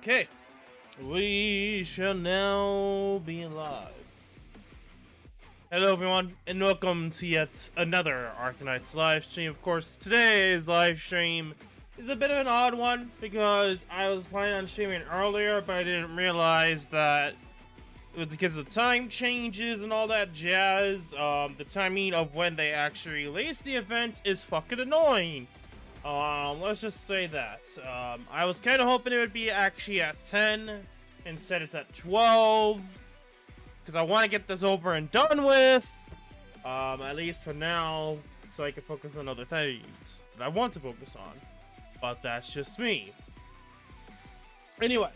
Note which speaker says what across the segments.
Speaker 1: Okay, we shall now be live. Hello everyone, and welcome to yet another Arknights live stream. Of course, today's live stream is a bit of an odd one, because I was planning on streaming earlier, but I didn't realize that because of time changes and all that jazz, the timing of when they actually release the event is fucking annoying. Let's just say that. I was kind of hoping it would be actually at 10. Instead, it's at 12. Because I want to get this over and done with. At least for now. So I can focus on other things that I want to focus on. But that's just me. Anyway.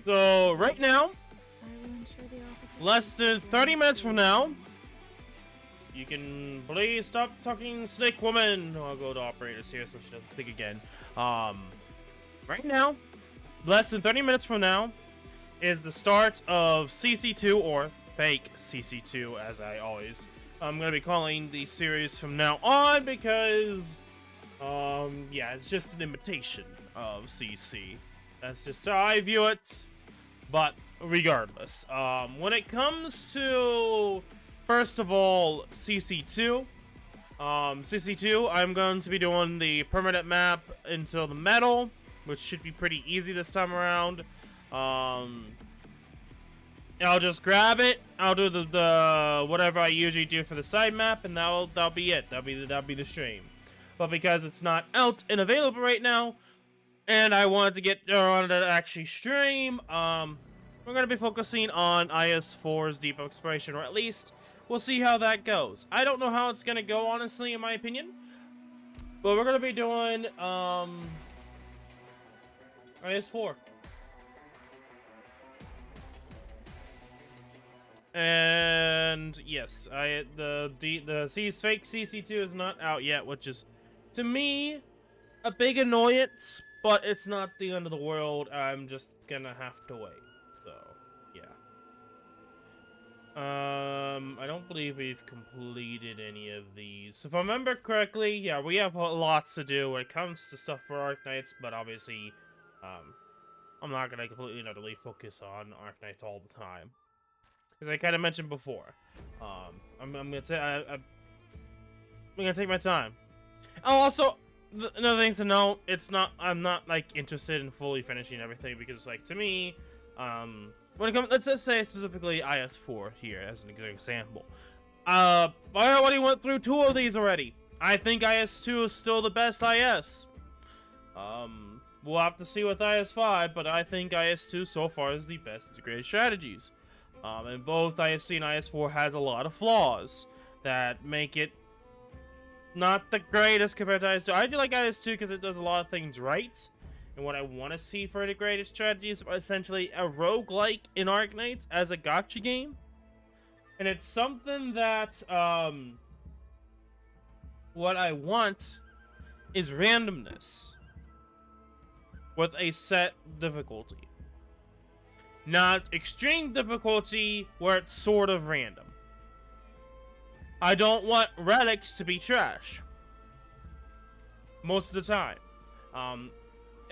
Speaker 1: So, right now, less than 30 minutes from now, you can please stop talking, Snake Woman. I'll go to operators here so she doesn't speak again. Right now, less than 30 minutes from now, is the start of CC2, or fake CC2, as I'm gonna be calling the series from now on, because, yeah, it's just an imitation of CC. That's just how I view it. But regardless, when it comes to, first of all, CC2, I'm going to be doing the permanent map until the metal, which should be pretty easy this time around. I'll just grab it. I'll do the whatever I usually do for the side map, and that'll be it. That'll be the stream. But because it's not out and available right now, and I wanted to get on to actually stream, we're gonna be focusing on IS4's Deep Exploration, or at least we'll see how that goes. I don't know how it's gonna go, honestly, in my opinion. But we're gonna be doing IS4. And yes, the fake CC2 is not out yet, which is, to me, a big annoyance, but it's not the end of the world. I'm just gonna have to wait. So, yeah. I don't believe we've completed any of these. If I remember correctly, yeah, we have lots to do when it comes to stuff for Arknights, but obviously, I'm not gonna completely and utterly focus on Arknights all the time. As I kind of mentioned before, I'm gonna take my time. Oh, also, another thing to know, I'm not like interested in fully finishing everything, because, like, to me, when it comes, let's just say specifically IS4 here as an example. I already went through 2 of these already. I think IS2 is still the best IS. We'll have to see with IS5, but I think IS2 so far is the best integrated strategies. And both IS3 and IS4 has a lot of flaws that make it not the greatest compared to IS2. I do like IS2 because it does a lot of things right. And what I want to see for integrated strategies is essentially a roguelike in Arknights as a gacha game. And it's something that, what I want is randomness with a set difficulty. Not extreme difficulty where it's sort of random. I don't want relics to be trash most of the time.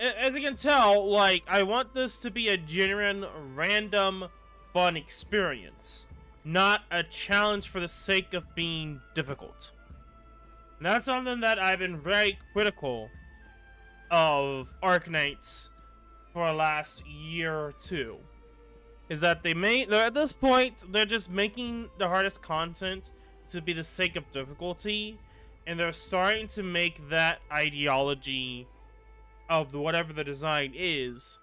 Speaker 1: As you can tell, like, I want this to be a genuine, random, fun experience, not a challenge for the sake of being difficult. And that's something that I've been very critical of Arknights for the last year or two. Is that at this point, they're just making the hardest content to be the sake of difficulty, and they're starting to make that ideology of whatever the design is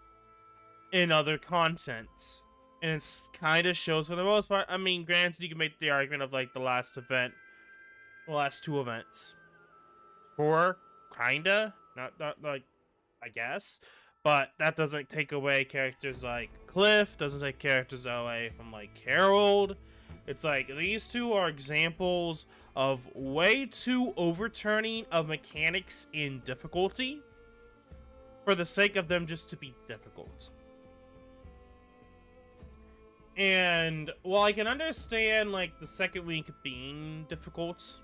Speaker 1: in other content. And it kind of shows for the most part. I mean, granted, you can make the argument of, like, the last 2 events. Or, kinda. Not like, I guess. But that doesn't take away characters like Cliff, doesn't take characters away from, like, Harold. It's like, these 2 are examples of way too overturning of mechanics in difficulty for the sake of them just to be difficult. And while I can understand, like, the second week being difficult,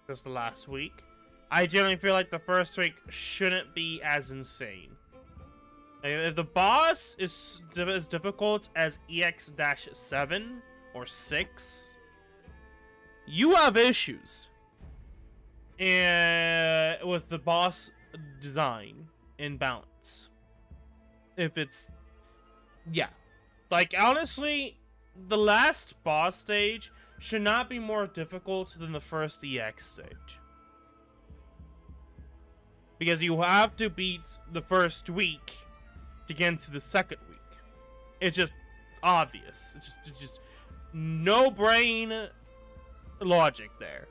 Speaker 1: just the last week, I generally feel like the first week shouldn't be as insane Like, if the boss is as difficult as EX-7 or 6, you have issues with the boss design and balance. If it's... yeah. Like, honestly, the last boss stage should not be more difficult than the first EX stage. Because you have to beat the first week to get into the second week. It's just obvious. It's just no brain logic there.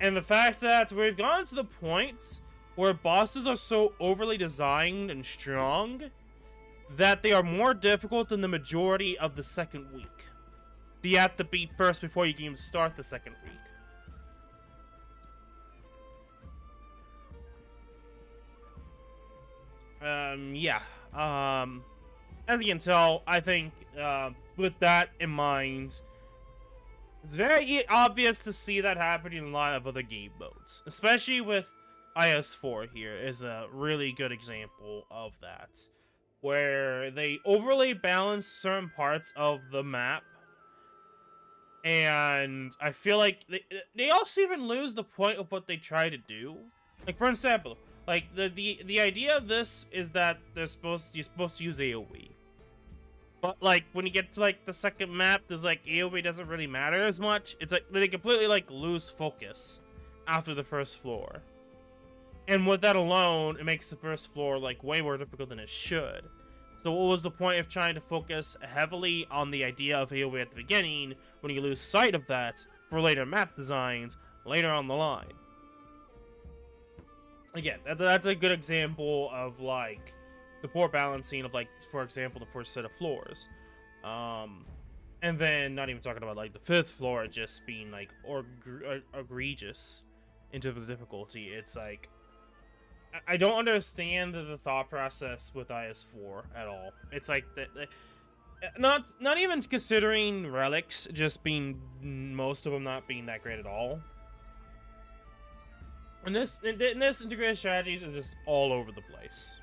Speaker 1: And the fact that we've gotten to the point where bosses are so overly designed and strong that they are more difficult than the majority of the second week. You have to beat first before you can even start the second week. Yeah. As you can tell, I think, with that in mind, it's very obvious to see that happening in a lot of other game modes. Especially with IS4 here is a really good example of that. Where they overly balance certain parts of the map. And I feel like they also even lose the point of what they try to do. Like, for example, like the idea of this is that you're supposed to use AoE. But like when you get to like the second map, there's like AoE doesn't really matter as much. It's like they completely like lose focus after the first floor. And with that alone, it makes the first floor like way more difficult than it should. So what was the point of trying to focus heavily on the idea of AoE at the beginning when you lose sight of that for later map designs later on the line? Again, that's a good example of like the poor balancing of like, for example, the first set of floors. And then not even talking about like the fifth floor just being like egregious into the difficulty. It's like I don't understand the thought process with IS4 at all. It's like not even considering relics just being most of them not being that great at all. And this integrated strategies are just all over the place.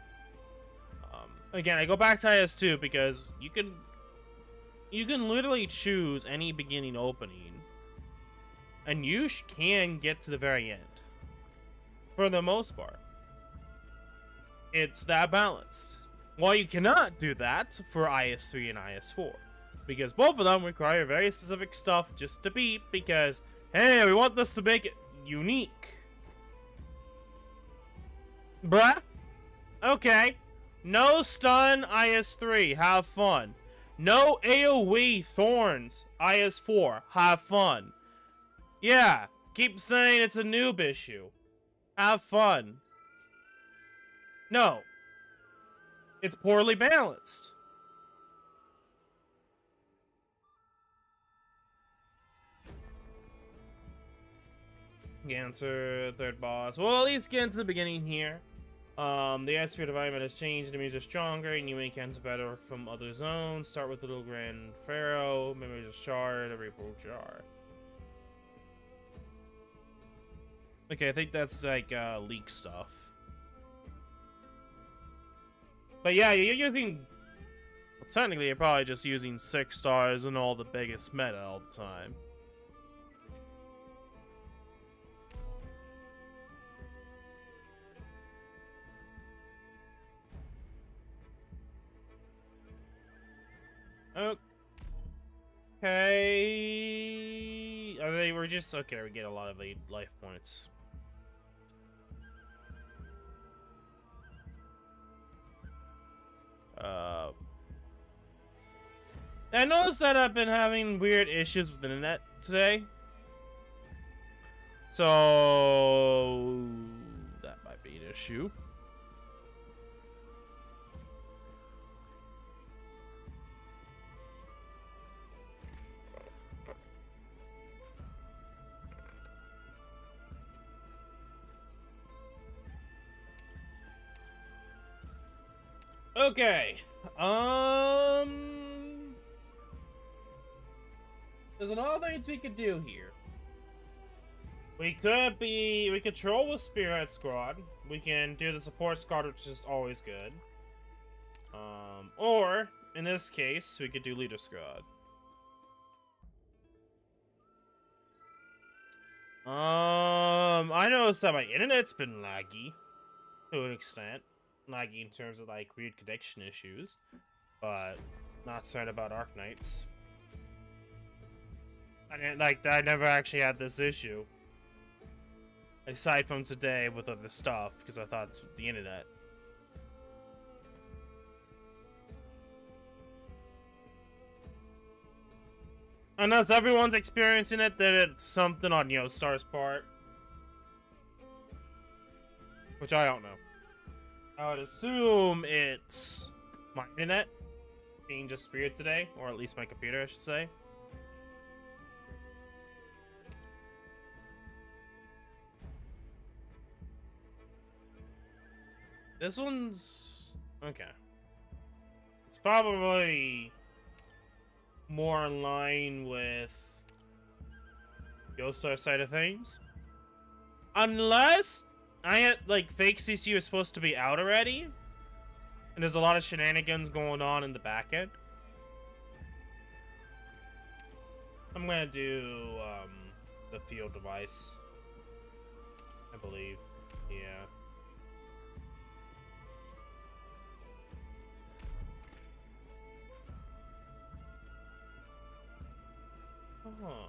Speaker 1: Again, I go back to IS2 because you can literally choose any beginning opening, and you can get to the very end for the most part. It's that balanced. While you cannot do that for IS3 and IS4, because both of them require very specific stuff just to beat, because, hey, we want this to make it unique. Bruh? Okay. No stun, IS3, have fun. No AoE thorns, IS4, have fun. Yeah, keep saying it's a noob issue. Have fun. No. It's poorly balanced. Answer third boss. Well, at least get into the beginning here. The atmosphere environment has changed, enemies are stronger, and you make hands better from other zones. Start with Little Grand Pharaoh, Memories of Shard, a Reaper Jar. Okay, I think that's like leak stuff. But yeah, you're using... well, technically, you're probably just using 6 stars and all the biggest meta all the time. Okay. They were just okay. We get a lot of life points. I noticed that I've been having weird issues with the internet today. So that might be an issue. Okay. There's a lot of things we could do here. We could troll with Spearhead Squad. We can do the support squad, which is just always good. Or, in this case, we could do Leader Squad. I noticed that my internet's been laggy to an extent. Laggy in terms of like weird connection issues, but not certain about Arknights. I never actually had this issue. Aside from today with other stuff, because I thought it's the internet. Unless everyone's experiencing it, then it's something on Star's part. Which I don't know. I would assume it's my internet being just weird today, or at least my computer, I should say. This one's... okay. It's probably more in line with Yostar's side of things. Unless like fake CC is supposed to be out already, and there's a lot of shenanigans going on in the back end. I'm gonna do the field device, I believe. Yeah. Oh.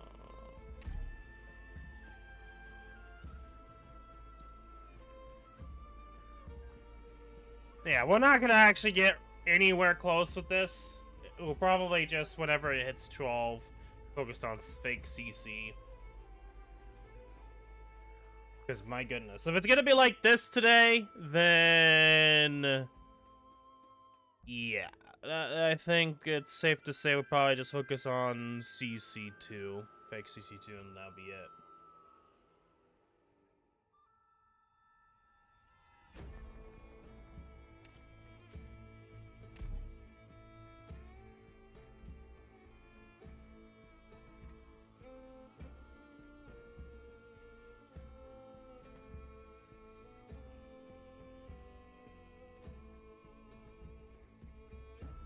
Speaker 1: Yeah, we're not gonna actually get anywhere close with this. We'll probably just, whenever it hits 12, focus on fake CC. Because, my goodness. If it's gonna be like this today, then... yeah. I think it's safe to say we'll probably just focus on CC2. Fake CC2, and that'll be it.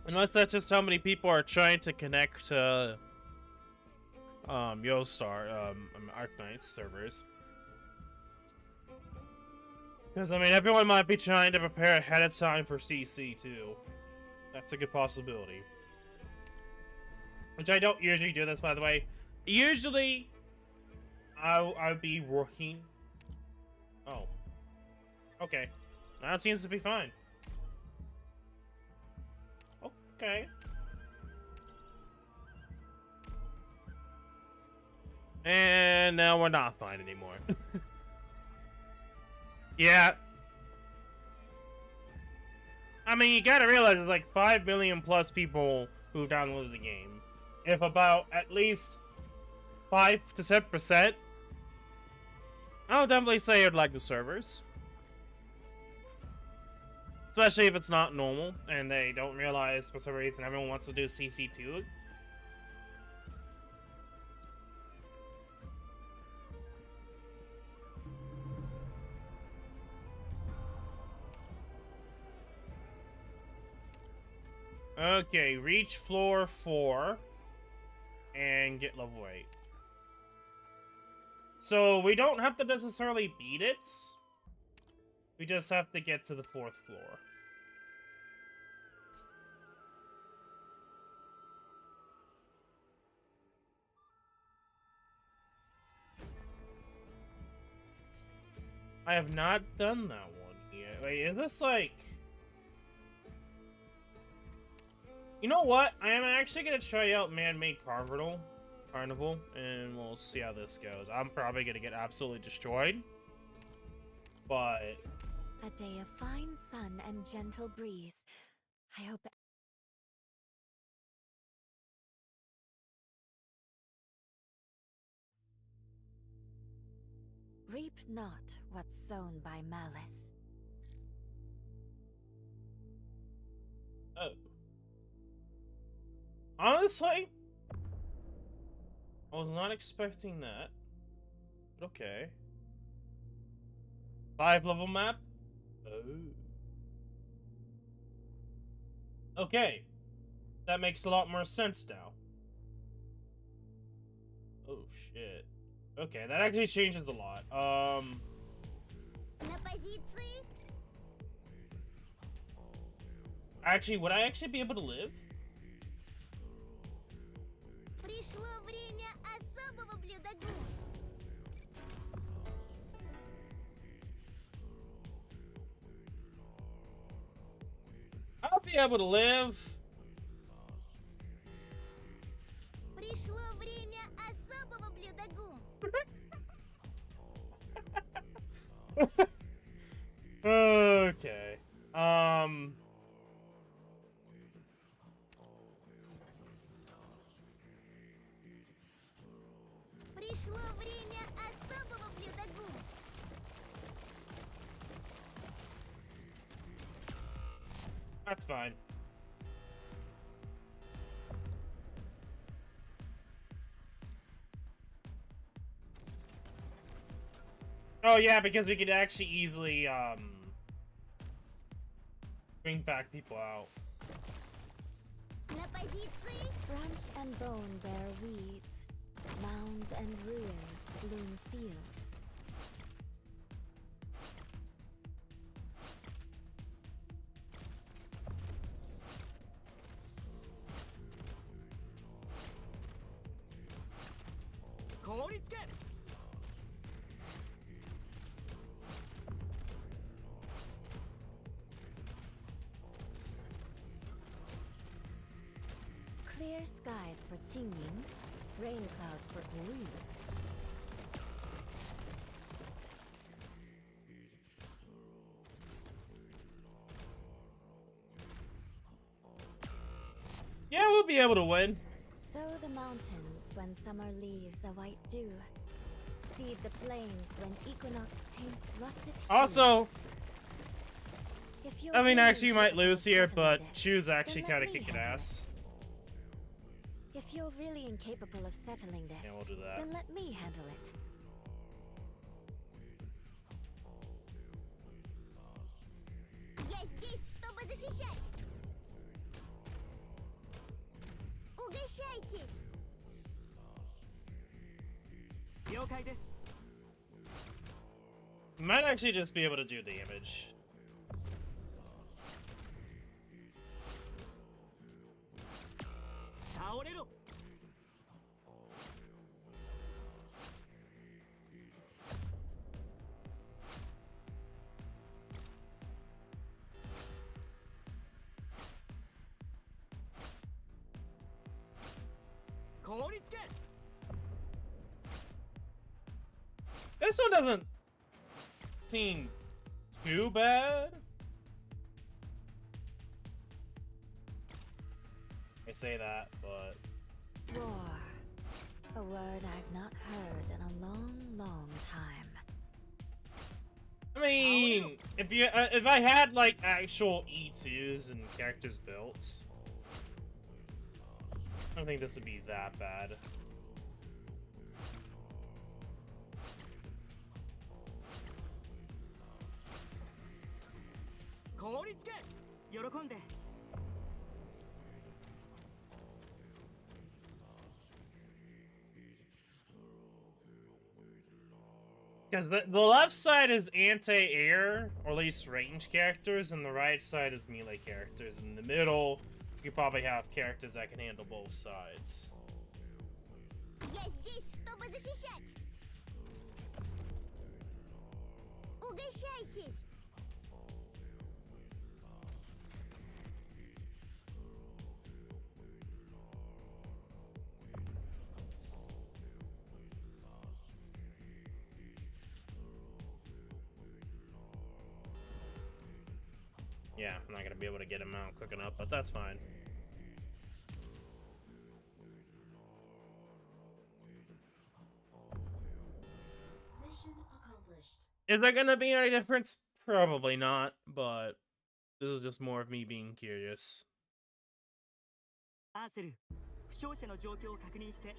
Speaker 1: Unless that's just how many people are trying to connect to Yostar, Arknights servers. Because, I mean, everyone might be trying to prepare ahead of time for CC, too. That's a good possibility. Which I don't usually do this, by the way. Usually, I'll be working. Oh. Okay. That seems to be fine. Okay. And now we're not fine anymore. Yeah. I mean, you gotta realize there's like 5 million plus people who downloaded the game. If about at least 5 to 7%, I would definitely say I'd like the servers. Especially if it's not normal, and they don't realize for some reason everyone wants to do CC2. Okay, reach floor 4, and get level 8. So, we don't have to necessarily beat it. We just have to get to the 4th floor. I have not done that one yet. Wait, is this like... you know what? I am actually gonna try out Man-Made Carnival, and we'll see how this goes. I'm probably gonna get absolutely destroyed, but...
Speaker 2: a day of fine sun and gentle breeze. I hope... reap not what's sown by malice.
Speaker 1: oh. Honestly, I was not expecting that. But okay. 5 level map? Oh. Okay, that makes a lot more sense now. Oh shit. Okay, that actually changes a lot.
Speaker 2: На позиции.
Speaker 1: Actually, would I actually be able to live?
Speaker 2: Пришло время особого блюда гум.
Speaker 1: I'll be able to live.
Speaker 2: Пришло время особого блюда гум.
Speaker 1: Okay.
Speaker 2: Пришло время особого блюда гум.
Speaker 1: That's fine. Oh yeah, because we could actually easily bring back people out.
Speaker 2: На позиции. Branch and bone bear weeds. Mounds and ruins bloom fields. Clear skies for Qingming, rain clouds for Wu.
Speaker 1: Yeah, we'll be able to win.
Speaker 2: Sow the mountains when summer leaves a white dew. Seed the plains when equinox paints russet hue.
Speaker 1: Also,
Speaker 2: If you're
Speaker 1: I mean,
Speaker 2: really
Speaker 1: actually, you might
Speaker 2: capable of
Speaker 1: lose here,
Speaker 2: settling
Speaker 1: but
Speaker 2: this,
Speaker 1: Shu's actually
Speaker 2: then let
Speaker 1: kind of
Speaker 2: me
Speaker 1: kicking
Speaker 2: handle
Speaker 1: ass.
Speaker 2: it. If you're really incapable of settling this,
Speaker 1: Yeah, we'll do that.
Speaker 2: then let me handle it. Я здесь, чтобы защищать. Угощайтесь.
Speaker 1: Might actually just be able to do damage. This one doesn't seem too bad. I say that, but
Speaker 2: War. A word I've not heard in a long, long time.
Speaker 1: I mean, if I had like actual E2s and characters built, I don't think this would be that bad. Because the left side is anti-air, or at least range characters, and the right side is melee characters. In the middle, you probably have characters that can handle both sides.
Speaker 2: Я здесь, чтобы защищать. Угощайтесь.
Speaker 1: Yeah, I'm not gonna be able to get him out quick enough, but that's fine.
Speaker 2: Mission accomplished.
Speaker 1: Is there gonna be any difference? Probably not, but this is just more of me being curious.
Speaker 3: アーセル、負傷者の状況を確認して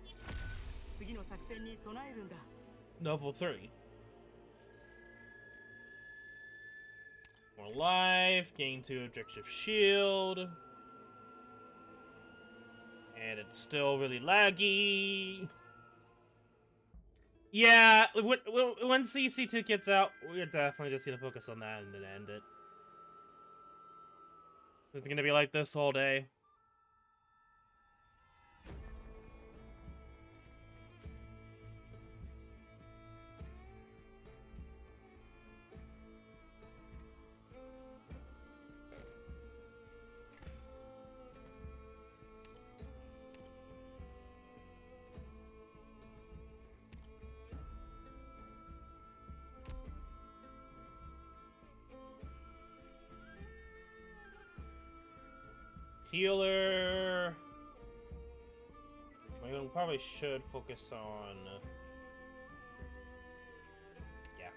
Speaker 3: 次の作戦に備えるんだ。
Speaker 1: Level 3. More life, gain 2 objective shield. and it's still really laggy. Yeah, when CC2 gets out, we're definitely just gonna focus on that and then end it. It's gonna be like this all day. Healer. We probably should focus on. Yeah.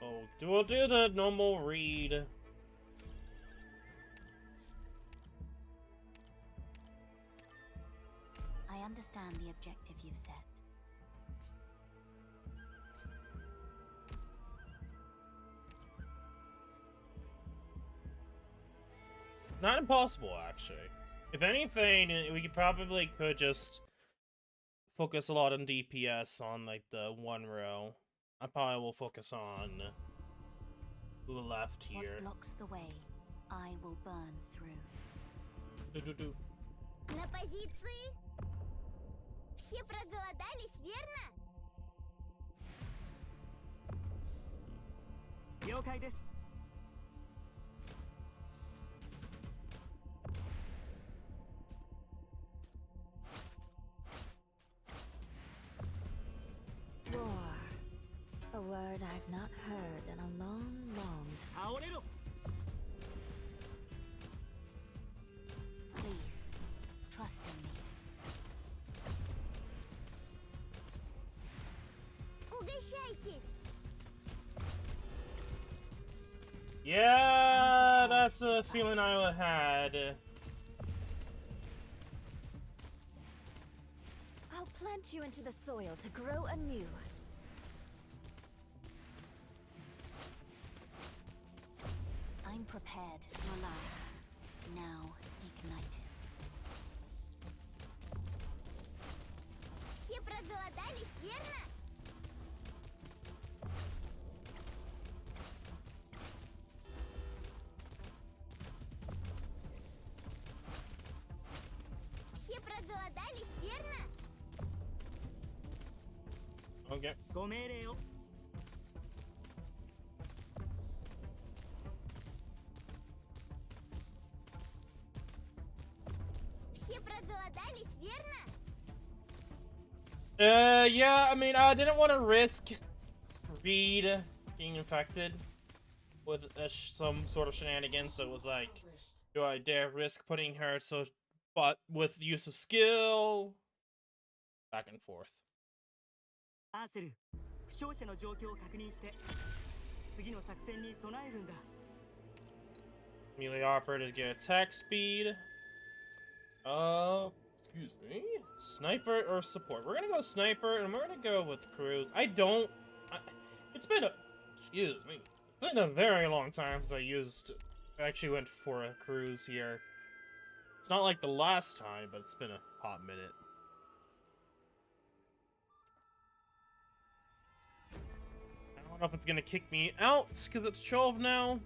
Speaker 1: Oh, we'll do the normal read.
Speaker 2: I understand the objective you've set.
Speaker 1: Not impossible, actually. If anything, we could just focus a lot on DPS on like the one row. I probably will focus on the left here.
Speaker 2: What blocks the way, I will burn through.
Speaker 4: На позиции? Все проголодались, верно?
Speaker 3: 了解です。
Speaker 2: War. A word I've not heard in a long, long time.
Speaker 3: 倒れろ。
Speaker 2: Please, trust in me.
Speaker 4: Угощайтесь!
Speaker 1: Yeah, that's a feeling I had.
Speaker 2: I'll plant you into the soil to grow anew. I'm prepared. Your lives. Now ignited.
Speaker 4: Все проголодались, верно? Все проголодались, верно?
Speaker 1: Okay.
Speaker 3: ご命令を。
Speaker 4: Все проголодались, верно?
Speaker 1: Yeah, I mean, I didn't want to risk Reed being infected with some sort of shenanigans, so it was like, do I dare risk putting her but with use of skill? Back and forth.
Speaker 3: アーセル、負傷者の状況を確認して次の作戦に備えるんだ。
Speaker 1: Melee operators get attack speed. Excuse me? Sniper or support? We're gonna go sniper, and we're gonna go with cruise. It's been excuse me. It's been a very long time since I actually went for a cruise here. It's not like the last time, but it's been a hot minute. I don't know if it's gonna kick me out, because it's 12 now.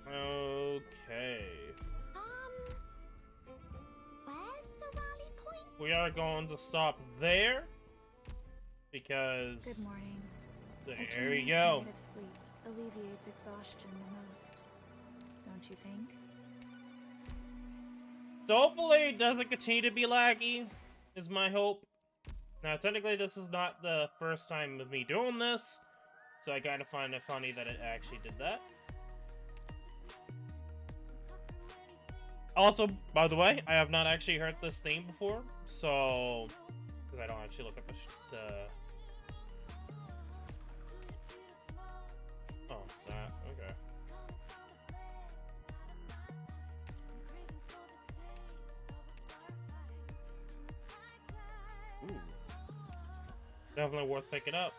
Speaker 1: Okay.
Speaker 4: Where's the rally point?
Speaker 1: We are going to stop there because
Speaker 5: Good morning. A
Speaker 1: there we
Speaker 5: dreamy
Speaker 1: go.
Speaker 5: night of sleep alleviates exhaustion the most, don't you think?
Speaker 1: So hopefully it doesn't continue to be laggy, is my hope. Now technically this is not the first time of me doing this, so I kind of find it funny that it actually did that. Also, by the way, I have not actually heard this theme before, so... because I don't actually look at the... Oh, that, okay. Definitely worth picking up.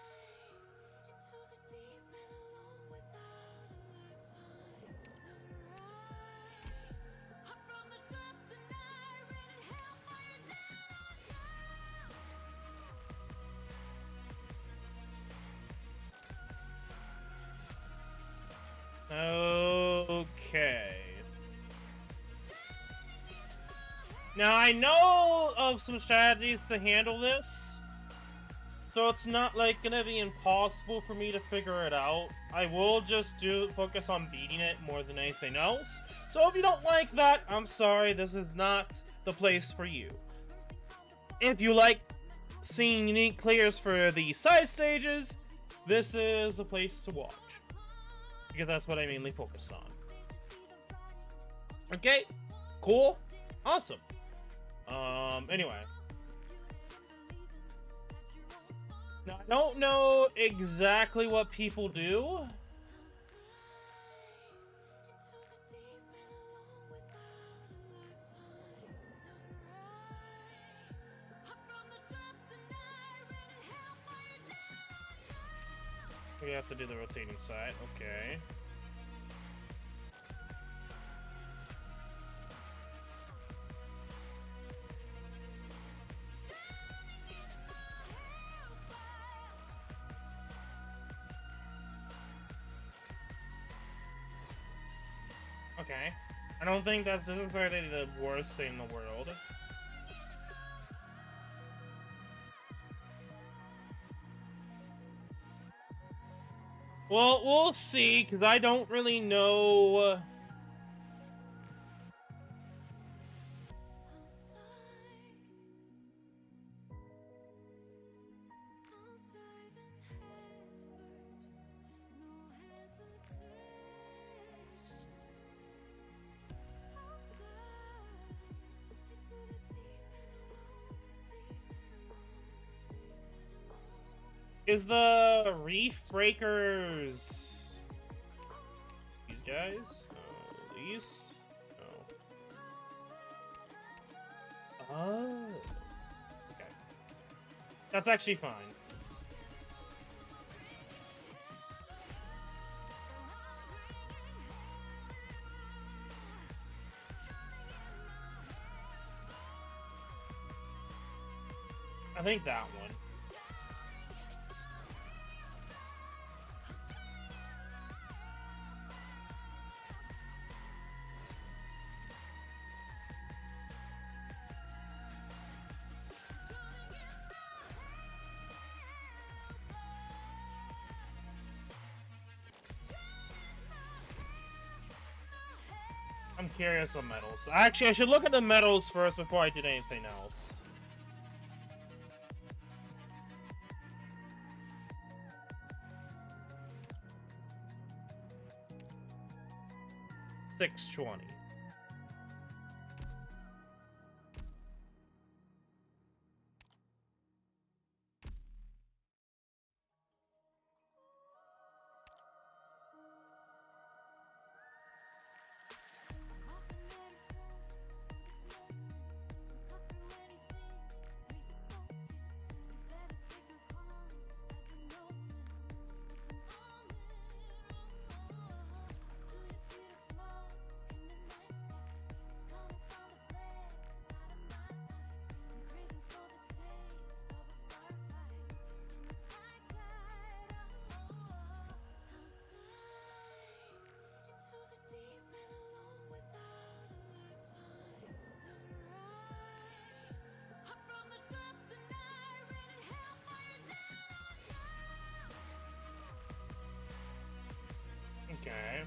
Speaker 1: Okay. Now I know of some strategies to handle this, so it's not like gonna be impossible for me to figure it out. I will just focus on beating it more than anything else. So if you don't like that, I'm sorry, this is not the place for you. If you like seeing unique clears for the side stages, this is a place to watch, because that's what I mainly focus on. Okay, cool, awesome. Anyway. Now, I don't know exactly what people do. We have to do the rotating side, okay. Okay. I don't think that's necessarily the worst thing in the world. Well, we'll see, because I don't really know. Is the Reef Breakers these guys? No, these? No. Oh. Okay. That's actually fine. I think that one. I'm curious on medals. Actually, I should look at the medals first before I did anything else. $620. Okay.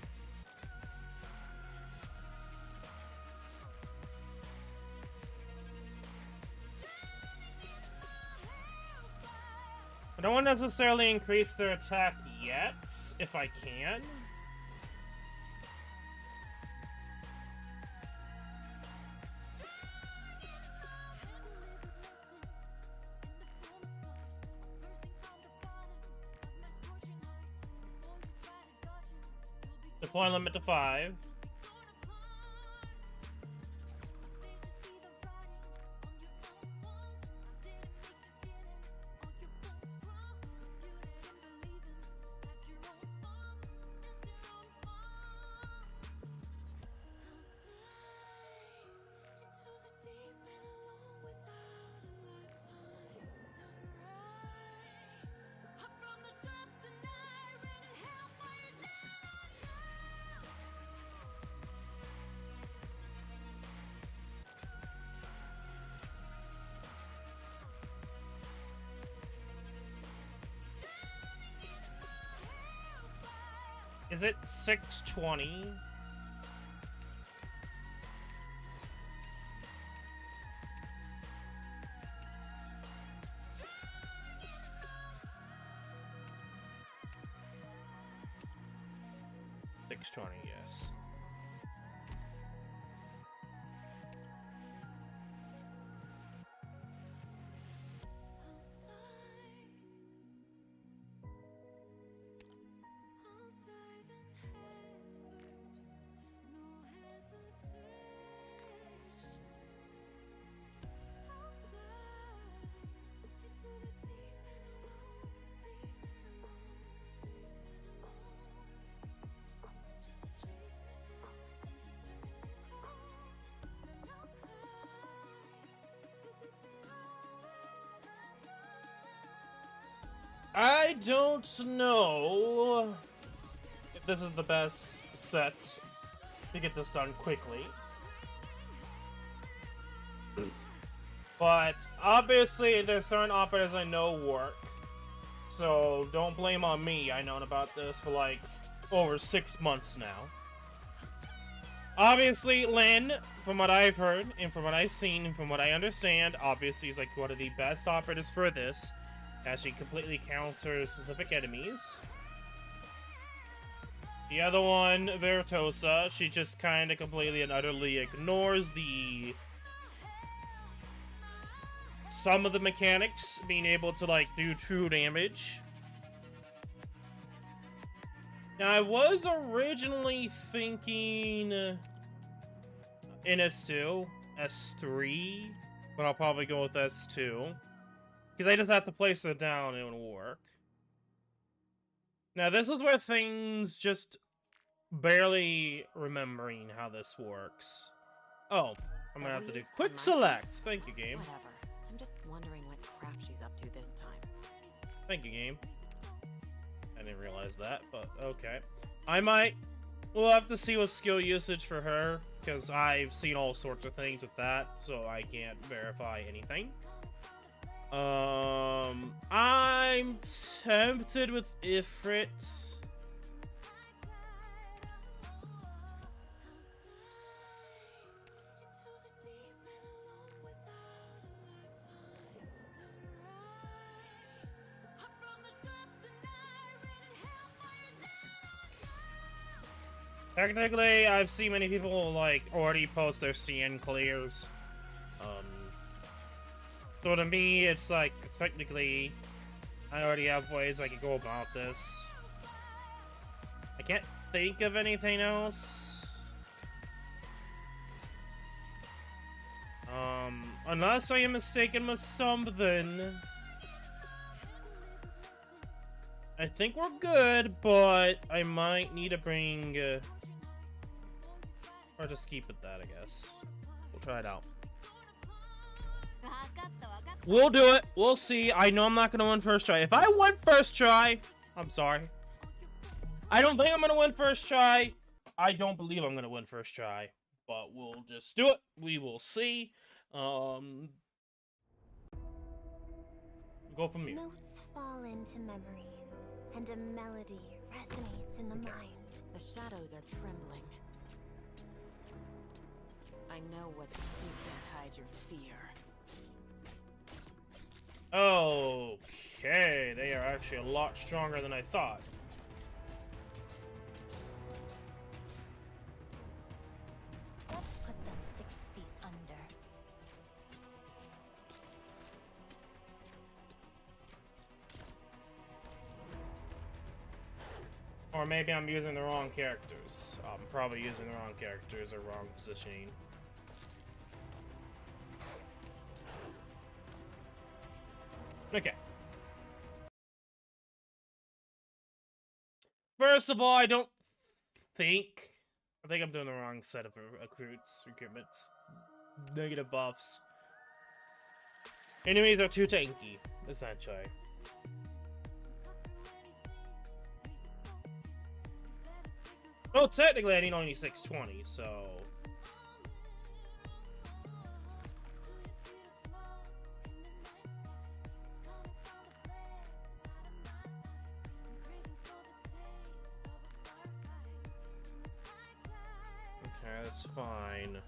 Speaker 1: I don't want to necessarily increase their attack yet, if I can. Deploy limit to 5. Is it 620? Yes. I don't know if this is the best set to get this done quickly. But obviously there's certain operas I know work. So don't blame on me. I've known about this for like over 6 months now. Obviously, Lin, from what I've heard, and from what I've seen, and from what I understand, obviously is like one of the best operators for this. As she completely counters specific enemies. The other one, Veritosa, she just kind of completely and utterly ignores some of the mechanics, being able to like do true damage. Now, I was originally thinking in S2, S3, but I'll probably go with S2. Because I just have to place it down and it will work. Now, this is where things just barely remembering how this works. Oh, I'm gonna have to do quick select. Thank you, game.
Speaker 6: Whatever. I'm just wondering what crap she's up to this time.
Speaker 1: Thank you, game. I didn't realize that, but okay. We'll have to see what skill usage for her, because I've seen all sorts of things with that, so I can't verify anything. I'm tempted with Ifrit. Technically, I've seen many people like already post their CN clears. So to me, it's like, technically, I already have ways I can go about this. I can't think of anything else. Unless I am mistaken with something. I think we're good, but I might need to bring, or just keep it that, I guess. We'll try it out. We'll do it. We'll see. I know I'm not going to win first try. If I win first try, I'm sorry. I don't think I'm going to win first try. I don't believe I'm going to win first try. But we'll just do it. We will see. Go from here.
Speaker 2: Notes fall into memory, and a melody resonates in the mind.
Speaker 6: The shadows are trembling. I know what you can't hide your fear.
Speaker 1: Okay, they are actually a lot stronger than I thought.
Speaker 2: Let's put them 6 feet under.
Speaker 1: Or maybe I'm using the wrong characters. I'm probably using the wrong characters or wrong positioning. Okay. First of all, I think I'm doing the wrong set of recruitments. Negative buffs. Enemies are too tanky, essentially. Oh, technically I need only 620, so... That's fine.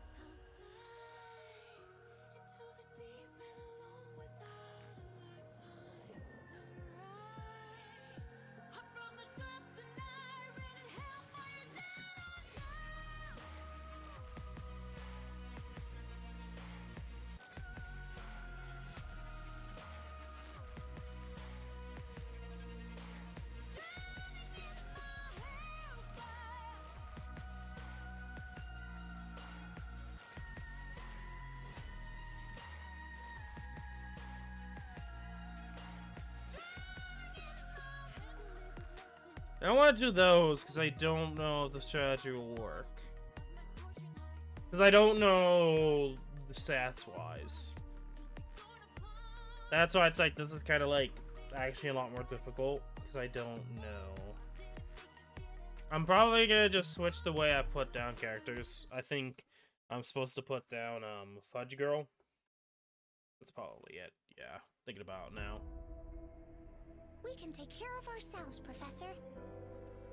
Speaker 1: I don't want to do those because I don't know if the strategy will work. Because I don't know the stats wise. That's why it's like, this is kind of like actually a lot more difficult because I don't know. I'm probably going to just switch the way I put down characters. I think I'm supposed to put down Fudge Girl. That's probably it. Yeah, thinking about it now.
Speaker 4: We can take care of ourselves, Professor.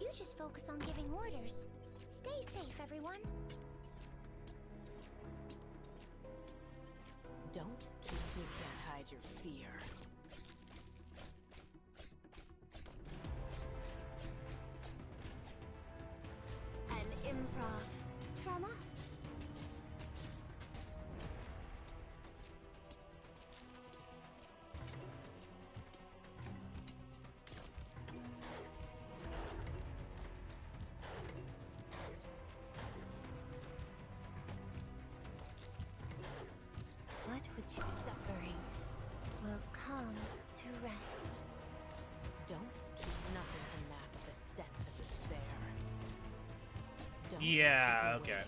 Speaker 4: You just focus on giving orders. Stay safe, everyone.
Speaker 6: Don't keep you can't hide your fear.
Speaker 2: An improv from us. What would you suffering will come to rest.
Speaker 6: Don't keep nothing can mask the scent of despair. Don't
Speaker 1: Yeah,
Speaker 6: keep
Speaker 1: okay.
Speaker 6: away.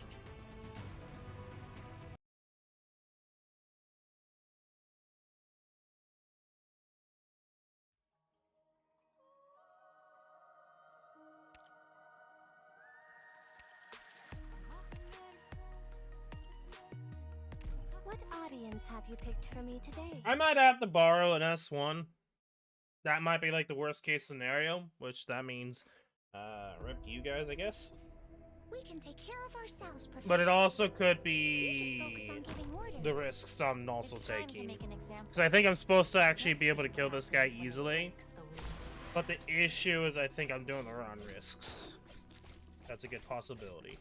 Speaker 2: What audience have you picked for me today?
Speaker 1: I might have to borrow an S1. That might be like the worst case scenario, which that means rip you guys, I guess.
Speaker 4: We can take care of ourselves, Professor.
Speaker 1: But it also could
Speaker 4: You just
Speaker 1: be
Speaker 4: focus on giving orders.
Speaker 1: the risks I'm also
Speaker 4: It's time to
Speaker 1: taking.
Speaker 4: make an example.
Speaker 1: Because I think I'm supposed to actually
Speaker 6: Let's
Speaker 1: be able to
Speaker 6: see
Speaker 1: kill
Speaker 6: what
Speaker 1: this guy
Speaker 6: happens when I
Speaker 1: easily.
Speaker 6: break the rules.
Speaker 1: But the issue is I think I'm doing the wrong risks. That's a good possibility.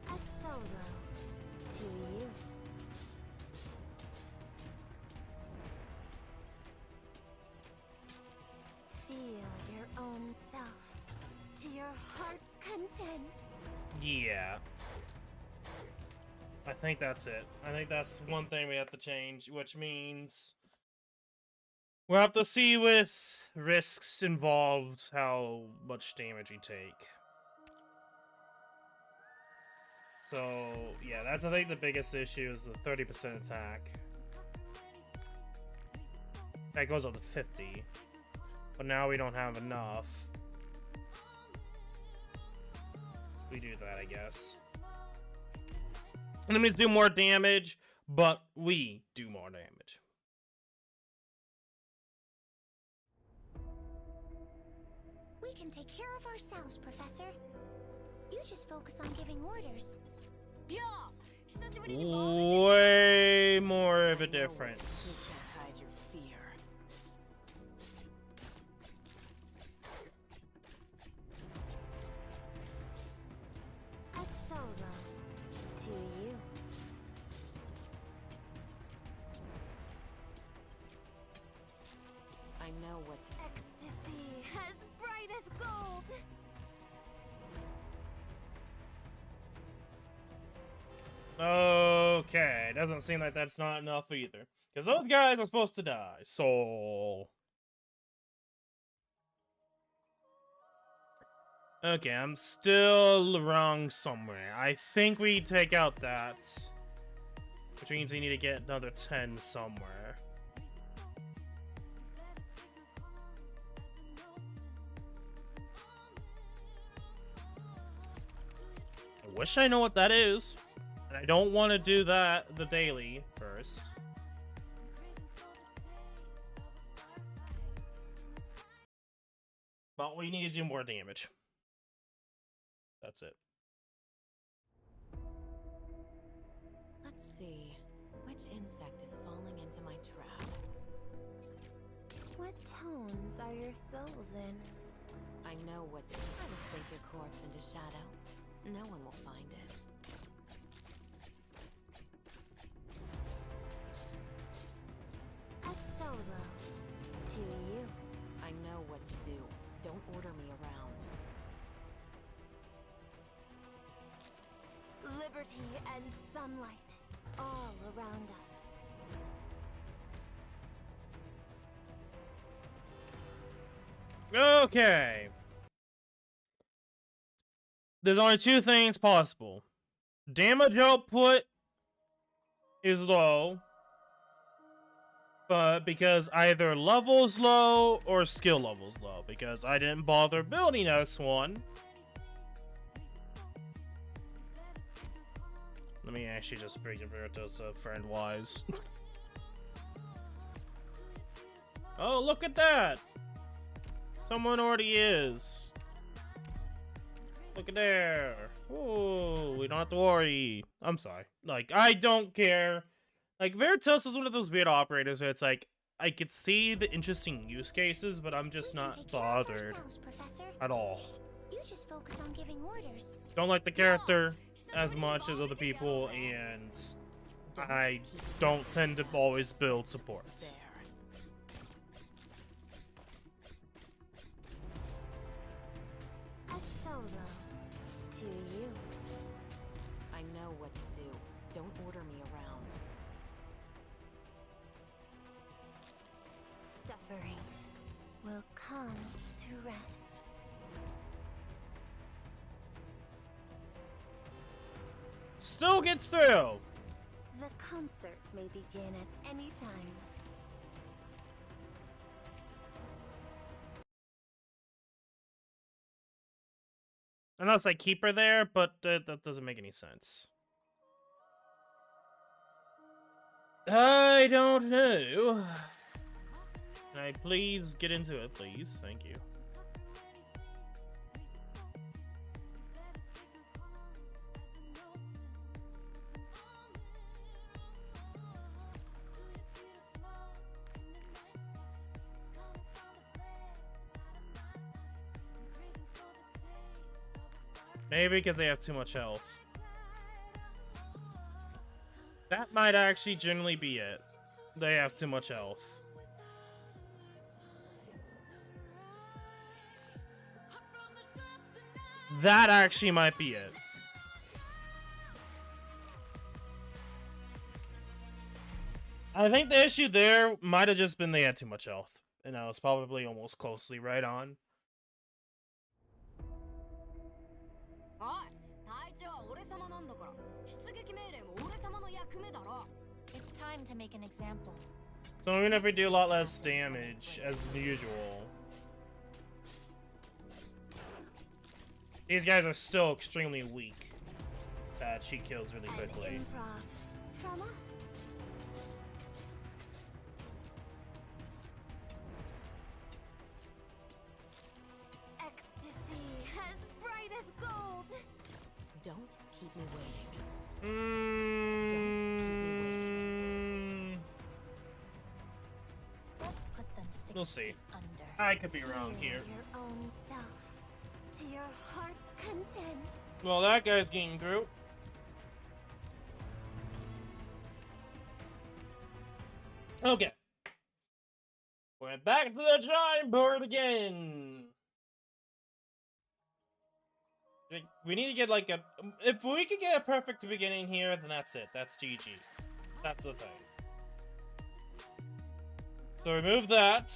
Speaker 2: A solo to you. Feel your own self to your heart's content.
Speaker 1: Yeah. I think that's it. I think that's one thing we have to change, which means we'll have to see with risks involved how much damage we take. So, yeah, that's I think the biggest issue is the 30% attack. That goes up to 50. But now we don't have enough. We do that, I guess. Enemies do more damage, but we do more damage.
Speaker 4: We can take care of ourselves, Professor. You just focus on giving orders.
Speaker 1: Way more of a
Speaker 6: I know it.
Speaker 1: difference.
Speaker 6: You can't hide your fear.
Speaker 2: A solo to you.
Speaker 6: I know what to
Speaker 2: Ecstasy as bright as gold.
Speaker 1: Okay, doesn't seem like that's not enough either. Because those guys are supposed to die, so... Okay, I'm still wrong somewhere. I think we take out that. Which means we need to get another 10 somewhere. I wish I know what that is. And I don't want to do that, the daily, first. But we need to do more damage. That's it.
Speaker 6: Let's see. Which insect is falling into my trap?
Speaker 2: What tones are your souls in?
Speaker 6: I know what to do. I will sink your corpse into shadow. No one will find it.
Speaker 2: A solo. To you.
Speaker 6: I know what to do. Don't order me around.
Speaker 2: Liberty and sunlight. All around us.
Speaker 1: Okay. There's only two things possible. Damage output is low, but because either level's low or skill level's low, because I didn't bother building this one. Let me actually just bring Veritas friend-wise. Oh, look at that! Someone already is. Look at there. Ooh, we don't have to worry. I'm sorry. Like, I don't care. Like, Veritas is one of those weird operators where it's like, I could see the interesting use cases, but I'm just not bothered at all.
Speaker 4: You just focus on giving orders.
Speaker 1: Don't like the character as much as other people, and I don't tend to always build supports.
Speaker 2: A solo. To you.
Speaker 6: I know what to do. Don't order me around.
Speaker 2: Suffering will come to rest.
Speaker 1: Still gets through.
Speaker 2: The concert may begin at any time.
Speaker 1: Unless I keep her there, but that doesn't make any sense. I don't know. Can I please get into it, please? Thank you. Maybe because they have too much health. That might actually generally be it. They have too much health. That actually might be it. I think the issue there might have just been they had too much health. And I was probably almost closely right on.
Speaker 4: It's time to make an example.
Speaker 1: So even if we do a lot less damage as usual, these guys are still extremely weak. That she kills really quickly.
Speaker 2: Improv from us. Ecstasy as bright as gold.
Speaker 6: Don't keep me waiting.
Speaker 4: Let's put them 6
Speaker 1: We'll see.
Speaker 4: feet under.
Speaker 1: I could be wrong
Speaker 2: Heal
Speaker 1: here.
Speaker 2: your own self to your heart's content.
Speaker 1: Well, that guy's getting through. Okay. We're back to the drawing board again. We need to get like a... If we could get a perfect beginning here, then that's it. That's GG. That's the thing. So remove that.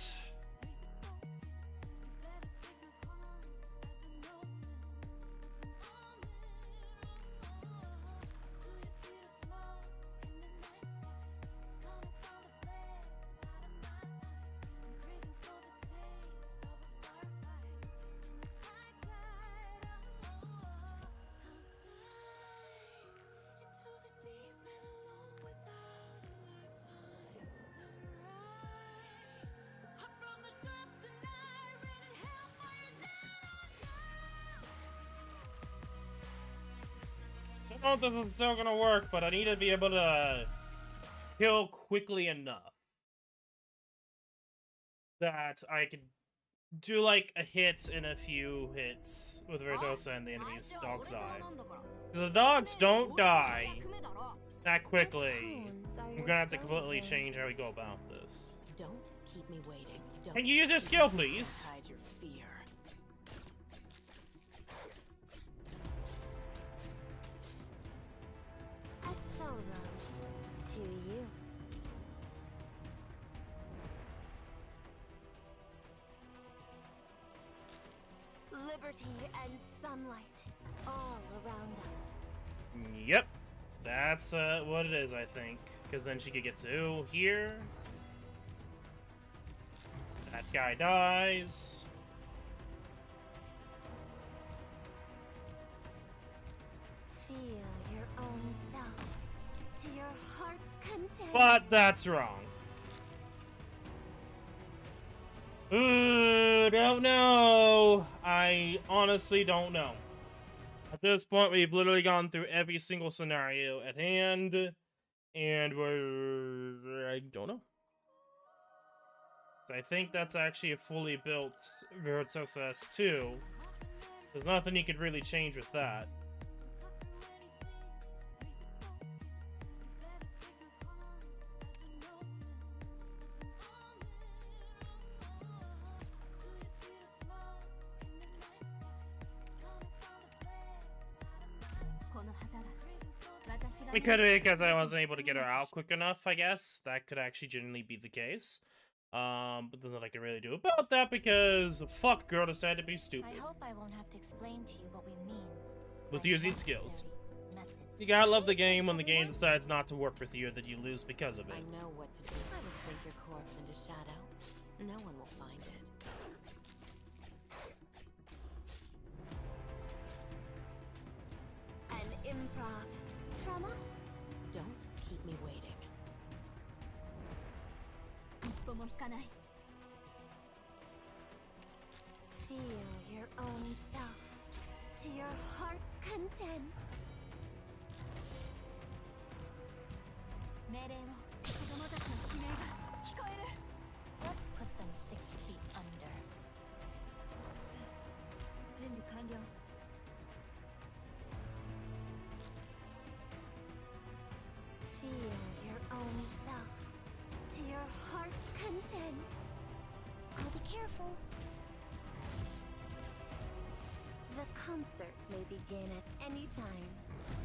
Speaker 1: know if this is still gonna work, but I need to be able to kill quickly enough that I could do like a hit and a few hits with Verdosa and the enemy's dogs die. The dogs don't die that quickly. I'm gonna have to completely change how we go about this.
Speaker 6: Don't keep me waiting. Don't
Speaker 1: Can you use your skill, please?
Speaker 6: hide your fear.
Speaker 2: A solo to you. Liberty and sunlight all around us.
Speaker 1: Yep. That's what it is, I think. Because then she could get to here. That guy dies.
Speaker 2: Feel your own self to your heart's content.
Speaker 1: But that's wrong. Ooh, don't know. I honestly don't know. At this point, we've literally gone through every single scenario at hand, and I don't know. I think that's actually a fully built Virtuosa S2. There's nothing you could really change with that. It could be because I wasn't able to get her out quick enough, I guess. That could actually genuinely be the case. But there's nothing I can really do about that because fuck girl decided to be stupid.
Speaker 2: I hope I won't have to explain to you what we mean
Speaker 1: With
Speaker 2: by
Speaker 1: using
Speaker 2: necessary
Speaker 1: skills.
Speaker 2: methods.
Speaker 1: You gotta love the game when the game decides not to work with you, that you lose because of it.
Speaker 6: I know what to do. I will sink your corpse into shadow. No one will find it.
Speaker 2: An improv from us.
Speaker 6: Don't keep me waiting.
Speaker 2: Feel your own self to your heart's content. Let's put them 6 feet under. Feel your own self to your heart's content.
Speaker 4: I'll be careful.
Speaker 2: The concert may begin at any time.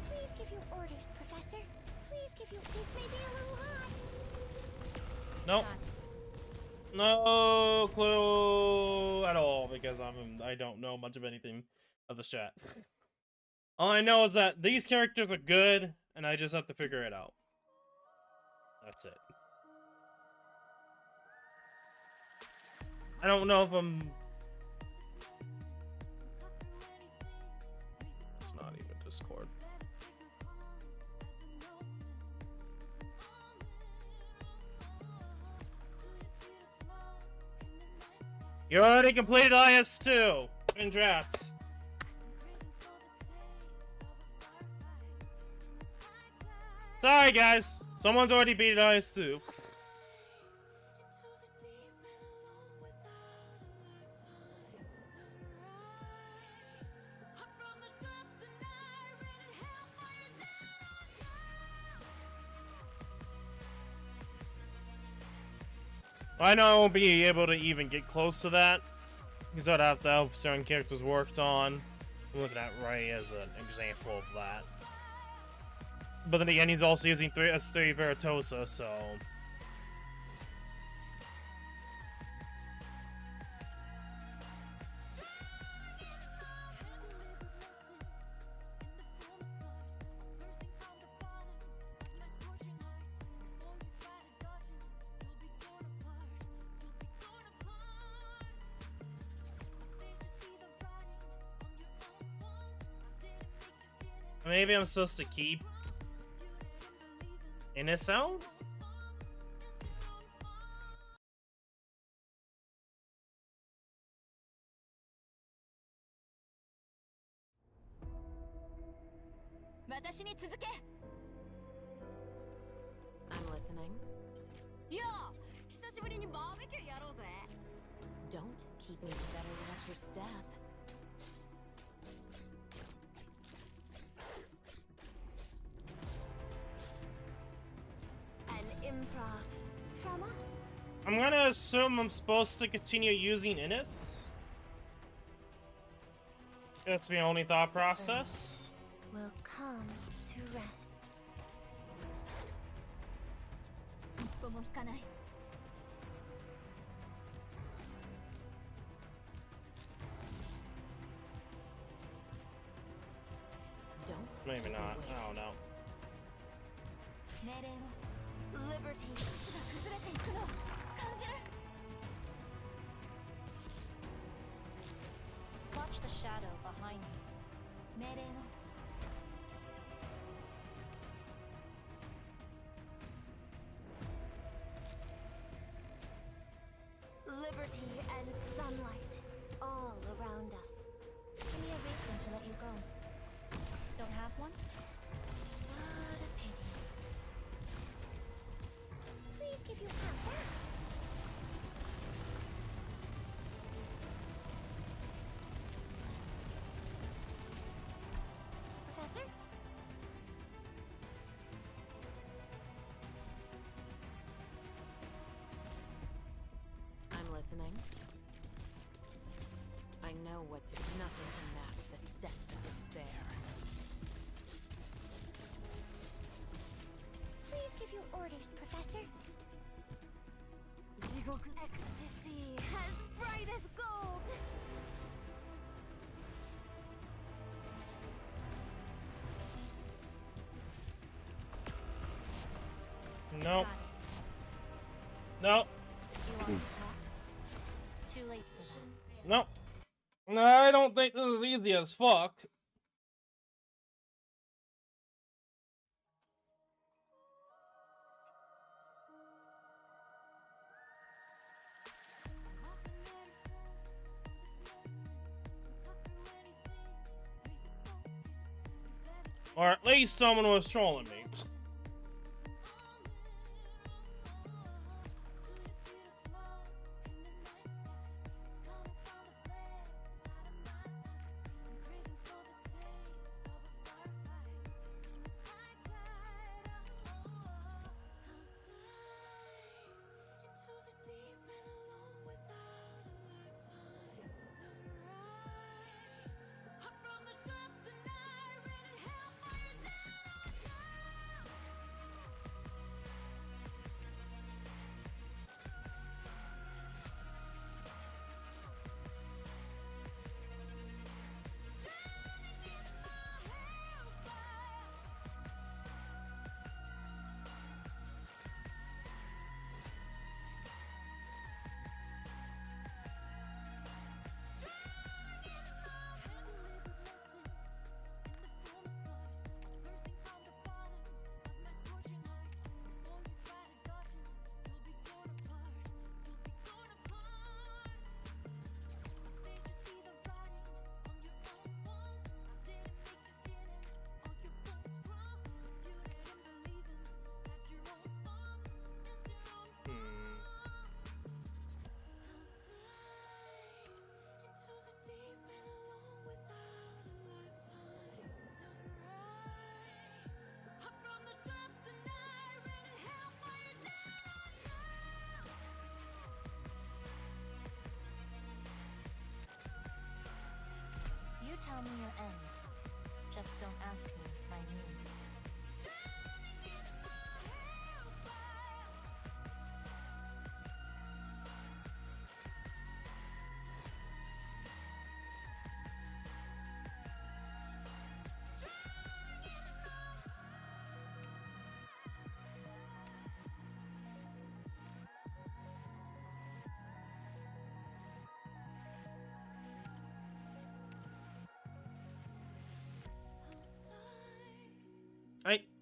Speaker 4: Please give your orders, Professor. Please give your. This may be a little hot.
Speaker 1: Nope. No clue at all because I don't know much of anything of this chat. All I know is that these characters are good, and I just have to figure it out. That's it. I don't know if I'm... It's not even Discord. You already completed IS2! Congrats! Sorry guys! Someone's already beat IS2. I know I won't be able to even get close to that, because I'd have to have certain characters worked on. I'm looking at Ray as an example of that. But then again, he's also using S3 Veritosa, so... Maybe I'm supposed to keep NSL?
Speaker 6: 私に続け。I'm listening. いや、久しぶりにバーベキューやろうぜ。Don't keep me. You better watch your step.
Speaker 2: An improv from us.
Speaker 1: I'm gonna assume I'm supposed to continue using Innis. That's my only thought process.
Speaker 2: Will come to rest.
Speaker 5: 一歩も引かない。
Speaker 6: Don't.
Speaker 1: Maybe not. I don't know.
Speaker 5: 命令を。
Speaker 2: Liberty.
Speaker 5: 地が崩れていくのを感じる。Watch the shadow behind you. 命令を。
Speaker 2: Liberty and sunlight all around us.
Speaker 5: Give me a reason to let you go. Don't have one?
Speaker 2: What a pity. Please give you past that. Professor?
Speaker 6: I'm listening. I know what to do. Nothing can mask the scent of despair.
Speaker 4: Please give your orders, Professor.
Speaker 2: 地獄 ecstasy as bright as gold.
Speaker 1: Nope.
Speaker 5: Got it.
Speaker 1: Nope.
Speaker 5: You want to talk? Too late for that.
Speaker 1: Nope. I don't think this is easy as fuck. Or at least someone was trolling me.
Speaker 5: You tell me your ends. Just don't ask me my means.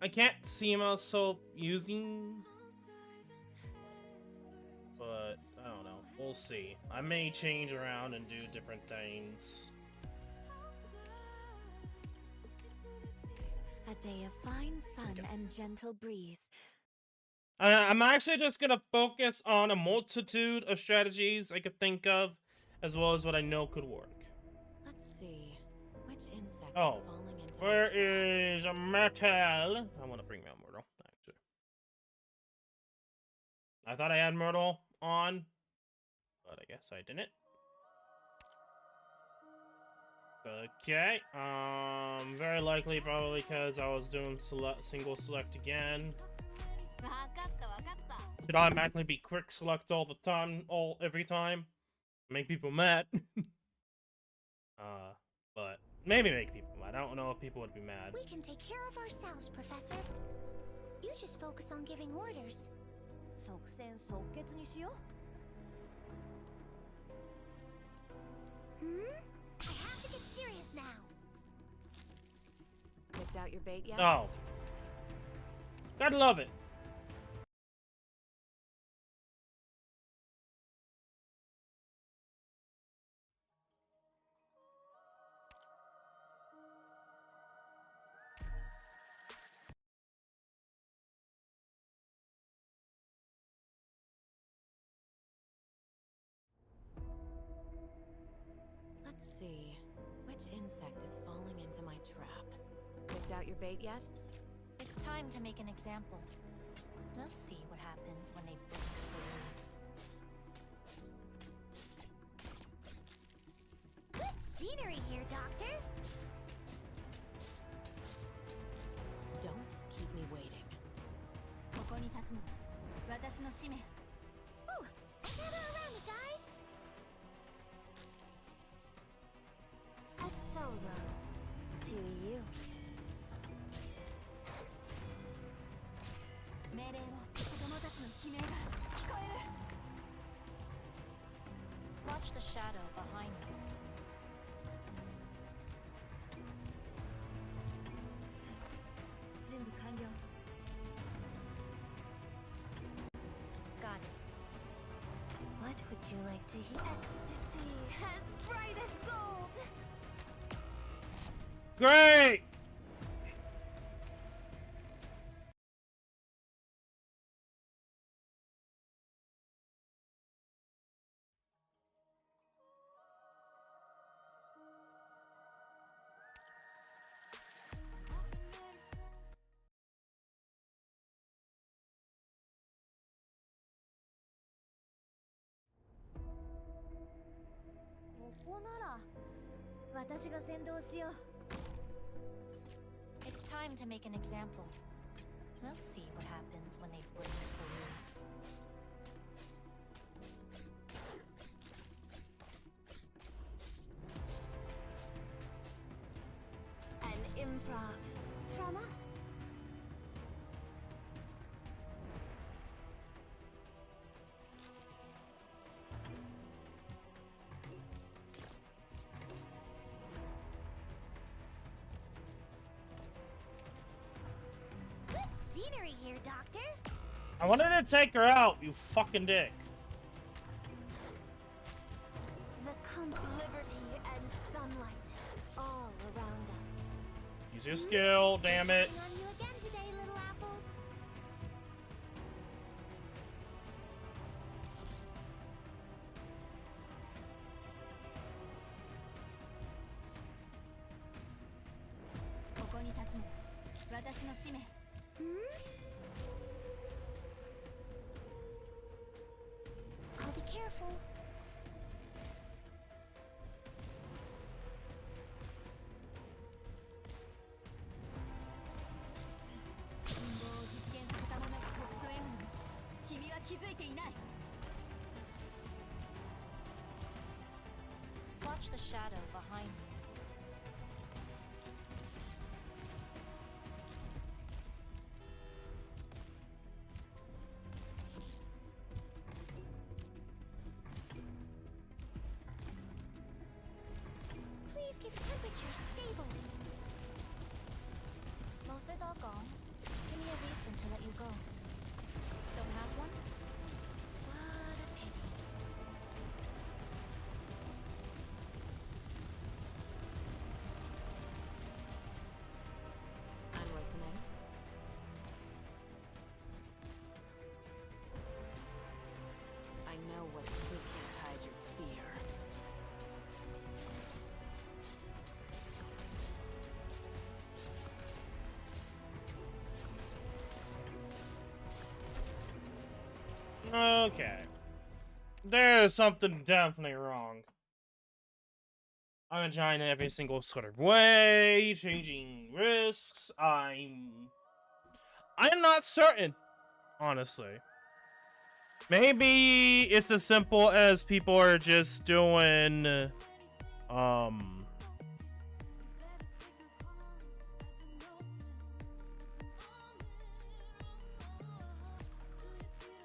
Speaker 1: I can't see myself using, but I don't know. We'll see. I may change around and do different things.
Speaker 2: A day of fine sun and gentle breeze.
Speaker 1: I'm actually just gonna focus on a multitude of strategies I could think of, as well as what I know could work.
Speaker 6: Let's see. Which insect
Speaker 1: Oh,
Speaker 6: is falling into
Speaker 1: where
Speaker 6: my trap?
Speaker 1: is a Myrtle? I want to bring out Myrtle, actually. I thought I had Myrtle on, but I guess I didn't. Okay, very likely probably because I was doing single select again. Should automatically be quick select all the time, every time. Make people mad. But maybe make people mad. I don't know if people would be mad.
Speaker 4: We can take care of ourselves, Professor. You just focus on giving orders.
Speaker 6: 即戦即決にしよう。
Speaker 4: Hmm? I have to get serious now.
Speaker 6: Picked out your bait yet?
Speaker 1: Oh. Gotta love it.
Speaker 6: Let's see. Which insect is falling into my trap? Picked out your bait yet?
Speaker 7: It's time to make an example. We'll see what happens when they break the rules.
Speaker 4: Good scenery here, Doctor.
Speaker 6: Don't keep me waiting.
Speaker 7: ここに立つのは私の使命。
Speaker 4: Ooh, gather around me, guys.
Speaker 2: A solo to you.
Speaker 7: 命令を子供たちの悲鳴が聞こえる。Watch the shadow behind me. 準備完了。Got it.
Speaker 2: What would you like to hear?
Speaker 7: Ecstasy as bright as gold.
Speaker 1: Great!
Speaker 7: It's time to make an example. We'll see what happens when they break the rules.
Speaker 2: An improv from us.
Speaker 4: Good scenery here, Doctor.
Speaker 1: I wanted to take her out, you fucking dick.
Speaker 2: The liberty and sunlight all around us.
Speaker 1: Use your skill, damn it.
Speaker 4: Relying on you again today, little apple. I'll be careful.
Speaker 7: Watch the shadow behind me.
Speaker 4: Please keep temperature stable.
Speaker 7: Most are all gone. Give me a reason to let you go. Don't have one? What a pity.
Speaker 6: I'm listening.
Speaker 1: Okay. There's something definitely wrong. I'm trying every single sort of way, changing risks. I'm not certain, honestly. Maybe it's as simple as people are just doing,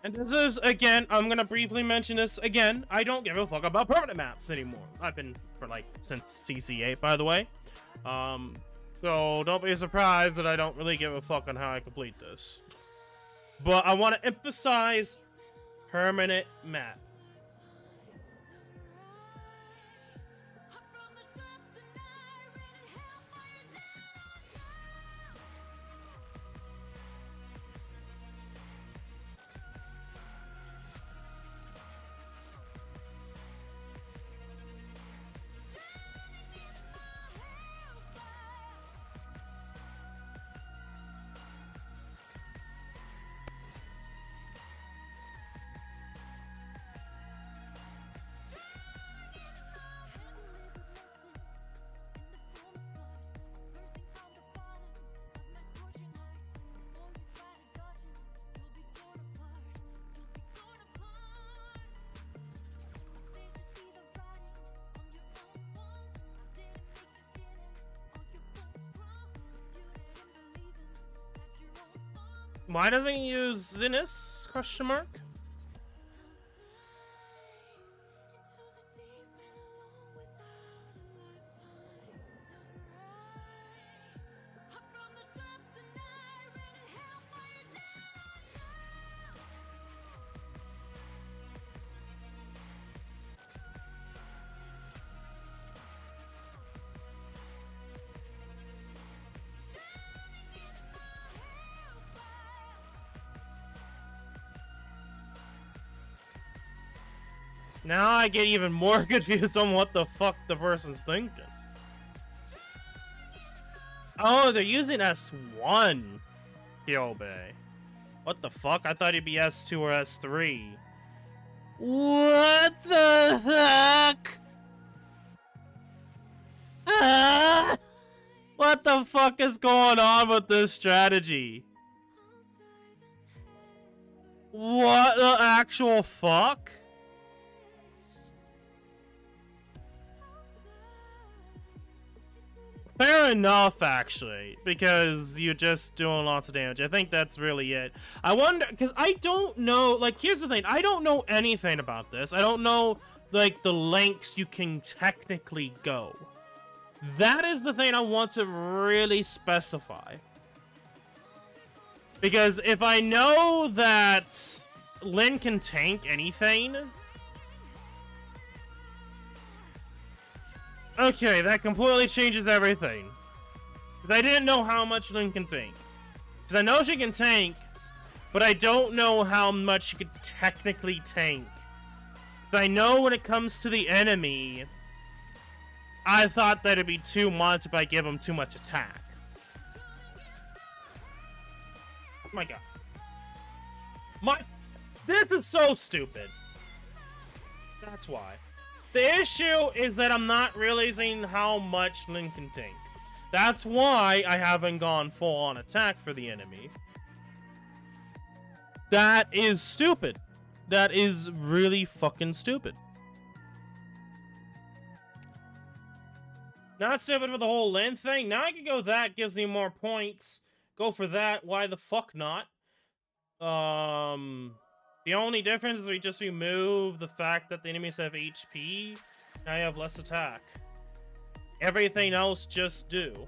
Speaker 1: and this is, again, I'm gonna briefly mention this again. I don't give a fuck about permanent maps anymore. I've been for like since CC8, by the way. So don't be surprised that I don't really give a fuck on how I complete this. But I want to emphasize permanent map. Why doesn't he use Zinnis? Question mark. Now I get even more confused on what the fuck the person's thinking. Oh, they're using S1 Hero Bay. What the fuck? I thought he'd be S2 or S3. What the heck? Ah! What the fuck is going on with this strategy? What the actual fuck? Fair enough, actually, because you're just doing lots of damage. I think that's really it. I wonder, because I don't know, like, here's the thing. I don't know anything about this. I don't know, like, the lengths you can technically go. That is the thing I want to really specify. Because if I know that Lyn can tank anything... Okay, that completely changes everything. Because I didn't know how much Lyn can tank. Because I know she can tank, but I don't know how much she could technically tank. Because I know when it comes to the enemy, I thought that it'd be too much if I give him too much attack. Oh my god. This is so stupid. That's why. The issue is that I'm not realizing how much Lyn can tank. That's why I haven't gone full on attack for the enemy. That is stupid. That is really fucking stupid. Not stupid for the whole Lyn thing. Now I can go that, gives me more points. Go for that. Why the fuck not? The only difference is we just remove the fact that the enemies have HP. Now you have less attack. Everything else just do.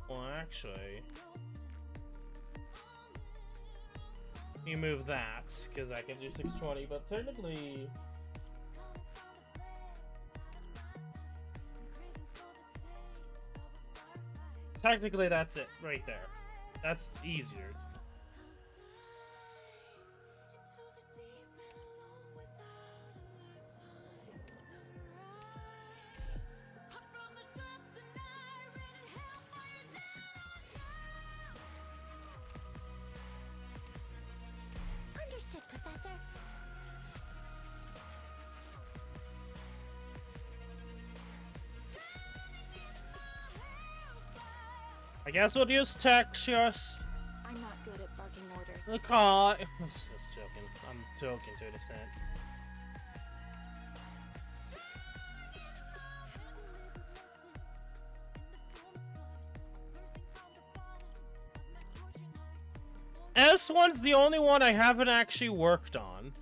Speaker 1: Well, actually... you move that, because that gives you 620, but technically... technically, that's it, right there. That's easier.
Speaker 4: Understood, Professor.
Speaker 1: I guess we'll use Texas.
Speaker 5: I'm not good at barking orders.
Speaker 1: The car. Just joking. I'm joking to an extent. S1's the only one I haven't actually worked on.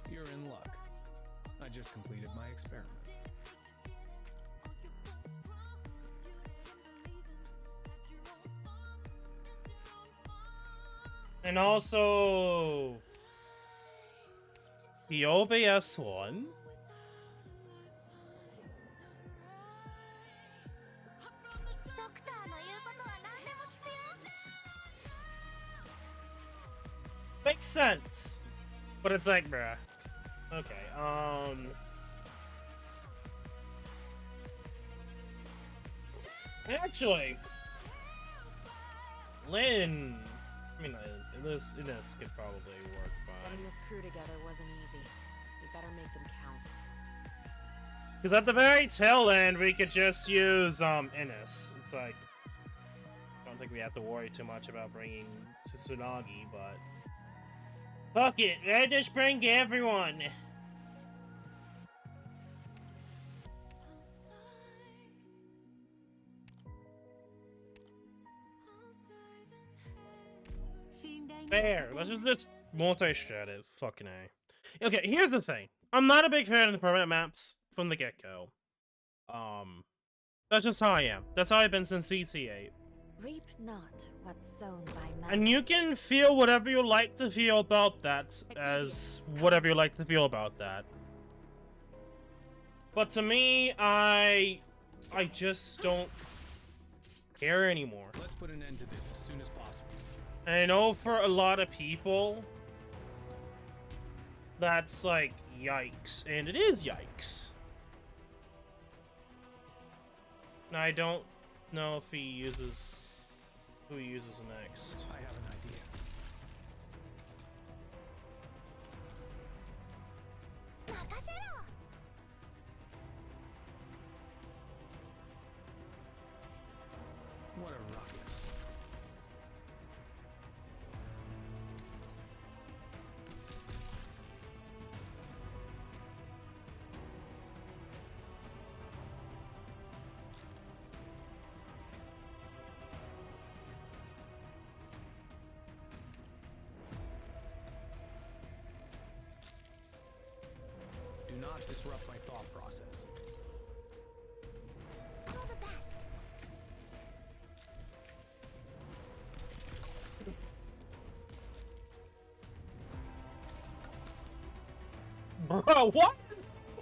Speaker 8: You're in luck. I just completed my experiment.
Speaker 1: And also the OBS one. Makes sense. But it's like, bruh. Okay, actually, Lynn. I mean, this could probably work fine.
Speaker 6: Getting this crew together wasn't easy. We better make them count.
Speaker 1: Because at the very tail end, we could just use Innis. It's like, I don't think we have to worry too much about bringing Tsunagi, but fuck it, I just bring everyone. Fair. Let's just this multi-strat fucking A. Okay, here's the thing. I'm not a big fan of the permanent maps from the get-go. That's just how I am. That's how I've been since CC8.
Speaker 2: Reap not what's sown by malice.
Speaker 1: And you can feel whatever you like to feel about that as whatever you like to feel about that. But to me, I just don't care anymore.
Speaker 8: Let's put an end to this as soon as possible.
Speaker 1: And I know for a lot of people, that's like, yikes. And it is yikes. Now, I don't know if he uses... who he uses next.
Speaker 8: I have an idea. What a ruckus. Do not disrupt my thought process.
Speaker 4: All the best.
Speaker 1: Bro, what?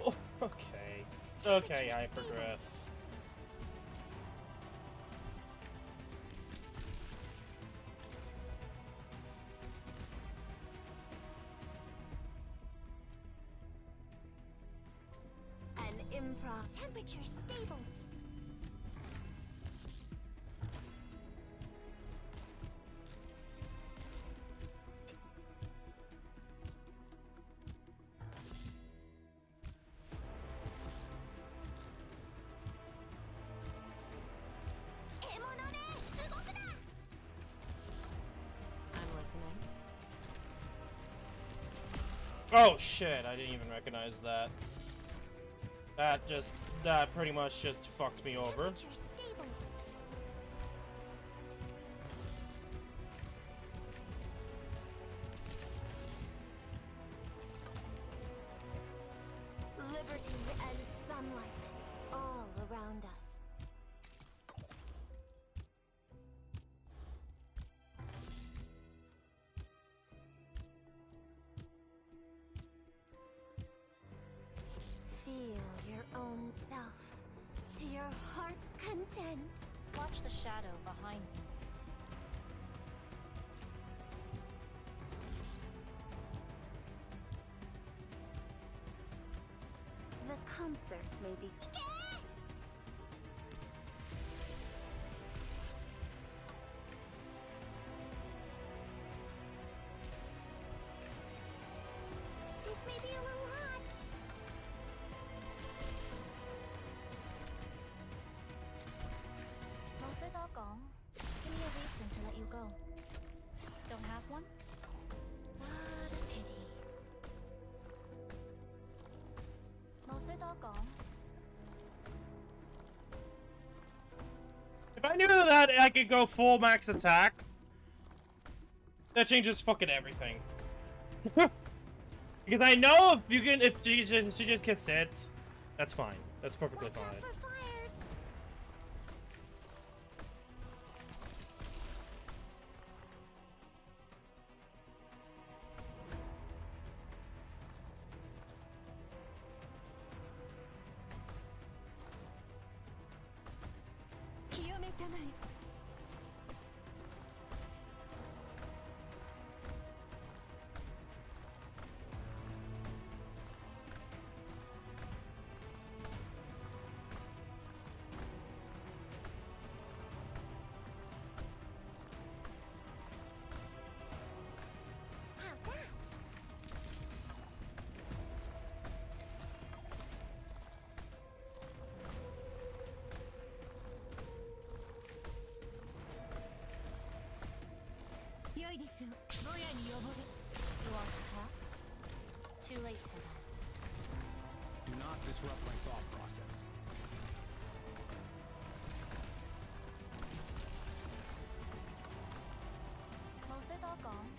Speaker 1: Oh, okay. Okay, Hyperdrift.
Speaker 2: An improv.
Speaker 4: Temperature stable.
Speaker 6: I'm listening.
Speaker 1: Oh shit, I didn't even recognize that. That pretty much just fucked me over.
Speaker 4: Temperature stable.
Speaker 2: Liberty and sunlight all around us. Feel your own self to your heart's content.
Speaker 7: Watch the shadow behind me.
Speaker 2: The concert may be.
Speaker 1: If I knew that I could go full max attack, that changes fucking everything. Because I know if she just gets hit, that's fine. That's perfectly
Speaker 4: Watch out
Speaker 1: fine.
Speaker 4: for fires. How's that? You want to talk? Too late for that.
Speaker 8: Do not disrupt my thought process.
Speaker 7: Closer, doggone.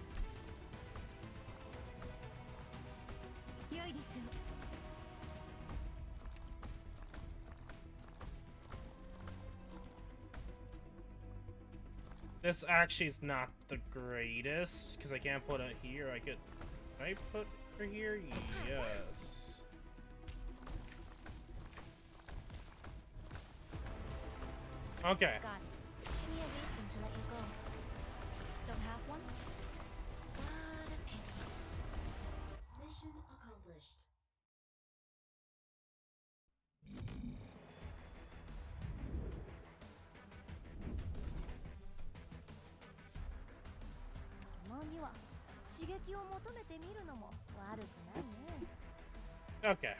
Speaker 1: This actually is not the greatest, because I can't put it here. Can I put her here? Yes. Okay.
Speaker 7: Got it. Give me a reason to let you go. Don't have one? What a pity.
Speaker 6: Mission accomplished.
Speaker 1: Okay.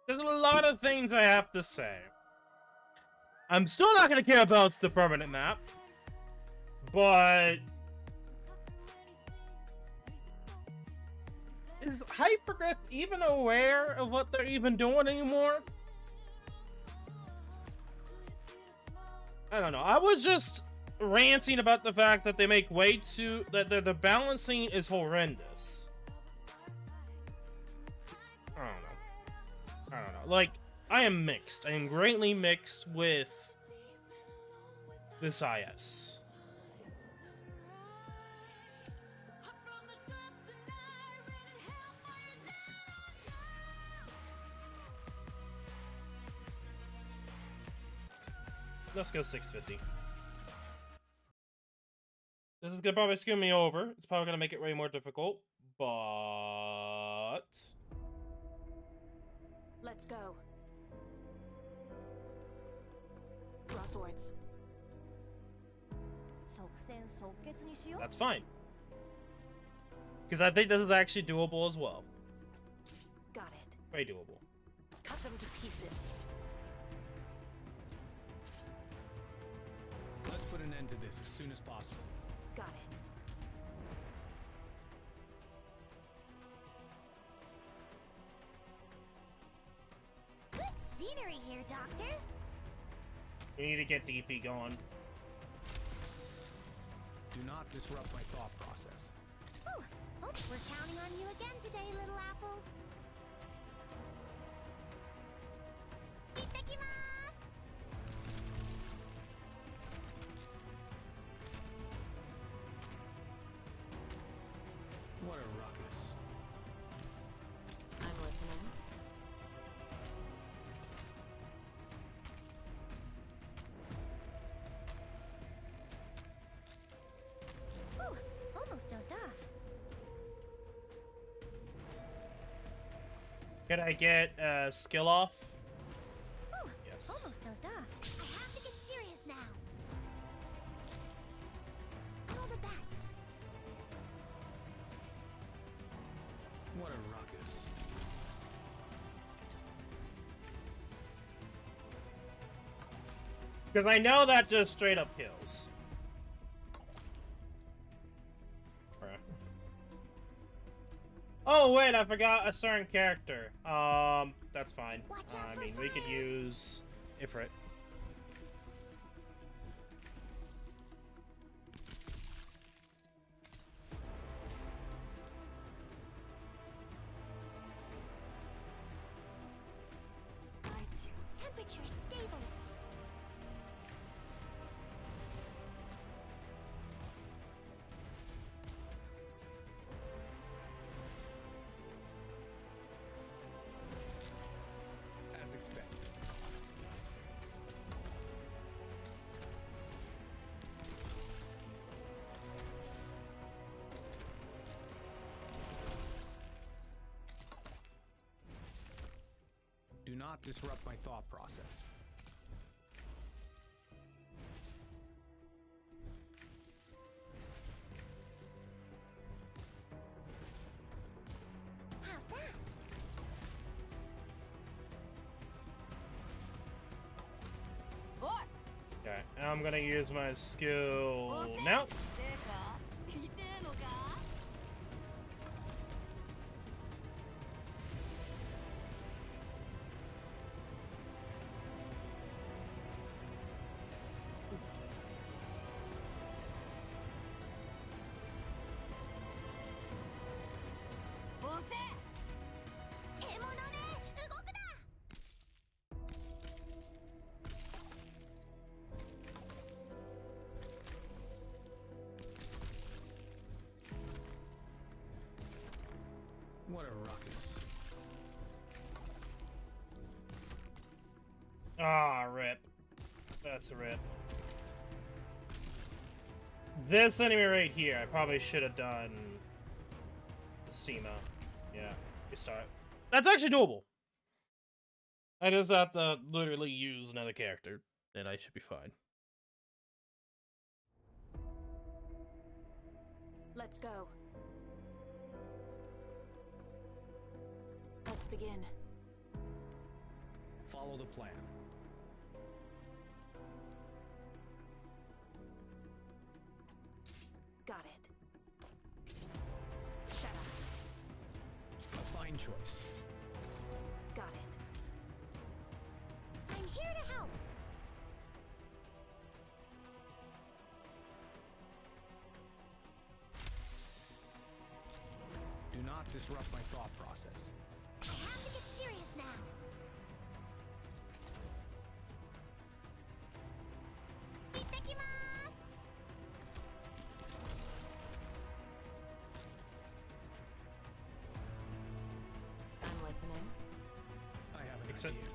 Speaker 1: There's a lot of things I have to say. I'm still not gonna care about the permanent map, but is Hypergriff even aware of what they're even doing anymore? I don't know. I was just ranting about the fact that they make way too that the balancing is horrendous. I don't know. Like, I am mixed. I am greatly mixed with this IS. Let's go 650. This is gonna probably screw me over. It's probably gonna make it way more difficult, but
Speaker 6: Let's go. Draw swords.
Speaker 1: that's fine. Because I think this is actually doable as well.
Speaker 6: Got it.
Speaker 1: Very doable.
Speaker 6: Cut them to pieces.
Speaker 8: Let's put an end to this as soon as possible.
Speaker 6: Got it.
Speaker 4: Good scenery here, Doctor.
Speaker 1: We need to get DP going.
Speaker 8: Do not disrupt my thought process.
Speaker 4: Whew. Oh, we're counting on you again today, little apple. Ittakimasu!
Speaker 8: What a ruckus.
Speaker 6: I'm listening.
Speaker 4: Whew. Almost dozed off.
Speaker 1: Can I get skill off?
Speaker 4: Whew.
Speaker 1: Yes.
Speaker 4: Almost dozed off. I have to get serious now. All the best.
Speaker 8: What a ruckus.
Speaker 1: Because I know that just straight up kills. Bruh. Oh wait, I forgot a certain character. That's fine.
Speaker 4: Watch out
Speaker 1: I
Speaker 4: for
Speaker 1: mean, we could
Speaker 4: fires.
Speaker 1: use Ifrit.
Speaker 6: Right.
Speaker 4: Temperature stable.
Speaker 8: As expected. Do not disrupt my thought process.
Speaker 4: How's that?
Speaker 6: Oi!
Speaker 1: Okay, now I'm gonna use my skill now.
Speaker 6: てか痛えのか 押せ
Speaker 4: 獲物ね、動くな。
Speaker 8: What a ruckus.
Speaker 1: Ah, rip. That's a rip. This enemy right here, I probably should have done Steamo. Yeah, restart. That's actually doable. I just have to literally use another character, and I should be fine.
Speaker 5: Let's go. Let's begin.
Speaker 8: Follow the plan.
Speaker 5: Got it. Shut up.
Speaker 8: A fine choice.
Speaker 5: Got it.
Speaker 4: I'm here to help.
Speaker 8: Do not disrupt my thought process.
Speaker 4: I have to get serious now. Ittakimasu!
Speaker 6: I'm listening.
Speaker 8: I have an
Speaker 1: Except-
Speaker 8: idea.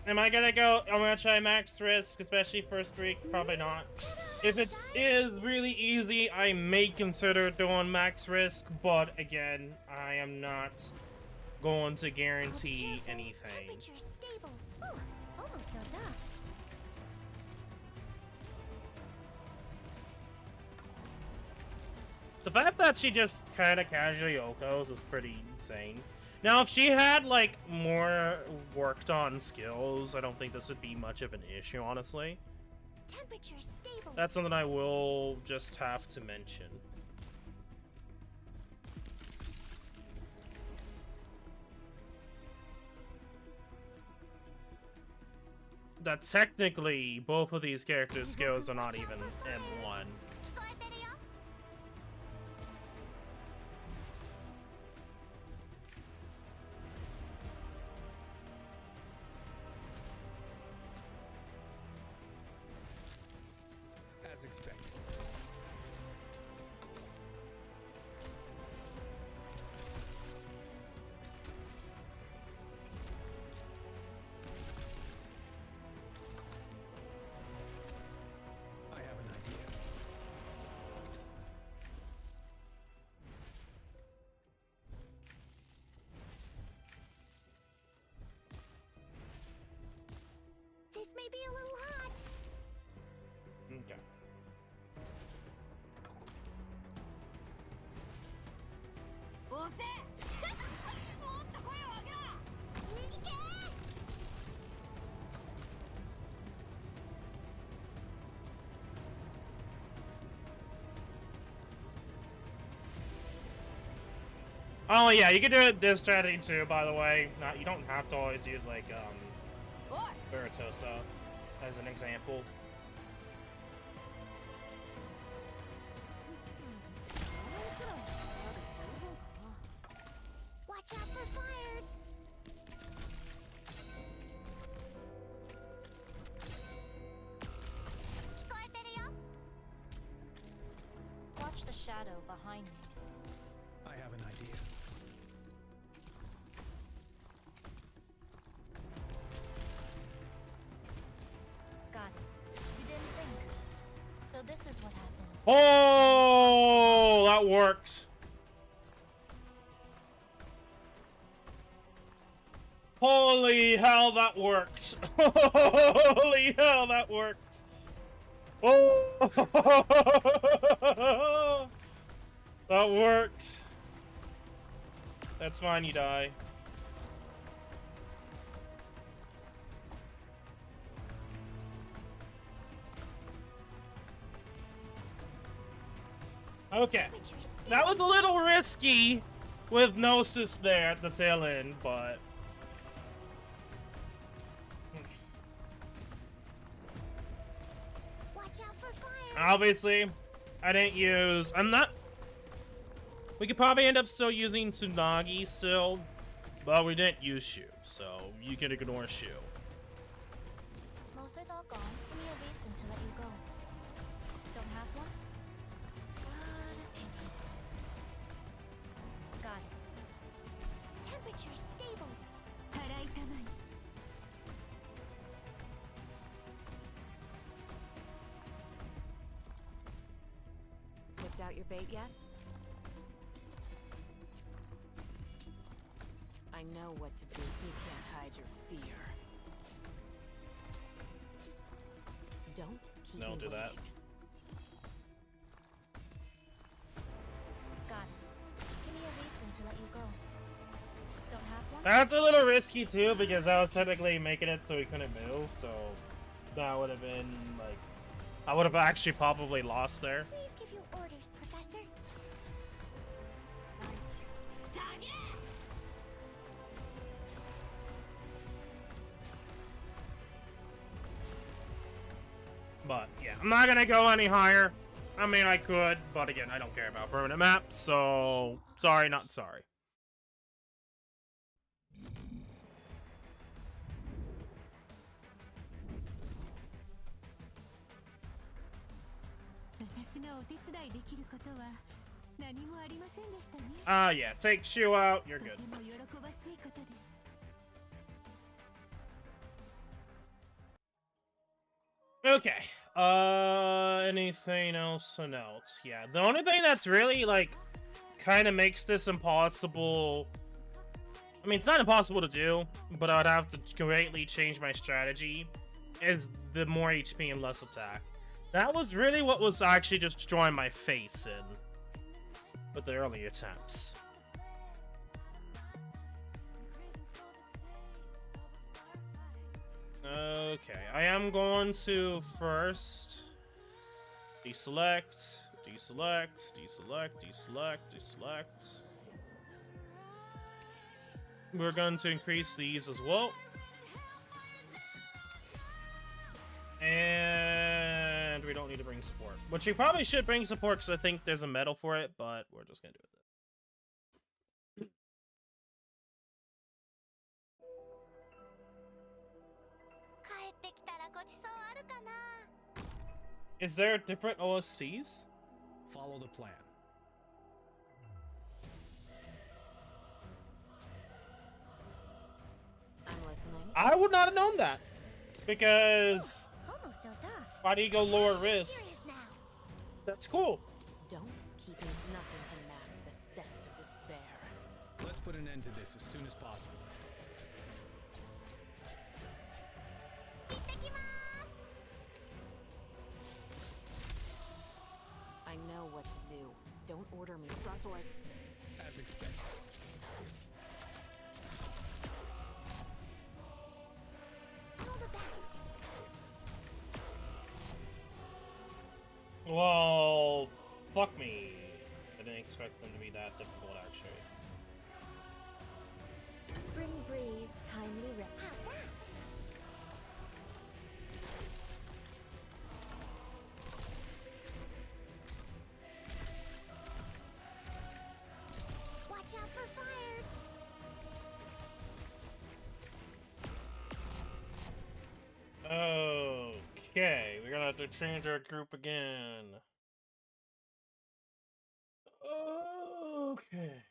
Speaker 1: Am I gonna go? I'm gonna try max risk, especially first week. Probably not. If it is really easy, I may consider doing max risk, but again, I am not going to guarantee
Speaker 4: Careful.
Speaker 1: anything.
Speaker 4: Temperature stable. Ooh, almost enough.
Speaker 1: The fact that she just kind of casually Okos is pretty insane. Now, if she had, like, more worked on skills, I don't think this would be much of an issue, honestly.
Speaker 4: Temperature stable.
Speaker 1: That's something I will just have to mention. That technically, both of these characters' skills are not even M1.
Speaker 4: 聞こえてるよ。
Speaker 8: As expected. I have an idea.
Speaker 4: This may be a little hot.
Speaker 1: Okay.
Speaker 6: 押せもっと声を上げろ
Speaker 1: Oh yeah, you can do it this strategy too, by the way. Not, you don't have to always use like Veritosa as an example.
Speaker 4: Watch out for fires!
Speaker 7: Watch the shadow behind me.
Speaker 8: I have an idea.
Speaker 7: Got it. You didn't think. So this is what happens.
Speaker 1: Oh, that worked. Holy hell, that worked. Holy hell, that worked. Oh, that worked. That's fine, you die. Okay. That was a little risky with Gnosis there at the tail end, but... Obviously, I didn't use... I'm not... We could probably end up still using Tsunagi still, but we didn't use Shu, so you can ignore Shu.
Speaker 7: Most are all gone. Give me a reason to let you go. Don't have one? What a pity. Got it.
Speaker 4: Temperature stable.
Speaker 6: Picked out your bait yet? I know what to do. You can't hide your fear. Don't keep
Speaker 1: Don't do that.
Speaker 7: Got it. Give me a reason to let you go. Don't have one?
Speaker 1: That's a little risky too, because I was technically making it so he couldn't move, so that would have been like... I would have actually probably lost there.
Speaker 4: Please give your orders, Professor.
Speaker 1: But yeah, I'm not gonna go any higher. I mean, I could, but again, I don't care about permanent maps, so sorry, not sorry. Yeah, take Shu out, you're good. Okay, anything else to note? Yeah, the only thing that's really, like, kind of makes this impossible... I mean, it's not impossible to do, but I would have to greatly change my strategy, is the more HP and less attack. That was really what was actually just destroying my face in with the early attempts. Okay, I am going to first deselect, deselect, deselect, deselect, deselect. We're going to increase these as well. And we don't need to bring support. Which we probably should bring support because I think there's a medal for it, but we're just going to do it. Is there different OSTs?
Speaker 8: Follow the plan.
Speaker 6: I'm listening.
Speaker 1: I would not have known that. Because
Speaker 4: Almost dozed off.
Speaker 1: why do you go lower risk?
Speaker 4: Serious now.
Speaker 1: That's cool.
Speaker 6: Don't keep me. Nothing can mask the scent of despair.
Speaker 8: Let's put an end to this as soon as possible.
Speaker 6: I know what to do. Don't order me. Draw swords.
Speaker 8: As expected.
Speaker 4: All the best.
Speaker 1: Well, fuck me. I didn't expect them to be that difficult, actually.
Speaker 2: breeze, timely rip.
Speaker 4: How's that? Watch out for fires!
Speaker 1: Okay, we're gonna have to change our group again. Okay.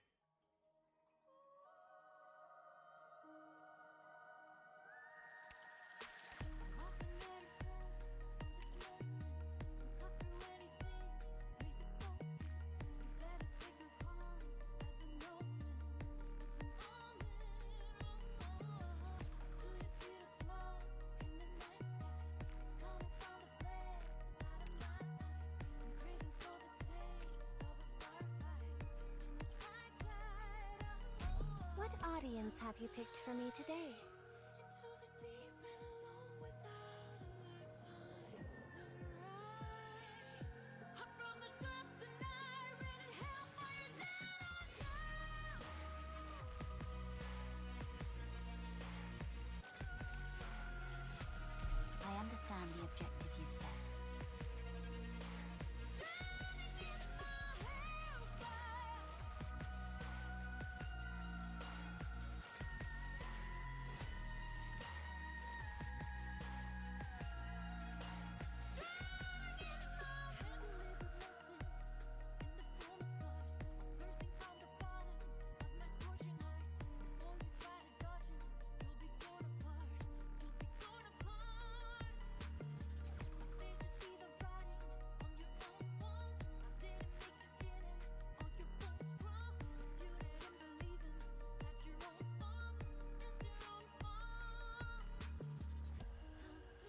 Speaker 2: What audience have you picked for me today?
Speaker 4: I understand the objective you've set.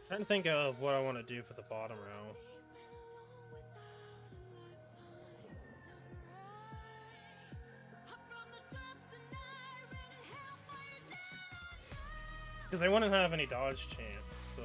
Speaker 1: Trying to think of what I want to do for the bottom row. Because I wouldn't have any dodge chance, so...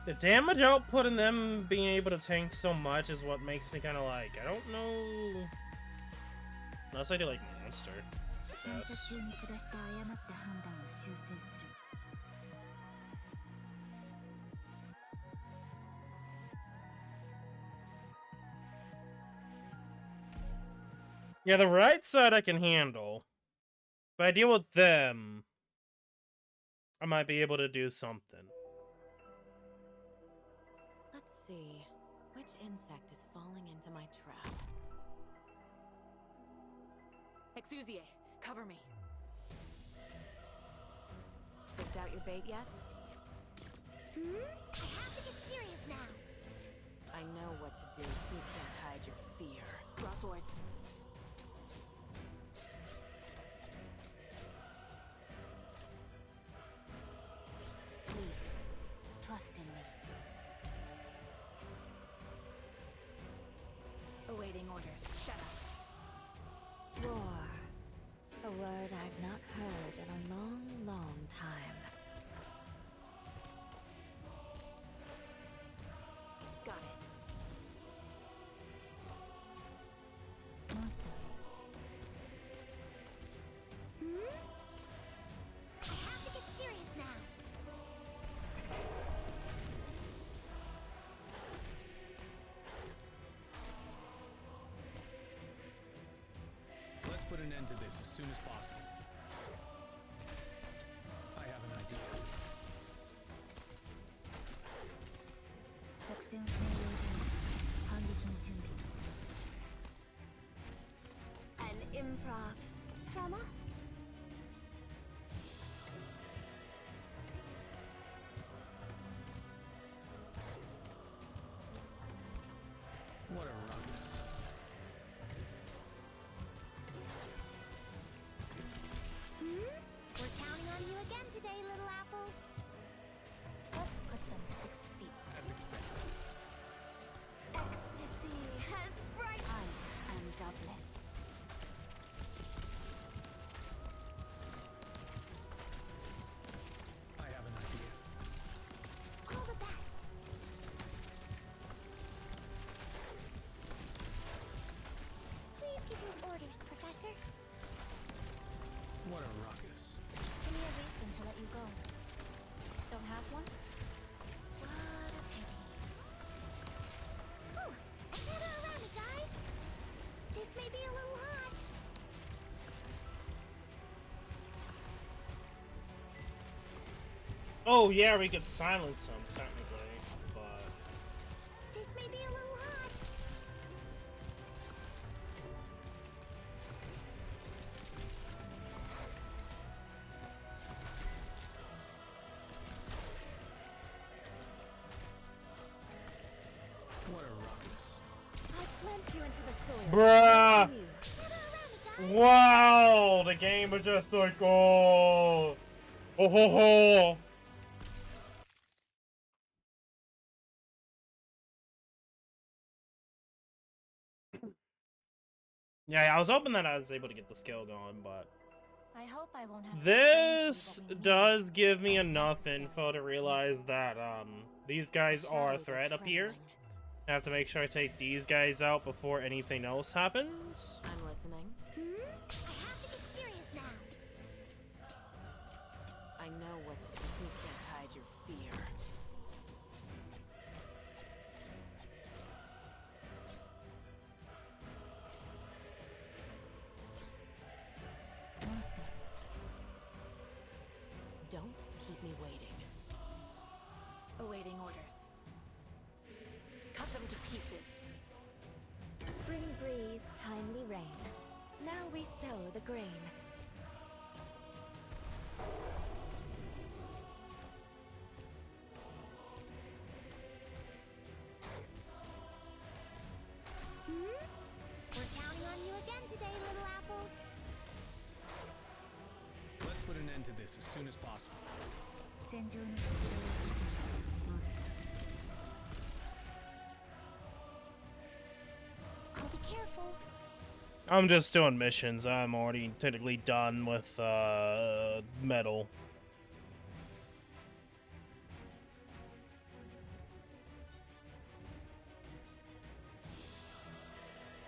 Speaker 1: The damage output and them being able to tank so much is what makes me kind of like, I don't know... Unless I do like monster. Yes. Yeah, the right side I can handle. If I deal with them, I might be able to do something.
Speaker 6: Let's see. Which insect is falling into my trap? Exusie, cover me. Picked out your bait yet?
Speaker 4: I have to get serious now.
Speaker 6: I know what to do. You can't hide your fear. Draw swords.
Speaker 4: Please, trust in me.
Speaker 6: Awaiting orders. Shut up.
Speaker 2: War. A word I've not heard in a long, long time.
Speaker 6: Got it.
Speaker 4: Monster. I have to get serious now.
Speaker 8: Let's put an end to this as soon as possible. I have an idea.
Speaker 2: An improv from us.
Speaker 8: What a ruckus.
Speaker 4: We're counting on you again today, little apple. Let's put them 6 feet.
Speaker 8: As expected.
Speaker 2: Ecstasy has bright.
Speaker 4: I am Dublin.
Speaker 8: What a ruckus.
Speaker 7: Give me a reason to let you go. Don't have one? What a pity.
Speaker 4: Ooh, gather around me, guys. This may be a little hot.
Speaker 1: Oh yeah, we could silence them technically, but
Speaker 4: This may be a little hot.
Speaker 8: What a ruckus.
Speaker 2: I plant you into the soil.
Speaker 1: bruh.
Speaker 2: Anew.
Speaker 1: Wow, the game was just like oh ho ho. Yeah, I was hoping that I was able to get the skill going, but
Speaker 7: I hope I won't have to
Speaker 1: this
Speaker 7: explain to you what we
Speaker 1: does give me enough info to realize that these guys are a threat up here. I have to make sure I take these guys out before anything else happens.
Speaker 6: I'm listening.
Speaker 4: I have to get serious now.
Speaker 6: I know what to do. You can't hide your fear. Don't keep me waiting.
Speaker 5: Awaiting orders. Cut them to pieces.
Speaker 2: Spring breeze, timely rain. Now we sow the grain.
Speaker 4: We're counting on you again today, little apple.
Speaker 8: Let's put an end to this as soon as possible.
Speaker 7: 戦場の走りをモンスター
Speaker 4: I'll be careful.
Speaker 1: I'm just doing missions. I'm already technically done with metal.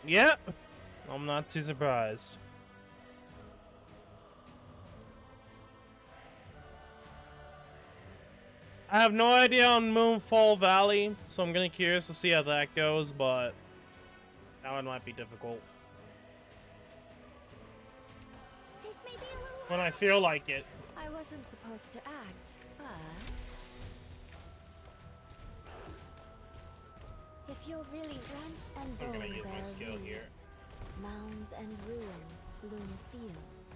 Speaker 1: Yep, I'm not too surprised. I have no idea on Moonfall Valley, so I'm gonna curious to see how that goes, but that one might be difficult.
Speaker 4: This may be a little
Speaker 1: When I feel like it.
Speaker 2: I wasn't supposed to act, but if you're really drenched and
Speaker 1: I'm gonna
Speaker 2: bone
Speaker 1: use my
Speaker 2: bare
Speaker 1: skill
Speaker 2: weeds,
Speaker 1: here.
Speaker 2: mounds and ruins bloom fields.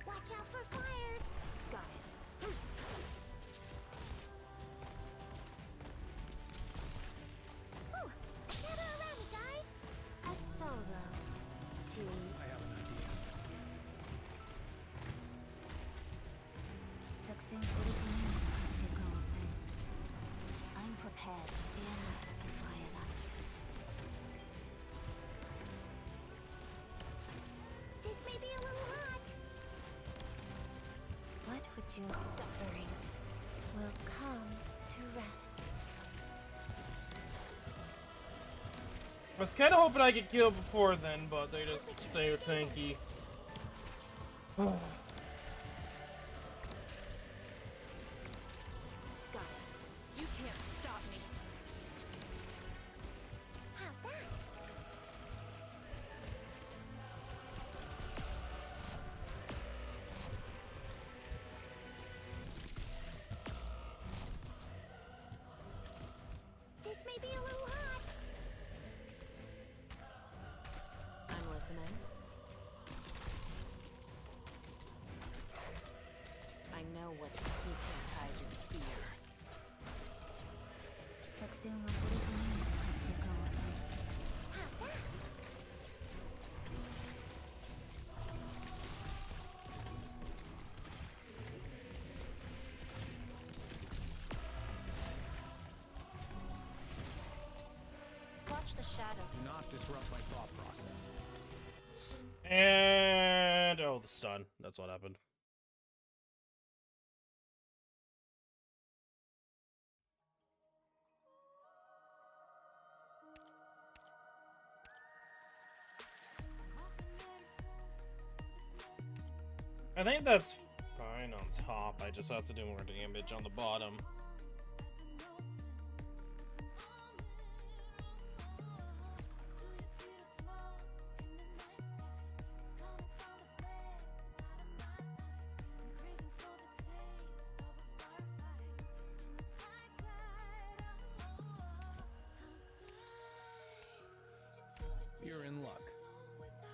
Speaker 4: Watch out for fires.
Speaker 5: Got it.
Speaker 4: Whew. Gather around me, guys.
Speaker 2: A sorrow to
Speaker 8: I have an idea.
Speaker 7: 作戦オリジナルの活性化を抑える I'm prepared to fear not the firelight.
Speaker 4: This may be a little hot.
Speaker 7: What would you suffering
Speaker 2: will come to rest.
Speaker 1: I was kind of hoping I could kill before then, but they just stay tanky.
Speaker 5: Got it. You can't stop me.
Speaker 4: How's that? This may be a little hot.
Speaker 6: I'm listening. I know what to do. You can't hide your fear.
Speaker 7: 作戦はオリジナルの活性化を抑える
Speaker 4: How's that?
Speaker 5: Watch the shadow.
Speaker 8: Do not disrupt my thought process.
Speaker 1: And oh, the stun. That's what happened. I think that's fine on top. I just have to do more damage on the bottom.
Speaker 8: You're in luck.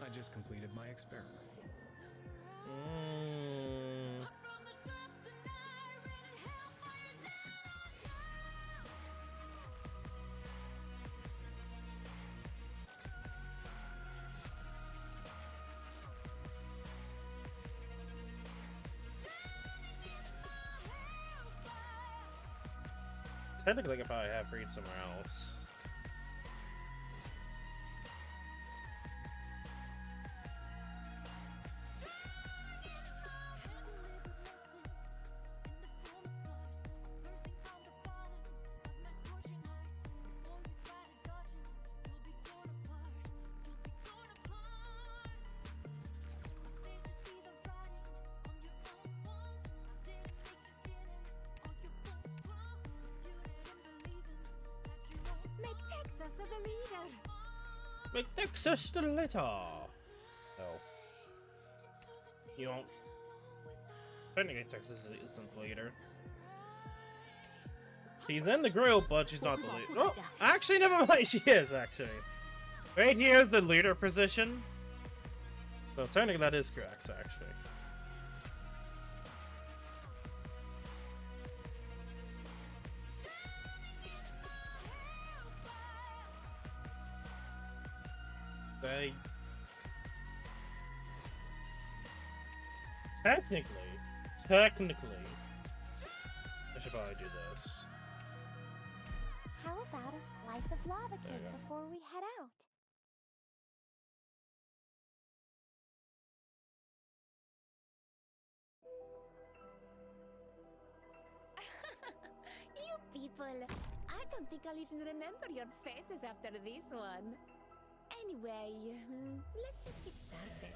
Speaker 8: I just completed my experiment.
Speaker 1: Technically, I could probably have read somewhere else.
Speaker 6: Make Texas the leader.
Speaker 1: Make Texas the letter. No. You won't. Technically, Texas isn't the leader. She's in the group, but she's not the leader. Oh, actually, never mind. She is, actually. Right here is the leader position. So technically, that is correct, actually. They technically, I should probably do this.
Speaker 4: How about a slice of lava
Speaker 1: There you
Speaker 4: cake
Speaker 1: go.
Speaker 4: before we head out?
Speaker 6: You people, I don't think I'll even remember your faces after this one. Anyway, let's just get started.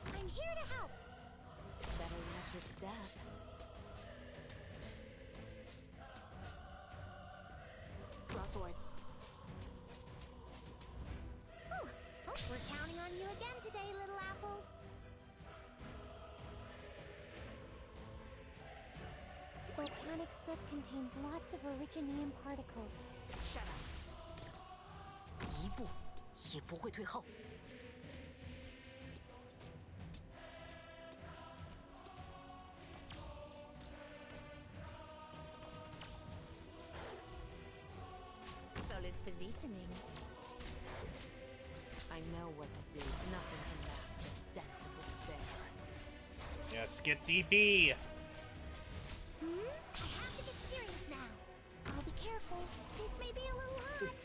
Speaker 4: I'm here to help.
Speaker 6: Better watch your step. Draw swords.
Speaker 4: Whew. Oh, we're counting on you again today, little apple. Volcanic soot contains lots of originium particles.
Speaker 6: Shut up. 一步也不会退后。Solid positioning. I know what to do. Nothing can mask the scent of despair.
Speaker 1: Yes, get DP.
Speaker 4: I have to get serious now. I'll be careful. This may be a little hot.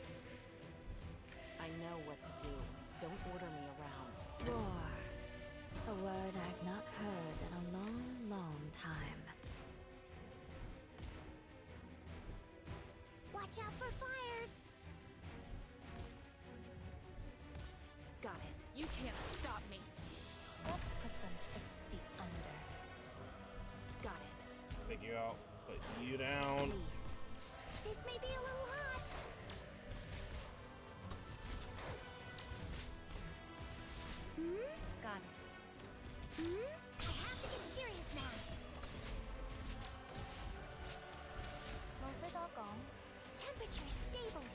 Speaker 6: I know what to do. Don't order me around.
Speaker 2: Roar. A word I've not heard in a long, long time.
Speaker 4: Watch out for fires.
Speaker 6: Got it. You can't stop me.
Speaker 7: Let's put them 6 feet under.
Speaker 6: Got it.
Speaker 1: Figure out. Put you down.
Speaker 4: Please. This may be a little hot.
Speaker 7: Got it.
Speaker 4: I have to get serious now. Temperature stable.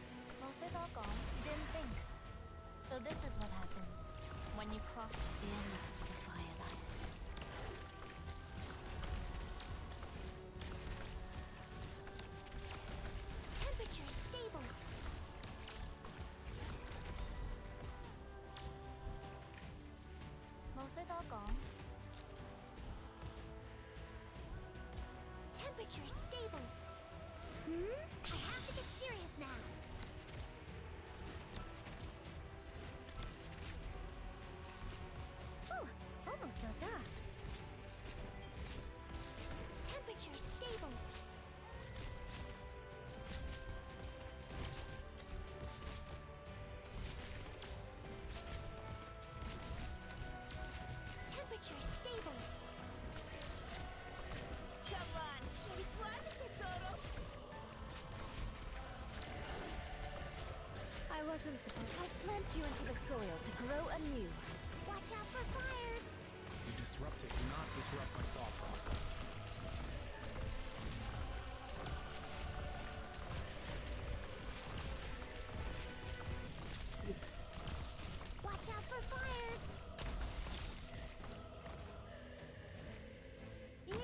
Speaker 7: Didn't think. So this is what happens when you cross the thin edge of the firelight.
Speaker 4: Temperature stable. Temperature stable. I have to get serious now. Whew, almost does that. Temperature stable. Temperature stable.
Speaker 2: wasn't supposed. I'll plant you into the soil to grow anew.
Speaker 4: Watch out for fires!
Speaker 8: You disrupt it, not disrupt my thought process.
Speaker 4: Watch out for fires!
Speaker 7: Give me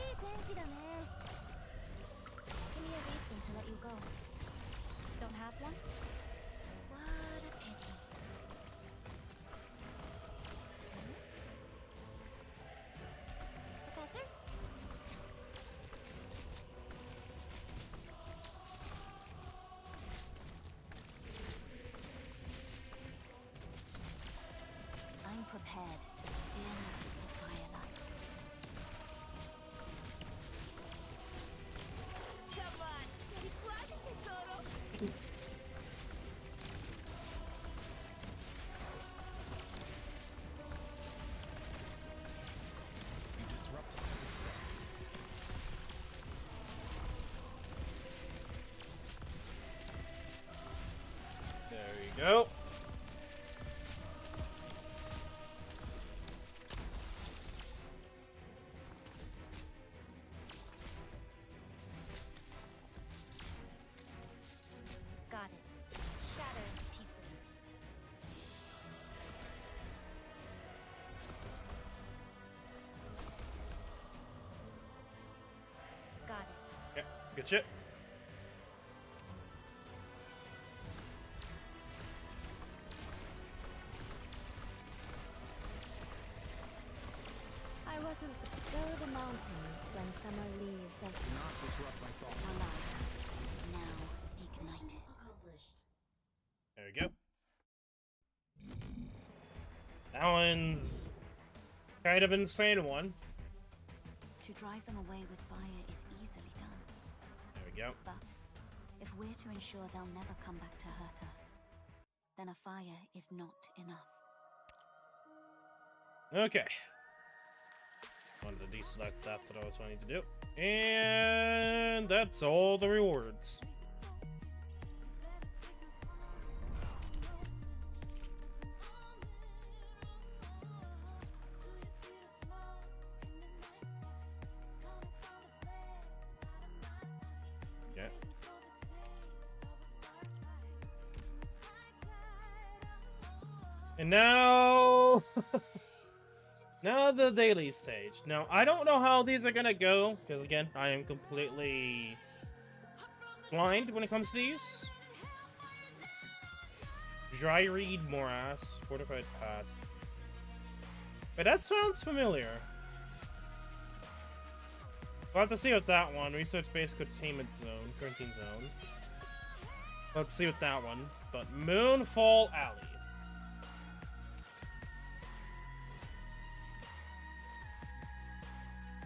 Speaker 7: a reason to let you go. Don't have one? What a pity. Professor? I'm prepared to begin the firelight.
Speaker 6: Come on, scegli quasi tesoro.
Speaker 8: You disrupt as expected.
Speaker 1: There you go.
Speaker 7: Got it. Shatter into pieces. Got it.
Speaker 1: Yep, good shit.
Speaker 2: I wasn't supposed. Go the mountains when summer leaves
Speaker 8: Do not disrupt my thought.
Speaker 7: Alive. Now ignited.
Speaker 1: There we go. That one's kind of insane one.
Speaker 7: To drive them away with fire is easily done.
Speaker 1: There we go.
Speaker 7: But if we're to ensure they'll never come back to hurt us, then a fire is not enough.
Speaker 1: Okay. Wanted to deselect that I was wanting to do. And that's all the rewards. Okay. And now now the daily stage. Now I don't know how these are gonna go, because again, I am completely blind when it comes to these. Dry reed morass, fortified pass. But that sounds familiar. We'll have to see with that one. Research base containment zone, quarantine zone. Let's see with that one. But Moonfall Alley.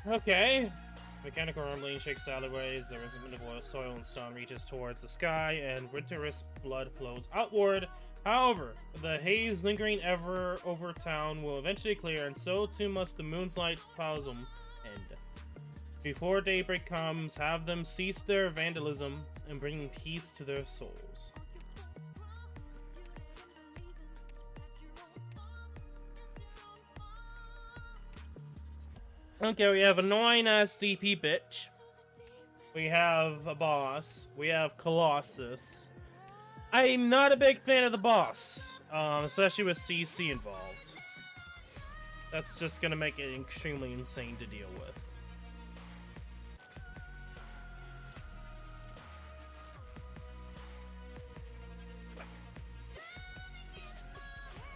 Speaker 1: Okay. Mechanical rumbling shakes alleyways. The resentment of soil and stone reaches towards the sky, and winterous blood flows outward. However, the haze lingering ever over town will eventually clear, and so too must the moon's light plasm end. Before daybreak comes, have them cease their vandalism and bring peace to their souls. Okay, we have annoying ass DP bitch. We have a boss. We have Colossus. I'm not a big fan of the boss, especially with CC involved. That's just gonna make it extremely insane to deal with.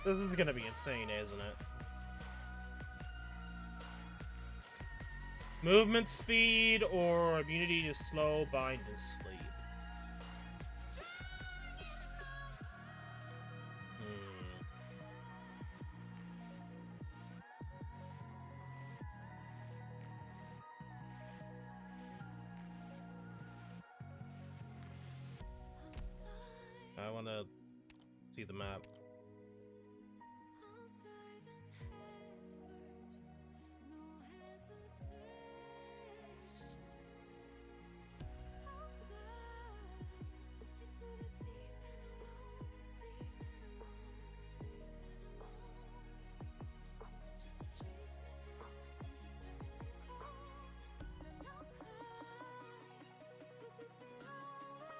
Speaker 1: This is gonna be insane, isn't it? Movement speed or immunity to slow, bind, and sleep. I want to see the map.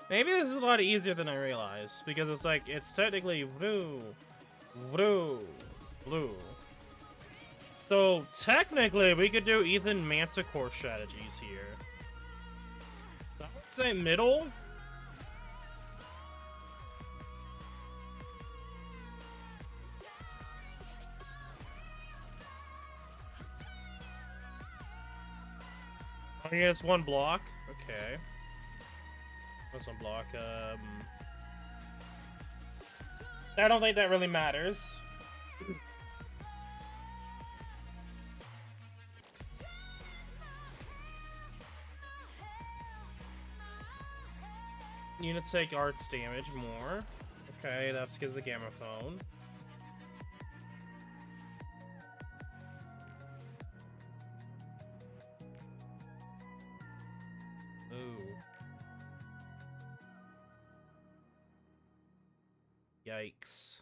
Speaker 1: Maybe this is a lot easier than I realized, because it's like, it's technically blue, blue, blue. So technically, we could do Ethan Manticore strategies here. So I would say middle. Oh, yeah, it's one block. Okay. That's one block. I don't think that really matters. Units take arts damage more. Okay, that's because of the gamma phone. Ooh. Yikes.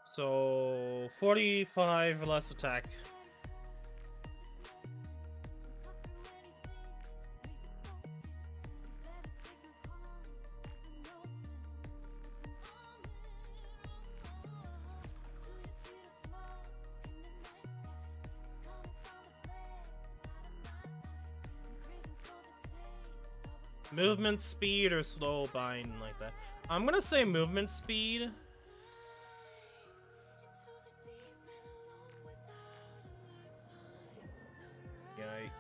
Speaker 1: So 45 less attack. Movement speed or slow bind like that. I'm gonna say movement speed. Yikes.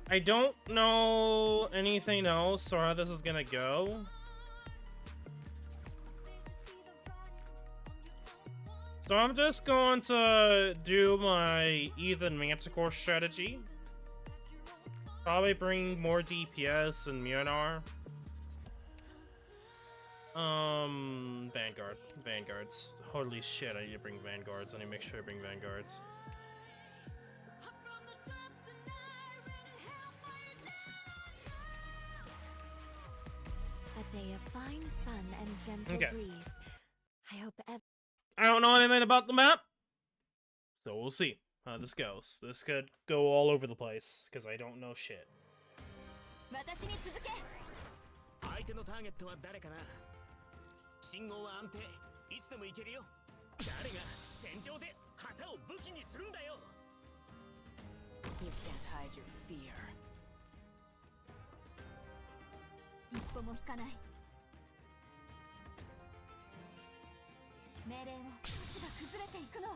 Speaker 1: I don't know anything else or how this is gonna go. So I'm just going to do my Ethan Manticore strategy. Probably bring more DPS and Mjolnir. Vanguards. Holy shit, I need to bring Vanguards. I need to make sure I bring Vanguards.
Speaker 2: A day of fine sun and gentle breeze. I hope
Speaker 1: I don't know anything about the map, so we'll see how this goes. This could go all over the place, because I don't know shit.
Speaker 3: 相手のターゲットは誰かな。信号は安定。いつでも行けるよ。誰が戦場で旗を武器にするんだよ。
Speaker 5: You can't hide your fear. 一歩も引かない。命令を都市が崩れていくのを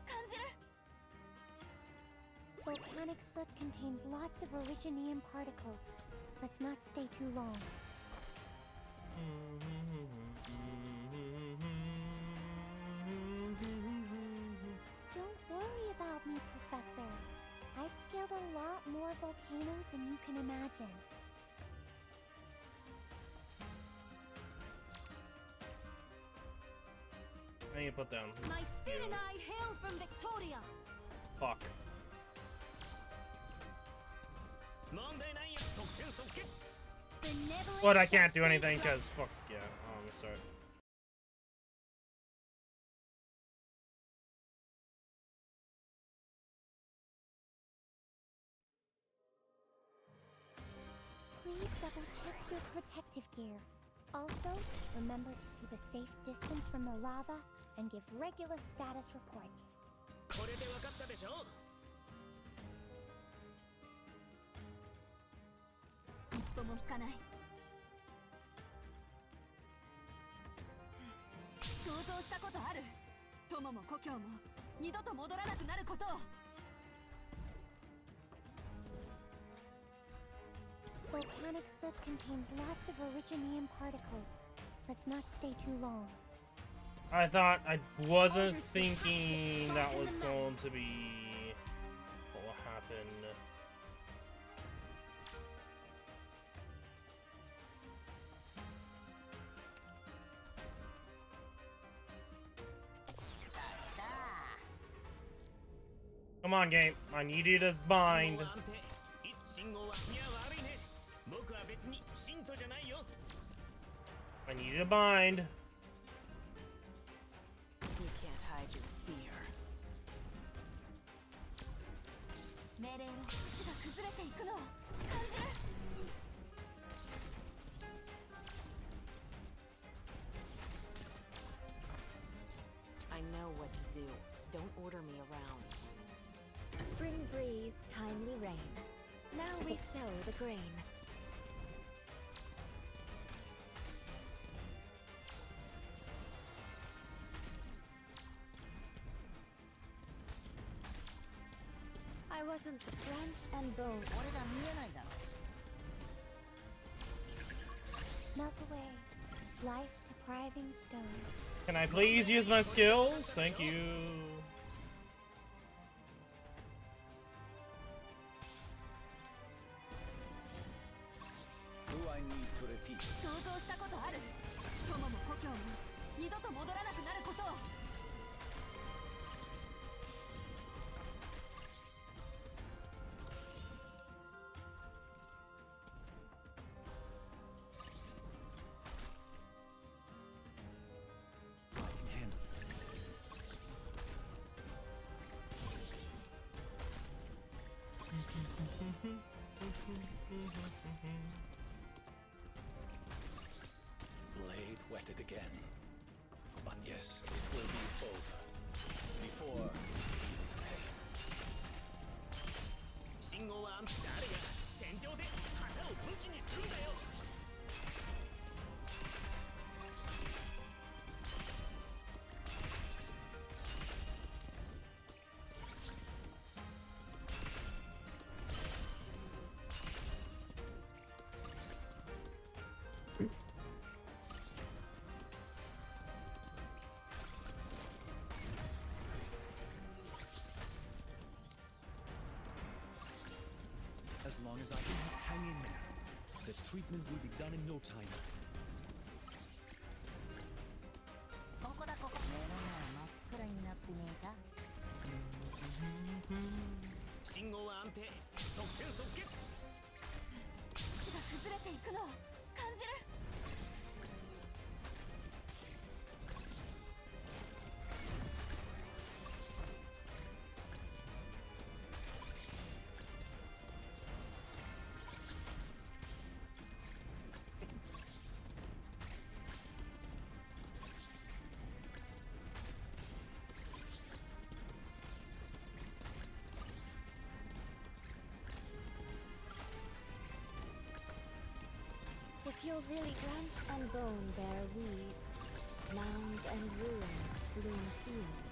Speaker 5: 感じる。
Speaker 4: Volcanic soot contains lots of originium particles. Let's not stay too long. Don't worry about me, Professor. I've scaled a lot more volcanoes than you can imagine.
Speaker 1: I need to put down.
Speaker 2: My speed and I hail from Victoria.
Speaker 1: Fuck. But I can't do anything because fuck yeah. Oh, I'm sorry.
Speaker 4: Please double check your protective gear. Also, remember to keep a safe distance from the lava and give regular status reports.
Speaker 3: これで分かったでしょ。
Speaker 5: 一歩も引かない。想像したことある。友も故郷も二度と戻らなくなることを。
Speaker 4: Volcanic soot contains lots of originium particles. Let's not stay too long.
Speaker 1: I thought I wasn't thinking that was going to be what will happen. Come on, game. I need you to bind.
Speaker 3: 信号はいや悪いね。僕は別に信徒じゃないよ。
Speaker 1: I need you to bind.
Speaker 5: You can't hide your fear.
Speaker 7: 命令の土が崩れていくのを感じる。
Speaker 5: I know what to do. Don't order me around.
Speaker 2: Spring breeze, timely rain. Now we sow the grain. I wasn't flesh and bone.
Speaker 4: Melt away. Life-depriving stone.
Speaker 1: Can I please use my skills? Thank you.
Speaker 9: Do I need to repeat?
Speaker 7: 想像したことある。友も故郷も二度と戻らなくなることを。
Speaker 8: I can handle this.
Speaker 9: Blade wetted again. But yes, it will be over. Before
Speaker 3: 信号は誰が戦場で旗を武器にするんだよ。
Speaker 8: As long as I can hang in there, the treatment will be done in no time.
Speaker 10: ここだここ。目の前真っ暗になってねえか。
Speaker 3: 信号は安定。即戦即決。
Speaker 7: 土が崩れていくのを感じる。
Speaker 2: If you'll really branch and bone bear weeds, mounds and ruins bloom fields.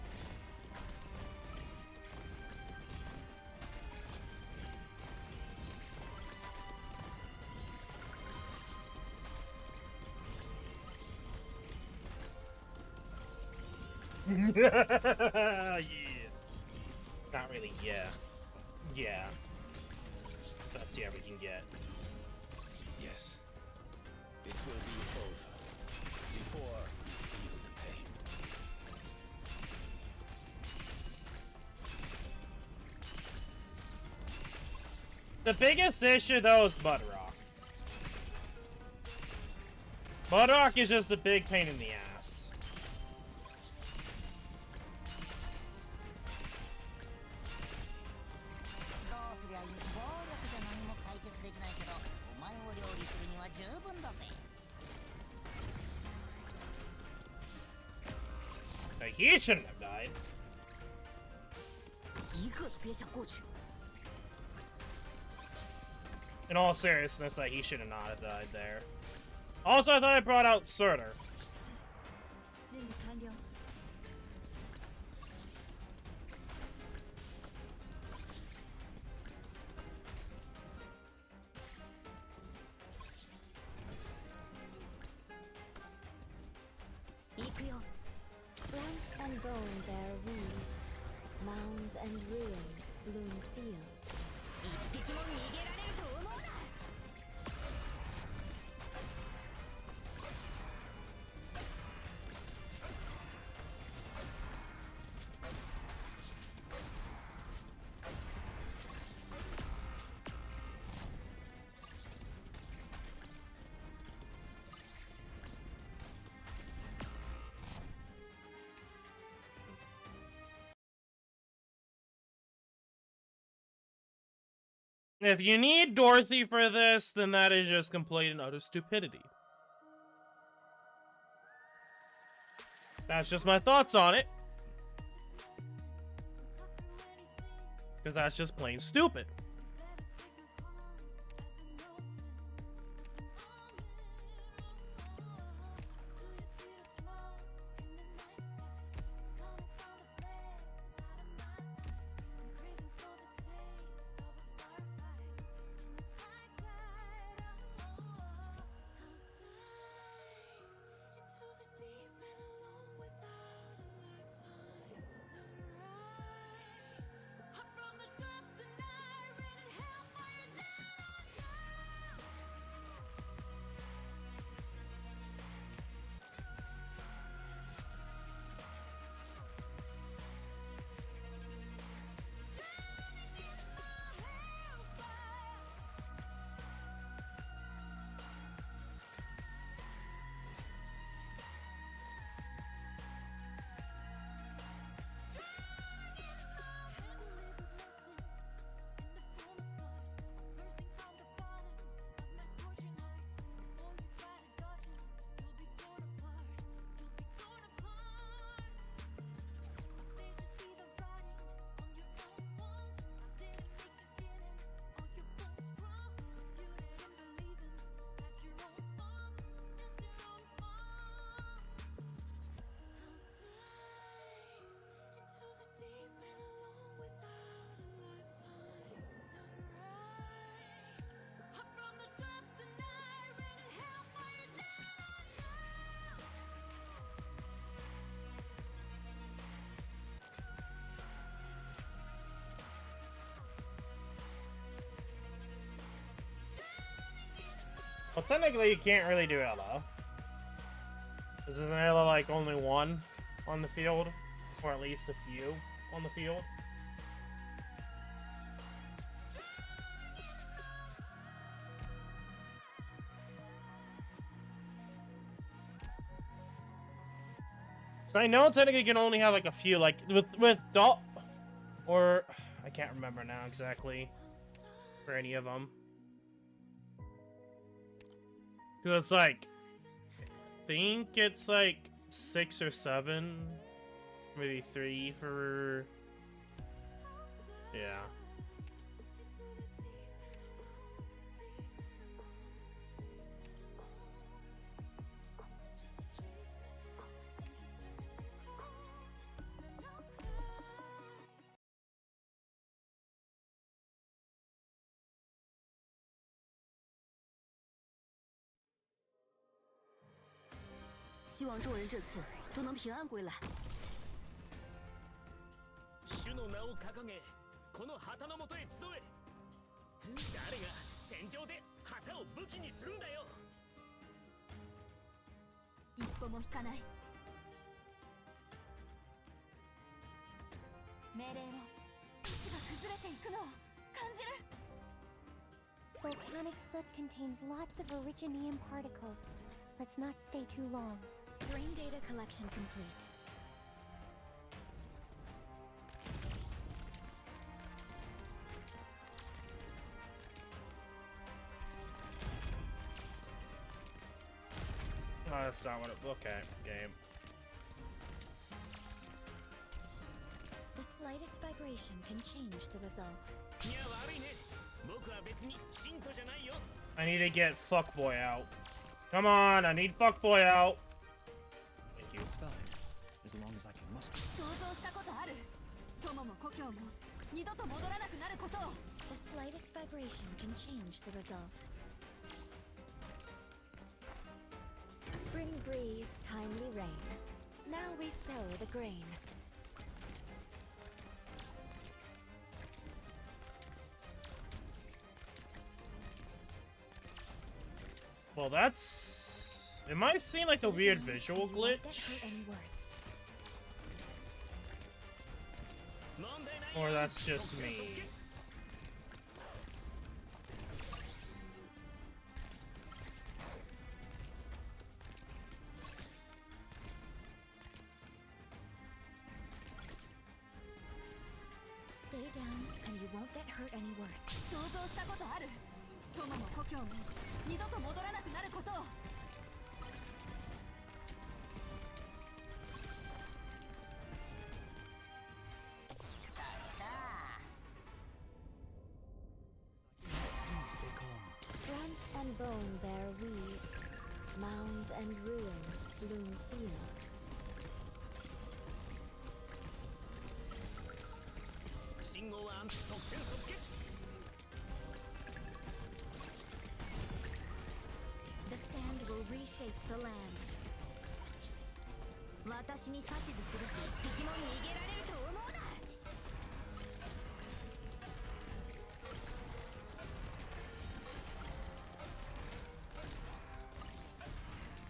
Speaker 1: Yeah. Not really, yeah. Yeah. That's the we can get.
Speaker 9: yes, it will be over. Before you feel the pain.
Speaker 1: The biggest issue though is Mudrock. Mudrock is just a big pain in the ass.
Speaker 10: どうすりゃいい。暴力じゃ何も解決できないけど、お前を料理するには十分だぜ。
Speaker 1: Like, he shouldn't have died.
Speaker 7: 一个都别想过去。
Speaker 1: In all seriousness, like, he should have not have died there. Also, I thought I brought out Surtur.
Speaker 7: 準備完了。
Speaker 1: I
Speaker 2: Flesh and bone bear weeds, mounds and ruins bloom fields.
Speaker 1: If you need Dorothy for this, then that is just complete and utter stupidity. That's just my thoughts on it. Because that's just plain stupid. Well, technically, you can't really do Ella. Because isn't Ella like only one on the field? Or at least a few on the field? So I know technically you can only have like a few, like with Dot, or I can't remember now exactly for any of them. Because it's like, I think it's like 6 or 7, maybe 3 for, yeah.
Speaker 4: Volcanic soot contains lots of originium particles. Let's not stay too long.
Speaker 2: Brain data collection complete.
Speaker 1: Oh, that's not what it. Okay, game.
Speaker 2: The slightest vibration can change the result.
Speaker 1: I need to get Fuckboy out. Come on, I need Fuckboy out. Thank you.
Speaker 8: It's fine, as long as I can muster.
Speaker 2: The slightest vibration can change the result. Spring breeze, timely rain. Now we sow the grain.
Speaker 1: Well, that's... Am I seeing like the weird visual glitch? Or that's just me?
Speaker 2: Stay down and you won't get hurt any worse.
Speaker 7: 想像したことある。トモの故郷に二度と戻らなくなることを。
Speaker 8: Please stay calm.
Speaker 2: Branch and bone bear weeds. Mounds and ruins bloom fields. The sand will reshape the land. 私に指図する一匹も逃げられると思うな。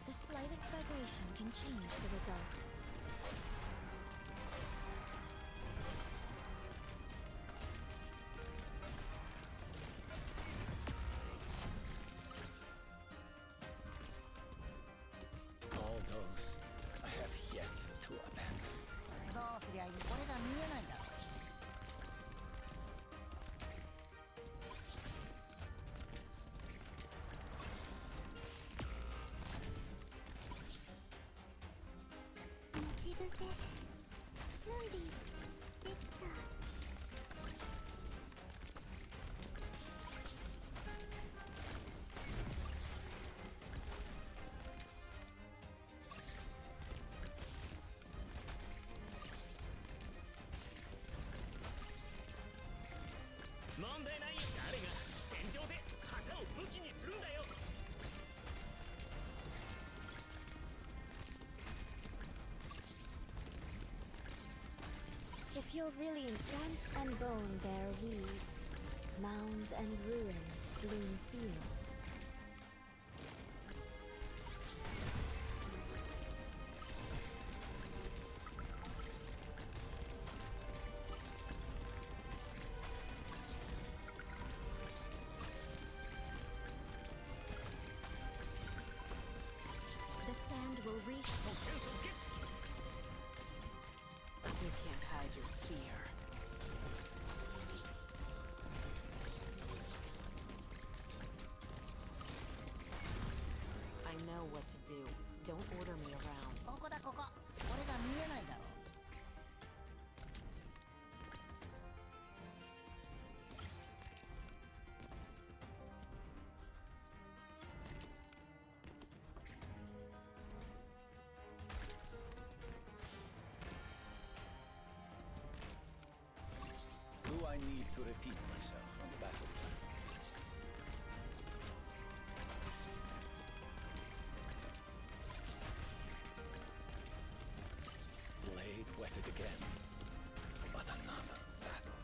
Speaker 2: The slightest vibration can change the result.
Speaker 9: All those I have yet to abandon.
Speaker 10: どうすりゃいい？これが見えないだろ。待ち伏せ。準備できた。
Speaker 3: 問題ないよ。誰が戦場で旗を武器にするんだよ。
Speaker 2: If you're really branch and bone bear weeds, mounds and ruins bloom fields. The sand will reach.
Speaker 7: You can't hide your fear. I know what to do. Don't order me around.
Speaker 10: ここだここ。これが見えないだろ。
Speaker 9: Do I need to repeat myself on the battlefield? Blade wetted again, but another battle.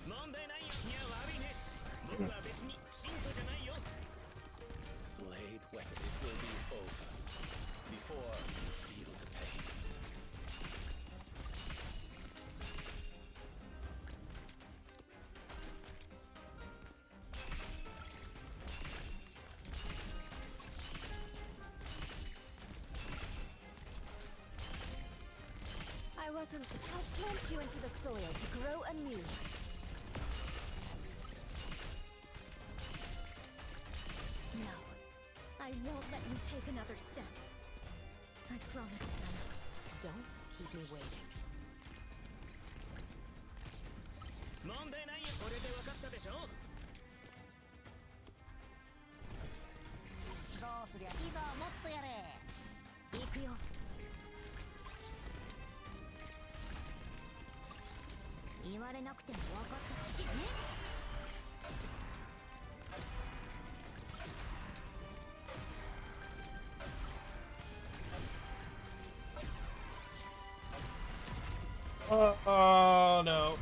Speaker 3: 問題ないよ。いや悪いね。僕は別に信徒じゃないよ。
Speaker 9: Blade wetted, it will be over before you feel the pain.
Speaker 2: I wasn't. I'll plant you into the soil to grow anew. No, I won't let you take another step. I promise them.
Speaker 7: Don't keep me waiting.
Speaker 3: 問題ないよ。これで分かったでしょ。
Speaker 10: どうすりゃいいぞ。もっとやれ。
Speaker 2: 行くよ。言われなくても分かったしね。
Speaker 1: Oh no.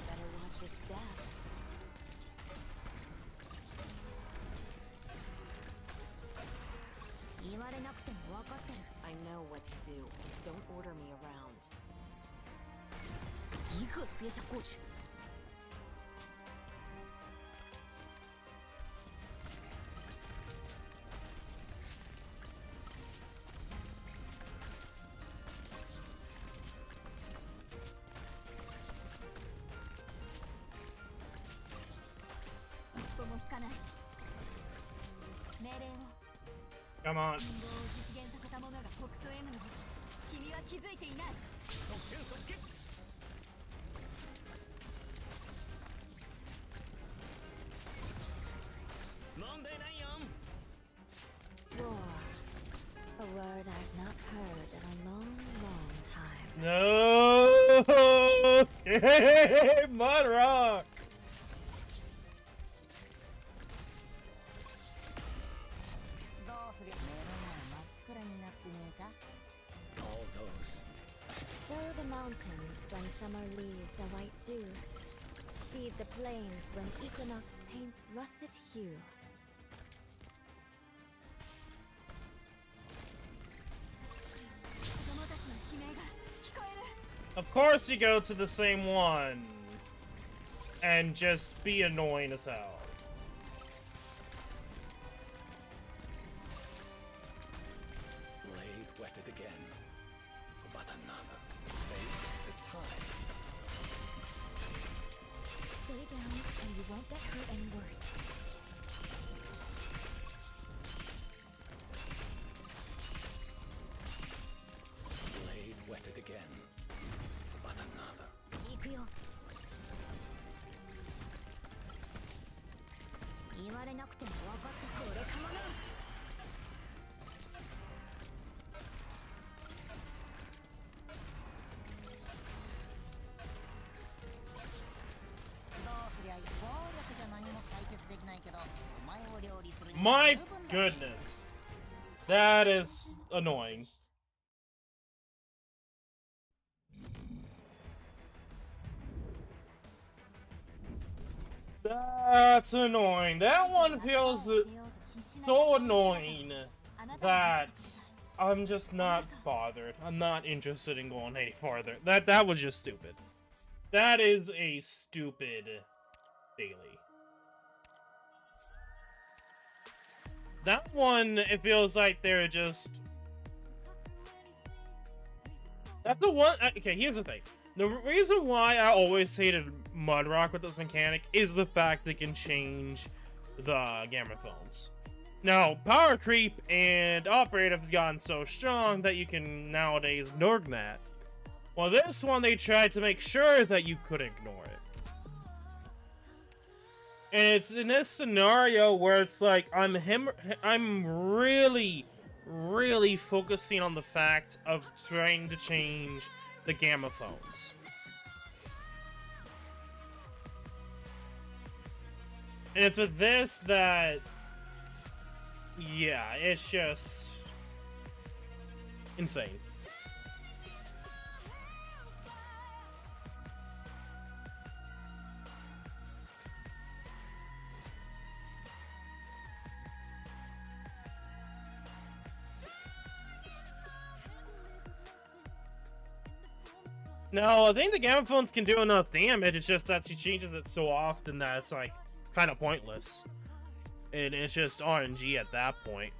Speaker 6: Better watch your step. I know what to do. Don't order me around.
Speaker 1: Come on.
Speaker 2: War. A word I've not heard in a long, long time.
Speaker 1: No. Mud Rock.
Speaker 9: All those.
Speaker 2: Sow the mountains when summer leaves a white dew. Seed the plains when equinox paints russet hue.
Speaker 1: Of course you go to the same one. And just be annoying as hell.
Speaker 9: Blade wetted again. But another. Face the time.
Speaker 2: Stay down and you won't get hurt any worse.
Speaker 9: Blade wetted again. But another.
Speaker 1: My goodness. That is annoying. That's annoying. That one feels so annoying that I'm just not bothered. I'm not interested in going any farther. That was just stupid. That is a stupid daily. That one, it feels like they're just... That's the one... Okay, here's the thing. The reason why I always hated Mudrock with this mechanic is the fact that it can change the gamma films. Now, power creep and operative has gotten so strong that you can nowadays ignore that. Well, this one they tried to make sure that you could ignore it. And it's in this scenario where it's like I'm really focusing on the fact of trying to change the gamma phones. And it's with this that, yeah, it's just insane. No, I think the gamma phones can do enough damage, it's just that she changes it so often that it's like kind of pointless. And it's just RNG at that point.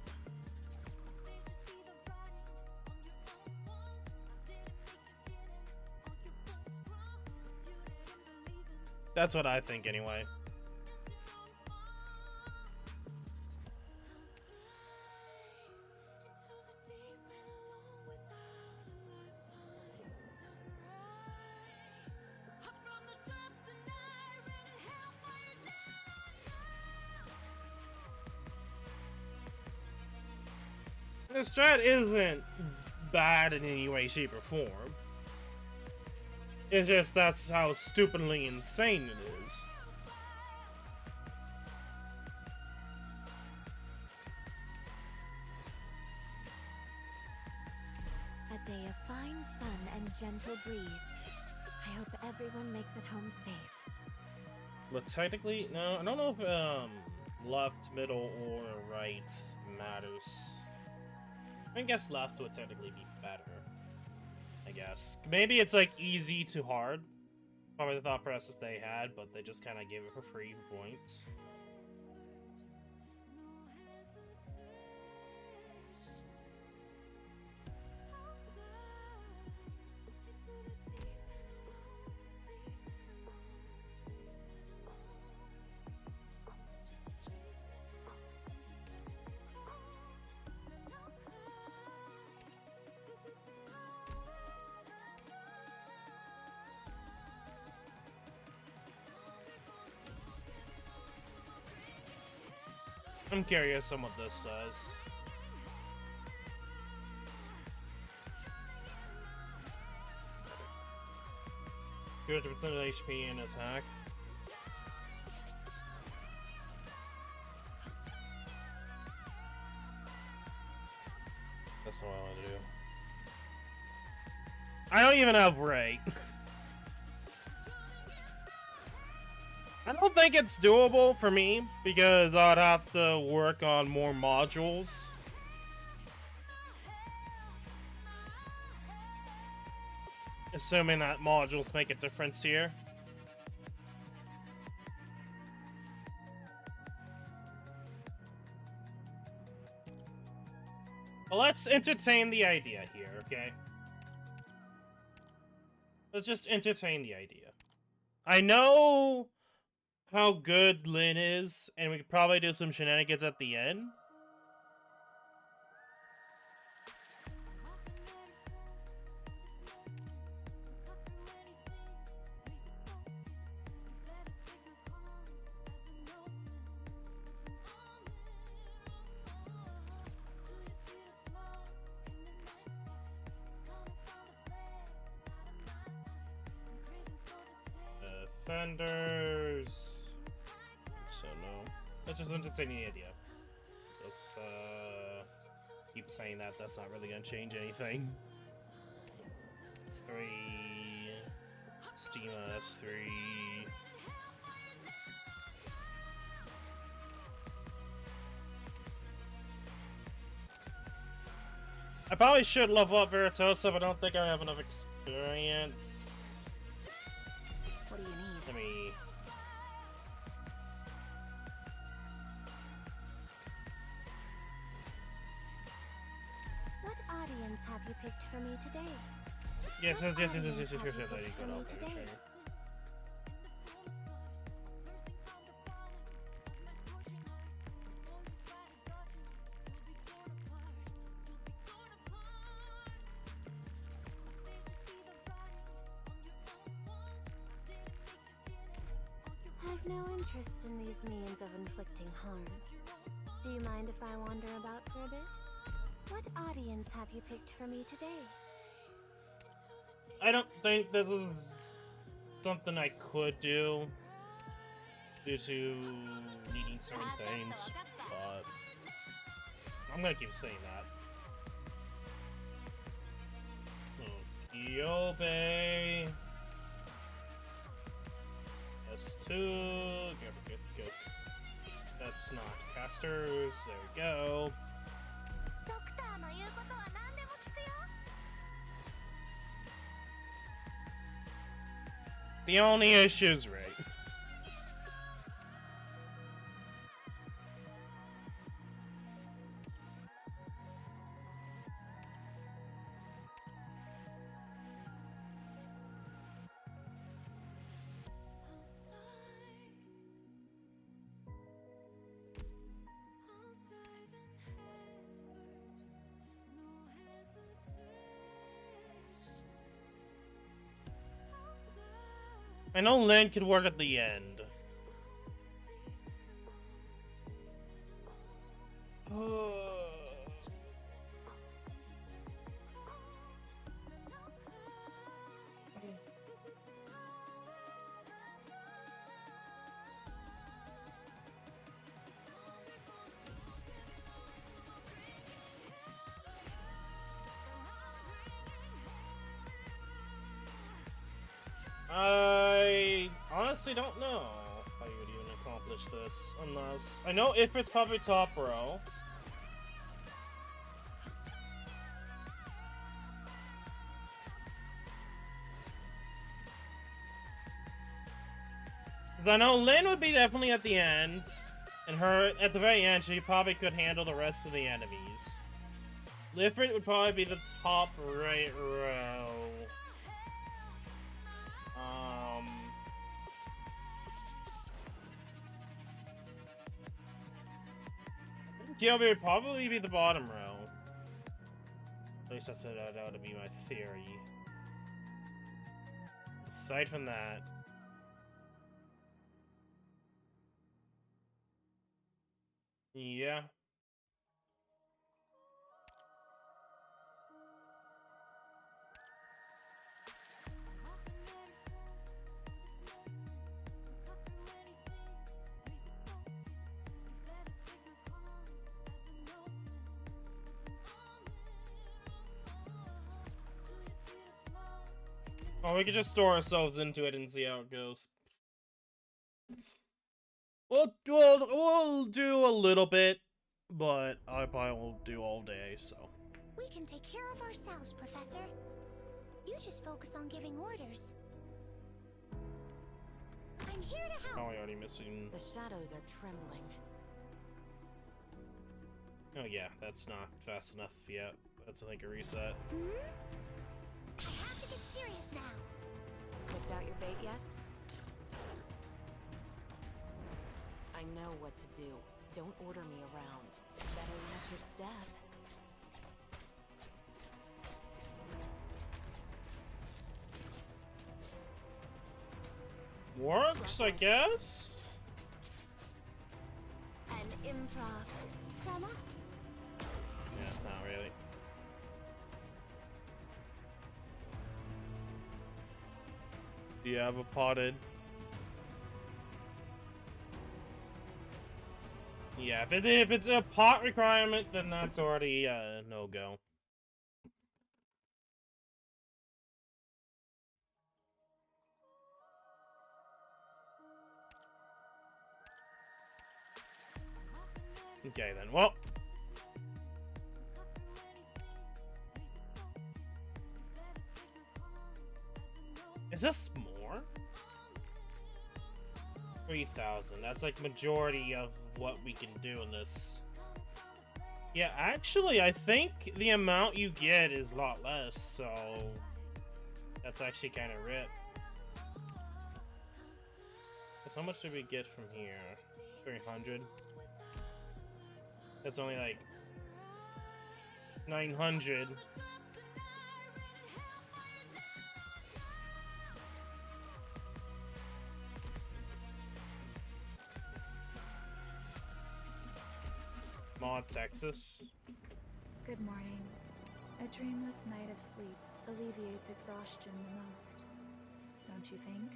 Speaker 1: That's what I think anyway. the strat isn't bad in any way, shape, or form. It's just that's how stupidly insane it is.
Speaker 2: A day of fine sun and gentle breeze. I hope everyone makes it home safe.
Speaker 1: But technically, no, I don't know if left, middle, or right matters. I guess left would technically be better. I guess. Maybe it's like easy to hard. Probably the thought process they had, but they just kind of gave it for free points. I'm curious on what this does. Good percent of HP and attack. That's not what I want to do. I don't even have Ray. I don't think it's doable for me, because I'd have to work on more modules. Assuming that modules make a difference here. Well, let's entertain the idea here, okay? Let's just entertain the idea. I know how good Lynn is, and we could probably do some shenanigans at the end. Defenders. So no. Let's just entertain the idea. Let's keep saying that. That's not really gonna change anything. It's 3. Steam, that's 3. I probably should level up Veritosa, but I don't think I have enough experience.
Speaker 5: What do you need?
Speaker 1: Let me...
Speaker 4: What audience have you picked for me today?
Speaker 1: Yes,
Speaker 4: What
Speaker 1: yes,
Speaker 4: audience
Speaker 1: yes,
Speaker 4: have you
Speaker 1: there you
Speaker 4: picked
Speaker 1: go.
Speaker 4: for me
Speaker 1: No,
Speaker 4: today?
Speaker 1: sure.
Speaker 4: I've no interest in these means of inflicting harm. Do you mind if I wander about for a bit? What audience have you picked for me today?
Speaker 1: I don't think this is something I could do due to needing certain things, but I'm gonna keep saying that. Okie S2, good. That's not casters, there we go. The only issue's right. I know Lynn could work at the end. I honestly don't know how you would even accomplish this, unless... I know if it's probably top row. I know Lynn would be definitely at the end, and her, at the very end, she probably could handle the rest of the enemies. Lifford would probably be the top right row. Gilby would probably be the bottom row. At least that would be my theory. Aside from that... yeah. Oh, we could just throw ourselves into it and see how it goes. We'll do a little bit, but I probably won't do all day, so.
Speaker 7: We can take care of ourselves, Professor. You just focus on giving orders. I'm here to help.
Speaker 1: Oh, I already missing.
Speaker 11: The shadows are trembling.
Speaker 1: Oh yeah, that's not fast enough yet. That's, I think, a reset.
Speaker 7: Hmm? I have to get serious now.
Speaker 11: Picked out your bait yet? I know what to do. Don't order me around. Better watch your step.
Speaker 1: Works, I guess?
Speaker 4: An improv from us.
Speaker 1: Yeah, not really. Do you have a potted? Yeah, if it's a pot requirement, then that's already a no-go. Okay then, well. Is this more? 3,000. That's like majority of what we can do in this. Yeah, actually, I think the amount you get is a lot less, so that's actually kind of rip. So how much did we get from here? 300. That's only like 900. Mod Texas.
Speaker 5: Good morning. A dreamless night of sleep alleviates exhaustion the most, don't you think?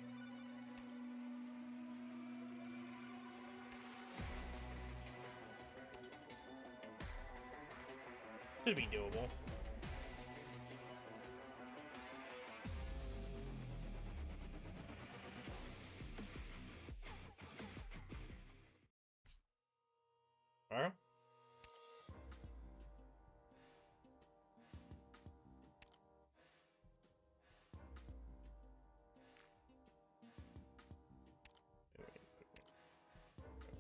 Speaker 1: Should be doable. Alright.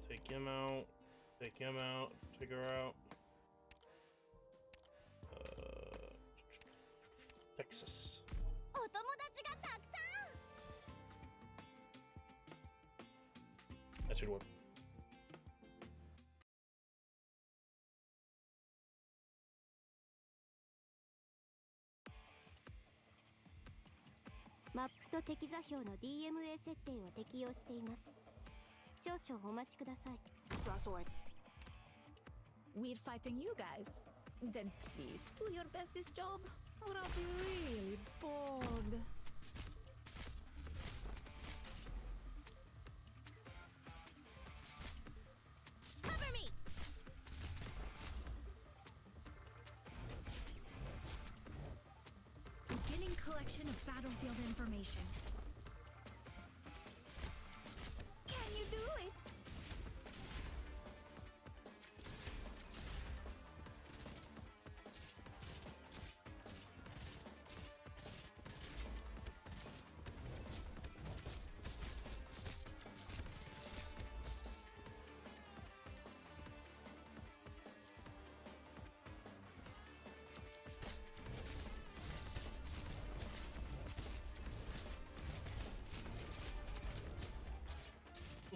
Speaker 1: Take him out. Take him out. Take her out. Texas. That should work.
Speaker 12: マップと敵座標の DMA 設定を適用しています。少々お待ちください。
Speaker 6: Draw swords. We're fighting you guys. Then please do your best this job, or I'll be really bored.
Speaker 7: Cover me!
Speaker 13: Beginning collection of battlefield information.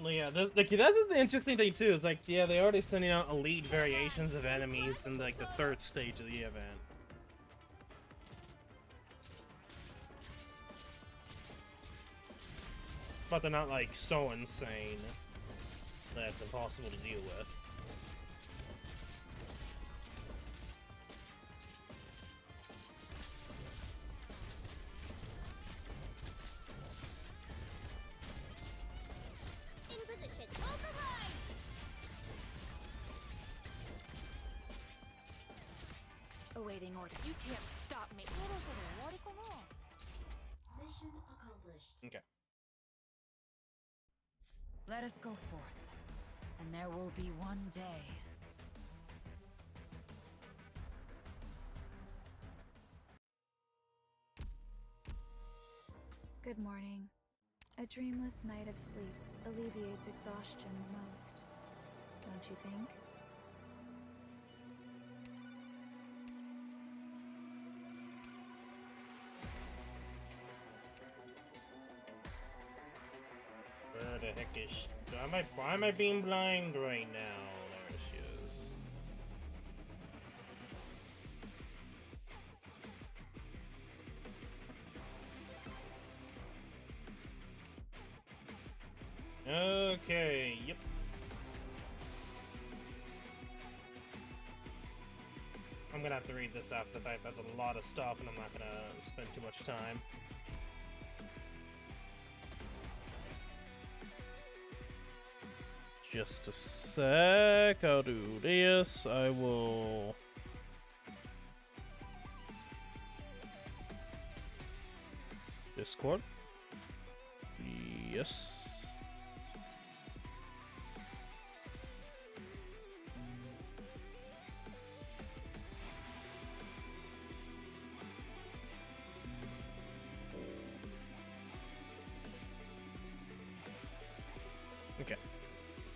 Speaker 1: Yeah, that's the interesting thing too. Is like, yeah, they already sending out elite variations of enemies in like the third stage of the event. But they're not like so insane that it's impossible to deal with.
Speaker 5: Awaiting order. You can't stop me. Mission accomplished.
Speaker 1: Okay.
Speaker 5: Let us go forth, and there will be one day. Good morning. A dreamless night of sleep alleviates exhaustion the most, don't you think?
Speaker 1: Where the heck is she? Why am I being blind right now? There she is. Okay, yep. I'm gonna have to read this after the fact. That's a lot of stuff, and I'm not gonna spend too much time. Just a sec, I'll do this. I will... Discord? Yes. Okay.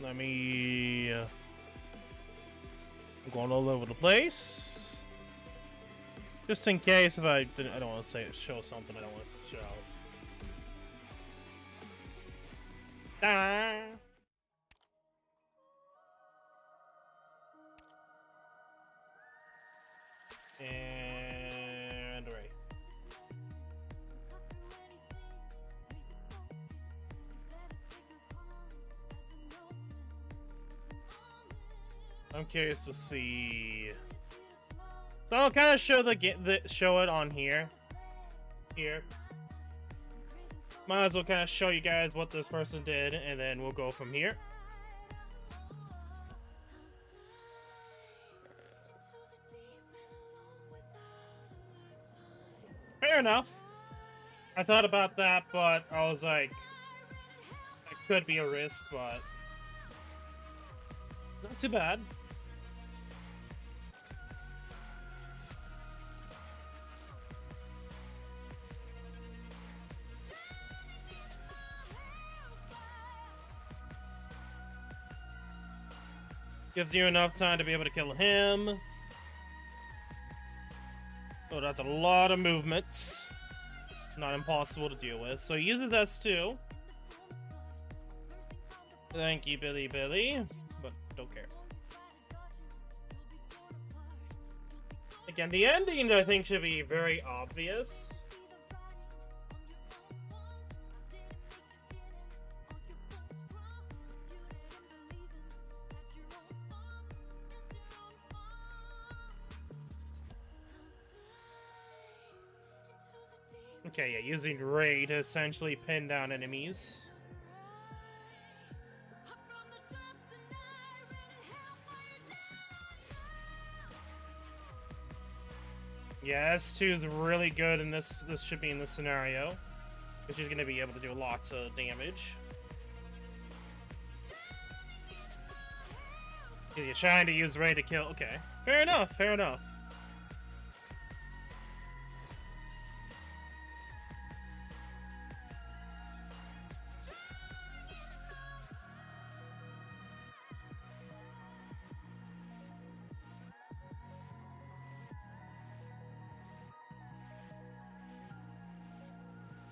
Speaker 1: Let me... I'm going all over the place. Just in case if I don't want to show something I don't want to show. Ah. And right. I'm curious to see. So I'll kind of show show it on here. Might as well kind of show you guys what this person did, and then we'll go from here. Fair enough. I thought about that, but I was like, that could be a risk, but not too bad. Gives you enough time to be able to kill him. Oh, that's a lot of movements. Not impossible to deal with. So he uses S2. Thank you, Billy. But don't care. Again, the ending, I think, should be very obvious. Okay, yeah, using Ray to essentially pin down enemies. Yeah, S2 is really good in this. This should be in this scenario. Because she's going to be able to do lots of damage. You're trying to use Ray to kill. Okay, fair enough, fair enough.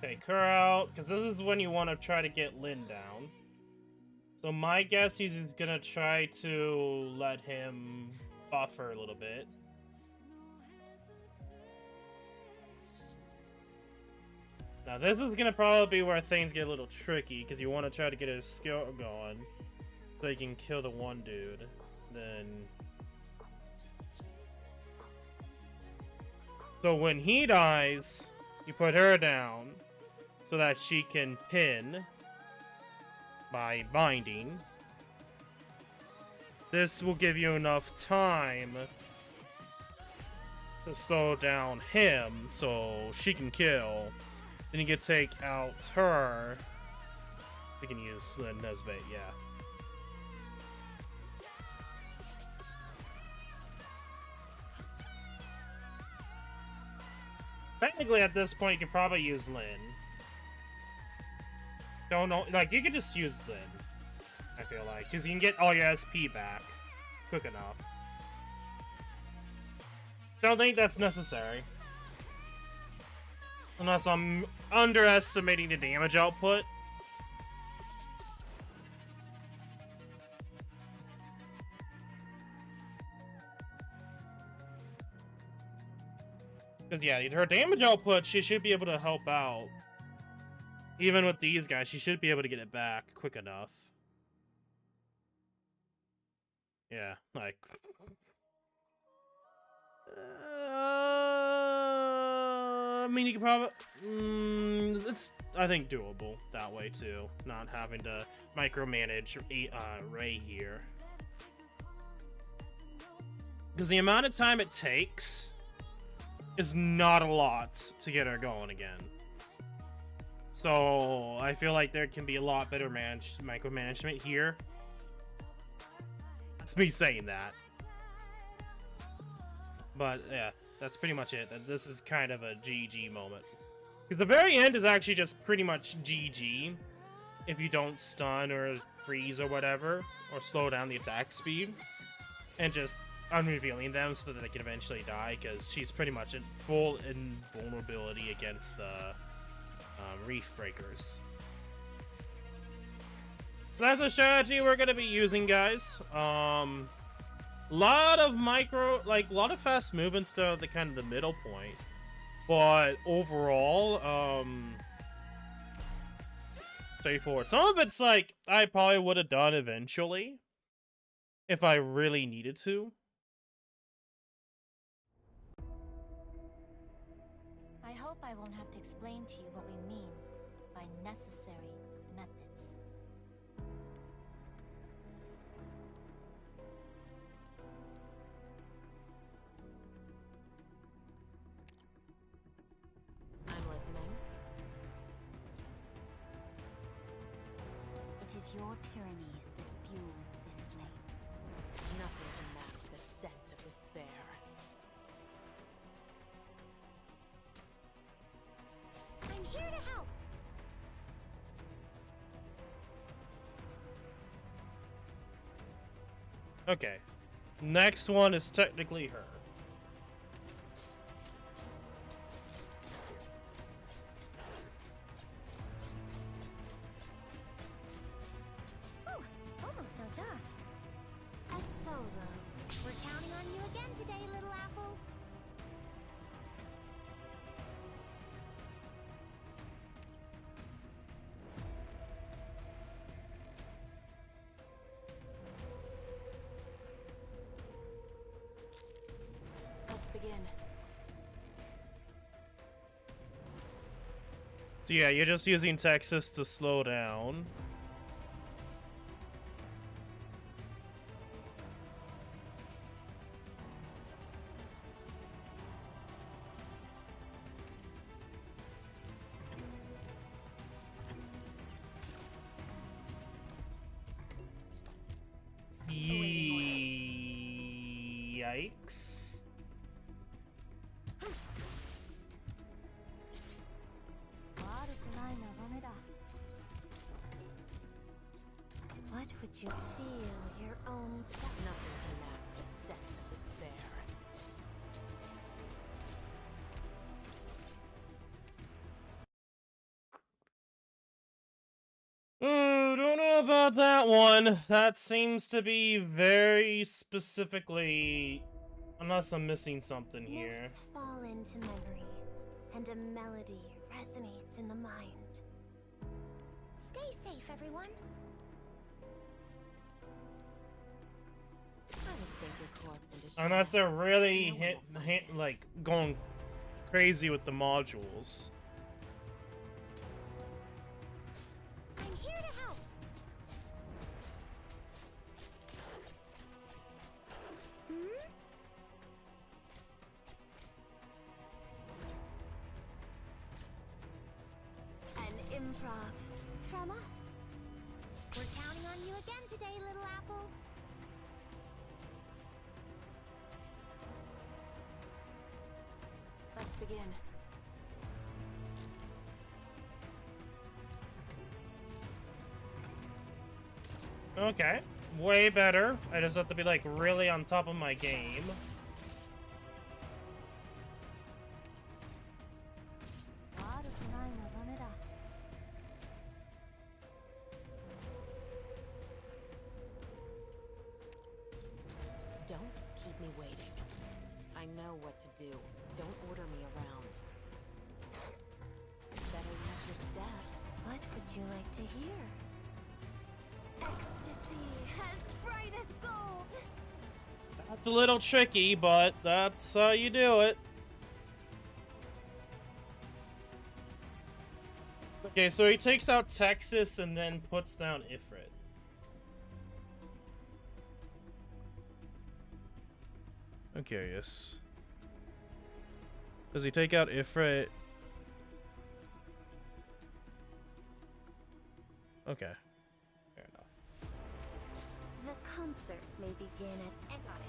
Speaker 1: Take her out, because this is when you want to try to get Lynn down. So my guess is he's gonna try to let him buffer a little bit. Now this is gonna probably be where things get a little tricky, because you want to try to get his skill going so he can kill the one dude. Then so when he dies, you put her down so that she can pin by binding. This will give you enough time to slow down him so she can kill. Then you can take out her so you can use Lynn Nesbit, yeah. Technically, at this point, you can probably use Lynn. Don't know, like, you could just use Lynn, I feel like, because you can get all your SP back quick enough. Don't think that's necessary. Unless I'm underestimating the damage output. Because, yeah, her damage output, she should be able to help out. Even with these guys, she should be able to get it back quick enough. Yeah, like... I mean, you could probably... it's, I think, doable that way, too. Not having to micromanage Ray here. Because the amount of time it takes is not a lot to get her going again. So, I feel like there can be a lot better micromanagement here. That's me saying that. But, yeah, that's pretty much it. This is kind of a GG moment. Because the very end is actually just pretty much GG. If you don't stun or freeze or whatever. Or slow down the attack speed. And just unrevealing them so that they can eventually die. Because she's pretty much in full invulnerability against the Reef Breakers. So that's the strategy we're going to be using, guys. Lot of lot of fast movements though at the kind of the middle point, but overall, straightforward. Some of it's like I probably would have done eventually if I really needed to.
Speaker 7: I hope I won't have to explain to you what we mean by necessary methods.
Speaker 11: I'm listening.
Speaker 7: It is your tyrannies that fuel this flame.
Speaker 11: Nothing can mask the scent of despair.
Speaker 6: I'm here to help.
Speaker 1: Okay, next one is technically her.
Speaker 7: Ooh, almost dozed off.
Speaker 6: A solo. We're counting on you again today, little apple.
Speaker 11: Let's begin.
Speaker 1: So yeah, you're just using Texas to slow down. Yikes.
Speaker 4: What would you feel your own self?
Speaker 11: Nothing can mask the scent of despair.
Speaker 1: Don't know about that one? That seems to be very specifically... Unless I'm missing something here.
Speaker 4: Myths fall into memory, and a melody resonates in the mind.
Speaker 7: Stay safe, everyone.
Speaker 11: I will sink your corpse into
Speaker 1: Unless they're really like going crazy with the modules.
Speaker 7: I'm here to help.
Speaker 4: An improv from us.
Speaker 7: We're counting on you again today, little apple.
Speaker 11: Let's begin.
Speaker 1: Okay, way better. I just have to be like really on top of my game.
Speaker 11: Don't keep me waiting. I know what to do. Don't order me around. Better use your step.
Speaker 4: What would you like to hear?
Speaker 7: Ecstasy as bright as gold.
Speaker 1: That's a little tricky, but that's how you do it. Okay, so he takes out Texas and then puts down Ifrit. I'm curious. Does he take out Ifrit? Okay. Fair enough.
Speaker 4: The concert may begin at...
Speaker 7: And got it.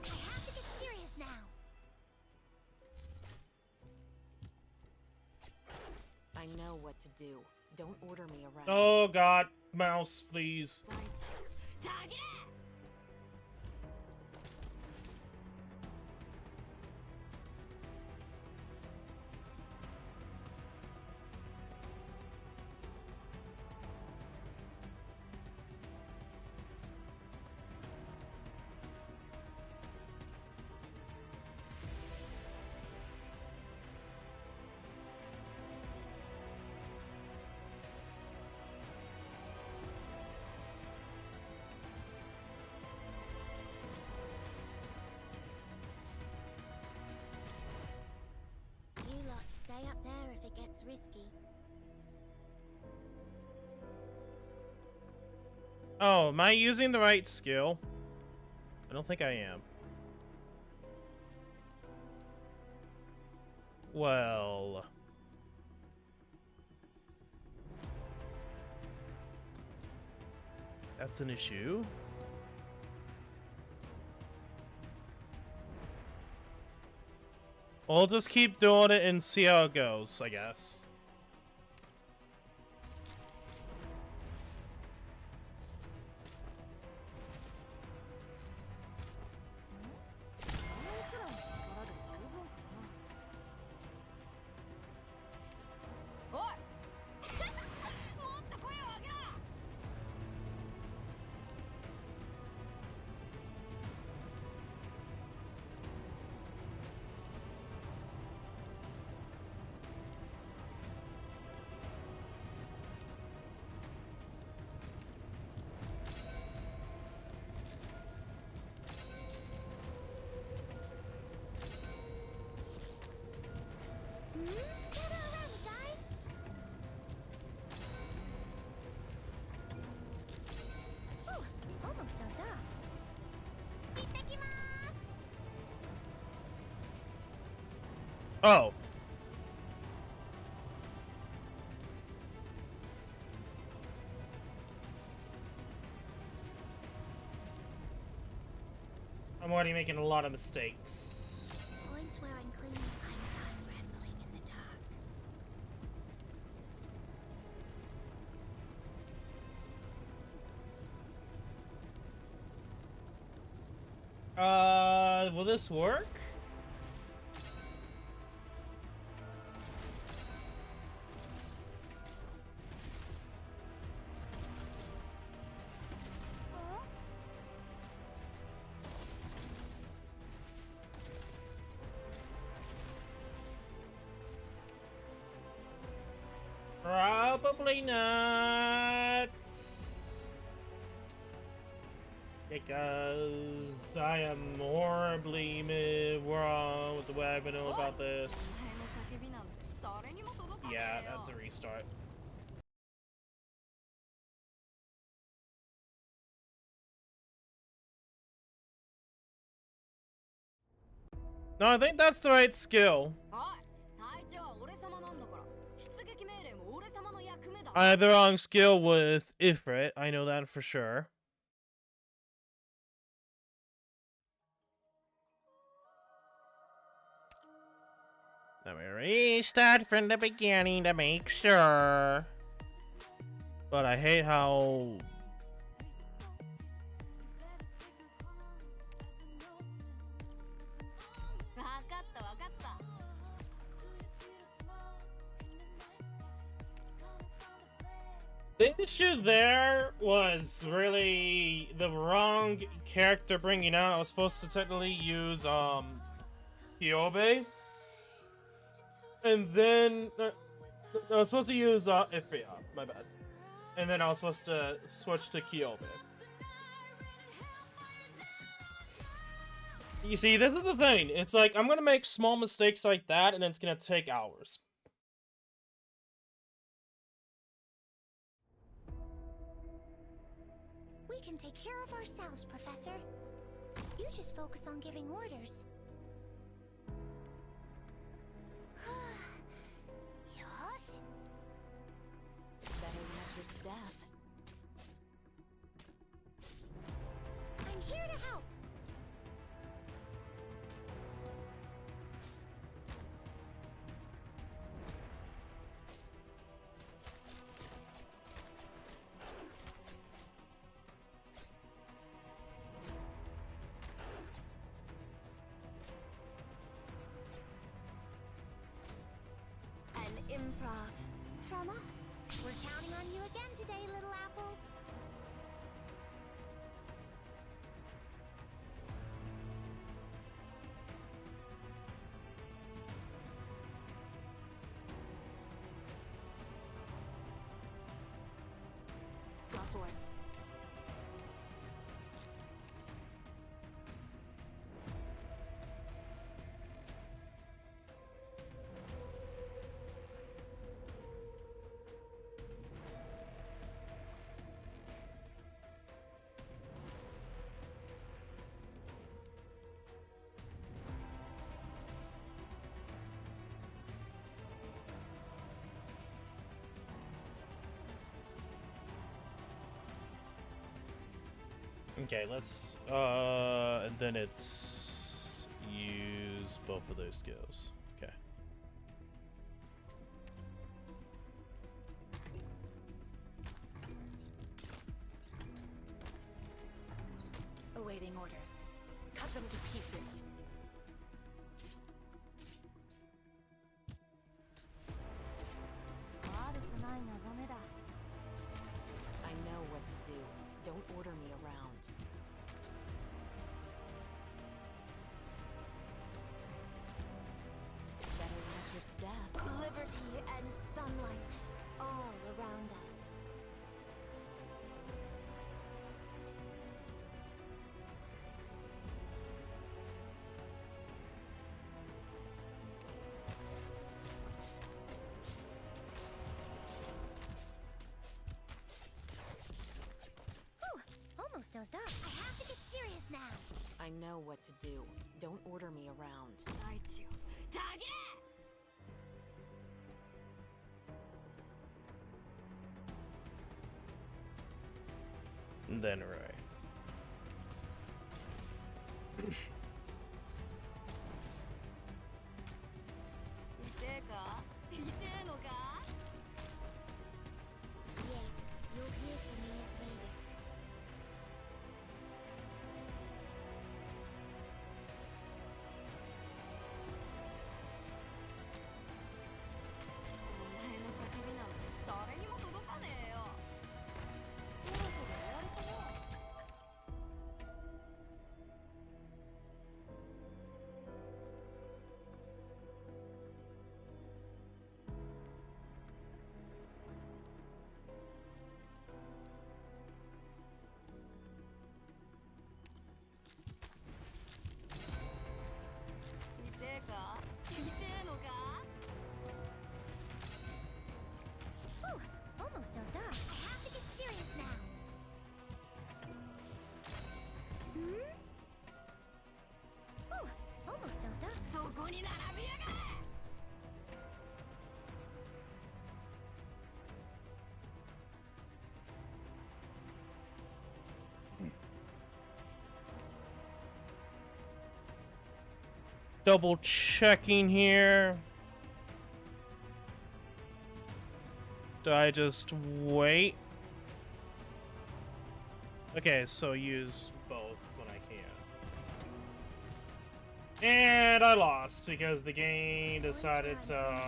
Speaker 7: I have to get serious now.
Speaker 11: I know what to do. Don't order me around.
Speaker 1: Oh god, mouse, please.
Speaker 11: Right.
Speaker 7: Target! You lot stay up there if it gets risky.
Speaker 1: Oh, am I using the right skill? I don't think I am. Well... That's an issue. We'll just keep doing it and see how it goes, I guess.
Speaker 7: Gather around me, guys. Ooh, almost dozed off. Ittakimasu!
Speaker 1: Oh. I'm already making a lot of mistakes.
Speaker 7: Point where I'm clean, I'm done rambling in the dark.
Speaker 1: Will this work? Probably not. Because I am horribly wrong with the way I know about this. Yeah, that's a restart. No, I think that's the right skill. I had the wrong skill with Ifrit, I know that for sure. Let me restart from the beginning to make sure. But I hate how... The issue there was really the wrong character bringing out. I was supposed to technically use, Hyobe. And then... I was supposed to use, Ifrit, my bad. And then I was supposed to switch to Kyobe. You see, this is the thing. It's like, I'm gonna make small mistakes like that, and it's gonna take hours.
Speaker 7: We can take care of ourselves, Professor. You just focus on giving orders. Yes?
Speaker 11: Better measure step.
Speaker 7: I'm here to help. Improv from us. We're counting on you again today, little apple.
Speaker 11: Draw swords.
Speaker 1: Okay, let's, and then it's use both of those skills. Okay.
Speaker 11: Awaiting orders. Cut them to pieces. I know what to do. Don't order me around. Better measure step.
Speaker 7: Liberty and sunlight all around us. Almost dozed off. I have to get serious now.
Speaker 11: I know what to do. Don't order me around.
Speaker 1: And then right.
Speaker 2: Yeah, your view for me is needed.
Speaker 12: Ooh, almost dozed off. I have to get serious now. Hmm? Ooh, almost dozed off.
Speaker 1: Double checking here. Do I just wait? Okay, so use both when I can. And I lost because the game decided to...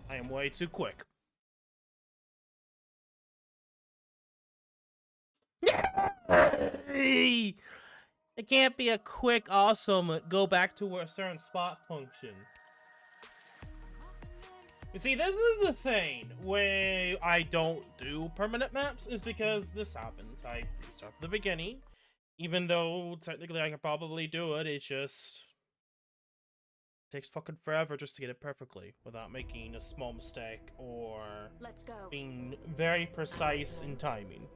Speaker 1: I am way too quick. Yay! It can't be a quick, awesome, go back to a certain spot function. You see, this is the thing when I don't do permanent maps, is because this happens. I restart from the beginning, even though technically I could probably do it, it's just... takes fucking forever just to get it perfectly without making a small mistake or being very precise in timing.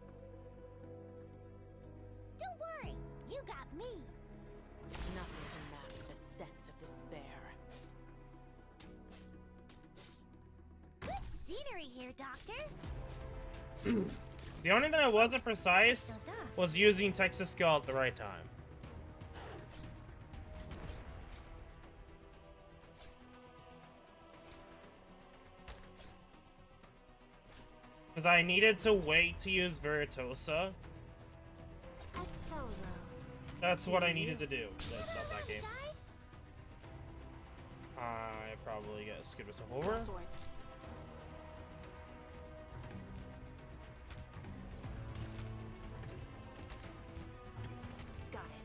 Speaker 2: Don't worry, you got me.
Speaker 11: Nothing can mask the scent of despair.
Speaker 2: Good scenery here, Doctor.
Speaker 1: The only thing that wasn't precise was using Texas Skill at the right time. Because I needed to wait to use Veritosa. That's what I needed to do. That's not that game. I probably gotta skip myself over.
Speaker 11: Got it.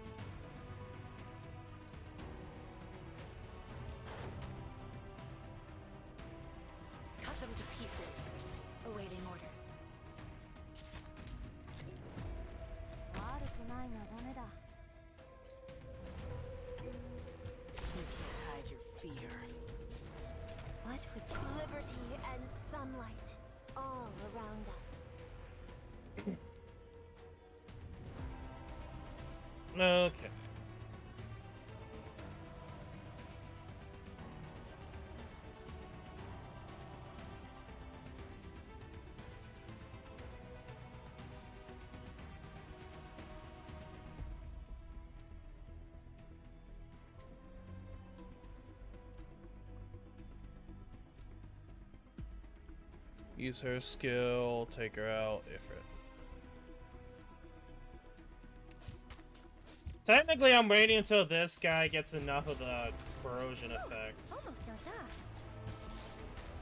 Speaker 11: Cut them to pieces. Awaiting orders. You can't hide your fear.
Speaker 4: What would you... Liberty and sunlight all around us.
Speaker 1: Okay. Use her skill, take her out, Ifrit. Technically, I'm waiting until this guy gets enough of the corrosion effects.
Speaker 12: Almost dozed off.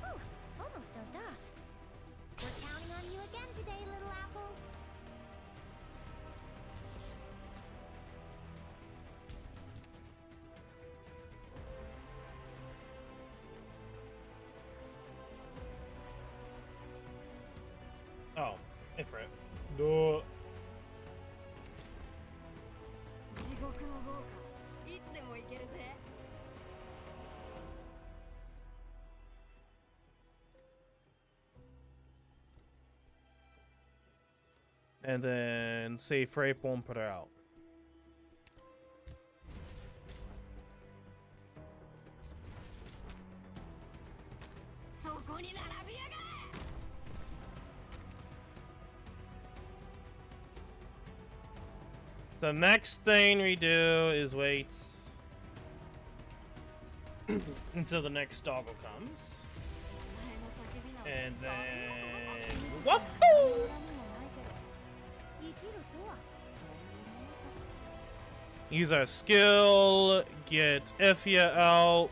Speaker 12: Ooh, almost dozed off.
Speaker 2: We're counting on you again today, little apple.
Speaker 1: Oh, Ifrit. No. And then safe rape won't put her out. The next thing we do is wait until the next doggo comes. And then... Whoopoo! Use our skill, get Ifya out.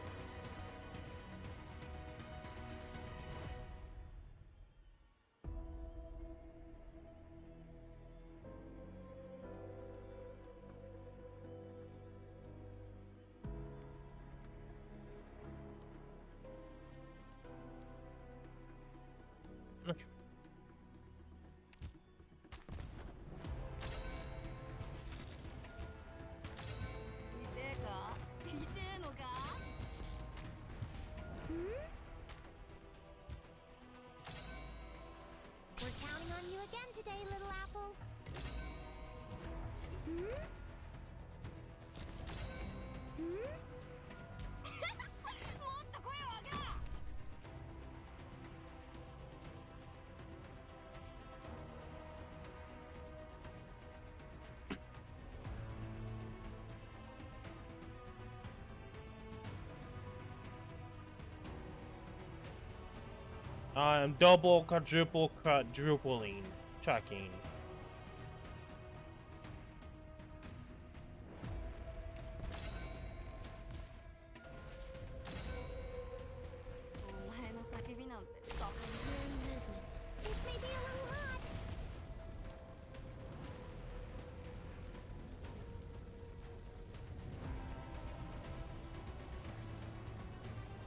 Speaker 1: Okay.
Speaker 4: We're counting on you again today, little apple. Hmm? Hmm? もっと声を上げろ!
Speaker 1: I'm double, quadruple, quadrupling, checking.
Speaker 4: This may be a little hot.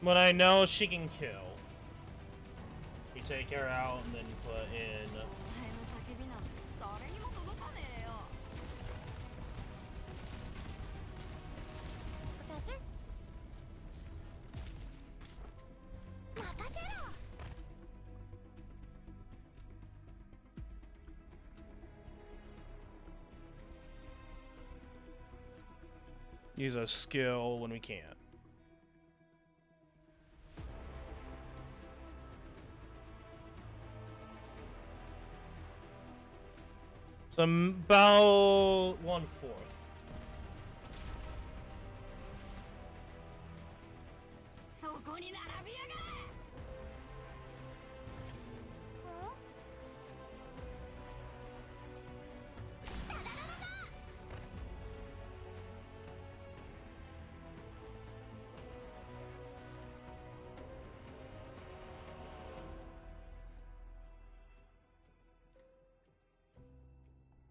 Speaker 1: But I know she can kill. We take her out and then put in...
Speaker 4: Professor? Makasero!
Speaker 1: Use a skill when we can. So about 1/4.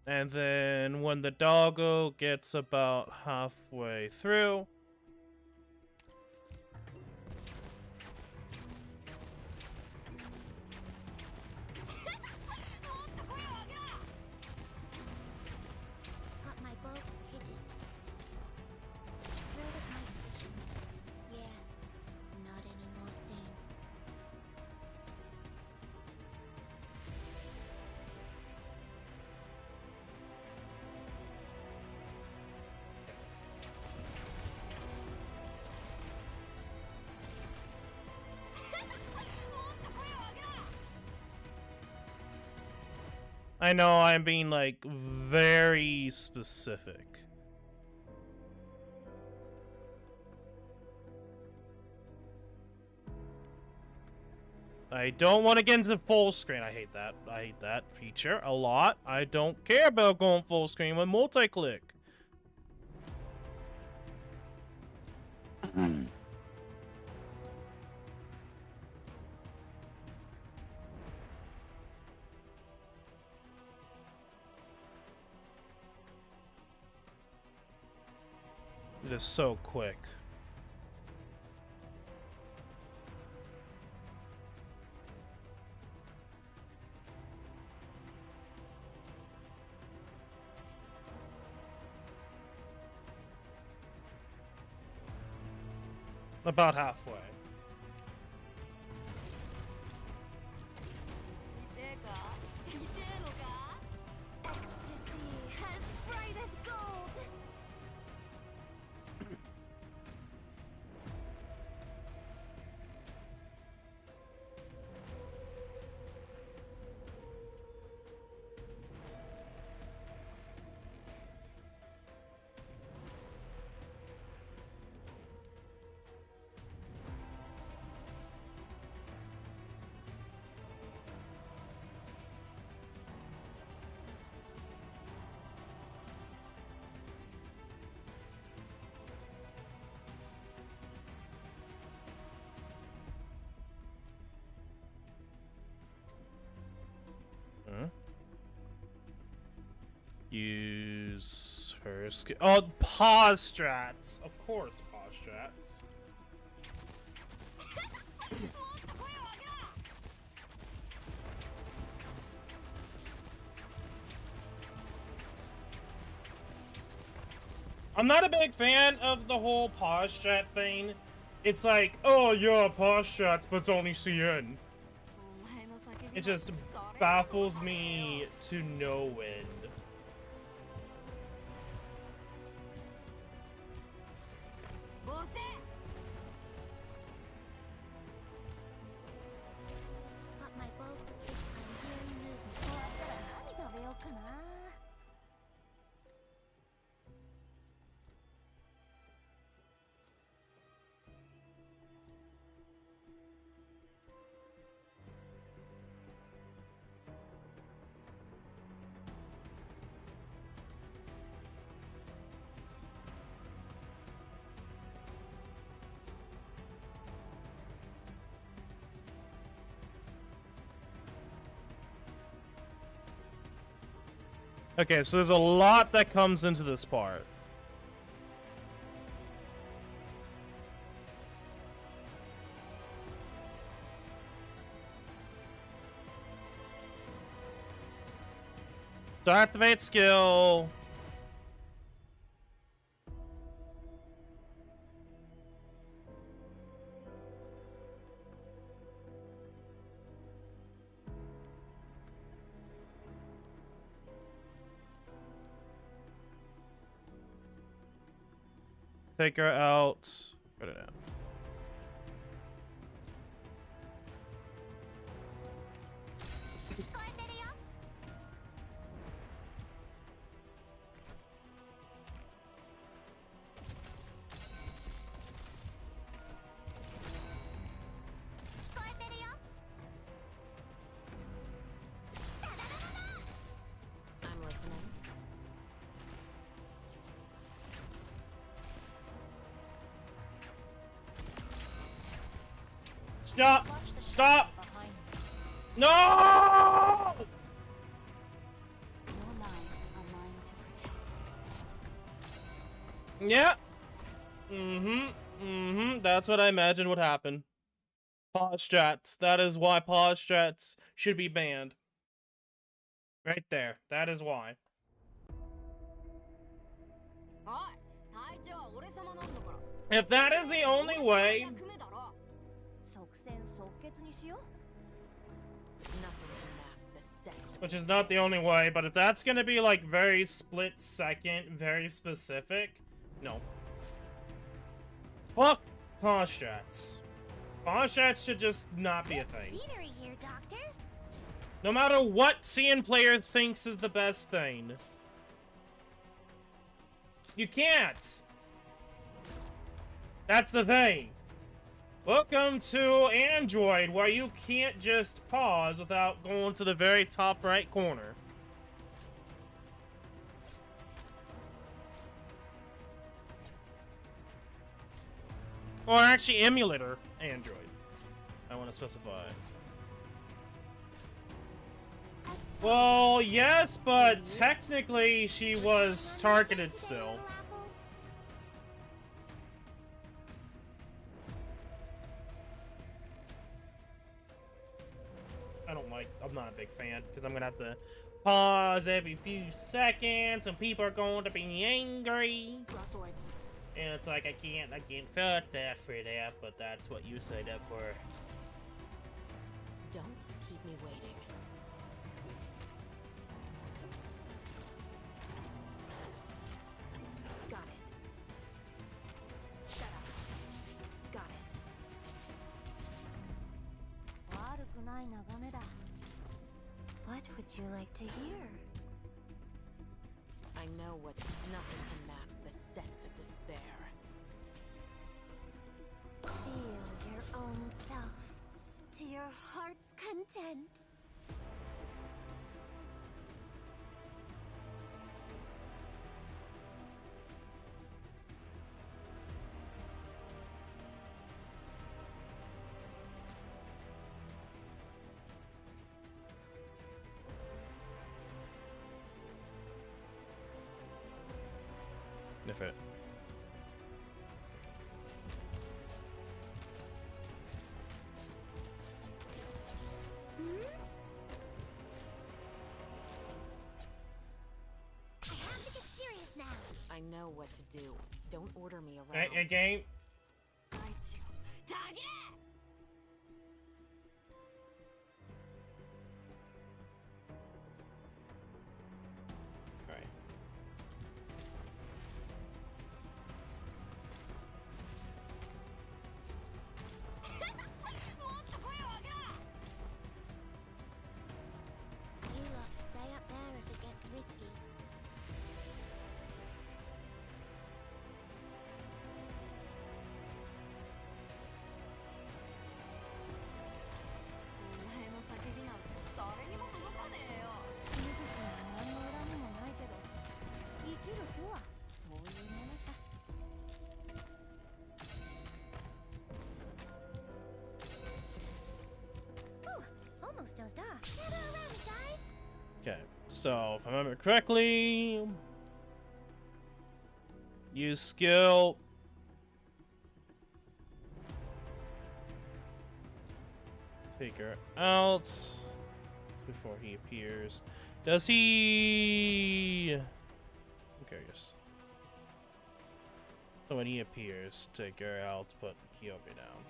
Speaker 1: And then when the doggo gets about halfway through,
Speaker 4: Got my bolts kitted. Thrilled at my position. Yeah, not anymore soon.
Speaker 1: I know I'm being like very specific. I don't want to get into full screen. I hate that. I hate that feature a lot. I don't care about going full screen with multi-click. It is so quick. About halfway.
Speaker 4: Ecstasy, as bright as gold.
Speaker 1: Use her skill. Oh, pause strats. Of course, pause strats. I'm not a big fan of the whole pause strat thing. It's like, oh yeah, pause strats, but it's only CN. It just baffles me to no end.
Speaker 4: But my boat's pitch on daily movement. 終わったら何食べようかな。
Speaker 1: Okay, so there's a lot that comes into this part. So activate skill. Take her out. Put it out.
Speaker 11: I'm listening.
Speaker 1: Stop! Stop! No!
Speaker 7: Your lives are mine to protect.
Speaker 1: Yeah. That's what I imagined would happen. Pause strats. That is why pause strats should be banned. Right there. That is why. If that is the only way, which is not the only way, but if that's gonna be like very split second, very specific, no. Fuck pause strats. Pause strats should just not be a thing.
Speaker 4: Scenery here, Doctor.
Speaker 1: No matter what CN player thinks is the best thing. You can't! That's the thing. Welcome to Android, where you can't just pause without going to the very top right corner. Or actually, emulator Android. I want to specify. Well, yes, but technically she was targeted still. I'm not a big fan, because I'm gonna have to pause every few seconds, and people are going to be angry. And it's like, I can't felt that for that, but that's what you signed up for.
Speaker 11: Don't keep me waiting. Got it. Shut up. Got it.
Speaker 4: 悪くない眺めだ。What would you like to hear?
Speaker 11: I know what nothing can mask the scent of despair.
Speaker 4: Feel your own self to your heart's content.
Speaker 1: If it.
Speaker 11: I know what to do. Don't order me around.
Speaker 1: Okay. Alright.
Speaker 2: You lot stay up there if it gets risky.
Speaker 12: Almost dozed off. Gather around, guys.
Speaker 1: Okay, so if I remember correctly, use skill. Take her out before he appears. Does he? I'm curious. So when he appears, take her out, put Kyoko down.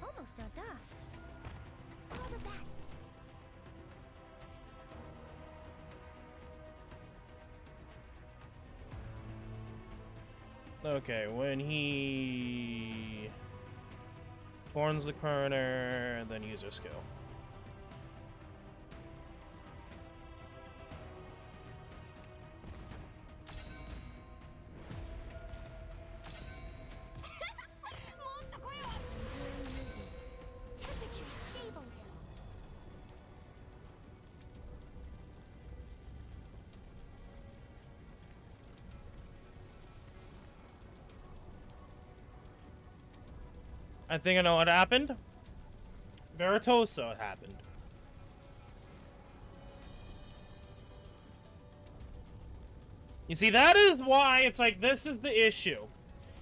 Speaker 12: Almost dozed off.
Speaker 2: All the best.
Speaker 1: Okay, when he turns the corner, then use her skill.
Speaker 2: Temperature stable.
Speaker 1: I think I know what happened. Veritoso happened. You see, that is why it's like, this is the issue.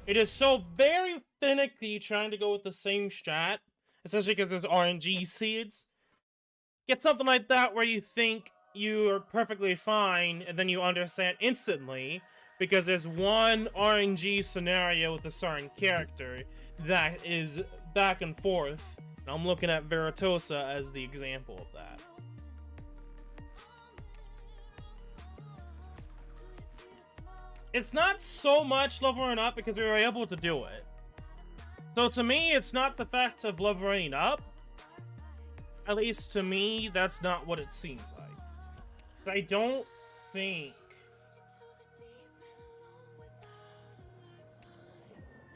Speaker 1: It is so very finicky trying to go with the same strat, especially because there's RNG seeds. Get something like that where you think you're perfectly fine, and then you understand instantly, because there's one RNG scenario with a certain character that is back and forth. And I'm looking at Veritosa as the example of that. It's not so much leveling up because we were able to do it. So to me, it's not the fact of leveling up. At least to me, that's not what it seems like. So I don't think...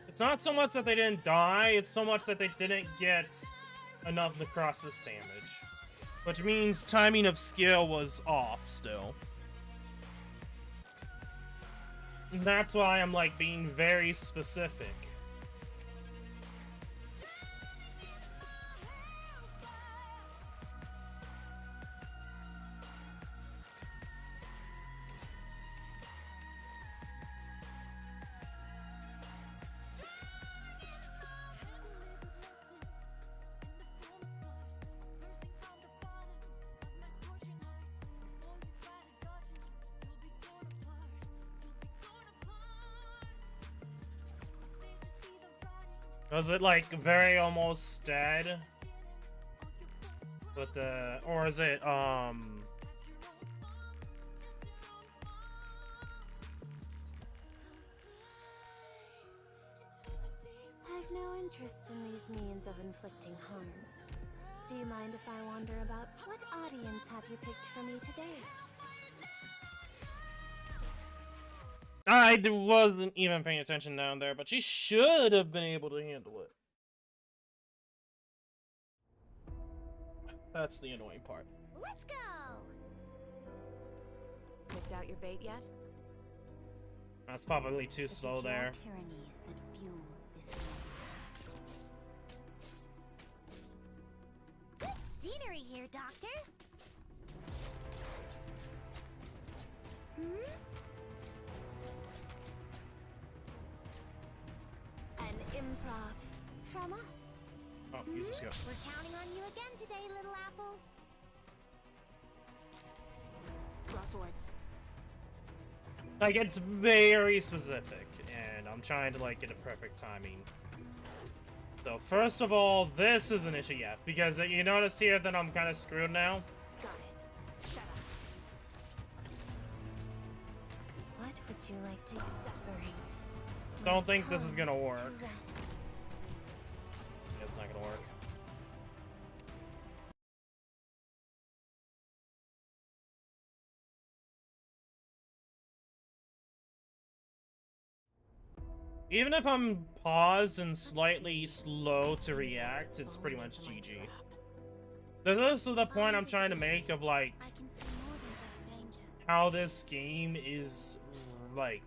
Speaker 1: It's not so much that they didn't die, it's so much that they didn't get enough necrosis damage. Which means timing of skill was off still. And that's why I'm like being very specific. Was it like very almost dead? But or is it
Speaker 4: I've no interest in these means of inflicting harm. Do you mind if I wander about? What audience have you picked for me today?
Speaker 1: I wasn't even paying attention down there, but she should have been able to handle it. That's the annoying part.
Speaker 12: Let's go.
Speaker 11: Picked out your bait yet?
Speaker 1: That's probably too slow there.
Speaker 12: Tyrannies that fuel this
Speaker 2: Good scenery
Speaker 12: here, Doctor? Hmm?
Speaker 4: An improv from us.
Speaker 1: Oh, Jesus, go.
Speaker 12: We're counting on you again today, little apple.
Speaker 11: Crosswords.
Speaker 1: Like, it's very specific, and I'm trying to, like, get a perfect timing. So, first of all, this is an issue, yeah, because you notice here that I'm kind of screwed now.
Speaker 11: Got it. Shut up.
Speaker 4: What would you like to suffering?
Speaker 1: Don't think this is gonna work.
Speaker 4: To rest.
Speaker 1: It's not gonna work. Even if I'm paused and slightly slow to react, it's pretty much GG. There's also the point I'm trying to make of, like,
Speaker 4: I can see more than just danger.
Speaker 1: how this game is, like,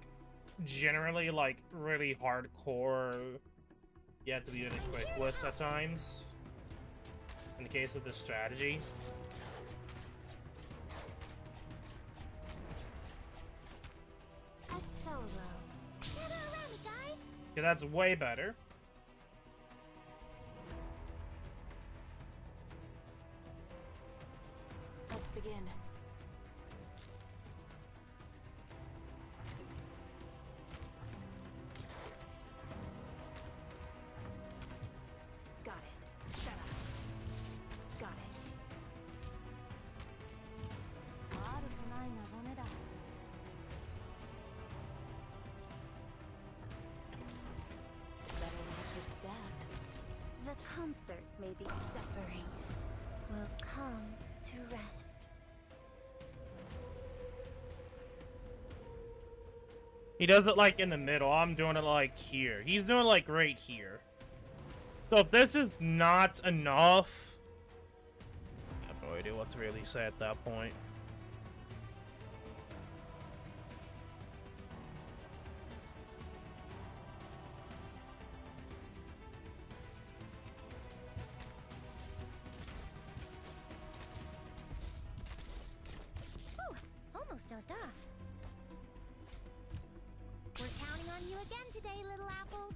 Speaker 1: generally, like, really hardcore. You have to be really quick with at times. In the case of this strategy.
Speaker 4: A solo.
Speaker 12: Gather around me, guys.
Speaker 1: Yeah, that's way better.
Speaker 11: Let's begin. Got it. Shut up. Got it.
Speaker 12: 悪くない眺めだ。
Speaker 11: Better watch your step.
Speaker 4: The concert may be suffering. Will come to rest.
Speaker 1: He does it, like, in the middle. I'm doing it, like, here. He's doing it, like, right here. So if this is not enough... I have no idea what to really say at that point.
Speaker 12: Whew, almost dozed off. We're counting on you again today, little apple.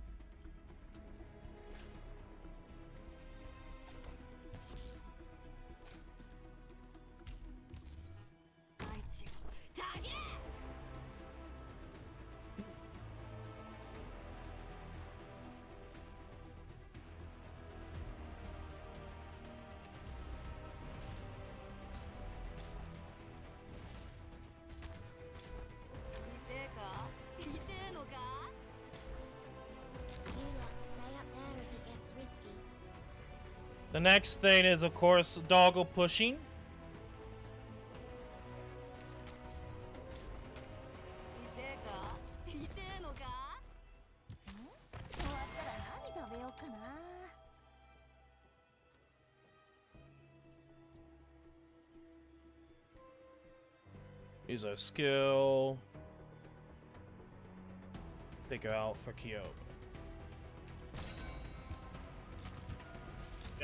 Speaker 1: The next thing is, of course, doggle pushing. Use our skill. Take her out for Kyoto.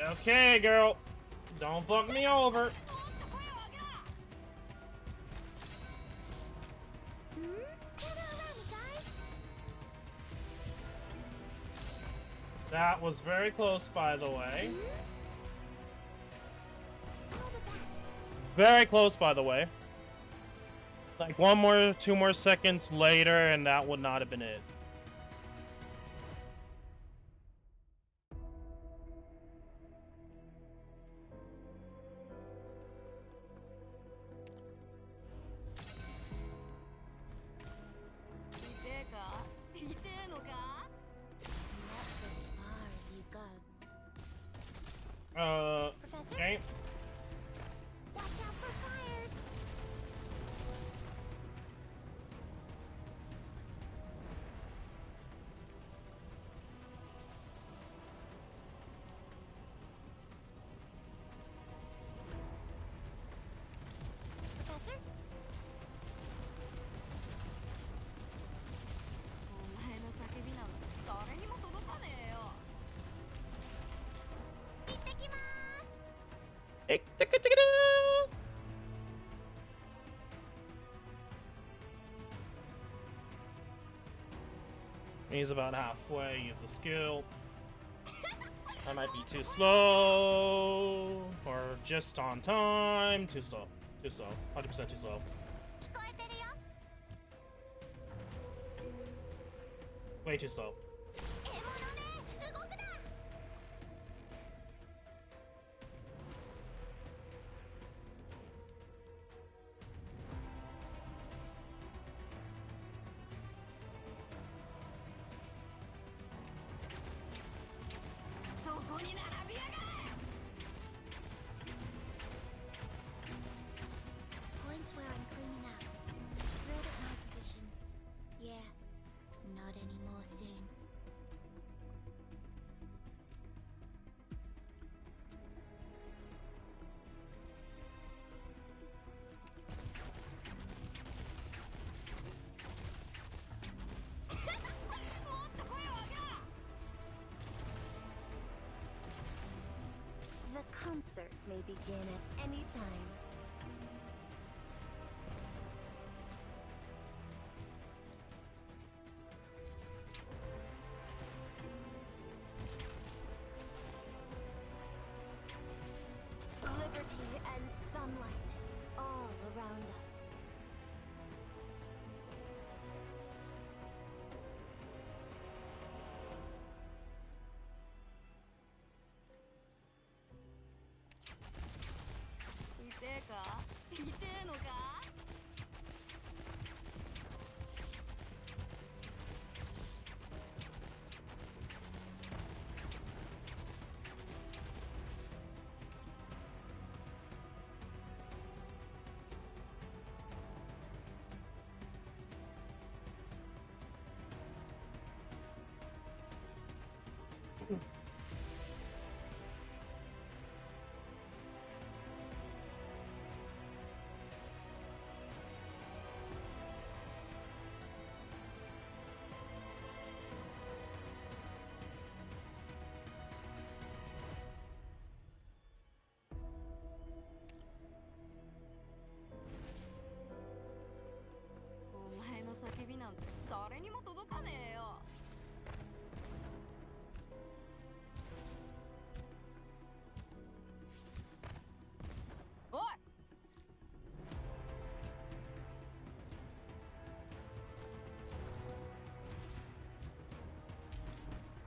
Speaker 1: Okay, girl. Don't fuck me over. That was very close, by the way. Very close, by the way. Like 2 more seconds later, and that would not have been it.
Speaker 4: That's as far as you go.
Speaker 12: Professor?
Speaker 1: Okay.
Speaker 12: Watch out for fires.
Speaker 1: He's about halfway. Use the skill. I might be too slow, or just on time. Too slow. Too slow. 100% too slow. Way too slow.
Speaker 4: Point where I'm cleaning up. Thread at my position. Yeah, not anymore soon. The concert may begin at any time. Liberty and sunlight all around us.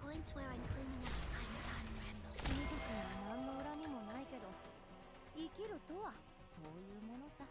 Speaker 4: Point where I'm cleaning up. I'm done rambling. いい時には何の恨みもないけど、生きるとはそういうものさ。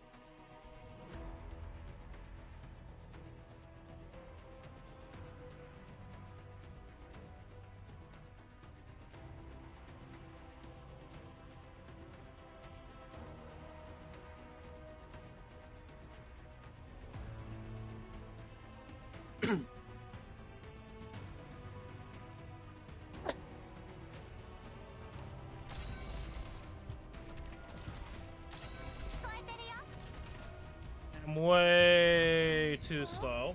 Speaker 1: I'm way too slow.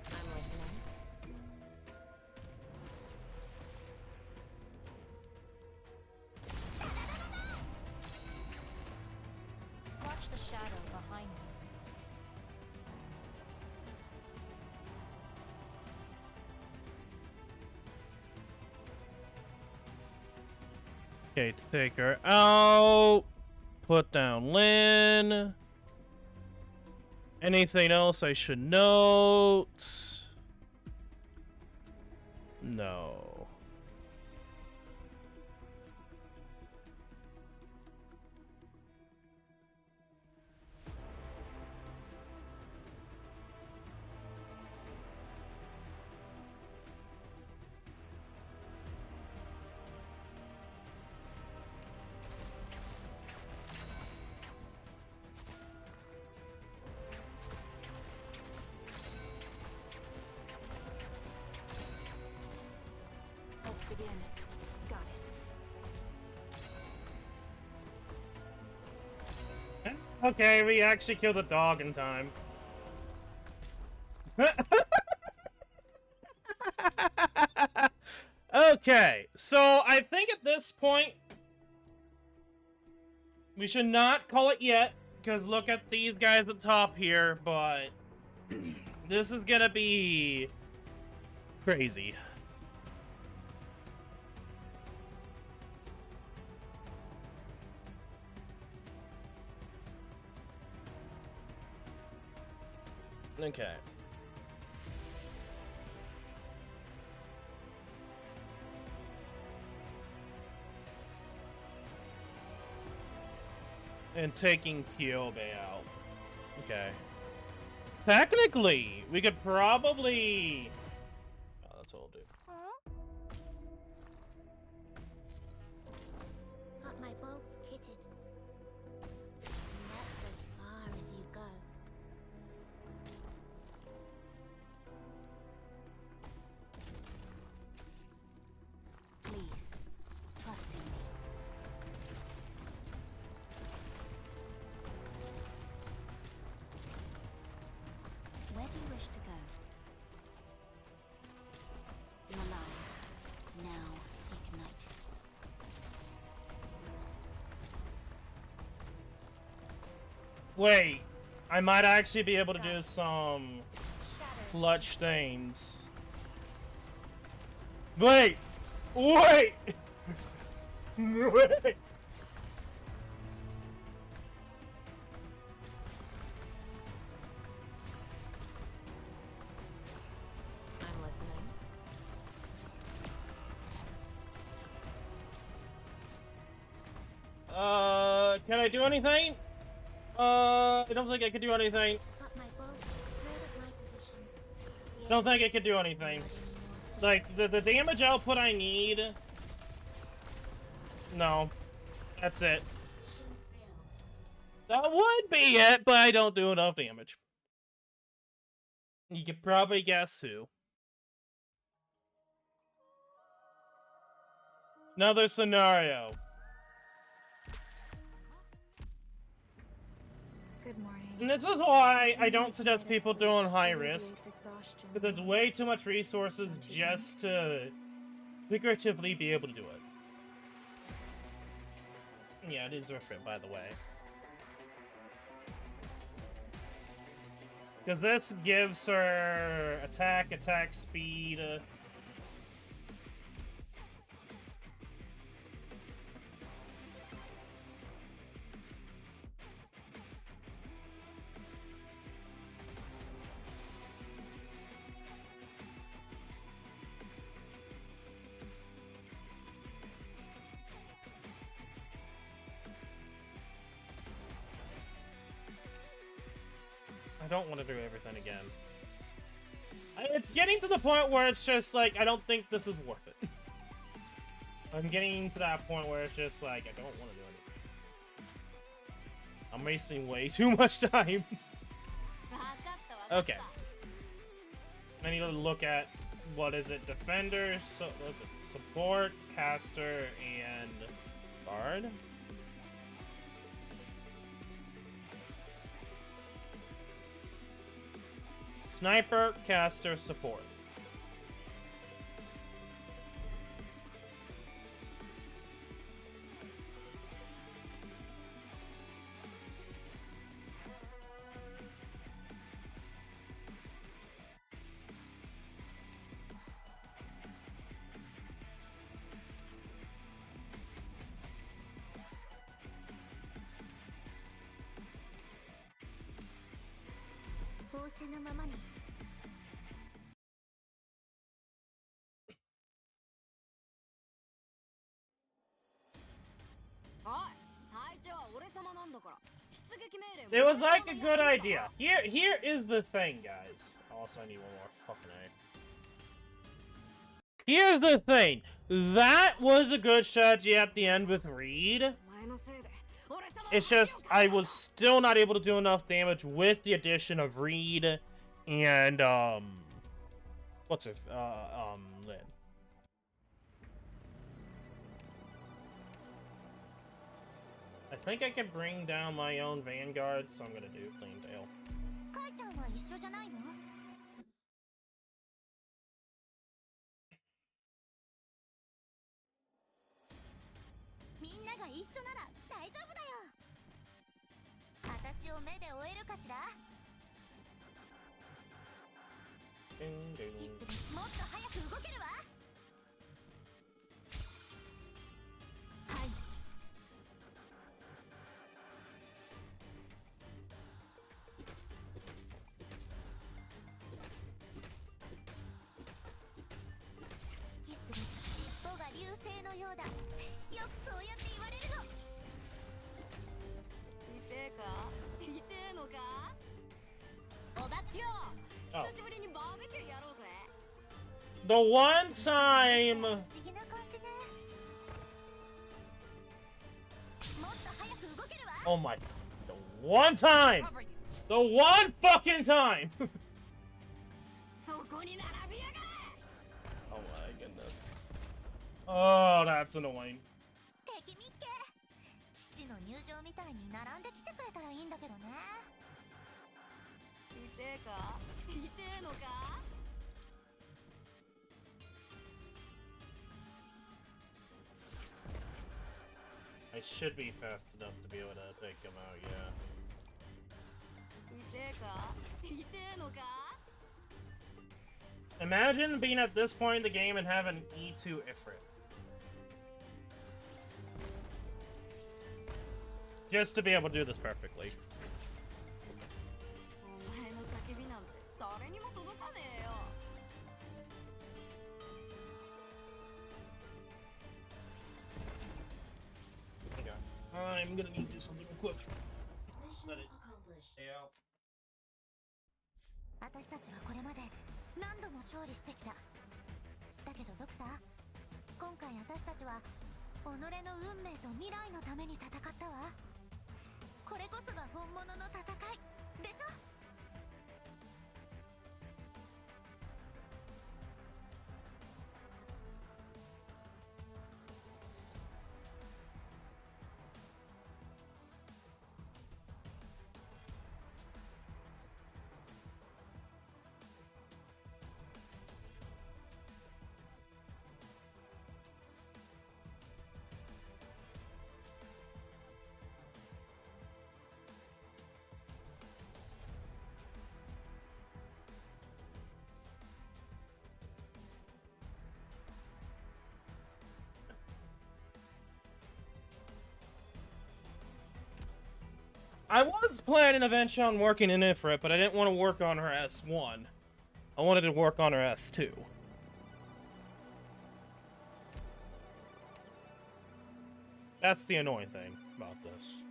Speaker 11: I'm listening.
Speaker 7: Watch the shadow behind me.
Speaker 1: Okay, take her out. Put down Lynn. Anything else I should note? No.
Speaker 11: Let's begin. Got it.
Speaker 1: Okay, we actually killed the dog in time. Okay, so I think at this point we should not call it yet, because look at these guys up top here, but this is gonna be crazy. Okay. And taking Kyobe out. Okay. Technically, we could probably... Oh, that's what I'll do.
Speaker 4: Got my bolts kitted. And that's as far as you go. Please, trust in me. Where do you wish to go? Your lives now ignite.
Speaker 1: Wait, I might actually be able to do some clutch things. Wait! Wait! Wait!
Speaker 11: I'm listening.
Speaker 1: Can I do anything? I don't think I could do anything.
Speaker 4: Got my bolts thread at my position.
Speaker 1: Don't think I could do anything. Like, the damage output I need... No. That's it. That would be it, but I don't do enough damage. You could probably guess who. Another scenario.
Speaker 5: Good morning.
Speaker 1: And this is why I don't suggest people doing high risk. Because it's way too much resources just to figuratively be able to do it. Yeah, it is worth it, by the way. Because this gives her attack speed. I don't want to do everything again. It's getting to the point where it's just like, I don't think this is worth it. I'm getting to that point where it's just like, I don't want to do anything. I'm wasting way too much time. Okay. I need to look at, what is it, Defender, so, what's it, Support, Caster, and Guard? Sniper, Caster, Support. It was like a good idea. Here is the thing, guys. Also, I need one more fucking A. Here's the thing. That was a good strategy at the end with Reed. It's just, I was still not able to do enough damage with the addition of Reed and, what's it, Lynn. I think I can bring down my own Vanguard, so I'm gonna do Cleandale.
Speaker 12: みんなが一緒なら大丈夫だよ。私を目で追えるかしら。もっと早く動けるわ。はい。指揮する尻尾が流星のようだ。よくそうやって言われるの。痛えか？痛えのか？おばきよ、久しぶりにバーベキューやろうぜ。
Speaker 1: The one time.
Speaker 12: 不思議な感じね。もっと早く動けるわ。
Speaker 1: Oh my. The one time. The one fucking time.
Speaker 12: そこに並びやがれ。
Speaker 1: Oh my goodness. Oh, that's annoying.
Speaker 12: 敵みっけ。父の入場みたいに並んで来てくれたらいいんだけどね。痛えか？痛えのか
Speaker 1: I should be fast enough to be able to take him out, yeah.
Speaker 12: 痛えか？痛えのか？
Speaker 1: Imagine being at this point in the game and having E2 Ifrit. Just to be able to do this perfectly.
Speaker 12: お前の叫びなんて誰にも届かねえよ。
Speaker 1: Okay. I'm gonna need to do something real quick. Let it stay out.
Speaker 12: 私たちはこれまで何度も勝利してきた。だけどドクター、今回私たちは己の運命と未来のために戦ったわ。これこそが本物の戦いでしょ。
Speaker 1: I was planning eventually on working in Ifrit, but I didn't want to work on her S1. I wanted to work on her S2. That's the annoying thing about this.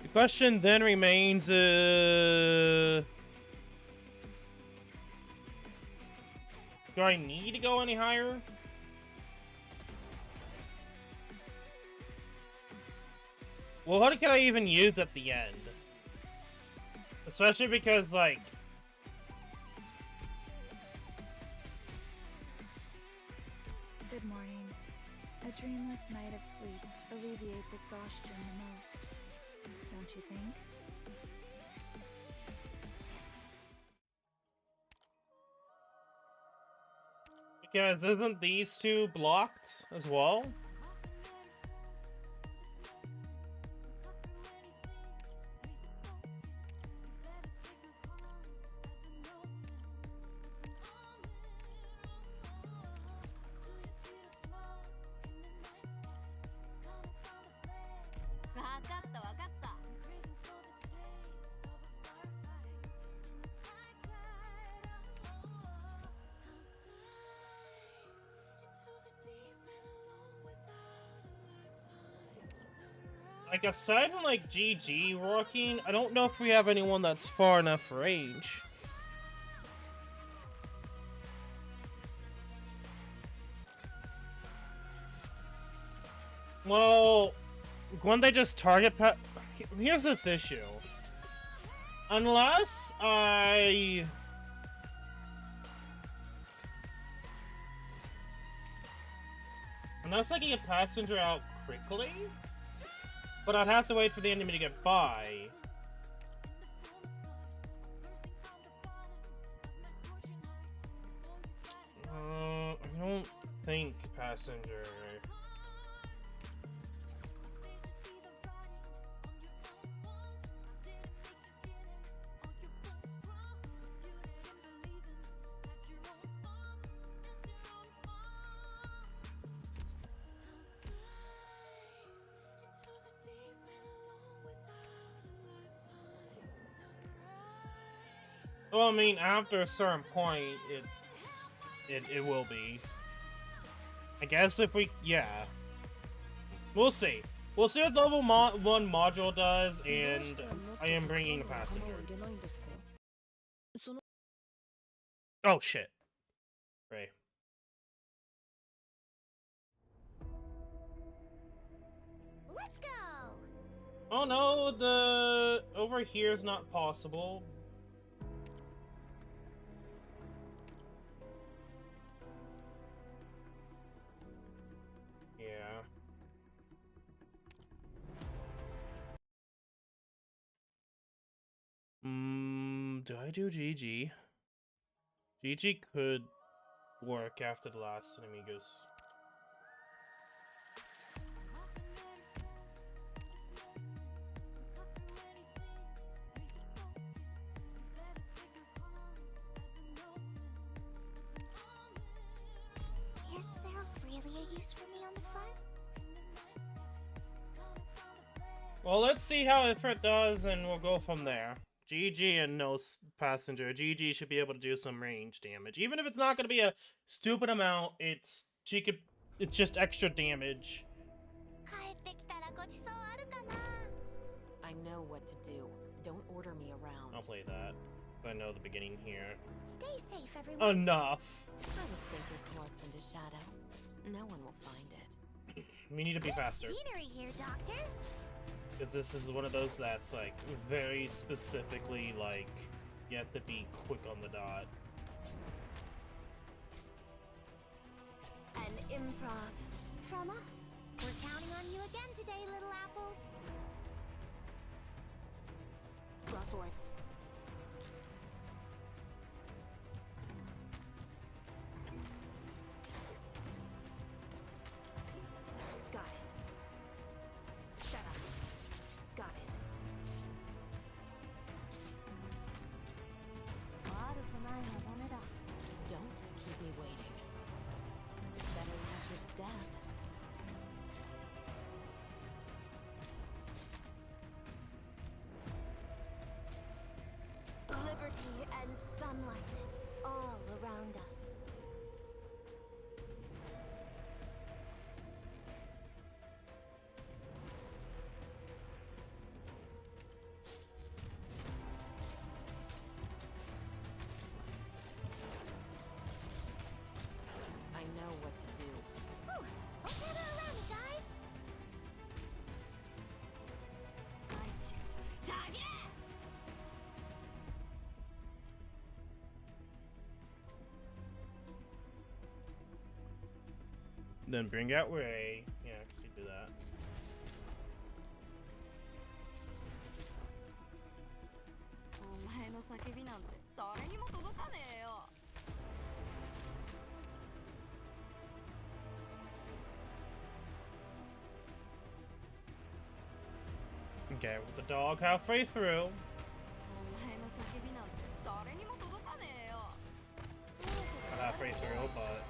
Speaker 1: The question then remains, do I need to go any higher? Well, what can I even use at the end? Especially because, like...
Speaker 5: Good morning. A dreamless night of sleep alleviates exhaustion the most. Don't you think?
Speaker 1: Because isn't these two blocked as well? Like, aside from, like, GG rocking, I don't know if we have anyone that's far enough range. Well, wouldn't they just target Here's the issue. Unless I... Unless I can get passenger out quickly? But I'd have to wait for the enemy to get by. I don't think passenger. Well, I mean, after a certain point, it will be. I guess if we, yeah. We'll see. We'll see what level 1 module does, and I am bringing a passenger. Oh shit. Right.
Speaker 12: Let's go.
Speaker 1: Oh no, the over here is not possible. Yeah. Do I do GG? GG could work after the last enemigos.
Speaker 12: Is there really a use for me on the front?
Speaker 1: Well, let's see how it does, and we'll go from there. GG and no passenger. GG should be able to do some range damage, even if it's not going to be a stupid amount. It's just extra damage.
Speaker 11: I know what to do. Don't order me around.
Speaker 1: I'll play that. I know the beginning here.
Speaker 12: Stay safe, everyone.
Speaker 1: Enough.
Speaker 11: I will sink your corpse into shadow. No one will find it.
Speaker 1: We need to be faster.
Speaker 12: Scenery here, Doctor.
Speaker 1: Because this is one of those that's like very specifically like you have to be quick on the dot.
Speaker 12: An improv from us. We're counting on you again today, little apple.
Speaker 11: Draw swords. Got it. Shut up. Got it. Don't keep me waiting. Better watch your step.
Speaker 12: Liberty and sunlight all around us.
Speaker 11: I know what to do.
Speaker 12: Whew. Let's gather around it, guys.
Speaker 1: Then bring out Ray. Yeah, actually do that. Okay, with the dog halfway through. Not halfway through, but...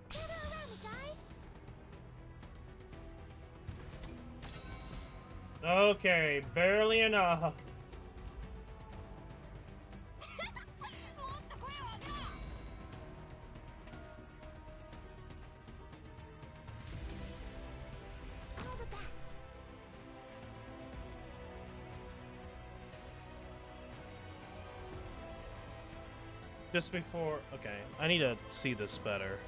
Speaker 12: Gather around it, guys.
Speaker 1: Okay, barely enough. Just before... Okay, I need to see this better.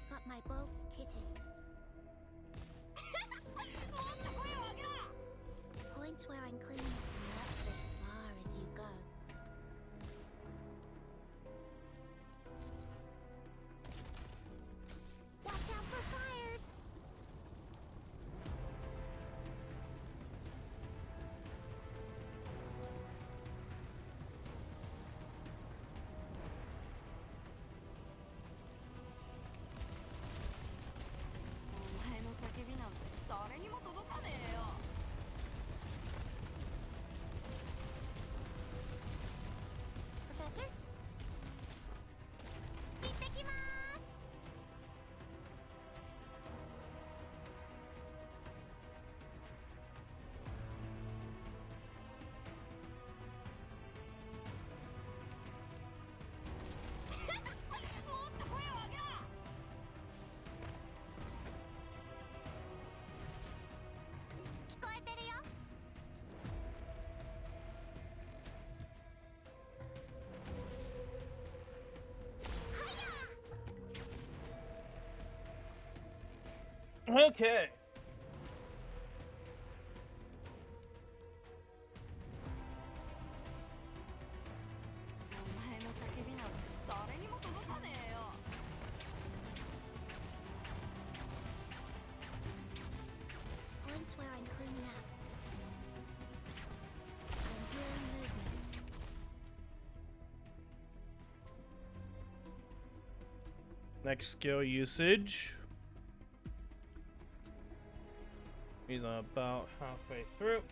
Speaker 4: Got my boats kitted. Points where I'm clean, and that's as far as you go. Watch out for fires! Professor? 行ってきます!
Speaker 1: Okay.
Speaker 4: Points where I'm cleaning up. I'm hearing movement.
Speaker 1: Next skill usage. He's about halfway through.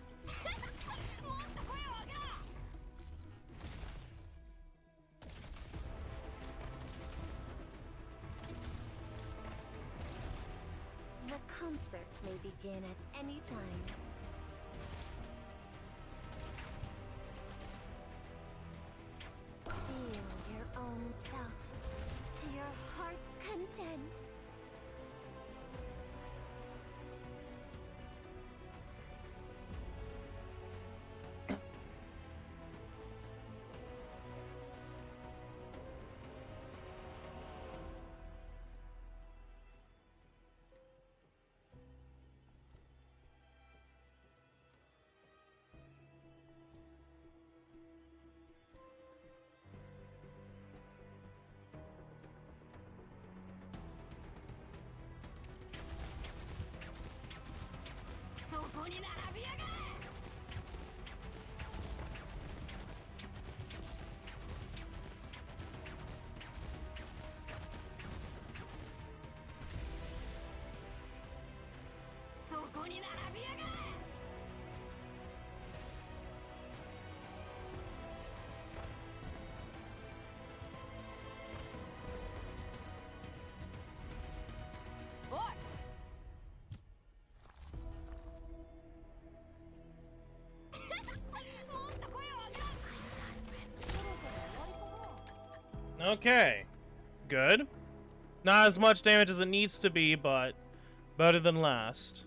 Speaker 4: The concert may begin at any time. Feel your own self to your heart's content.
Speaker 1: Okay. Good. Not as much damage as it needs to be, but better than last.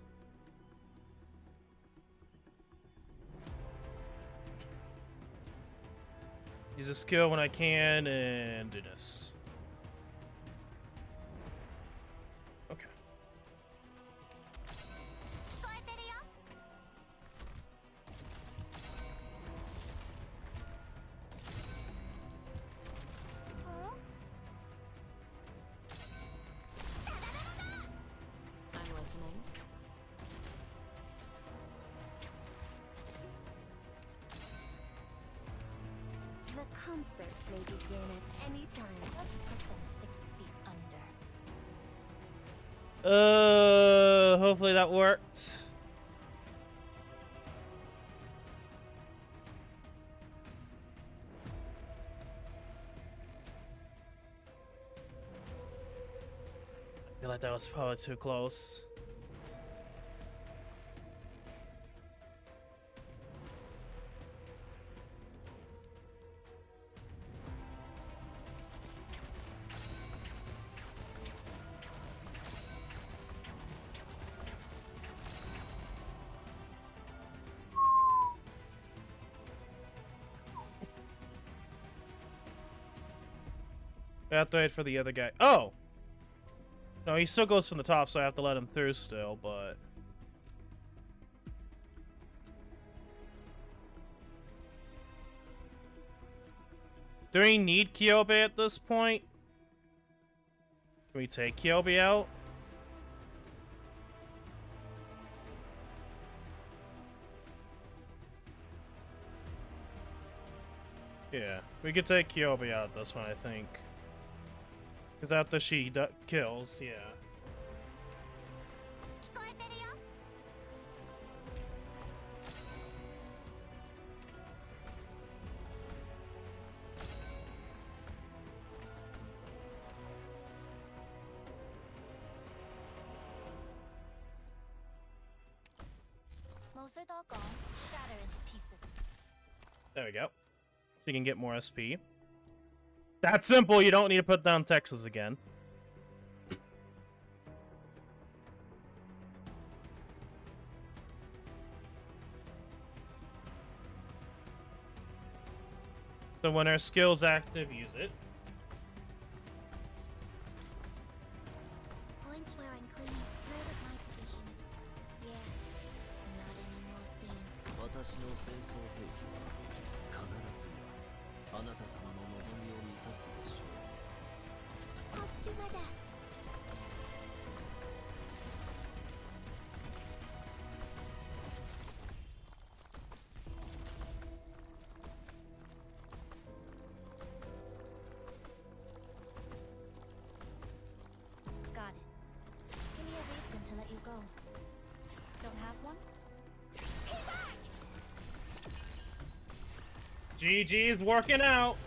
Speaker 1: Use a skill when I can and do this. Okay.
Speaker 11: I'm listening.
Speaker 4: The concert may begin at any time.
Speaker 7: Let's put them 6 feet under.
Speaker 1: Hopefully that worked. I feel like that was probably too close. I have to wait for the other guy. Oh! No, he still goes from the top, so I have to let him through still, but... Do we need Kyobe at this point? Can we take Kyobe out? Yeah, we could take Kyobe out at this one, I think. Because after she kills, yeah.
Speaker 7: Shatter into pieces.
Speaker 1: There we go. So you can get more SP. That's simple, you don't need to put down Texas again. So when our skill's active, use it.
Speaker 4: Point where I'm clean, right at my position. Yeah, not anymore soon.
Speaker 3: 私の戦争兵器は必ずやあなた様の望みを満たすでしょう。
Speaker 4: I'll do my best.
Speaker 7: Got it. Give me a reason to let you go. Don't have one?
Speaker 1: GG's working out.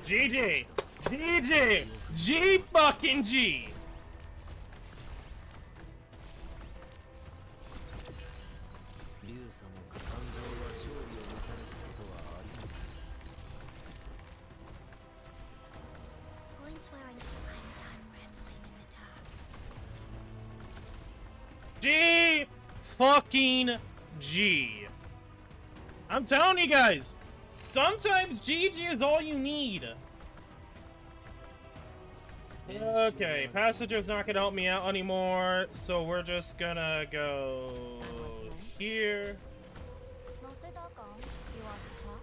Speaker 1: GG! GG! G fucking G!
Speaker 4: Point where I'm done rambling in the dark.
Speaker 1: G fucking G. I'm telling you guys, sometimes GG is all you need. Okay, Passenger's not gonna help me out anymore, so we're just gonna go here.
Speaker 7: You want to talk?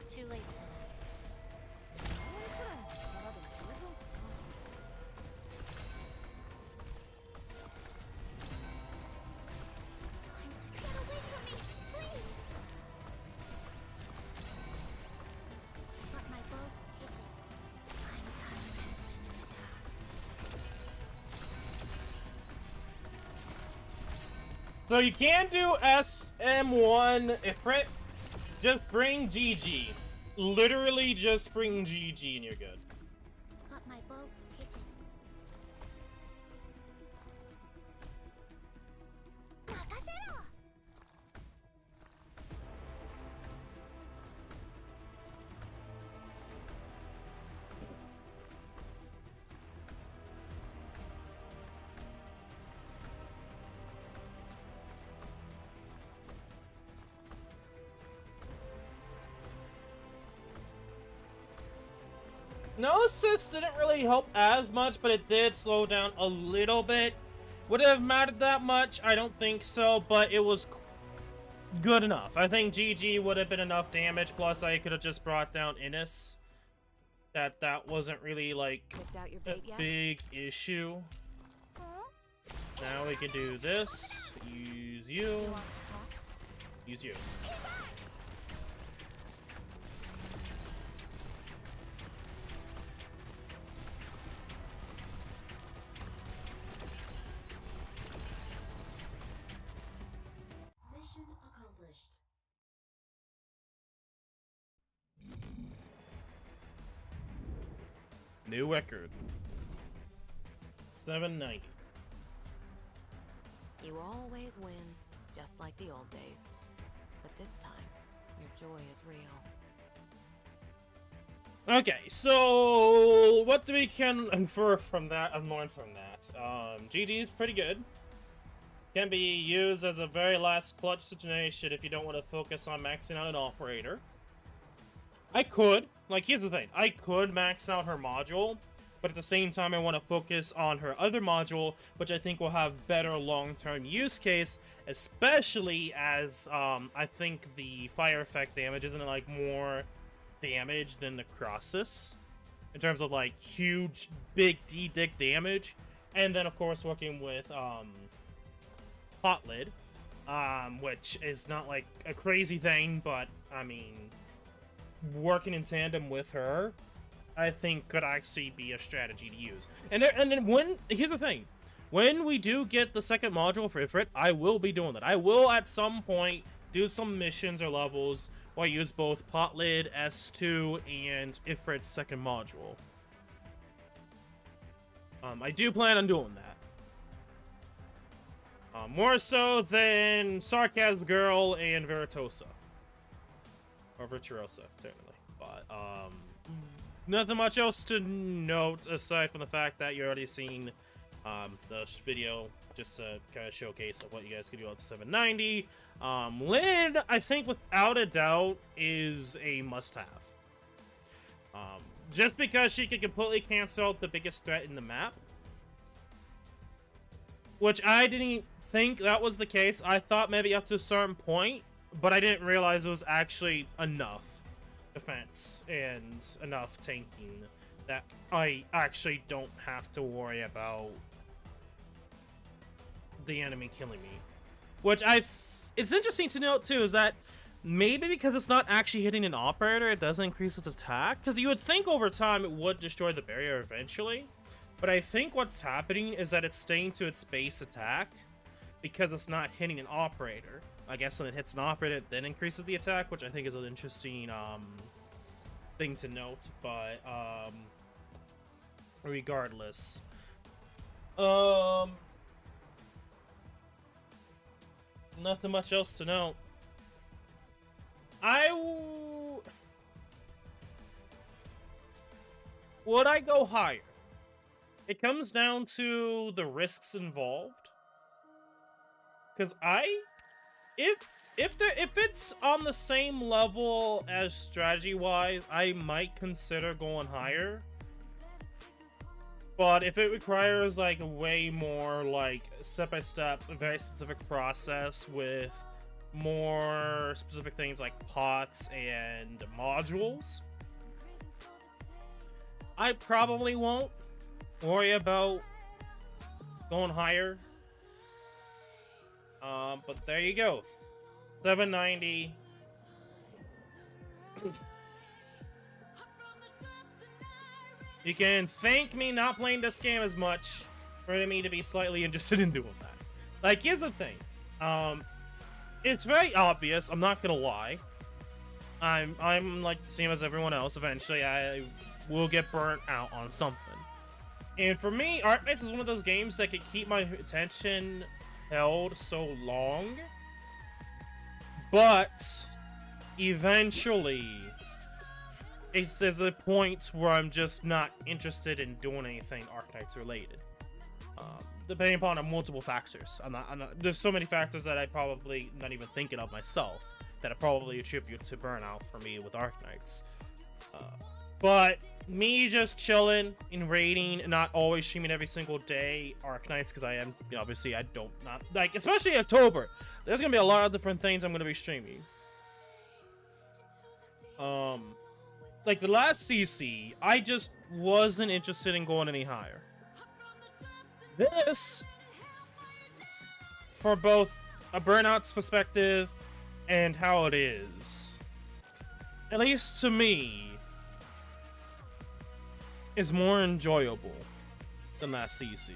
Speaker 7: Too late for that.
Speaker 4: Get away from me, please! But my boat's pitted. I'm done rambling in the dark.
Speaker 1: So you can do SM1 Ifrit. Just bring GG. Literally just bring GG and you're good.
Speaker 4: But my boat's pitted. Nakasero!
Speaker 1: No assist didn't really help as much, but it did slow down a little bit. Would it have mattered that much? I don't think so, but it was good enough. I think GG would have been enough damage, plus I could have just brought down Innis. That wasn't really, like, a big issue. Now we can do this. Use you. Use you.
Speaker 4: Mission accomplished.
Speaker 1: New record. 790.
Speaker 11: You always win, just like the old days. But this time, your joy is real.
Speaker 1: Okay, so what do we can infer from that and learn from that? GG is pretty good. Can be used as a very last clutch situation if you don't want to focus on maxing out an operator. I could, like, here's the thing, I could max out her module, but at the same time I want to focus on her other module, which I think will have better long-term use case, especially as, I think the fire effect damage isn't, like, more damage than the Crossus, in terms of, like, huge, big D-dick damage, and then, of course, working with, Hot Lid, which is not, like, a crazy thing, but, I mean, working in tandem with her, I think could actually be a strategy to use. And then here's the thing, when we do get the second module for Ifrit, I will be doing that. I will at some point do some missions or levels where I use both Pot Lid, S2, and Ifrit's second module. I do plan on doing that. More so than Sarkaz Girl and Virtuosa. Or Virtuosa, technically. But, nothing much else to note aside from the fact that you've already seen the video, just to kind of showcase of what you guys can do on 790. Lid, I think without a doubt, is a must-have. Just because she can completely cancel out the biggest threat in the map. Which I didn't think that was the case. I thought maybe up to a certain point, but I didn't realize it was actually enough defense and enough tanking that I actually don't have to worry about the enemy killing me. Which it's interesting to note too, is that maybe because it's not actually hitting an operator, it doesn't increase its attack. Because you would think over time it would destroy the barrier eventually. But I think what's happening is that it's staying to its base attack because it's not hitting an operator. I guess when it hits an operator, it then increases the attack, which I think is an interesting thing to note. But regardless, nothing much else to note. Would I go higher? It comes down to the risks involved. Because if it's on the same level as strategy-wise, I might consider going higher. But if it requires, like, a way more, like, step-by-step, a very specific process with more specific things like pots and modules, I probably won't worry about going higher. But there you go. 790. You can thank me not playing this game as much for me to be slightly interested in doing that. Like, here's the thing. It's very obvious, I'm not gonna lie. I'm like the same as everyone else. Eventually, I will get burnt out on something. And for me, Arknights is one of those games that can keep my attention held so long, but eventually there's a point where I'm just not interested in doing anything Arknights related, depending upon multiple factors. I'm not, there's so many factors that I probably not even thinking of myself that I probably attribute to burnout for me with Arknights. But me just chilling and raiding and not always streaming every single day Arknights, because I am, obviously I don't not like, especially October, there's gonna be a lot of different things I'm gonna be streaming. Like the last CC, I just wasn't interested in going any higher. This, for both a burnout's perspective and how it is, at least to me, is more enjoyable than that CC.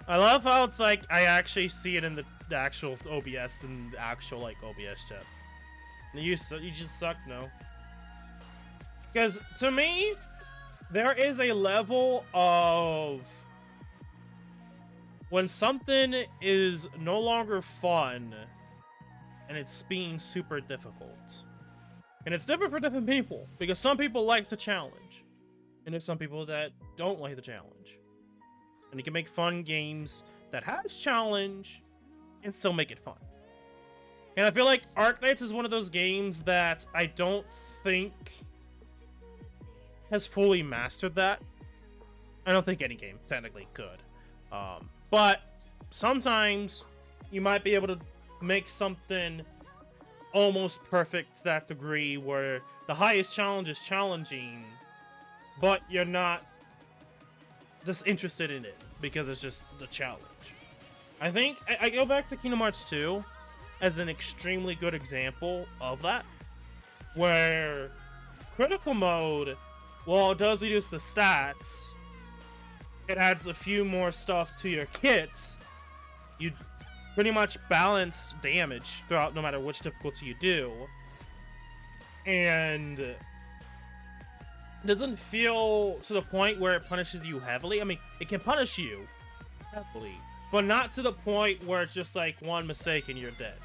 Speaker 1: I love how it's like I actually see it in the actual OBS and the actual like OBS chat. You just suck, no? Because to me, there is a level of when something is no longer fun and it's being super difficult. And it's different for different people, because some people like the challenge, and there's some people that don't like the challenge. And you can make fun games that has challenge and still make it fun. And I feel like Arknights is one of those games that I don't think has fully mastered that. I don't think any game technically could. But sometimes you might be able to make something almost perfect to that degree where the highest challenge is challenging, but you're not just interested in it because it's just the challenge. I think I go back to Kingdom Hearts 2 as an extremely good example of that, where critical mode, while it does reduce the stats, it adds a few more stuff to your kits. You pretty much balanced damage throughout no matter which difficulty you do. And it doesn't feel to the point where it punishes you heavily. I mean, it can punish you heavily, but not to the point where it's just like one mistake and you're dead.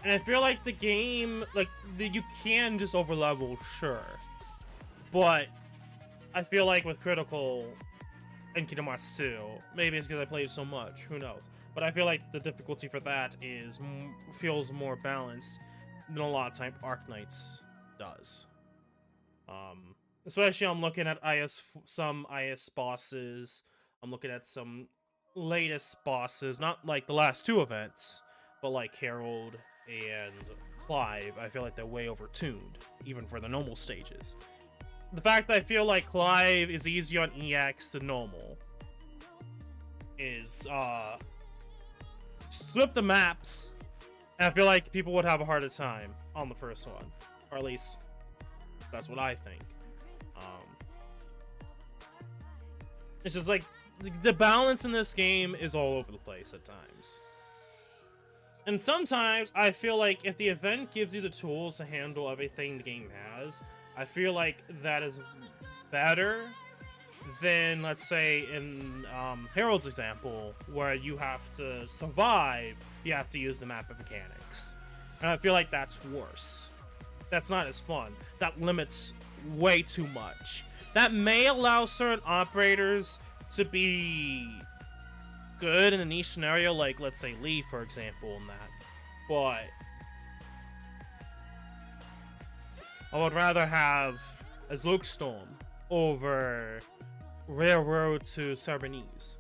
Speaker 1: And I feel like the game, like, you can just overlevel, sure. But I feel like with Critical and Kingdom Hearts 2, maybe it's because I played so much, who knows. But I feel like the difficulty for that feels more balanced than a lot of time Arknights does. Especially I'm looking at some IS bosses. I'm looking at some latest bosses, not like the last two events, but like Harold and Clive. I feel like they're way overtuned, even for the normal stages. The fact that I feel like Clive is easier on EX than normal is, flip the maps, and I feel like people would have a harder time on the first one. Or at least, that's what I think. It's just like, the balance in this game is all over the place at times. And sometimes, I feel like if the event gives you the tools to handle everything the game has, I feel like that is better than, let's say, in Harold's example, where you have to survive, you have to use the map of mechanics. And I feel like that's worse. That's not as fun. That limits way too much. That may allow certain operators to be good in a niche scenario, like, let's say, Lee, for example, in that. But I would rather have as Luke Storm over Railroad to Sarbonese.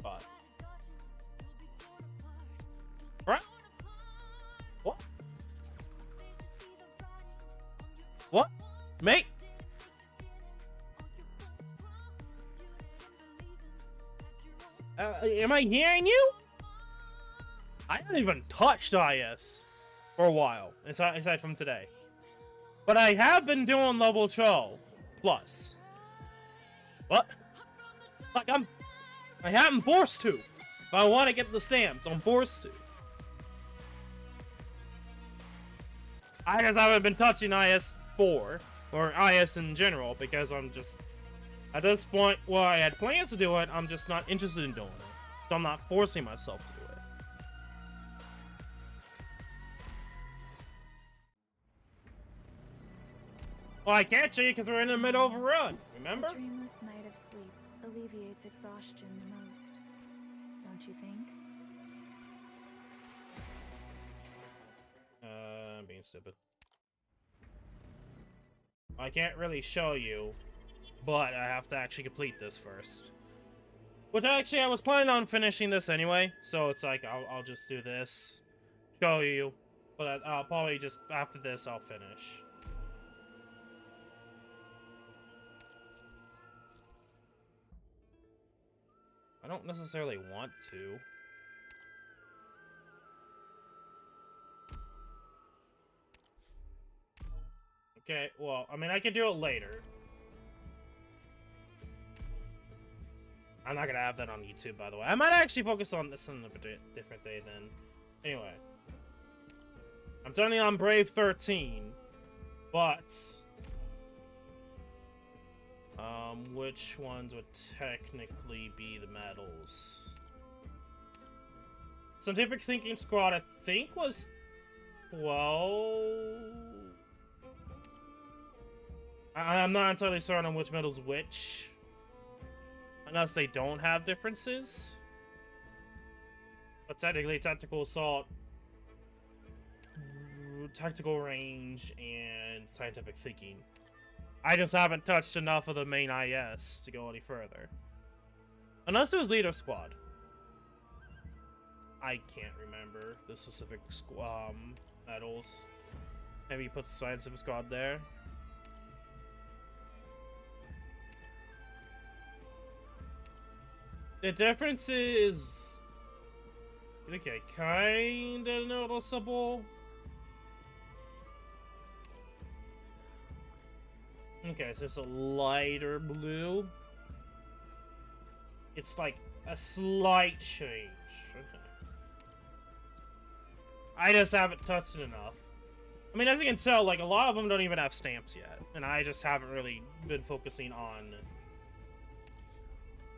Speaker 1: But right? What? What? Mate? Am I hearing you? I haven't even touched IS for a while, aside from today. But I have been doing level 12 plus. What? Like I haven't forced to. If I want to get the stamps, I'm forced to. I just haven't been touching IS4 or IS in general because I'm just at this point. Well, I had plans to do it. I'm just not interested in doing it, so I'm not forcing myself to do it. Well, I can't show you because we're in the middle of a run, remember?
Speaker 5: A dreamless night of sleep alleviates exhaustion the most, don't you think?
Speaker 1: I'm being stupid. I can't really show you, but I have to actually complete this first. Which actually, I was planning on finishing this anyway, so it's like, I'll just do this, show you, but I'll probably just, after this, I'll finish. I don't necessarily want to. Okay, well, I mean, I could do it later. I'm not gonna have that on YouTube, by the way. I might actually focus on this on a different day then. Anyway. I'm turning on Brave 13. But which ones would technically be the medals? Scientific Thinking Squad, I think, was Well, I'm not entirely certain on which metal's which. Unless they don't have differences. But technically, tactical assault, tactical range, and scientific thinking. I just haven't touched enough of the main IS to go any further. Unless it was leader squad. I can't remember the specific medals. Maybe you put the scientific squad there. The difference is, okay, kinda noticeable. Okay, so it's a lighter blue. It's like a slight change. Okay. I just haven't touched it enough. I mean, as you can tell, like, a lot of them don't even have stamps yet. And I just haven't really been focusing on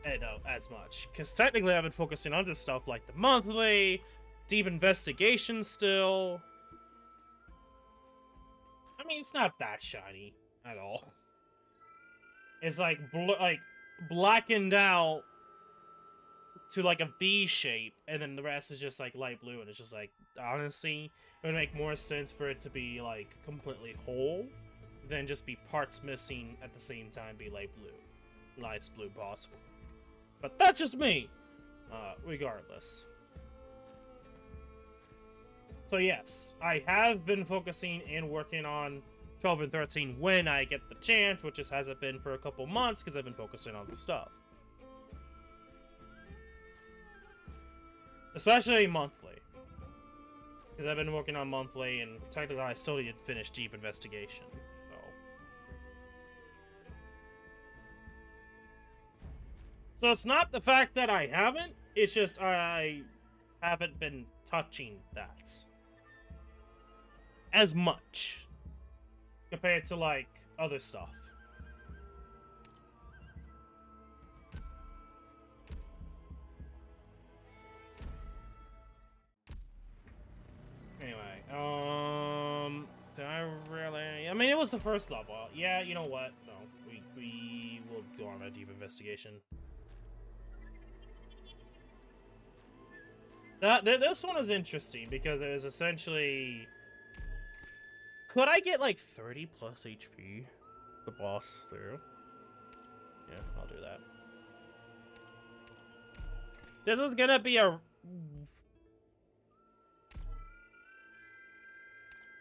Speaker 1: it as much. Because technically I've been focusing on other stuff like the monthly, deep investigation still. I mean, it's not that shiny at all. It's like, blackened out to like a V shape, and then the rest is just like light blue, and it's just like, honestly, it would make more sense for it to be like completely whole than just be parts missing at the same time be light blue. Nice blue possible. But that's just me! Regardless. So yes, I have been focusing and working on 12 and 13 when I get the chance, which just hasn't been for a couple months because I've been focusing on the stuff. Especially monthly. Because I've been working on monthly, and technically I still need to finish deep investigation. So it's not the fact that I haven't, it's just I haven't been touching that as much compared to, like, other stuff. Anyway, did I really... I mean, it was the first level. Yeah, you know what? No, we will go on a deep investigation. This one is interesting because it is essentially... Could I get like 30 plus HP the boss through? Yeah, I'll do that. This is gonna be a...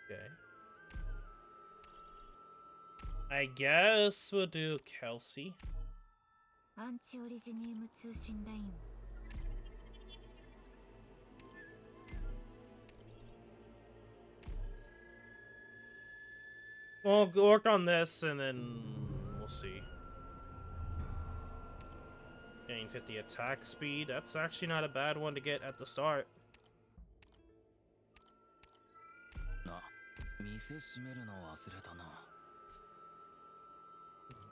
Speaker 1: Okay. I guess we'll do Kelsey. We'll work on this, and then we'll see. Gain 50 attack speed. That's actually not a bad one to get at the start.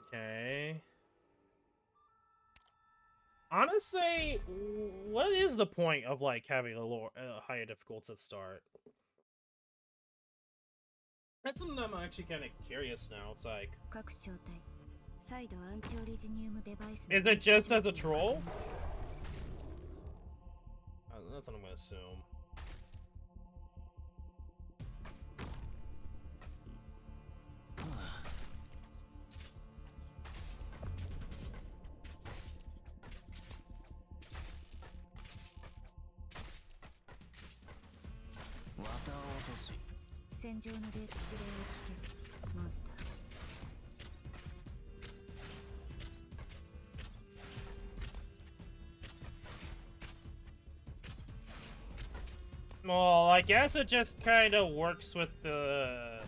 Speaker 1: Okay. Honestly, what is the point of, like, having a higher difficulty at start? That's something I'm actually kind of curious now. It's like... Is it just as a troll? That's what I'm gonna assume. Well, I guess it just kind of works with the...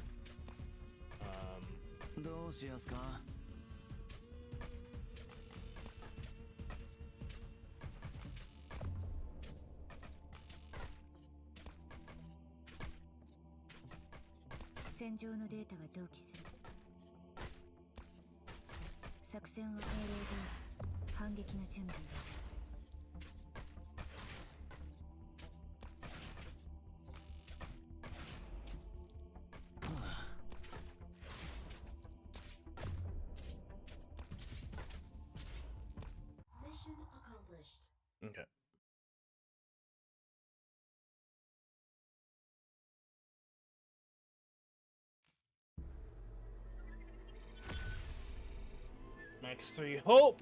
Speaker 1: Max 3 hope.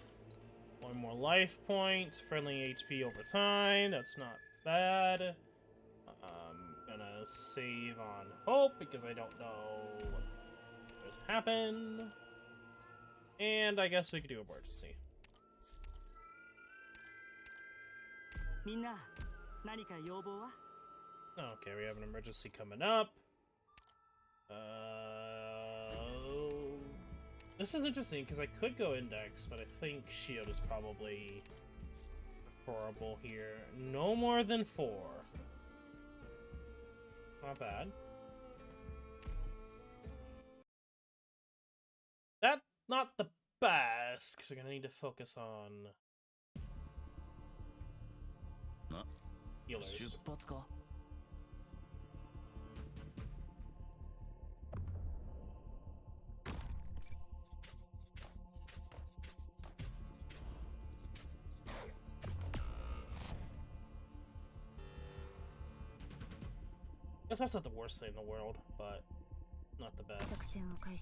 Speaker 1: 1 more life point. Friendly HP over time. That's not bad. I'm gonna save on hope because I don't know what could happen. And I guess we could do emergency. Okay, we have an emergency coming up. This is interesting because I could go index, but I think shield is probably preferable here. No more than 4. Not bad. That's not the best because we're gonna need to focus on healers. I guess that's not the worst thing in the world, but not the best. Okay.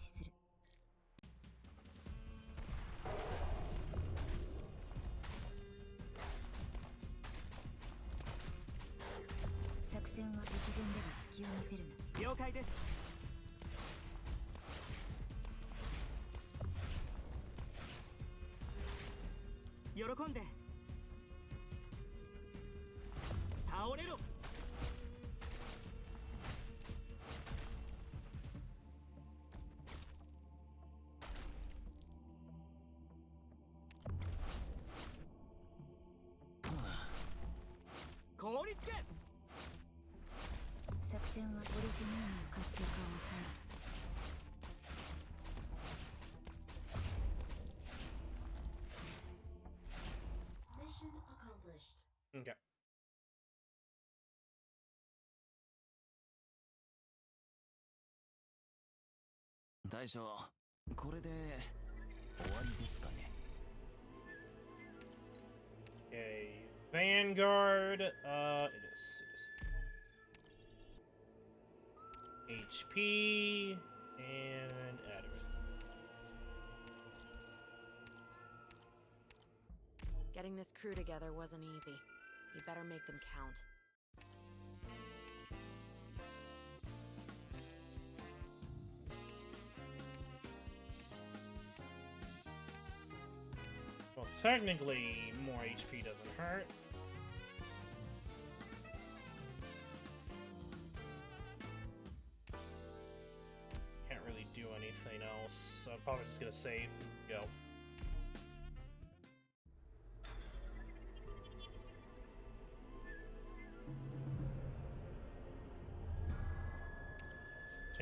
Speaker 1: Okay, Vanguard, it is HP, and Adderant.
Speaker 11: Getting this crew together wasn't easy. You better make them count.
Speaker 1: Well, technically, more HP doesn't hurt. Can't really do anything else, so I'm probably just gonna save. Go.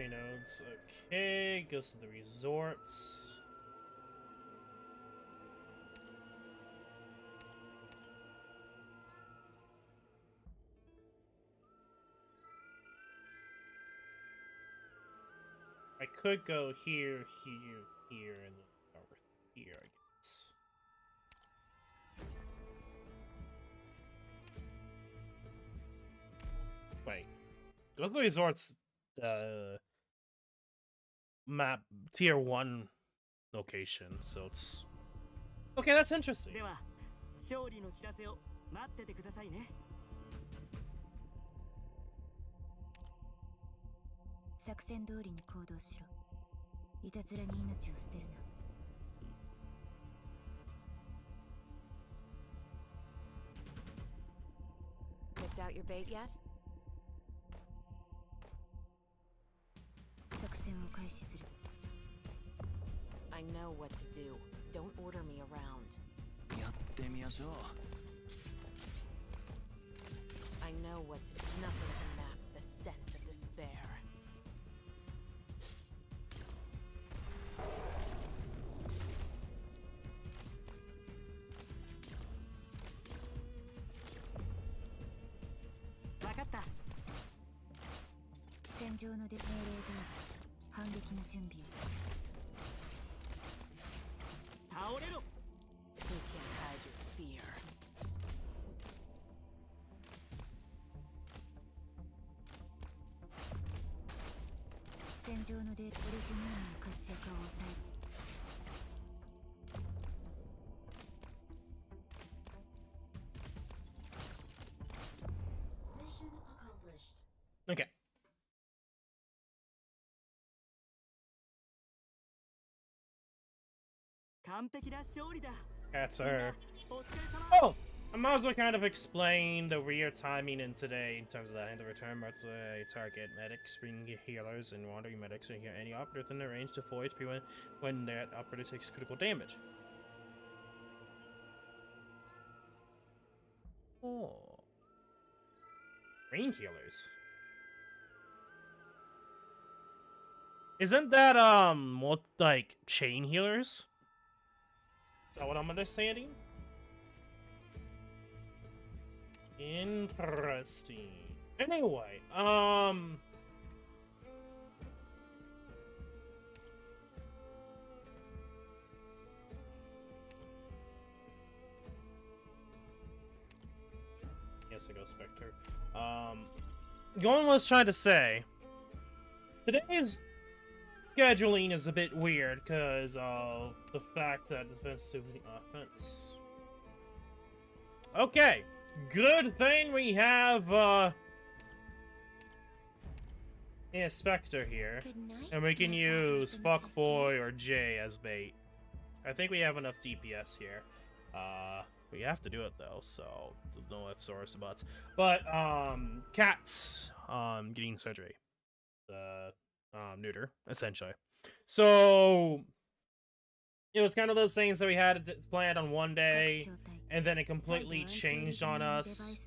Speaker 1: Nodes. Okay, goes to the resorts. I could go here, here, and then over here, I guess. Wait. Goes to the resorts, map tier 1 location, so it's okay. That's interesting.
Speaker 13: 勝利の知らせを待っててくださいね。
Speaker 5: 作戦通りに行動しろ。いたずらに命を捨てるな。
Speaker 11: Picked out your bait yet?
Speaker 5: 作戦を開始する。
Speaker 11: I know what to do. Don't order me around.
Speaker 9: やってみましょう。
Speaker 11: I know what to do. Nothing can mask the sense of despair.
Speaker 13: Wakata.
Speaker 5: 戦場の命令通り反撃の準備を。
Speaker 13: 倒れろ。
Speaker 11: You can't hide your fear.
Speaker 5: 戦場のデータオリジニウムの活性化を抑える。
Speaker 1: That's her. Oh! I'm also kind of explain the weird timing in today in terms of that end of return. Let's target medics, bring healers, and wandering medics to heal any operator within the range to full HP when that operator takes critical damage. Oh. Rain healers. Isn't that, what, like, chain healers? Is that what I'm understanding? Interesting. Anyway, yes, I go Spectre. Going was trying to say, today's scheduling is a bit weird because of the fact that defense is the offense. Okay, good thing we have a Spectre here, and we can use Fuckboy or Jay as bait. I think we have enough DPS here. We have to do it though, so there's no ifs or buts. But cats getting surgery, neuter essentially. So it was kind of those things that we had planned on one day, and then it completely changed on us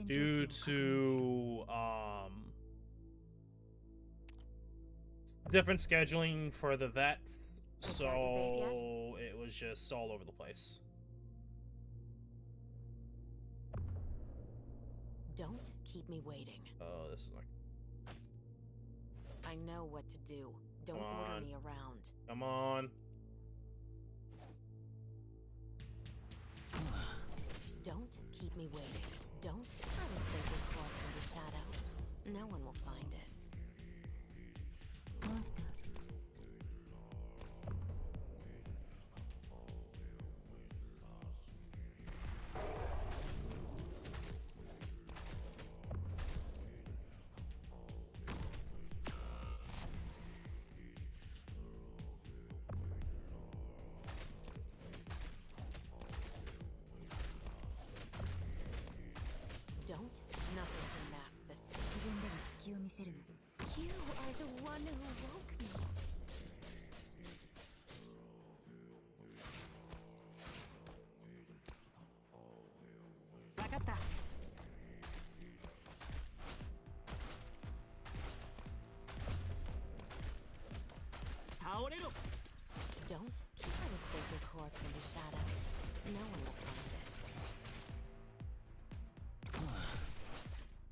Speaker 1: due to different scheduling for the vets. So it was just all over the place.
Speaker 11: Don't keep me waiting.
Speaker 1: Oh, this is like...
Speaker 11: I know what to do. Don't order me around.
Speaker 1: Come on.
Speaker 11: Don't keep me waiting. Don't. I will save your corpse in the shadow. No one will find it.
Speaker 12: Monster.
Speaker 11: Don't. Nothing can mask this.
Speaker 4: You are the one who woke me.
Speaker 11: Don't. I will save your corpse in the shadow. No one will find it.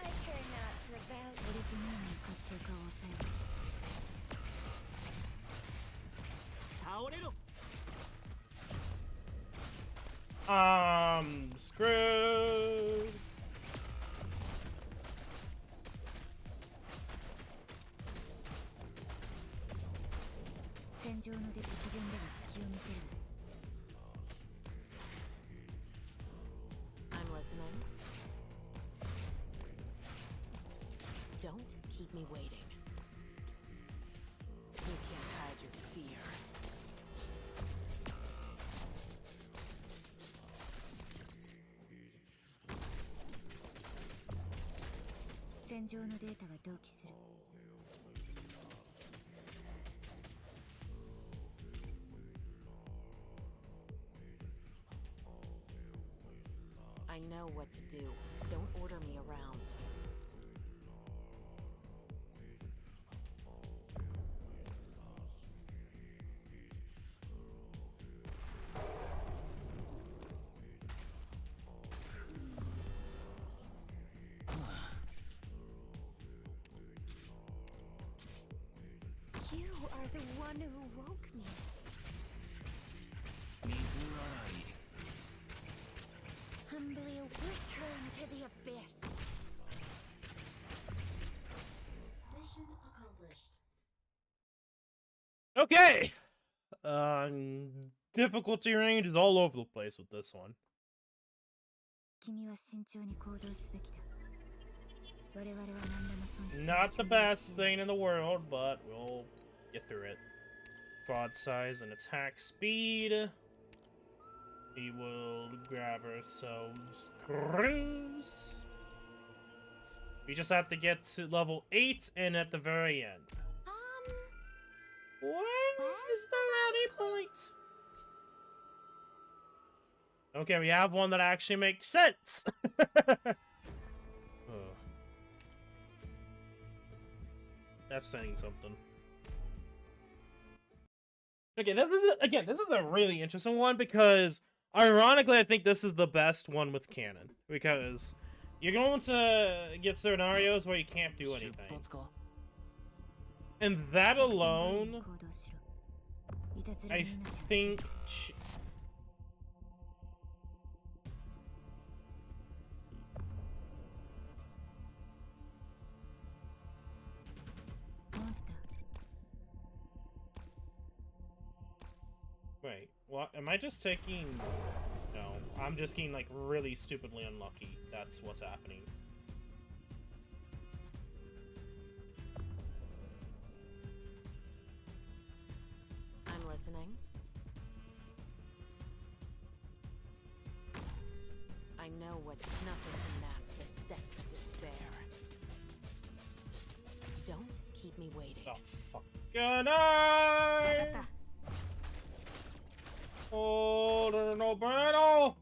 Speaker 4: I care not to rebel.
Speaker 1: Screwed.
Speaker 11: I'm listening. Don't keep me waiting. You can't hide your fear. I know what to do. Don't order me around.
Speaker 4: You are the one who woke me. Humbly return to the abyss.
Speaker 12: Mission accomplished.
Speaker 1: Okay. Difficulty range is all over the place with this one. Not the best thing in the world, but we'll get through it. Quad size and attack speed. We will grab ourselves Cruise. We just have to get to level 8 and at the very end. What is the rally point? Okay, we have one that actually makes sense. That's saying something. Okay, this is a really interesting one because ironically I think this is the best one with canon because you're going to get scenarios where you can't do anything. And that alone, I think... Wait, what? Am I just taking... No, I'm just getting, like, really stupidly unlucky. That's what's happening.
Speaker 11: I'm listening. I know what nothing can mask the scent of despair. Don't keep me waiting.
Speaker 1: Oh, fuck. Good night! Oh, no, bueno!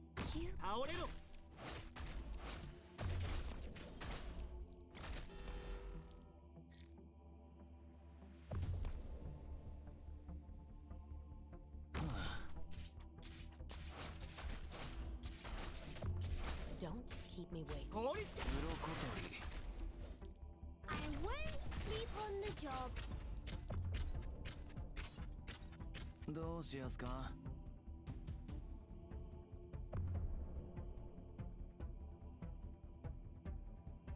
Speaker 11: Don't keep me waiting.
Speaker 12: I won't sleep on the job.
Speaker 8: どうしやすか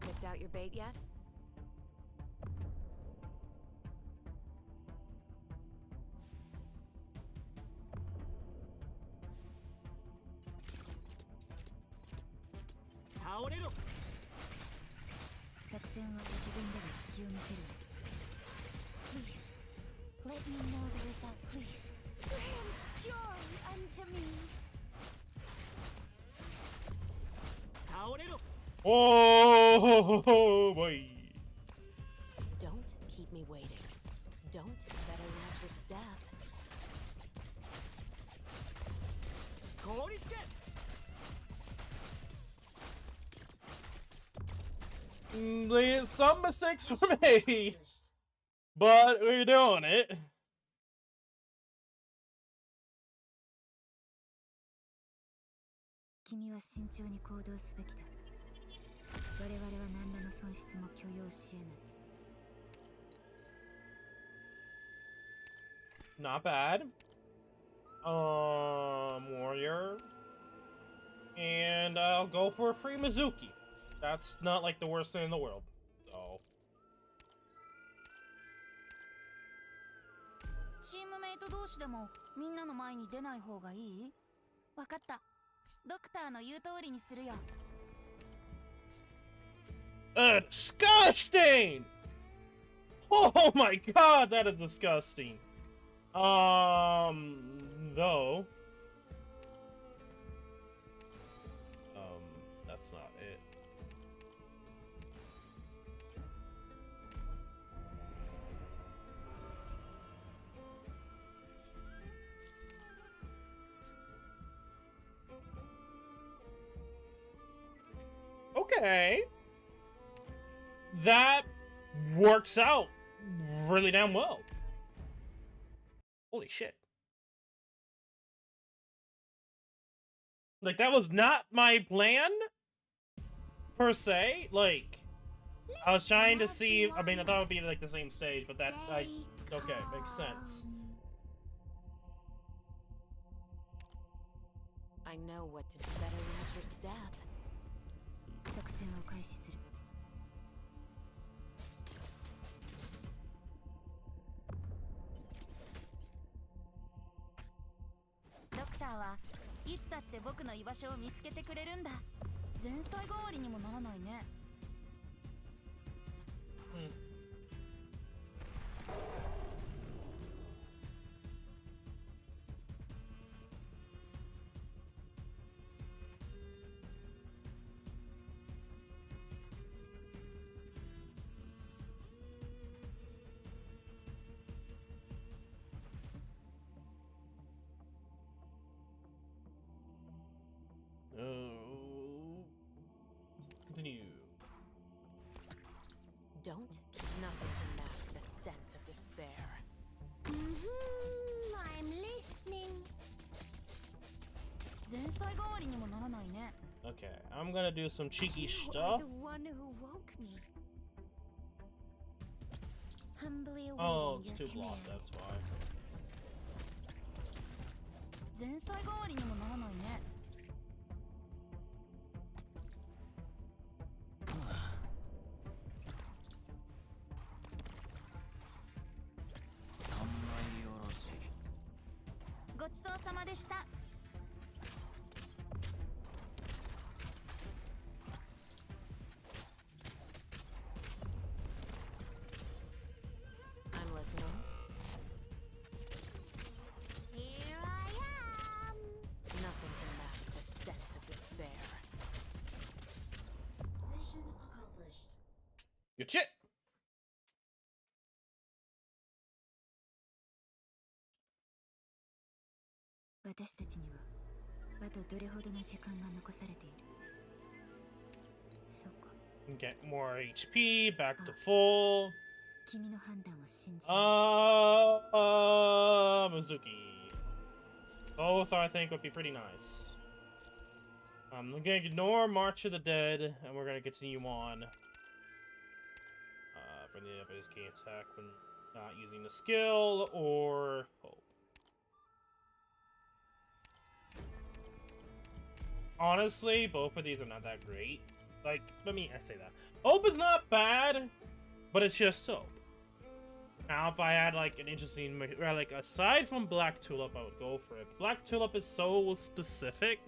Speaker 11: Picked out your bait yet?
Speaker 12: Please, let me know the result, please. Grant joy unto me.
Speaker 1: Oh, boy.
Speaker 11: Don't keep me waiting. Don't better watch your step.
Speaker 1: Some mistakes were made, but we're doing it. Not bad. Warrior. And I'll go for a free Mizuki. That's not like the worst thing in the world. So.
Speaker 5: チームメイト同士でもみんなの前に出ない方がいい？わかった。ドクターの言う通りにするよ。
Speaker 1: Disgusting! Oh my god, that is disgusting. Though. That's not it. Okay. That works out really damn well. Holy shit. Like, that was not my plan, per se. Like, I was trying to see, I mean, I thought it would be, like, the same stage, but that, okay, makes sense.
Speaker 11: I know what to do better watch your step.
Speaker 5: 作戦を開始する。ドクターはいつだって僕の居場所を見つけてくれるんだ。前菜代わりにもならないね。
Speaker 1: Okay, I'm gonna do some cheeky
Speaker 6: You
Speaker 1: stuff.
Speaker 6: are the one who woke me. Humbly awaiting
Speaker 1: Oh, it's
Speaker 6: your
Speaker 1: too
Speaker 6: command.
Speaker 1: blocked, that's why.
Speaker 5: 前菜代わりにもならないね。
Speaker 9: 三枚おろし。
Speaker 5: ごちそうさまでした。
Speaker 11: I'm listening.
Speaker 6: Here I am.
Speaker 11: Nothing can mask the sense of despair.
Speaker 12: Mission accomplished.
Speaker 1: Good shit!
Speaker 5: 私たちにはあとどれほどの時間が残されている。そうか。
Speaker 1: Get more HP, back to full.
Speaker 5: 君の判断を信じ。
Speaker 1: Mizuki. Both, I think, would be pretty nice. I'm gonna ignore March of the Dead, and we're gonna continue on. For the his key attack when not using the skill or hope. Honestly, both of these are not that great. Like, I say that. Hope is not bad, but it's just hope. Now, if I had, like, an interesting... Like, aside from Black Tulip, I would go for it. Black Tulip is so specific.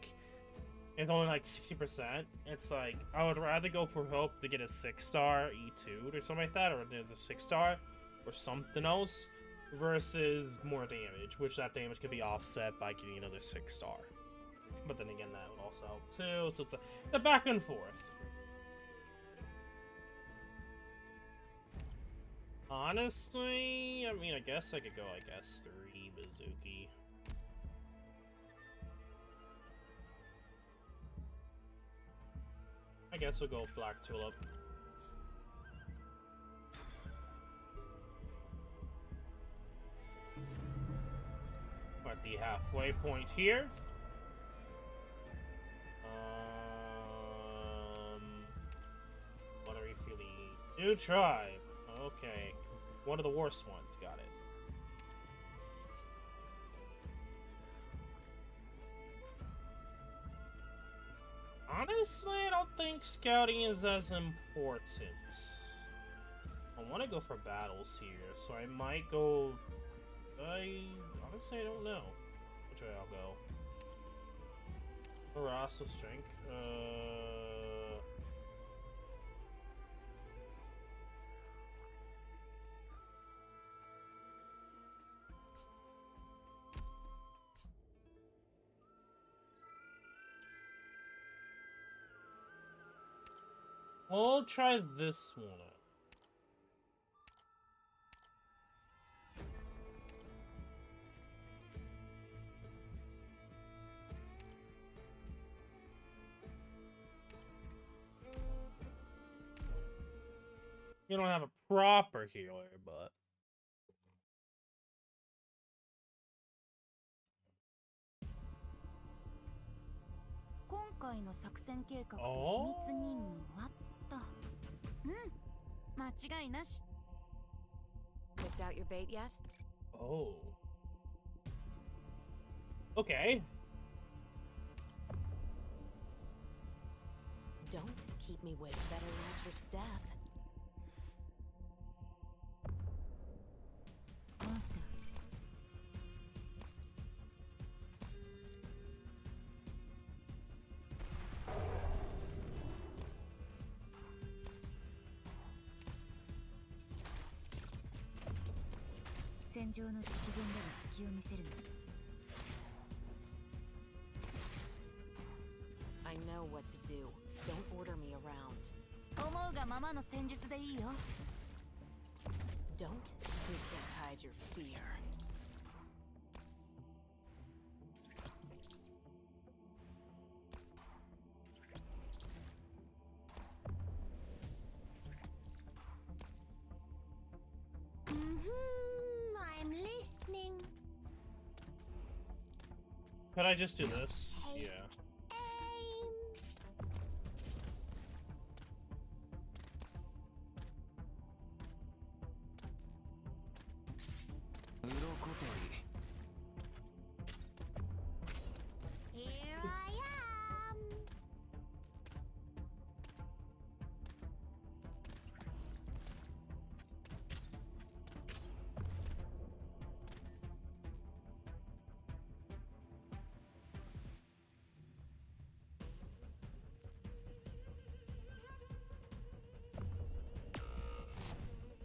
Speaker 1: It's only, like, 60%. It's like, I would rather go for Hope to get a 6-star E2 or something like that, or the 6-star, or something else, versus more damage, which that damage could be offset by getting another 6-star. But then again, that would also help too, so it's a back and forth. Honestly, I mean, I guess I could go like S3 Mizuki. I guess we'll go Black Tulip. We're at the halfway point here. What are we feeling? New tribe. Okay. One of the worst ones. Got it. Honestly, I don't think scouting is as important. I want to go for battles here, so I might go... honestly, I don't know which way I'll go. Harassal strength. We'll try this one out. You don't have a proper healer, but... Oh?
Speaker 11: Picked out your bait yet?
Speaker 1: Oh. Okay.
Speaker 11: Don't keep me waiting. Better watch your step.
Speaker 5: Monster. 戦場の敵前では隙を見せるな。
Speaker 11: I know what to do. Don't order me around.
Speaker 5: 思うがままの戦術でいいよ。
Speaker 11: Don't. You can't hide your fear.
Speaker 6: I'm listening.
Speaker 1: Could I just do this? Yeah.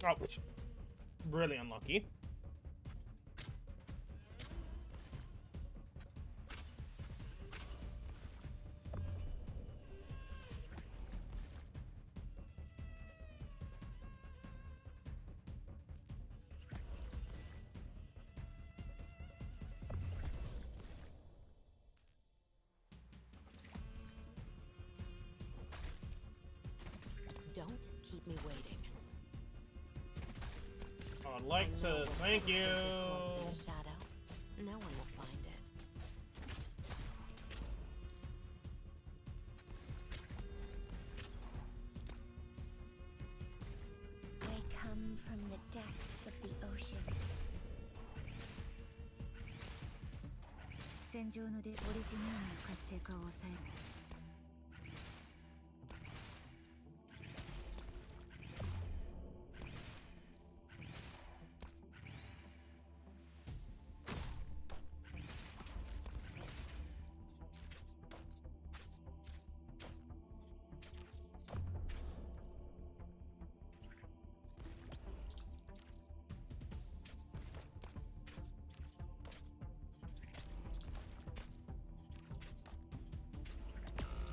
Speaker 1: Oh, really unlucky.
Speaker 11: Don't keep me waiting.
Speaker 1: I'd like to thank you.
Speaker 11: Shadow. No one will find it.
Speaker 4: They come from the depths of the ocean.
Speaker 5: 戦場のオリジニウムの活性化を抑える。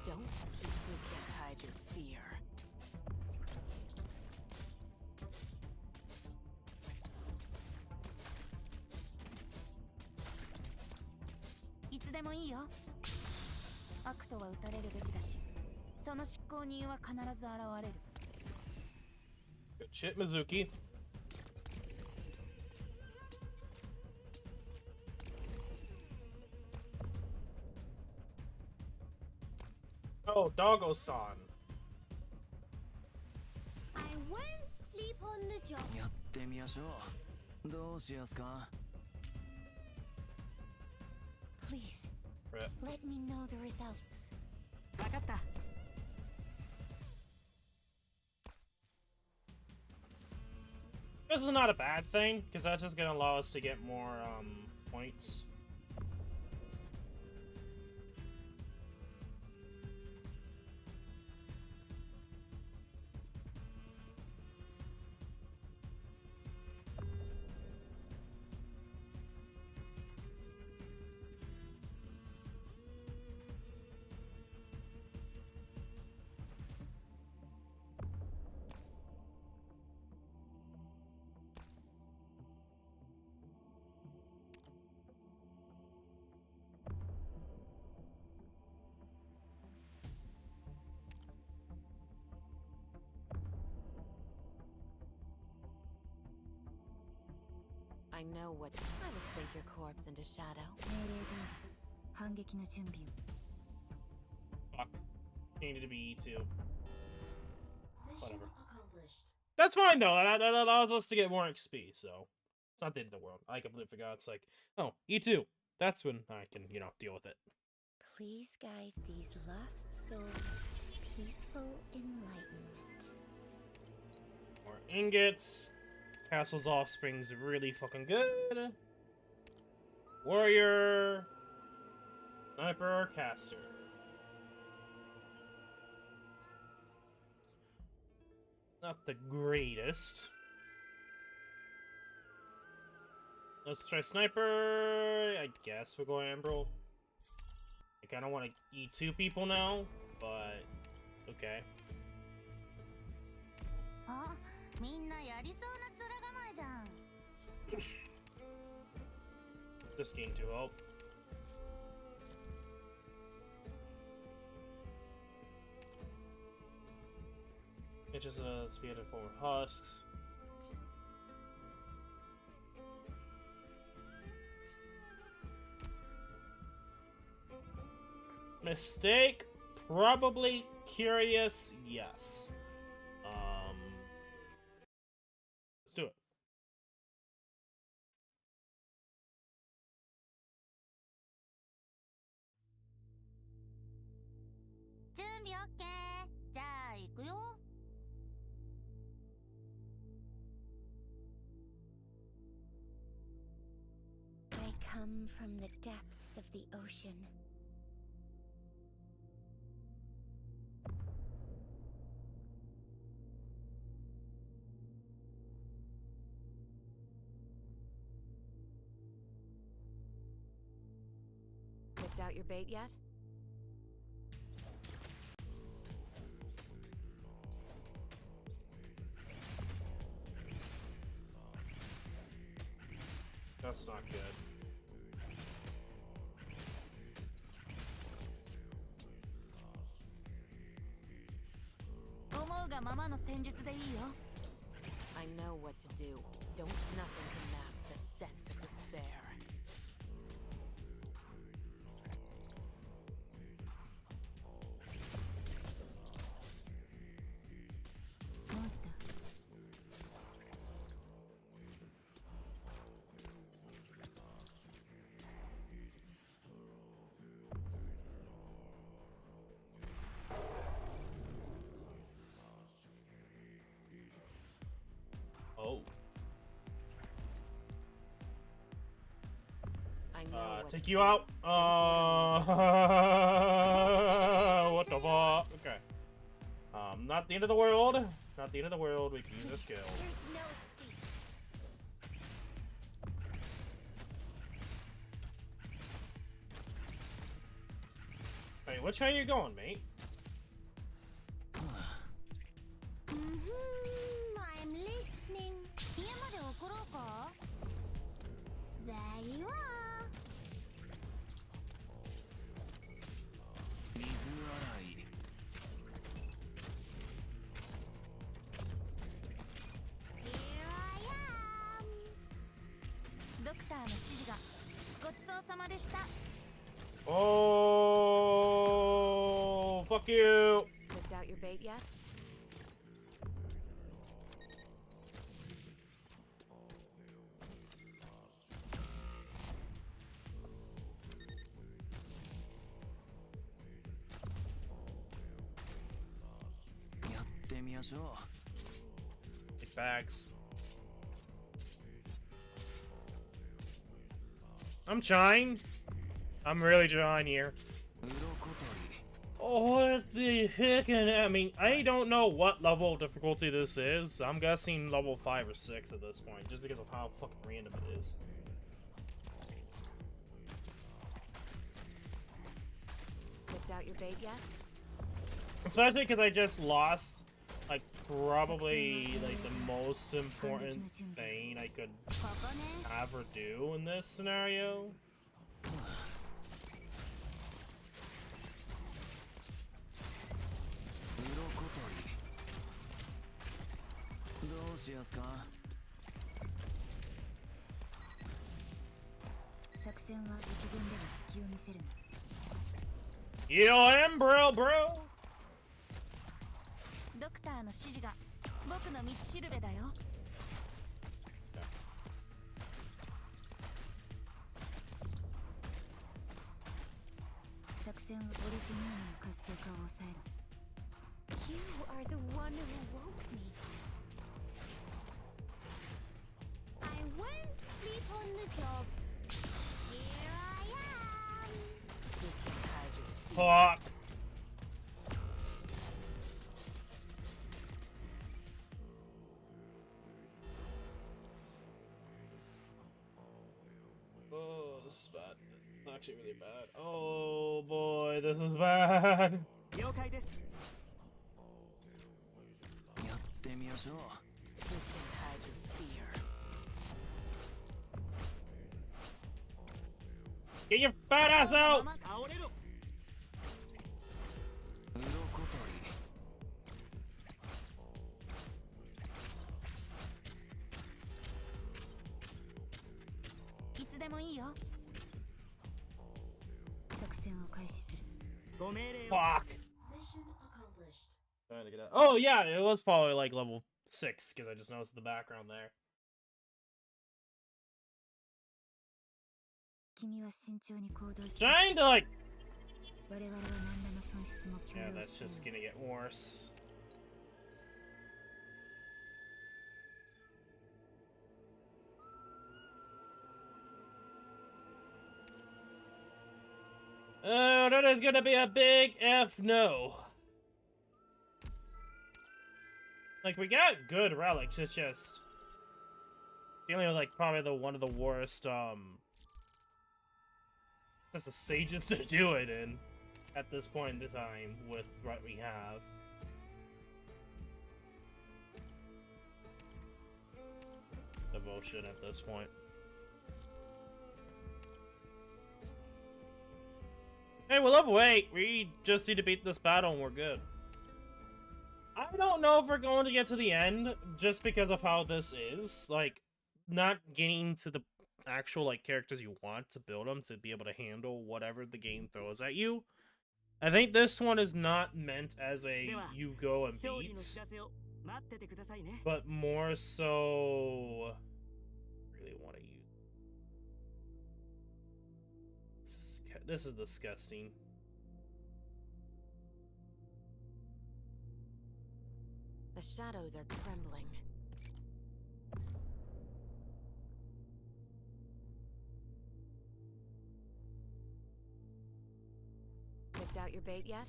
Speaker 11: Don't keep you can't hide your fear.
Speaker 1: Good shit, Mizuki. Oh, Doggo-san.
Speaker 4: I won't sleep on the job.
Speaker 3: やってみましょう。どうしやすか？
Speaker 4: Please,
Speaker 1: Rip.
Speaker 4: let me know the results.
Speaker 13: わかった。
Speaker 1: This is not a bad thing, because that's just gonna allow us to get more, points.
Speaker 11: I know what. I will sink your corpse into shadow.
Speaker 5: 命令通り反撃の準備を。
Speaker 1: Fuck. Needed to be E2. Whatever. That's fine though. That allows us to get more XP, so it's not the end of the world. I completely forgot. It's like, oh, E2. That's when I can, you know, deal with it.
Speaker 4: Please guide these lost souls to peaceful enlightenment.
Speaker 1: More ingots. Castle's Offspring's really fucking good. Warrior. Sniper or caster. Not the greatest. Let's try Sniper. I guess we'll go Ambrel. I kinda want to E2 people now, but okay.
Speaker 12: あ、みんなやりそうな面構えじゃん。
Speaker 1: Just gain 2 help. It's just a speed of 4 husks. Mistake? Probably. Curious? Yes. Let's do it.
Speaker 4: They come from the depths of the ocean.
Speaker 11: Picked out your bait yet?
Speaker 1: That's not good.
Speaker 7: 思うがままの戦術でいいよ。
Speaker 11: I know what to do. Don't nothing can mask the scent of despair.
Speaker 5: Monster.
Speaker 1: Oh.
Speaker 11: I know what
Speaker 1: Take
Speaker 11: to
Speaker 1: you
Speaker 11: do.
Speaker 1: out. What the fuck? Okay. Not the end of the world. Not the end of the world. We can use a skill.
Speaker 2: There's no escape.
Speaker 1: Hey, which way you going, mate?
Speaker 12: I'm listening. 家まで送ろうか There you are.
Speaker 9: 水洗い
Speaker 12: Here I am.
Speaker 7: ドクターの指示がごちそうさまでした。
Speaker 1: Oh, fuck you.
Speaker 11: Picked out your bait yet?
Speaker 1: Take bags. I'm trying. I'm really trying here. Oh, what the heck? I mean, I don't know what level of difficulty this is. I'm guessing level 5 or 6 at this point, just because of how fucking random it is.
Speaker 11: Picked out your bait yet?
Speaker 1: Especially because I just lost, like, probably, like, the most important thing I could have her do in this scenario. You am, bro.
Speaker 7: ドクターの指示が僕の道しるべだよ。
Speaker 5: 作戦はオリジナルの活性化を抑えろ。
Speaker 2: You are the one who woke me.
Speaker 12: I won't sleep on the job. Here I am.
Speaker 11: You can hide your feet.
Speaker 1: Fuck. Oh, this is bad. Actually, really bad. Oh boy, this is bad.
Speaker 13: 了解です。
Speaker 9: やってみましょう。
Speaker 11: You can hide your fear.
Speaker 1: Get your fat ass out!
Speaker 13: 倒れろ。
Speaker 7: いつでもいいよ。
Speaker 5: 作戦を開始する。
Speaker 13: ご命令を。
Speaker 1: Fuck. Trying to get out. Oh yeah, it was probably like level 6 because I just noticed the background there.
Speaker 5: 君は慎重に行動する。
Speaker 1: Trying to like.
Speaker 5: 我々は何らの損失も許
Speaker 1: Yeah,
Speaker 5: 容
Speaker 1: that's
Speaker 5: しない。
Speaker 1: just gonna get worse. Oh, that is gonna be a big F no. Like, we got good relics, it's just dealing with, like, probably one of the worst, There's the stages to do it in at this point in the time with what we have. Devotion at this point. Hey, we're level 8. We just need to beat this battle and we're good. I don't know if we're going to get to the end just because of how this is. Like, not getting to the actual, like, characters you want to build them to be able to handle whatever the game throws at you. I think this one is not meant as a you go and beat, but more so... really want to use... This is disgusting.
Speaker 11: The shadows are trembling. Picked out your bait yet?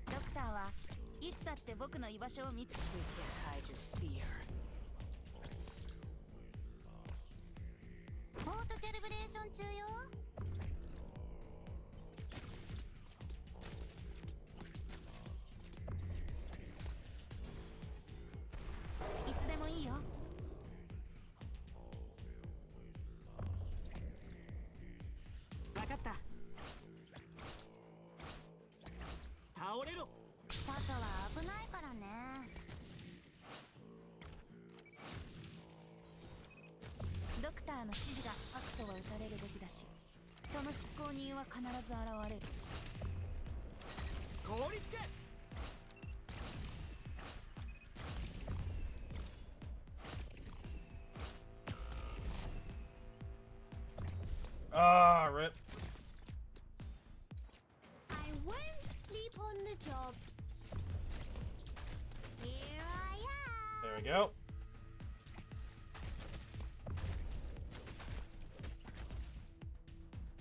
Speaker 12: Doctor はいつだって僕の居場所を見つけ
Speaker 11: We can't hide your fear.
Speaker 12: オートキャリブレーション中よ。いつでもいいよ。
Speaker 13: 分かった。倒れろ。
Speaker 12: 外は危ないからね。ドクターの指示がアクトは撃たれるべきだし、その執行人は必ず現れる。
Speaker 13: 氷つけ。
Speaker 1: Ah, rip.
Speaker 6: I won't sleep on the job. Here I am.
Speaker 1: There we go.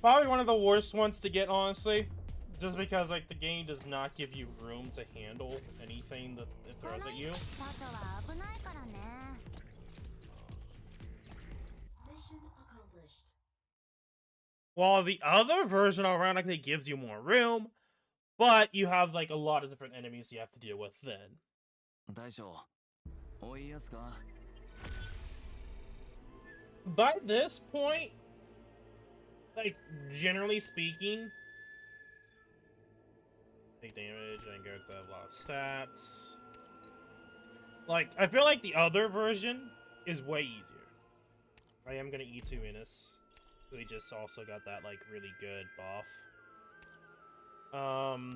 Speaker 1: Probably one of the worst ones to get, honestly. Just because, like, the game does not give you room to handle anything that it throws at you.
Speaker 12: 外は危ないからね。
Speaker 1: While the other version, ironically, gives you more room, but you have, like, a lot of different enemies you have to deal with then.
Speaker 14: 大将、おいやすか?
Speaker 1: By this point, like, generally speaking, take damage and go to a lot of stats. Like, I feel like the other version is way easier. I am gonna E2 Innis. We just also got that, like, really good buff.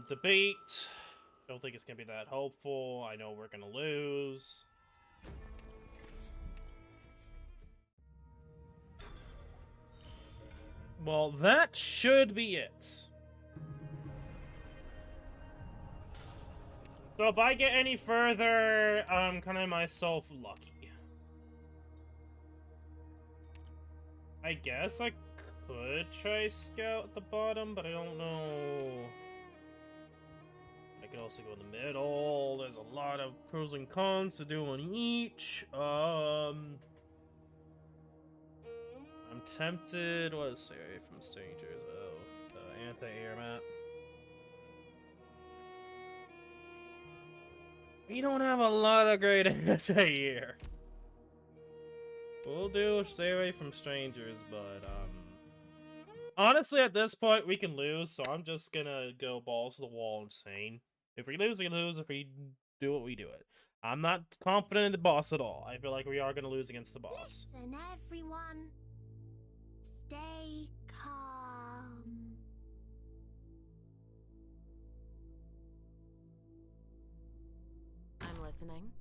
Speaker 1: Debate. Don't think it's gonna be that hopeful. I know we're gonna lose. Well, that should be it. So if I get any further, I'm kind of myself lucky. I guess I could try scout at the bottom, but I don't know. I could also go in the middle. There's a lot of pros and cons to do on each. I'm tempted. What is Sari from Strangers? Oh, the anti-air map. We don't have a lot of great anti-air. We'll do Stay Away from Strangers, but, honestly, at this point, we can lose, so I'm just gonna go balls to the wall insane. If we lose, we lose. If we do it, we do it. I'm not confident in the boss at all. I feel like we are gonna lose against the boss.
Speaker 6: Listen, everyone. Stay calm.
Speaker 11: I'm listening.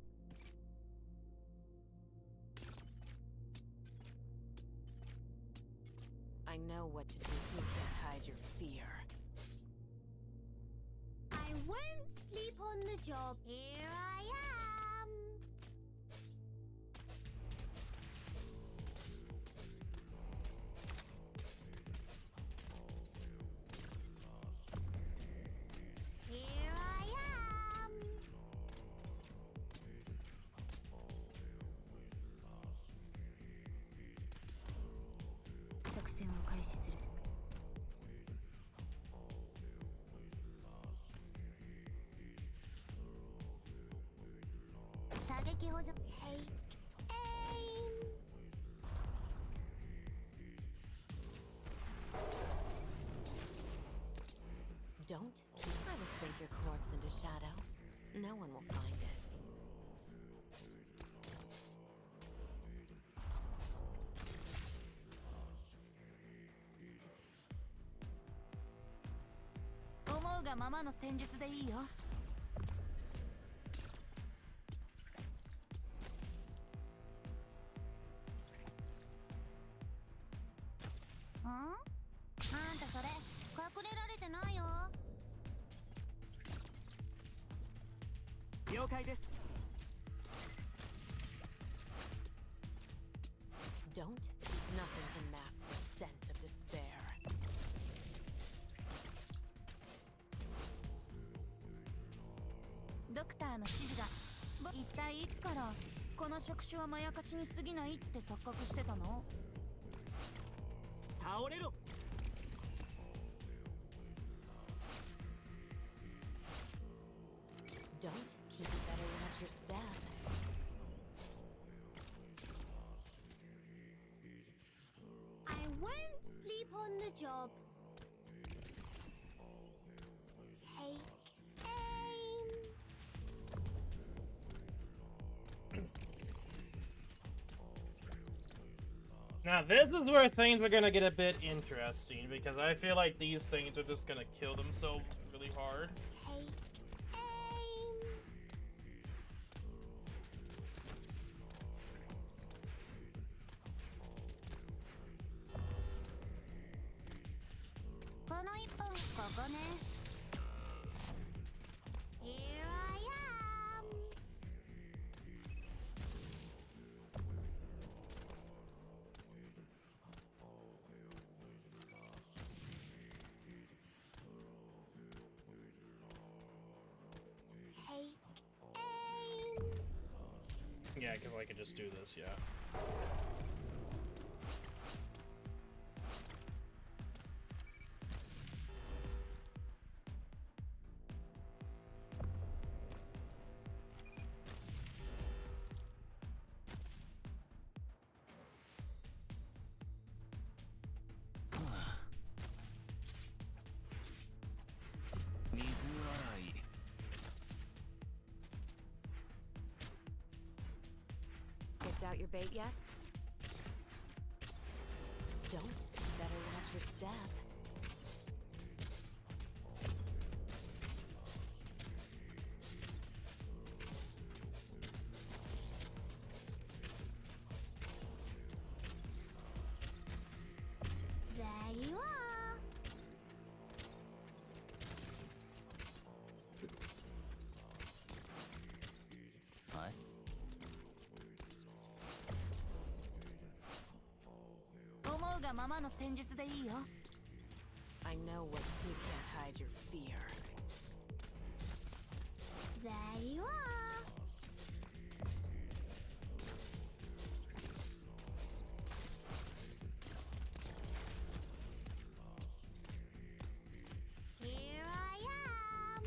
Speaker 11: I know what to do. You can't hide your fear.
Speaker 6: I won't sleep on the job. Here I am. Here I am.
Speaker 12: 先ほど Take aim.
Speaker 11: Don't keep. I will sink your corpse into shadow. No one will find it.
Speaker 12: Huh? あんたそれ隠れられてないよ。
Speaker 13: 了解です。
Speaker 11: Don't keep. Nothing can mask the scent of despair.
Speaker 15: ドクターの指示が一体いつからこの触手はまやかしに過ぎないって錯覚してたの？
Speaker 13: 倒れろ。
Speaker 11: Don't keep. You better watch your step.
Speaker 12: I won't sleep on the job. Take aim.
Speaker 1: Now this is where things are gonna get a bit interesting, because I feel like these things are just gonna kill themselves really hard.
Speaker 12: Take aim. この一本ここね。Here I am. Take aim.
Speaker 1: Yeah, because I could just do this, yeah.
Speaker 11: Picked out your bait yet? Don't. Better watch your step.
Speaker 12: There you are.
Speaker 14: Hi.
Speaker 11: I know what you can't hide your fear.
Speaker 12: There you are. Here I am.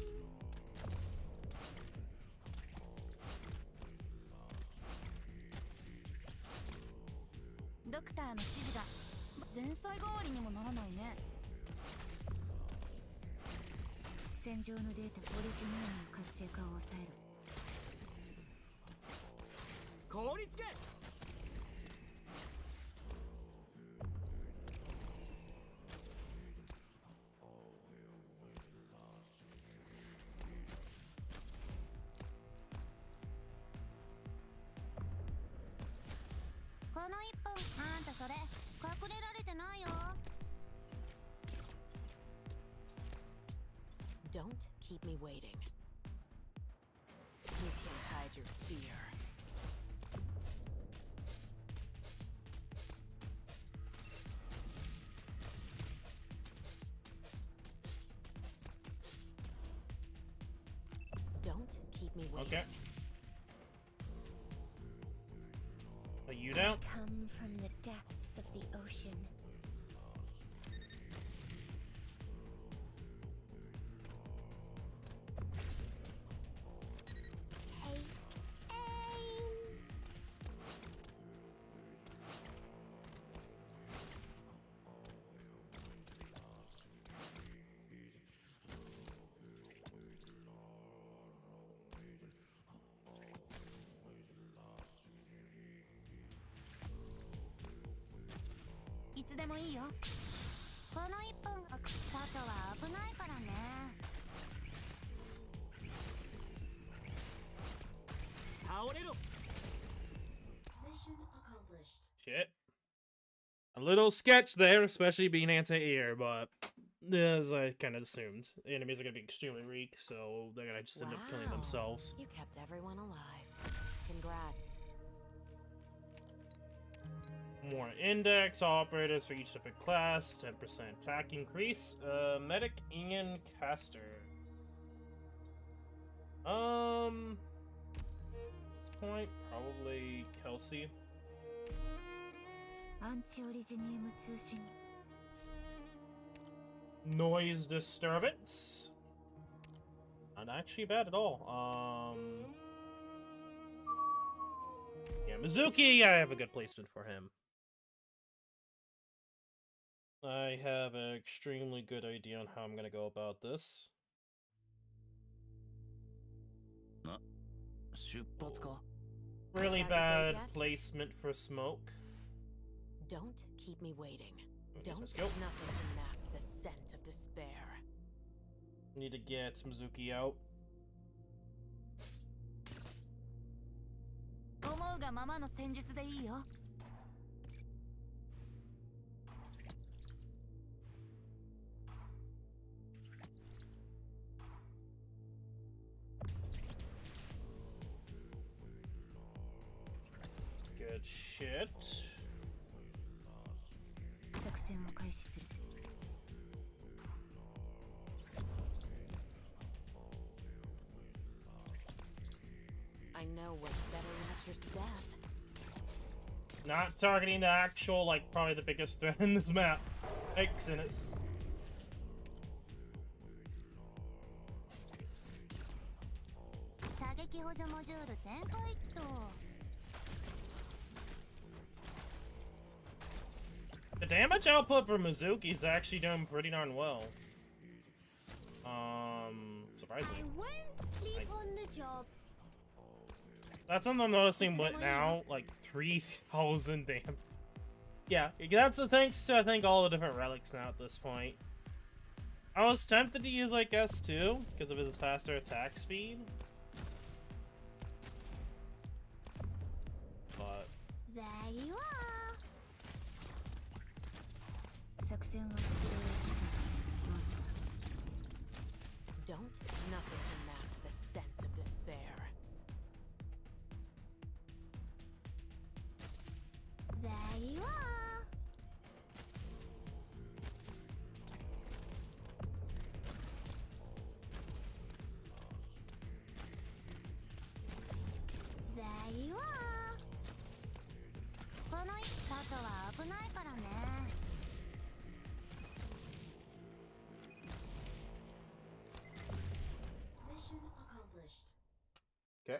Speaker 15: Doctor の指示が前菜代わりにもならないね。戦場のデータポリジニアムの活性化を抑える。
Speaker 13: 効率け。
Speaker 12: この一本あんたそれ隠れられてないよ。
Speaker 11: Don't keep me waiting. You can't hide your fear. Don't keep me waiting.
Speaker 1: Okay. But you don't?
Speaker 12: Come from the depths of the ocean. Take aim.
Speaker 15: つでもいいよ。
Speaker 12: この1分外は危ないからね。
Speaker 13: 倒れろ。
Speaker 1: Shit. A little sketch there, especially being anti-air, but as I kind of assumed, enemies are going to be extremely weak, so they're going to just end up killing themselves.
Speaker 11: You kept everyone alive. Congrats.
Speaker 1: More index operators for each different class, 10% attack increase, medic and caster. At this point, probably Kelsey.
Speaker 5: アンチオリジニウム通信
Speaker 1: Noise disturbance. Not actually bad at all. Yeah, Mizuki, I have a good placement for him. I have an extremely good idea on how I'm gonna go about this. Really bad placement for smoke.
Speaker 11: Don't keep me waiting. Don't.
Speaker 1: Let's go.
Speaker 11: Nothing can mask the scent of despair.
Speaker 1: Need to get Mizuki out.
Speaker 15: 思うがままの戦術でいいよ。
Speaker 1: Good shit.
Speaker 5: 作戦を開始する
Speaker 11: I know what better match your staff.
Speaker 1: Not targeting the actual, like, probably the biggest threat in this map. Exodus. The damage output for Mizuki is actually doing pretty darn well. Surprisingly. That's something I'm noticing what now, like 3,000 damage. Yeah, that's the thanks to I think all the different relics now at this point. I was tempted to use like S2 because of his faster attack speed. But
Speaker 12: there you are.
Speaker 5: 作戦は
Speaker 11: Don't. Nothing can mask the scent of despair.
Speaker 12: There you are. There you are. この外は危ないからね。
Speaker 1: okay.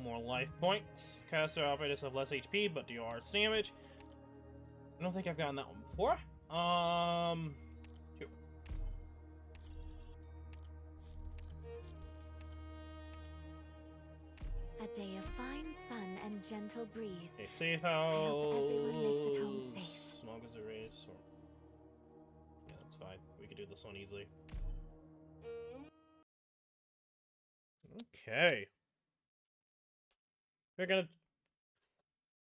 Speaker 1: More life points. Caster operators have less HP, but do arts damage. I don't think I've gotten that one before. Shoot.
Speaker 2: A day of fine sun and gentle breeze.
Speaker 1: Okay, safe house.
Speaker 2: I hope everyone makes it home safe.
Speaker 1: Smog is erased. Or... yeah, that's fine. We could do this one easily. Okay. We're gonna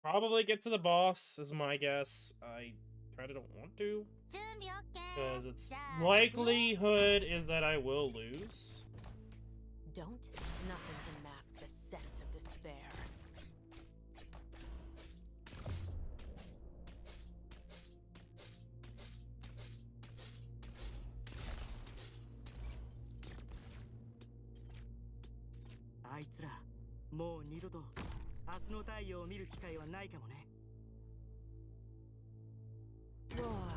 Speaker 1: probably get to the boss, is my guess. I kinda don't want to. Because its likelihood is that I will lose.
Speaker 11: Don't. Nothing can mask the scent of despair.
Speaker 2: War.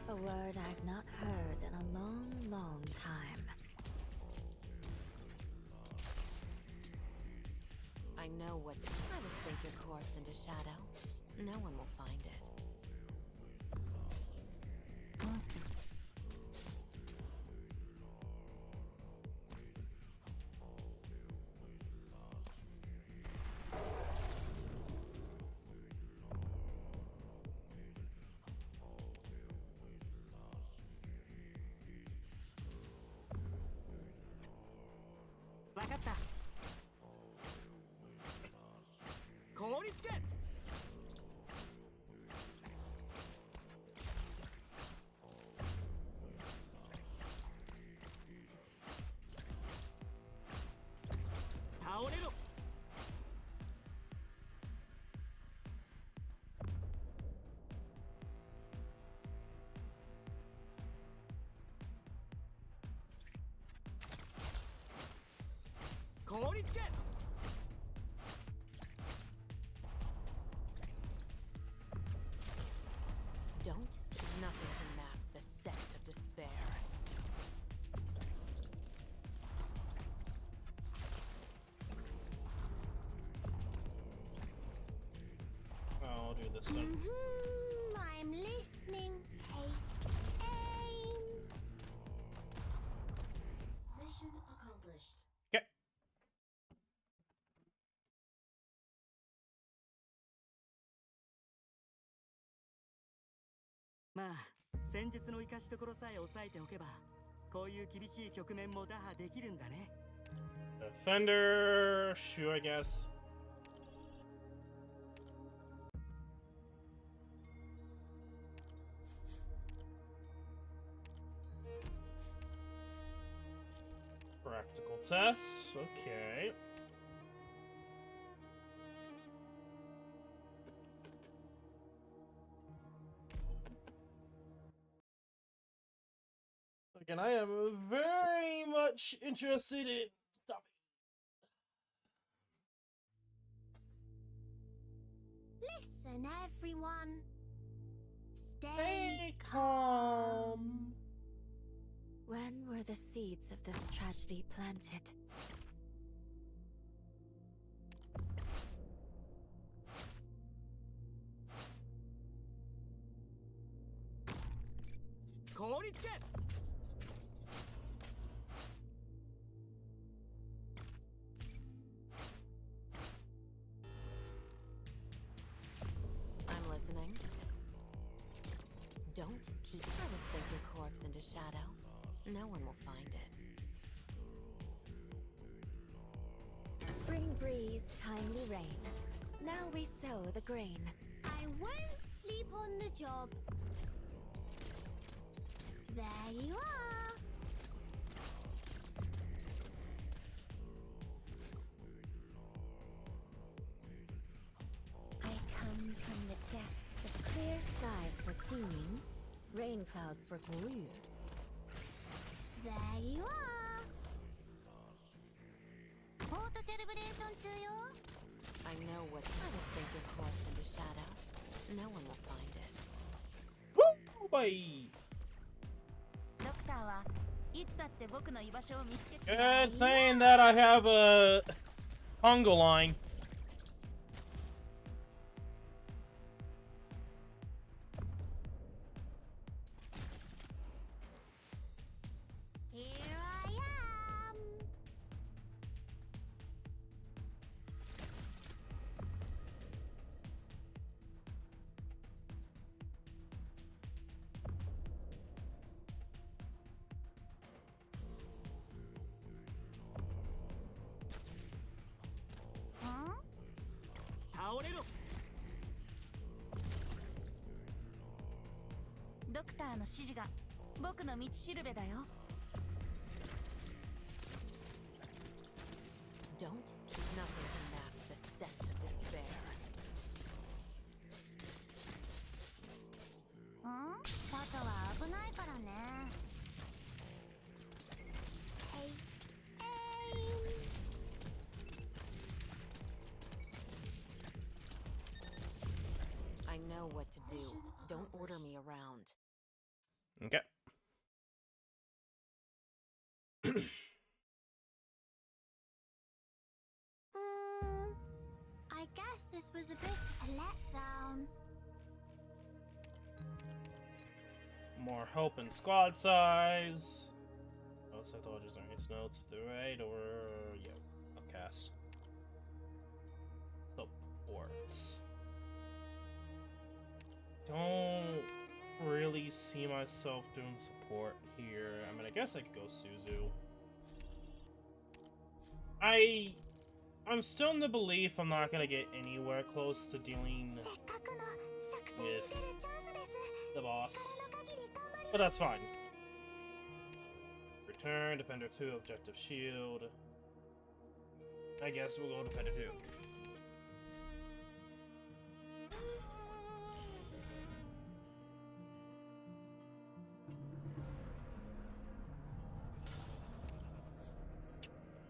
Speaker 2: A word I've not heard in a long, long time.
Speaker 11: I know what to... I will sink your corpse into shadow. No one will find it.
Speaker 5: モンスター
Speaker 13: かった。凍りつけ。倒れろ。凍りつけ。
Speaker 11: Don't. Nothing can mask the scent of despair.
Speaker 1: I'll do this then.
Speaker 4: I'm listening. Take aim.
Speaker 11: Mission accomplished.
Speaker 1: Okay.
Speaker 13: まあ戦術の生かしどころさえ抑えておけばこういう厳しい局面も打破できるんだね。
Speaker 1: Defender, shoe, I guess. Practical tests, okay. Again, I am very much interested in stopping.
Speaker 4: Listen, everyone.
Speaker 2: Stay calm. When were the seeds of this tragedy planted?
Speaker 11: I'm listening. Don't keep. I will sink your corpse into shadow. No one will find it.
Speaker 2: Spring breeze, timely rain. Now we sow the grain.
Speaker 4: I won't sleep on the job. There you are.
Speaker 2: I come from the depths of clear skies for teeming, rain clouds for Guru.
Speaker 4: There you are.
Speaker 12: Port calibration 中よ。
Speaker 11: I know what. I will sink your corpse into shadow. No one will find it.
Speaker 1: Woo! Bye!
Speaker 15: ドクターはいつだって僕の居場所を見つけて
Speaker 1: Good thing that I have a Congo line.
Speaker 4: Here I am.
Speaker 12: Huh?
Speaker 13: 倒れろ。
Speaker 15: ドクターの指示が僕の道しるべだよ。
Speaker 11: Don't. Nothing can mask the scent of despair.
Speaker 12: 外は危ないからね。
Speaker 4: Take aim.
Speaker 11: I know what to do. Don't order me around.
Speaker 1: Okay.
Speaker 4: I guess this was a bit of a letdown.
Speaker 1: More help in squad size. Oh, psychologists are its notes. The right or yeah, upcast. Supports. Don't really see myself doing support here. I mean, I guess I could go Suzu. I'm still in the belief I'm not gonna get anywhere close to dealing with the boss. But that's fine. Return, Defender 2, Objective Shield. I guess we'll go Defender 2.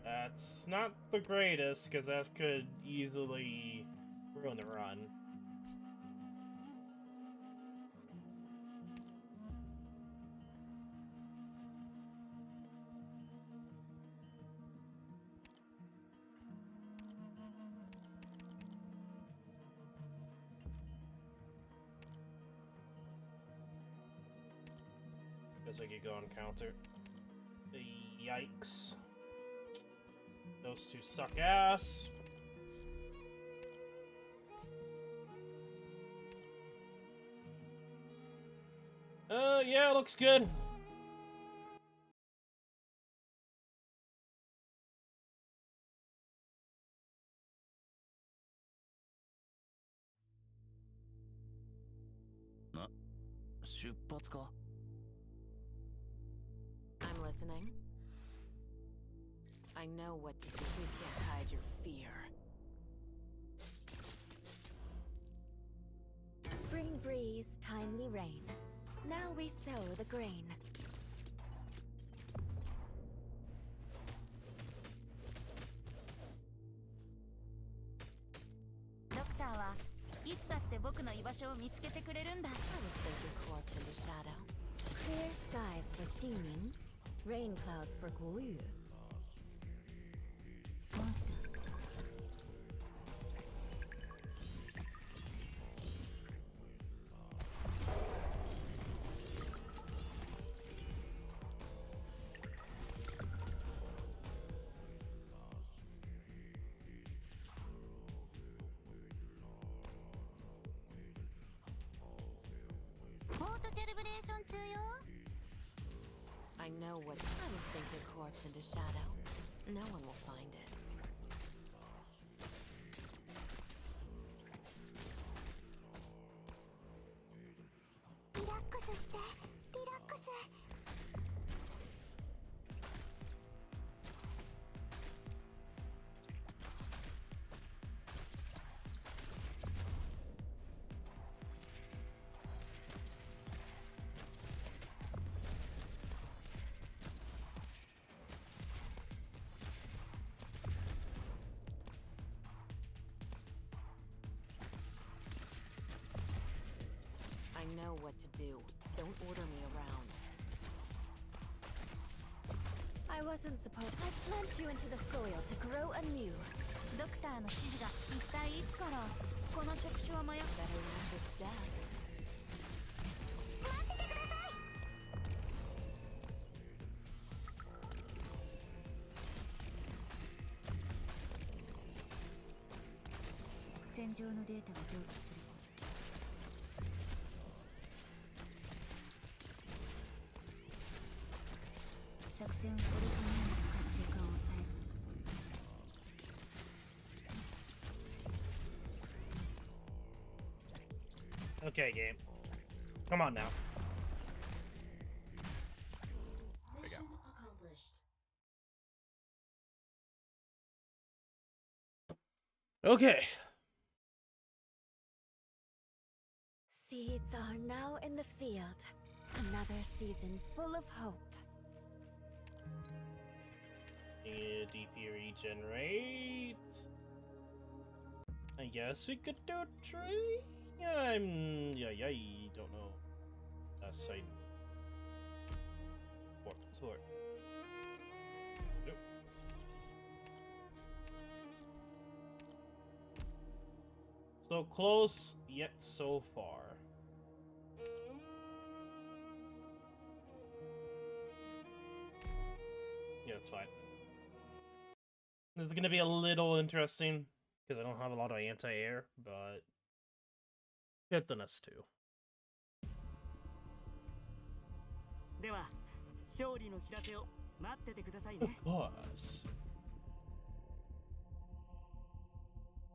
Speaker 1: That's not the greatest, because that could easily ruin the run. Guess I could go on counter. Yikes. Those two suck ass. Yeah, looks good.
Speaker 11: I'm listening. I know what to do. You can't hide your fear.
Speaker 2: Spring breeze, timely rain. Now we sow the grain.
Speaker 15: Doctor はいつだって僕の居場所を見つけてくれるんだ。
Speaker 11: I will sink your corpse into shadow.
Speaker 2: Clear skies for Qingning, rain clouds for Guoyu.
Speaker 11: I know what. I will sink your corpse into shadow. No one will find it.
Speaker 12: Relax,してリラックス
Speaker 11: I know what to do. Don't order me around.
Speaker 2: I wasn't supposed. I plant you into the soil to grow anew.
Speaker 15: ドクターの指示が一体いつからこの触手は麻薬
Speaker 11: Better understand.
Speaker 12: 待っててください
Speaker 5: 戦場のデータが同期する。作戦オリジナルの活性化を抑える。
Speaker 1: Okay, game. Come on now. There we go. Okay.
Speaker 2: Seeds are now in the field. Another season full of hope.
Speaker 1: DP regenerate. I guess we could do tree. Yeah, don't know. That's I. Sword. Nope. So close, yet so far. Yeah, it's fine. This is gonna be a little interesting because I don't have a lot of anti-air, but get done us too.
Speaker 13: では勝利の知らせを待っててくださいね。
Speaker 1: Pause.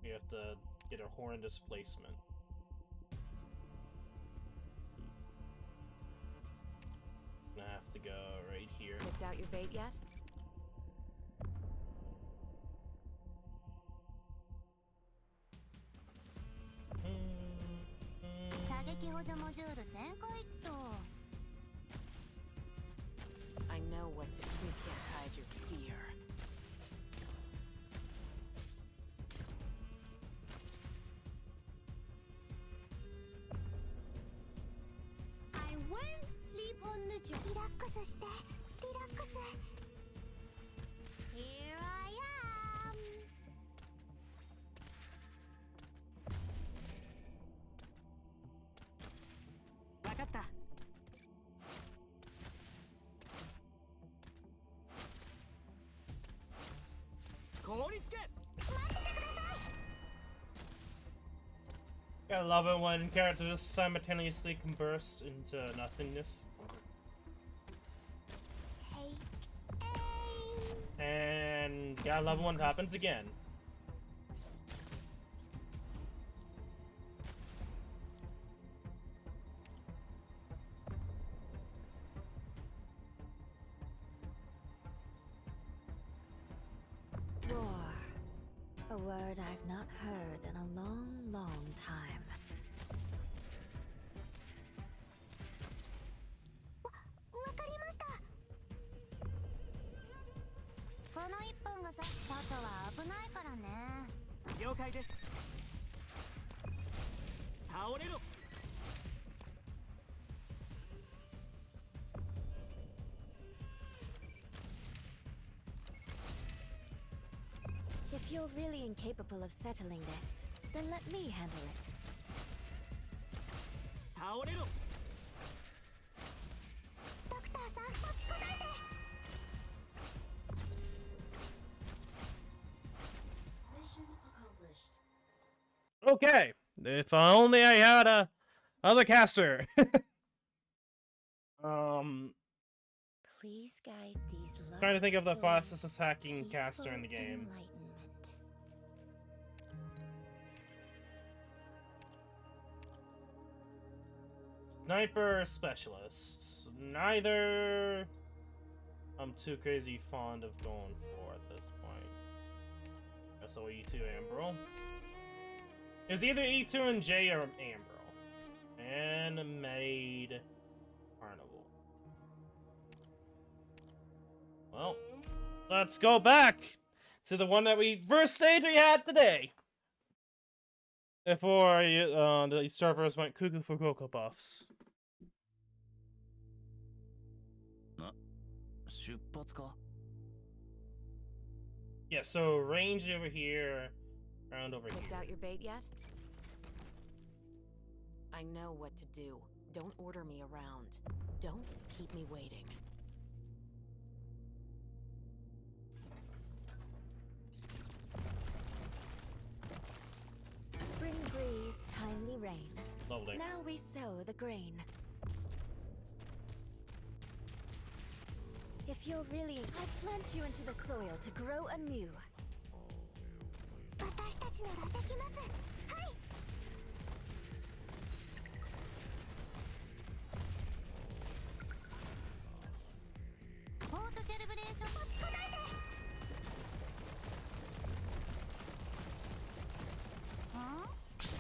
Speaker 1: We have to get a horrendous placement. I have to go right here.
Speaker 11: Picked out your bait yet?
Speaker 12: 射撃補助モジュール展開っと。
Speaker 11: I know what to do. You can't hide your fear.
Speaker 12: I won't sleep on the job. リラックスして、リラックス。Here I am.
Speaker 13: わかった。凍りつけ。
Speaker 1: I love it when characters simultaneously can burst into nothingness. And I love it when it happens again.
Speaker 2: Roar. A word I've not heard in a long, long time.
Speaker 12: わかりました。この一本がさ、外は危ないからね。
Speaker 13: 了解です。倒れろ。
Speaker 2: If you're really incapable of settling this, then let me handle it.
Speaker 13: 倒れろ。
Speaker 12: ドクターさん、落ちこないで。
Speaker 1: Okay, if only I had a other caster.
Speaker 2: Please guide these
Speaker 1: Trying to think of the
Speaker 2: lost
Speaker 1: fastest
Speaker 2: souls
Speaker 1: attacking
Speaker 2: to
Speaker 1: caster in the
Speaker 2: peaceful
Speaker 1: game.
Speaker 2: enlightenment.
Speaker 1: Sniper specialist. Neither I'm too crazy fond of going for at this point. So E2 Ambrel. It's either E2 and J or Ambrel. And made Carnival. Well, let's go back to the one that first stage we had today. Before the servers went cuckoo for Cocoa Puffs.
Speaker 8: 出発か?
Speaker 1: Yeah, so range over here, round over
Speaker 11: Picked
Speaker 1: here.
Speaker 11: out your bait yet? I know what to do. Don't order me around. Don't keep me waiting.
Speaker 2: Spring breeze, timely rain.
Speaker 1: Lovely.
Speaker 2: Now we sow the grain. If you're really, I plant you into the soil to grow anew.
Speaker 12: 私たちならできます。はい。オートキャリブレーション落ちこないで。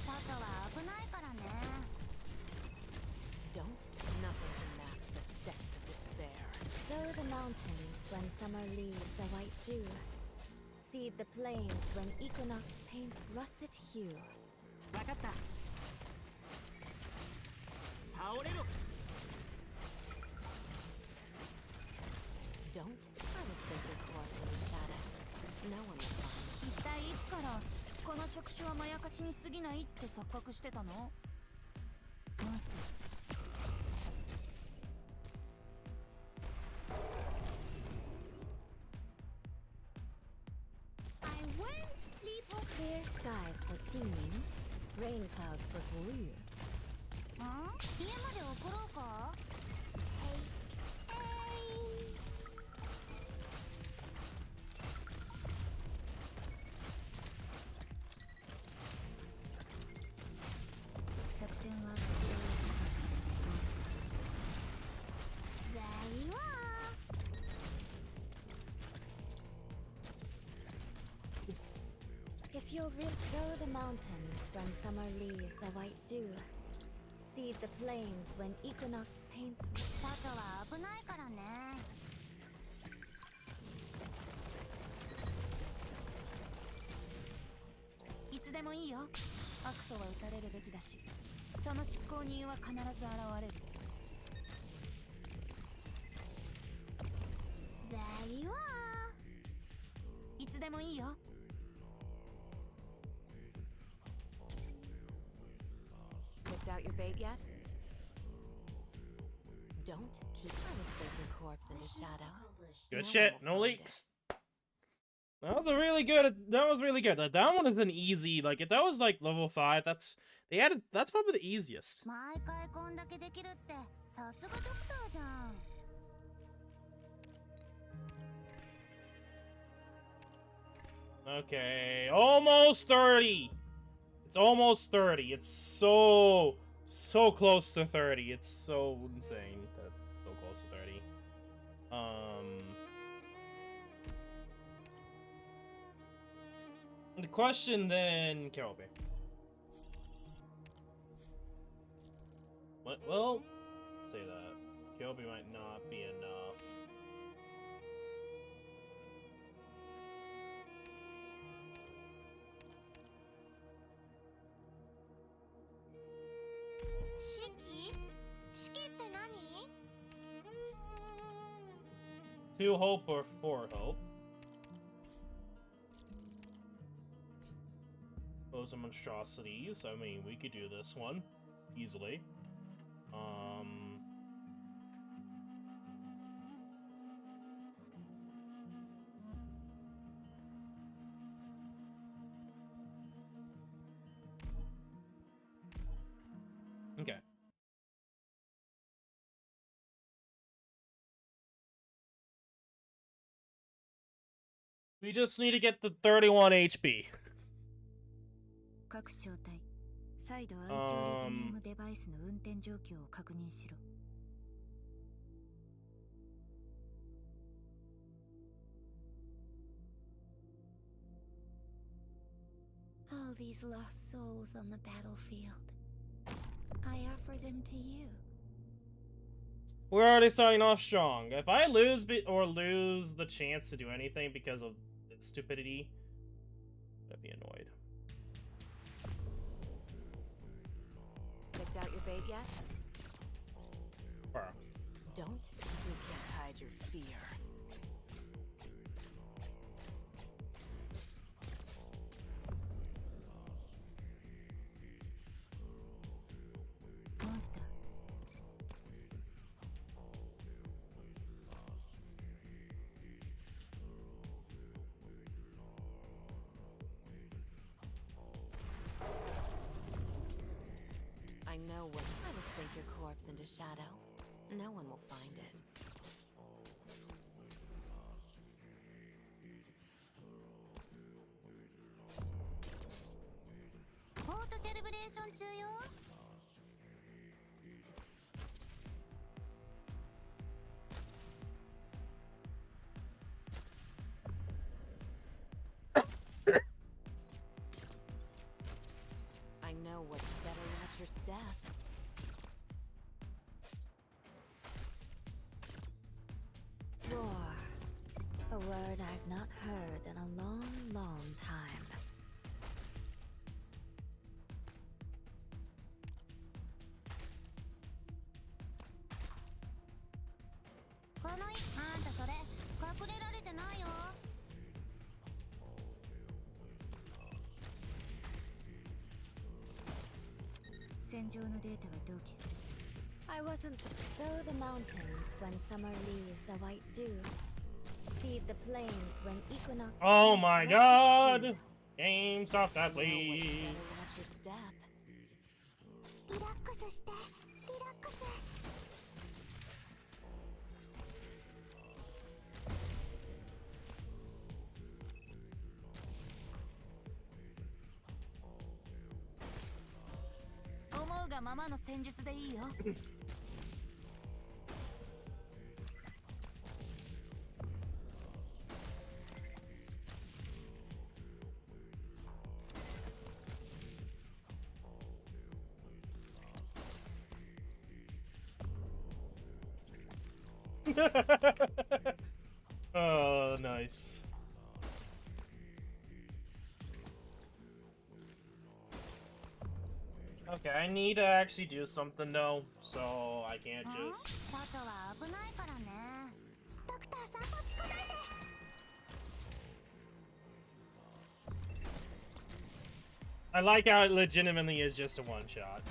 Speaker 12: 外は危ないからね。
Speaker 11: Don't. Nothing can mask the scent of despair.
Speaker 2: Sow the mountains when summer leaves a white dew. Seed the plains when equinox paints russet hue.
Speaker 13: わかった。倒れろ。
Speaker 11: Don't. I will sacred corpse in the shadow. No one will find me.
Speaker 15: 一体いつからこの触手はまやかしに過ぎないって錯覚してたの？マスター。
Speaker 2: Clear skies for teaming, rain clouds for blue.
Speaker 12: 家まで送ろうか。
Speaker 2: you'll sow the mountains when summer leaves the white dew. Seed the plains when equinox paints.
Speaker 12: 外は危ないからね。
Speaker 15: いつでもいいよ。悪とは撃たれるべきだし、その執行人は必ず現れる。
Speaker 12: Very well.
Speaker 15: いつでもいいよ。
Speaker 11: Picked out your bait yet? Don't keep trying to sink your corpse into shadow.
Speaker 1: Good shit. No leaks. That was a really good. That was really good. That one is an easy. Like if that was like level 5, that's they added. That's probably the easiest.
Speaker 12: 毎回こんだけできるってさすがドクターじゃん。
Speaker 1: Okay, almost 30. It's almost 30. It's so close to 30. It's so insane that it's so close to 30. The question then, Kelby. What? Well, say that Kelby might not be enough. To hope or for hope. Those are monstrosities. I mean, we could do this one easily. Okay. We just need to get to 31 HP.
Speaker 5: 各小隊、再度アンチオレジニウムデバイスの運転状況を確認しろ。
Speaker 6: All these lost souls on the battlefield. I offer them to you.
Speaker 1: We're already starting off strong. If I lose lose the chance to do anything because of stupidity, I'd be annoyed.
Speaker 11: Picked out your bait yet?
Speaker 1: Perm.
Speaker 11: Don't. You can't hide your fear.
Speaker 5: Monster.
Speaker 11: I know what. Try to sink your corpse into shadow. No one will find it.
Speaker 12: Auto calibration 中よ。
Speaker 11: I know what. Better watch your step.
Speaker 2: Roar. A word I've not heard in a long, long time.
Speaker 12: Kamai、あんたそれ隠れられてないよ。
Speaker 5: 戦場のデータは同期する。
Speaker 2: I wasn't. Sow the mountains when summer leaves the white dew. Seed the plains when equinox.
Speaker 1: Oh my god! Game, stop that, please.
Speaker 11: Watch your step.
Speaker 12: リラックスして、リラックス。
Speaker 15: 思うがままの戦術でいいよ。
Speaker 1: Oh, nice. Okay, I need to actually do something though, so I can't just.
Speaker 12: 外は危ないからね。ドクターさん落ち込まないで。
Speaker 1: I like how it legitimately is just a one shot.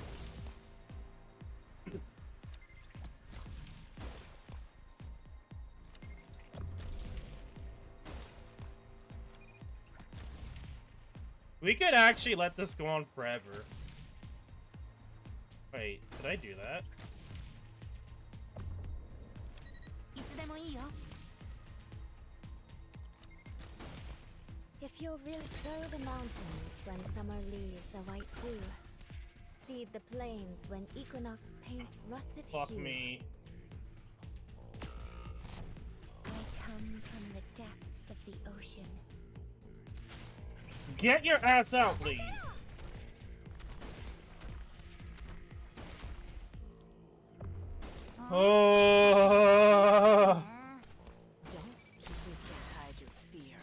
Speaker 1: We could actually let this go on forever. Wait, did I do that?
Speaker 15: いつでもいいよ。
Speaker 2: If you'll really sow the mountains when summer leaves a white dew, seed the plains when equinox paints russet
Speaker 1: Fuck
Speaker 2: hue.
Speaker 1: me.
Speaker 4: I come from the depths of the ocean.
Speaker 1: Get your ass out, please. Oh.
Speaker 11: Don't keep me can't hide your fear.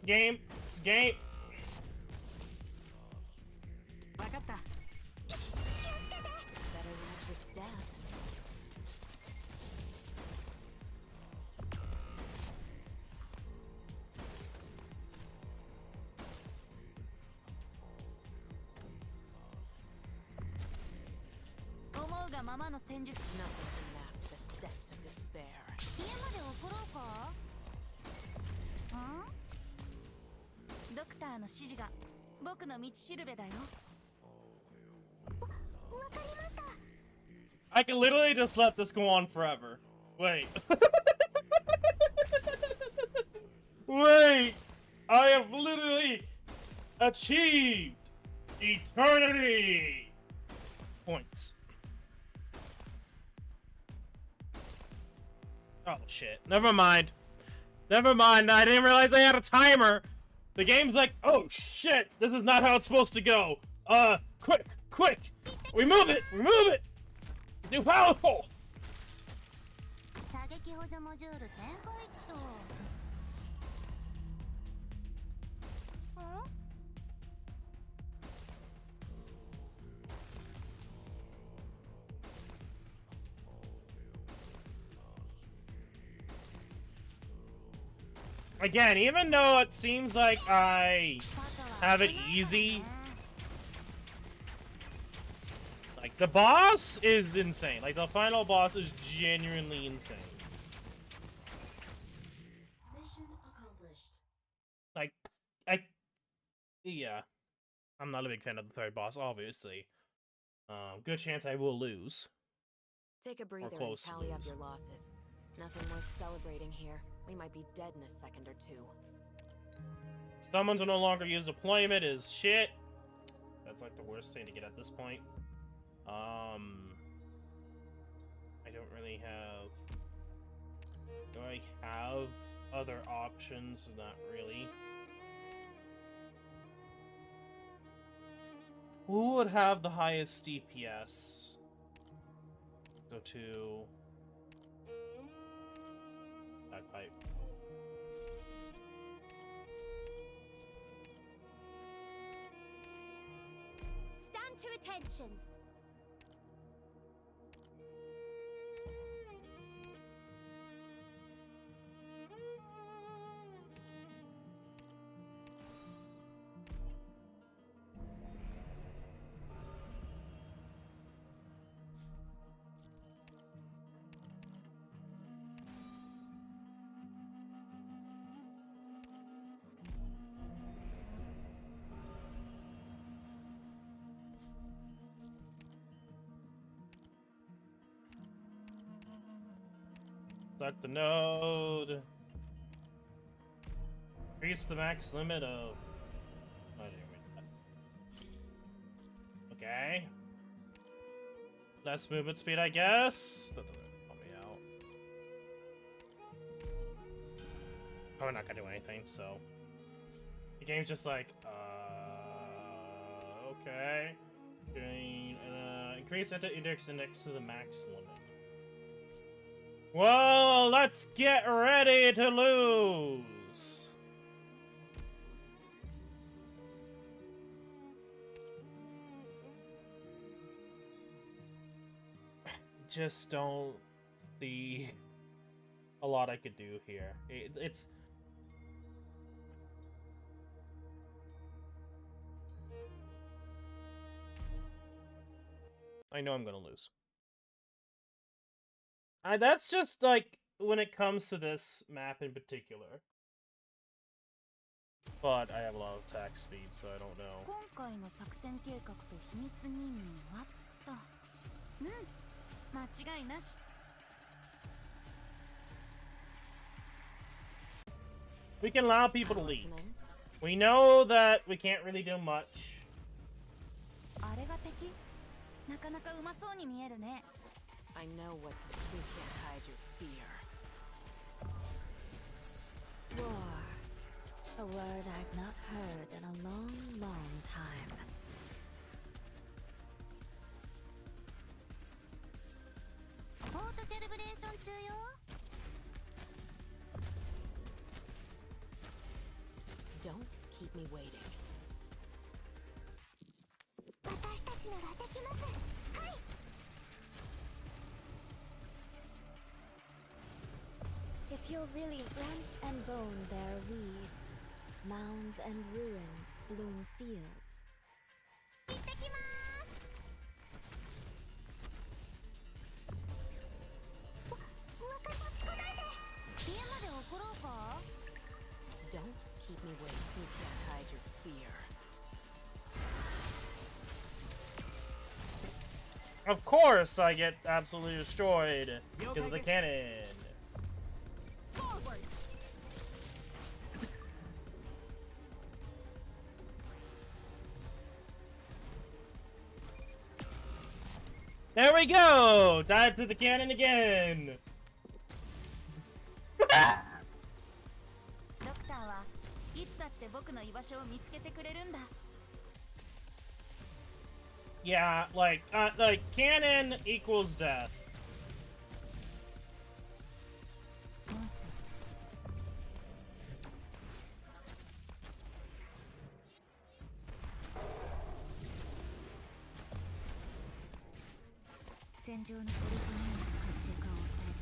Speaker 1: Game. Game.
Speaker 13: わかった。
Speaker 11: Better watch your step.
Speaker 15: Nothing can mask
Speaker 11: the scent of despair.
Speaker 15: 家まで送ろうか。ドクターの指示が僕の道しるべだよ。
Speaker 1: I can literally just let this go on forever. Wait. Wait! I have literally achieved eternity! Points. Oh shit. Never mind. Never mind. I didn't realize I had a timer. The game's like, oh shit, this is not how it's supposed to go. Quick, quick! Remove it! Remove it! Too powerful!
Speaker 12: 射撃補助モジュール展開っと。
Speaker 1: Again, even though it seems like I have it easy, like, the boss is insane. Like, the final boss is genuinely insane.
Speaker 11: Mission accomplished.
Speaker 1: Like, yeah. I'm not a big fan of the third boss, obviously. Good chance I will lose.
Speaker 11: Take a breather and
Speaker 1: close to
Speaker 11: tally up
Speaker 1: lose.
Speaker 11: your losses. Nothing worth celebrating here. We might be dead in a second or two.
Speaker 1: Someone to no longer use deployment is shit. That's like the worst thing to get at this point. I don't really have... Do I have other options? Not really. Who would have the highest DPS? Go to... Bagpipe.
Speaker 4: Stand to attention.
Speaker 1: Select the node. Increase the max limit of... I didn't read that. Okay. Less movement speed, I guess. That doesn't help me out. probably not gonna do anything, so... The game's just like, okay. Doing, increase index to the max limit. Well, let's get ready to lose! Just don't see a lot I could do here. It's... I know I'm gonna lose. That's just, like, when it comes to this map in particular. But I have a lot of attack speed, so I don't know.
Speaker 15: 今回の作戦計画と秘密任務はと。うん、間違いなし。
Speaker 1: We can allow people to leave. We know that we can't really do much.
Speaker 15: あれが敵？なかなかうまそうに見えるね。
Speaker 11: I know what to do. You can't hide your fear.
Speaker 2: War. A word I've not heard in a long, long time.
Speaker 12: Port calibration 中よ。
Speaker 11: Don't keep me waiting.
Speaker 12: 私たちならできます。はい。
Speaker 2: If you're really flesh and bone, there weeds, mounds and ruins, bloom fields.
Speaker 12: 行ってきます。若いちこないで。家まで送ろうか。
Speaker 11: Don't keep me waiting. You can't hide your fear.
Speaker 1: Of course I get absolutely destroyed because of the cannon.
Speaker 15: Forward.
Speaker 1: There we go! Died to the cannon again!
Speaker 15: ドクターはいつだって僕の居場所を見つけてくれるんだ。
Speaker 1: Yeah, like cannon equals death.
Speaker 15: モンスター。戦場のポリジニウムの活性化を抑える。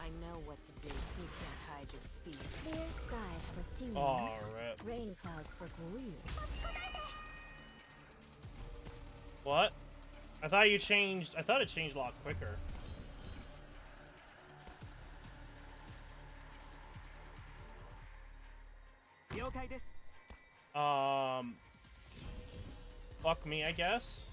Speaker 11: I know what to do. You can't hide your fear.
Speaker 2: Clear skies for Qingyu.
Speaker 1: Oh, rip.
Speaker 2: Rain clouds for Guyu.
Speaker 1: What? I thought it changed a lot quicker. Fuck me, I guess.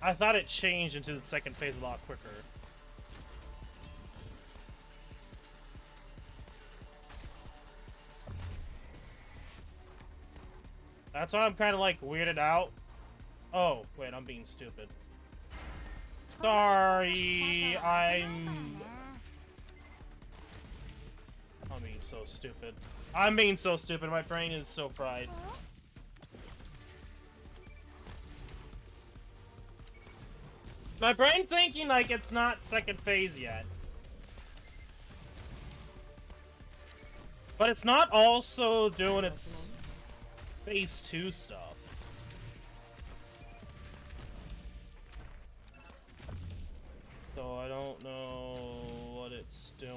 Speaker 1: I thought it changed into the second phase a lot quicker. That's why I'm kind of like weirded out. Oh, wait, I'm being stupid. Sorry, I'm being so stupid. I'm being so stupid. My brain is so fried. My brain thinking like it's not second phase yet. But it's not also doing its phase 2 stuff. So I don't know what it's doing.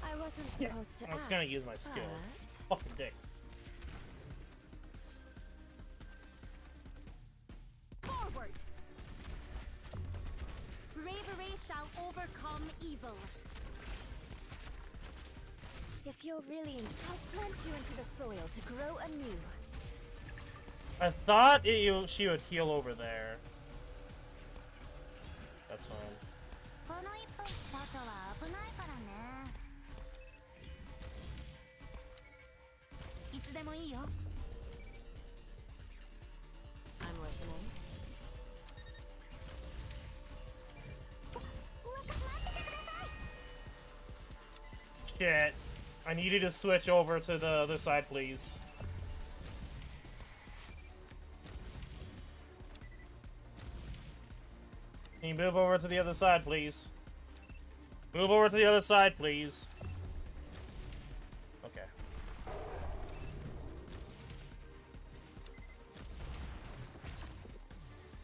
Speaker 2: I wasn't supposed to
Speaker 1: I was gonna use my skill. Fucking dick.
Speaker 15: Forward. Bravery
Speaker 4: shall overcome evil.
Speaker 2: If you're really, I'll plant you into the soil to grow anew.
Speaker 1: I thought she would heal over there. That's fine.
Speaker 12: この一歩外は危ないからね。
Speaker 15: いつでもいいよ。
Speaker 11: I'm listening.
Speaker 1: Shit. I need you to switch over to the other side, please. Can you move over to the other side, please? Move over to the other side, please. Okay.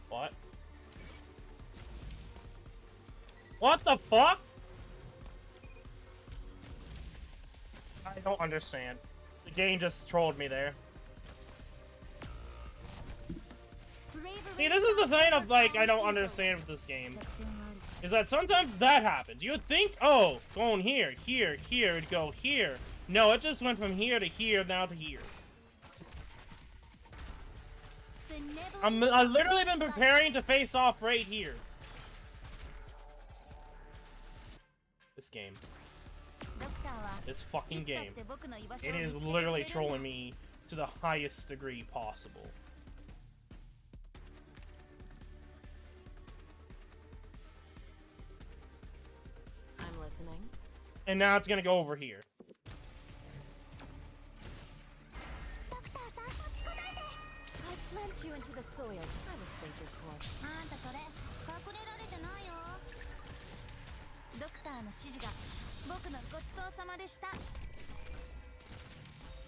Speaker 1: What? What the fuck? I don't understand. The game just trolled me there. See, this is the thing of, like, I don't understand with this game. Is that sometimes that happens. You would think, oh, going here, here, here, it'd go here. No, it just went from here to here, now to here. I've literally been preparing to face off right here. This game. This fucking game. It is literally trolling me to the highest degree possible.
Speaker 11: I'm listening.
Speaker 1: And now it's gonna go over here.
Speaker 2: I plant you into the soil. I will sink your course.
Speaker 12: あんたそれ隠れられてないよ。
Speaker 15: ドクターの指示が僕のごちそうさまでした。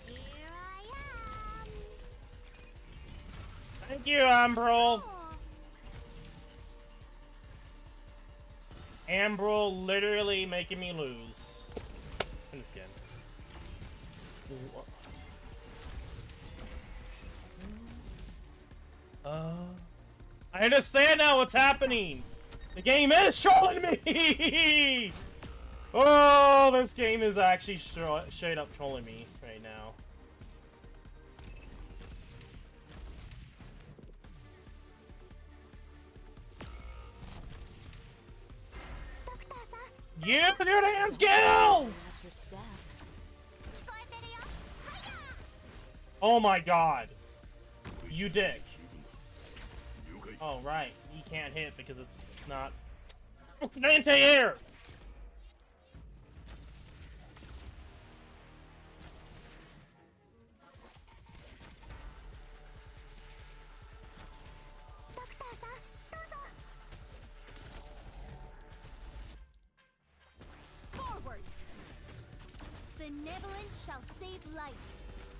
Speaker 12: Here I am.
Speaker 1: Thank you, Ambrol. Ambrol literally making me lose. In this game. I understand now what's happening. The game is trolling me. Oh, this game is actually straight up trolling me right now. You put your hands, Gil! Oh my god. You dick. Oh, right. You can't hit because it's not anti-air!
Speaker 4: Forward! Benevolence shall save lives.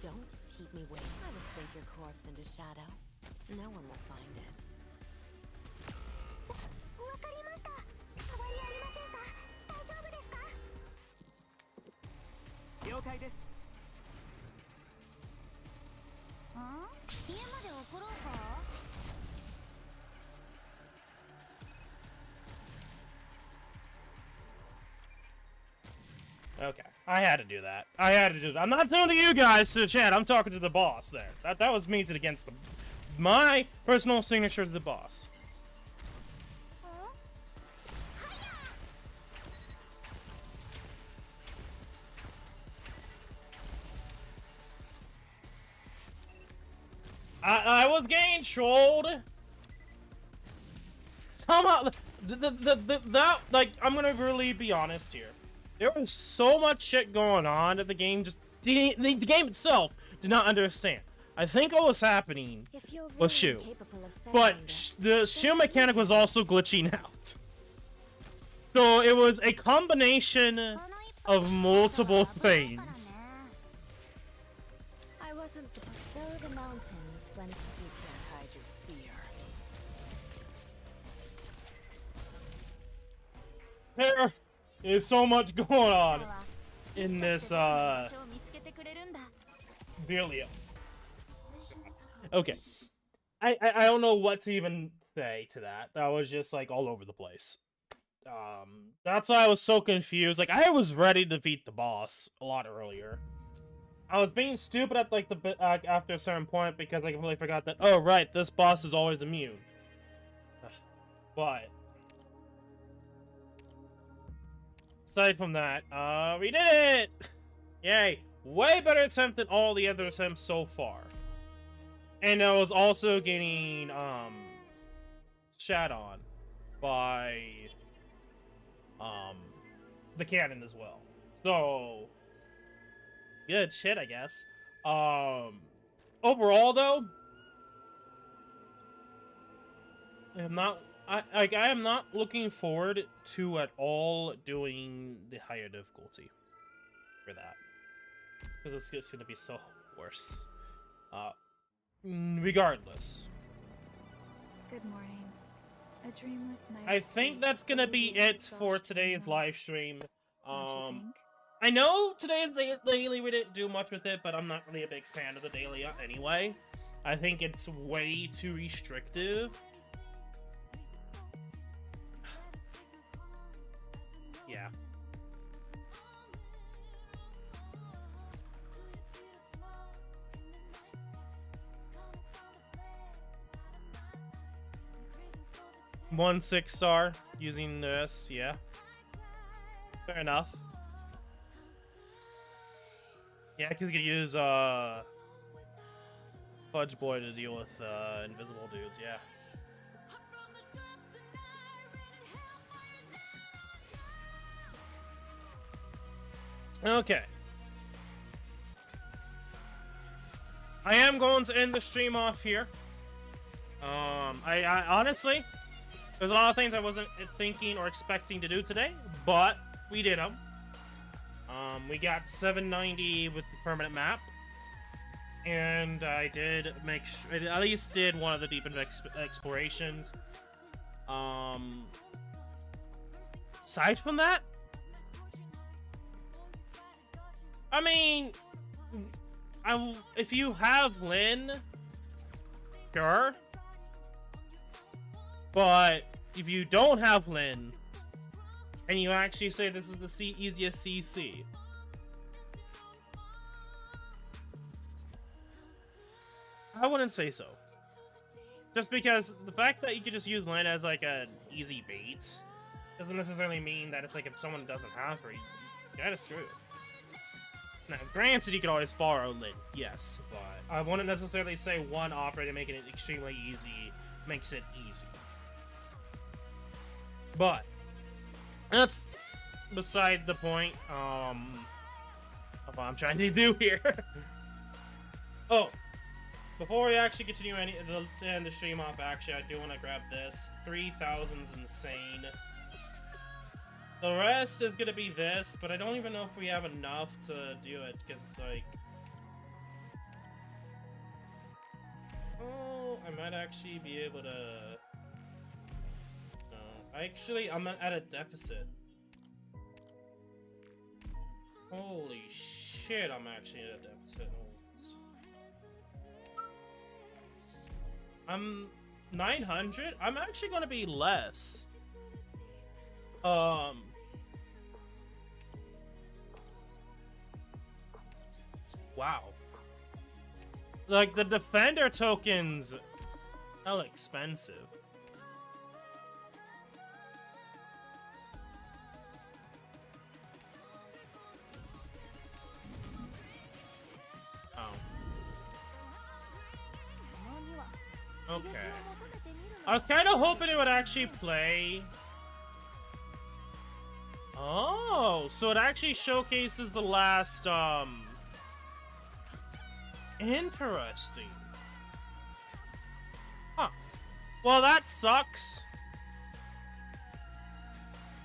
Speaker 11: Don't keep me waiting. I will sink your corpse into shadow. No one will find it.
Speaker 12: わかりました。変わりありませんか？大丈夫ですか？
Speaker 13: 了解です。
Speaker 12: 家まで送ろうか？
Speaker 1: Okay, I had to do that. I had to do that. I'm not talking to you guys, to the chat. I'm talking to the boss there. That was me to against them. My personal signature to the boss. I was getting trolled. Somehow, that, like, I'm gonna really be honest here. There was so much shit going on that the game just, the game itself did not understand. I think what was happening was Shu. But the Shu mechanic was also glitching out. So it was a combination of multiple things.
Speaker 2: I wasn't supposed to sow the mountains when you can't hide your fear.
Speaker 1: There is so much going on in this, dealio. Okay. I don't know what to even say to that. That was just, like, all over the place. That's why I was so confused. Like, I was ready to defeat the boss a lot earlier. I was being stupid at like the bit after a certain point because I completely forgot that. Oh right, this boss is always immune. But aside from that, we did it! Yay! Way better attempt than all the other attempts so far. And I was also getting shat on by the cannon as well. So good shit, I guess. Overall though, I am not looking forward to at all doing the higher difficulty for that, because it's just gonna be so worse. Regardless.
Speaker 5: Good morning. A dreamless night.
Speaker 1: I think that's gonna be it for today's live stream.
Speaker 5: Don't you think?
Speaker 1: I know today's daily we didn't do much with it, but I'm not really a big fan of the daily anyway. I think it's way too restrictive. Yeah. One 6-star using this, yeah. Fair enough. Yeah, because you could use Fudge Boy to deal with invisible dudes, yeah. Okay. I am going to end the stream off here. I honestly, there's a lot of things I wasn't thinking or expecting to do today, but we did them. We got 790 with the permanent map, and I did make sure, I at least did one of the deep explorations. Aside from that, I mean, if you have Lynn, sure. But if you don't have Lynn, and you actually say this is the easiest CC, I wouldn't say so. Just because the fact that you could just use Lynn as like an easy bait doesn't necessarily mean that it's like if someone doesn't have her, you gotta screw it. Now, granted, you can always borrow Lynn, yes, but I wouldn't necessarily say one operator making it extremely easy makes it easy. But that's beside the point of what I'm trying to do here. Oh, before we actually continue to end the stream off, actually, I do want to grab this. 3,000's insane. The rest is gonna be this, but I don't even know if we have enough to do it, because it's like... Oh, I might actually be able to... No, actually, I'm at a deficit. Holy shit, I'm actually at a deficit. I'm 900? I'm actually gonna be less. Wow. Like, the defender tokens, hell expensive. Oh. Okay. I was kind of hoping it would actually play. Oh, so it actually showcases the last, interesting. Huh. Well, that sucks.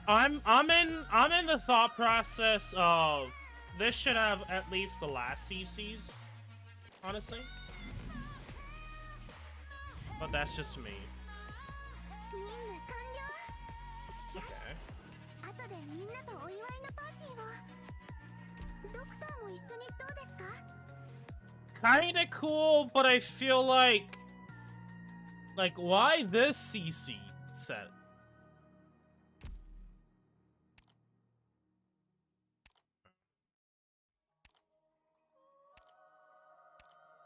Speaker 1: I'm in the thought process of this should have at least the last CCs, honestly. But that's just me. Okay. Kinda cool, but I feel like why this CC set?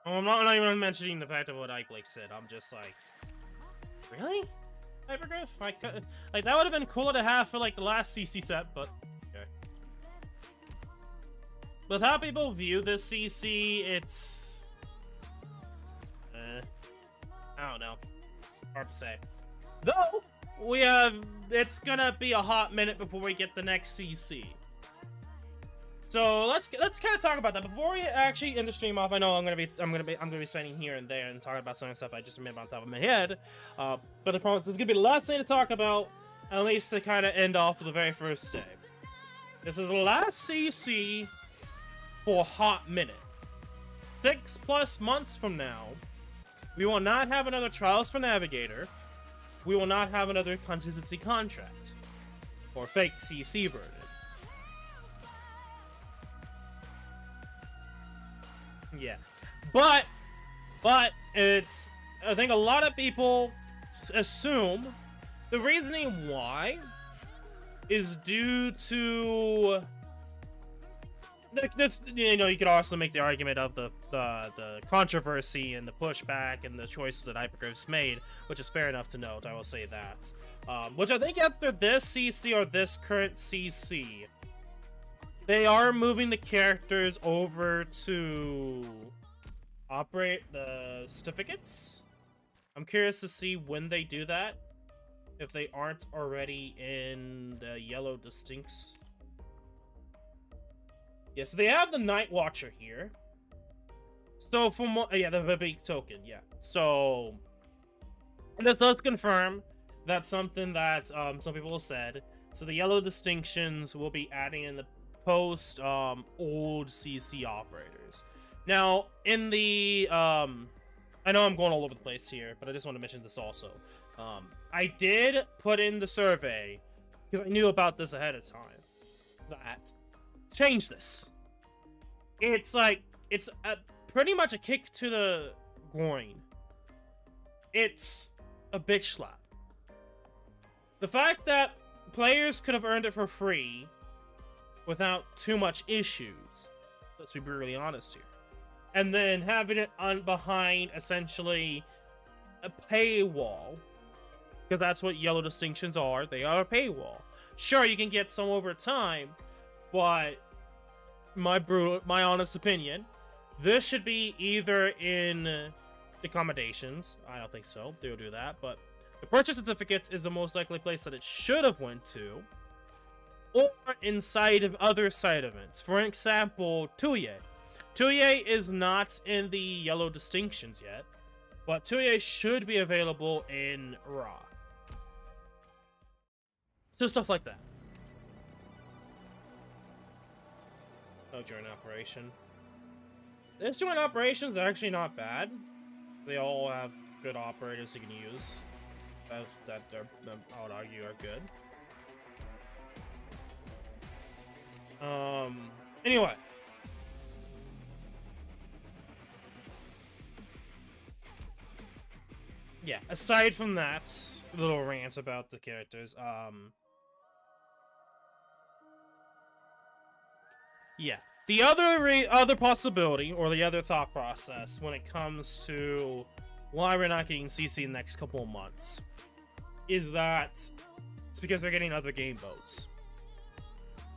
Speaker 1: I'm not even mentioning the fact of what Ike Blake said. I'm just like, really? Hypergriff? Like that would have been cool to have for like the last CC set, but okay. With how people view this CC, it's I don't know. Hard to say. Though it's gonna be a hot minute before we get the next CC. So let's kind of talk about that before we actually end the stream off. I know I'm gonna be spending here and there and talking about some stuff I just remember on top of my head. But I promise there's gonna be lots to talk about, at least to kind of end off the very first day. This is the last CC for a hot minute. 6+ months from now, we will not have another Trials for Navigator. We will not have another Contingency Contract or fake CC version. Yeah, but it's, I think a lot of people assume the reasoning why is due to this. You know, you could also make the argument of the controversy and the pushback and the choices that Hypergriff's made, which is fair enough to note. I will say that. Which I think after this CC or this current CC, they are moving the characters over to operate the certificates. I'm curious to see when they do that, if they aren't already in the yellow distincts. Yeah, so they have the Night Watcher here. So from yeah, the big token, yeah. So this does confirm that's something that some people have said. So the yellow distinctions will be adding in the post old CC operators. Now in the I know I'm going all over the place here, but I just want to mention this also. I did put in the survey because I knew about this ahead of time that change this. It's like it's pretty much a kick to the groin. It's a bitch slap. The fact that players could have earned it for free without too much issues, let's be brutally honest here, and then having it on behind essentially a paywall, because that's what yellow distinctions are. They are a paywall. Sure, you can get some over time, but my honest opinion, this should be either in the accommodations. I don't think so. They'll do that, but the purchase certificates is the most likely place that it should have went to, or inside of other side events. For example, Tuye. Tuye is not in the yellow distinctions yet, but Tuye should be available in Raw. So stuff like that. Oh, joint operation. This joint operation is actually not bad. They all have good operators you can use. That I would argue are good. Anyway. Yeah, aside from that little rant about the characters, yeah. The other possibility, or the other thought process when it comes to why we're not getting CC in the next couple of months, is that it's because they're getting other game modes.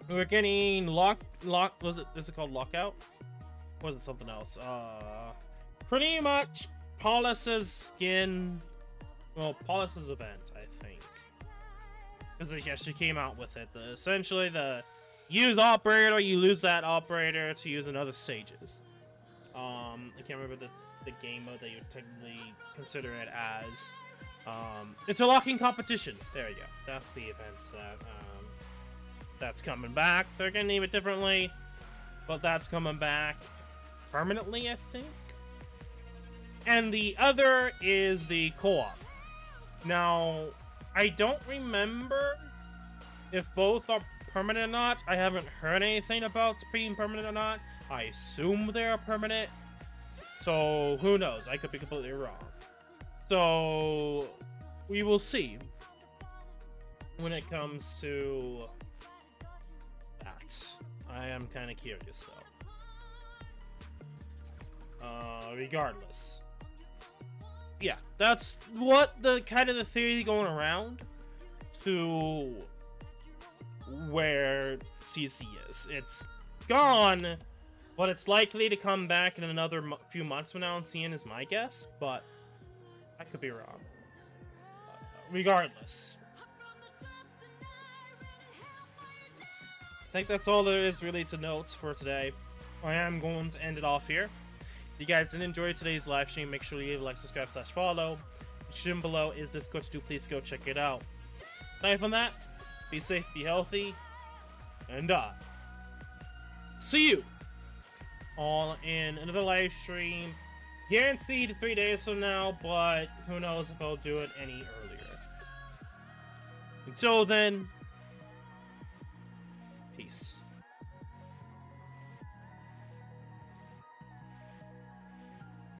Speaker 1: We're getting is it called Lockout? Or was it something else? Pretty much Paulus's skin, well, Paulus's event, I think. Because yeah, she came out with it. Essentially, the use operator, you lose that operator to use in other stages. I can't remember the game mode that you would technically consider it as. It's a locking competition. There you go. That's the event that's coming back. They're gonna name it differently, but that's coming back permanently, I think. And the other is the co-op. Now, I don't remember if both are permanent or not. I haven't heard anything about being permanent or not. I assume they're permanent. So, who knows? I could be completely wrong. So, we will see when it comes to that. I am kind of curious, though. regardless. Yeah, that's what the kind of the theory going around to where CC is. It's gone, but it's likely to come back in another few months from now, and CN is my guess, but I could be wrong. Regardless, I think that's all there is really to note for today. I am going to end it off here. If you guys did enjoy today's live stream, make sure you leave a like, subscribe, /follow. The description below is Discord to do. Please go check it out. Aside from that, be safe, be healthy, and see you all in another live stream. Guaranteed 3 days from now, but who knows if I'll do it any earlier. Until then,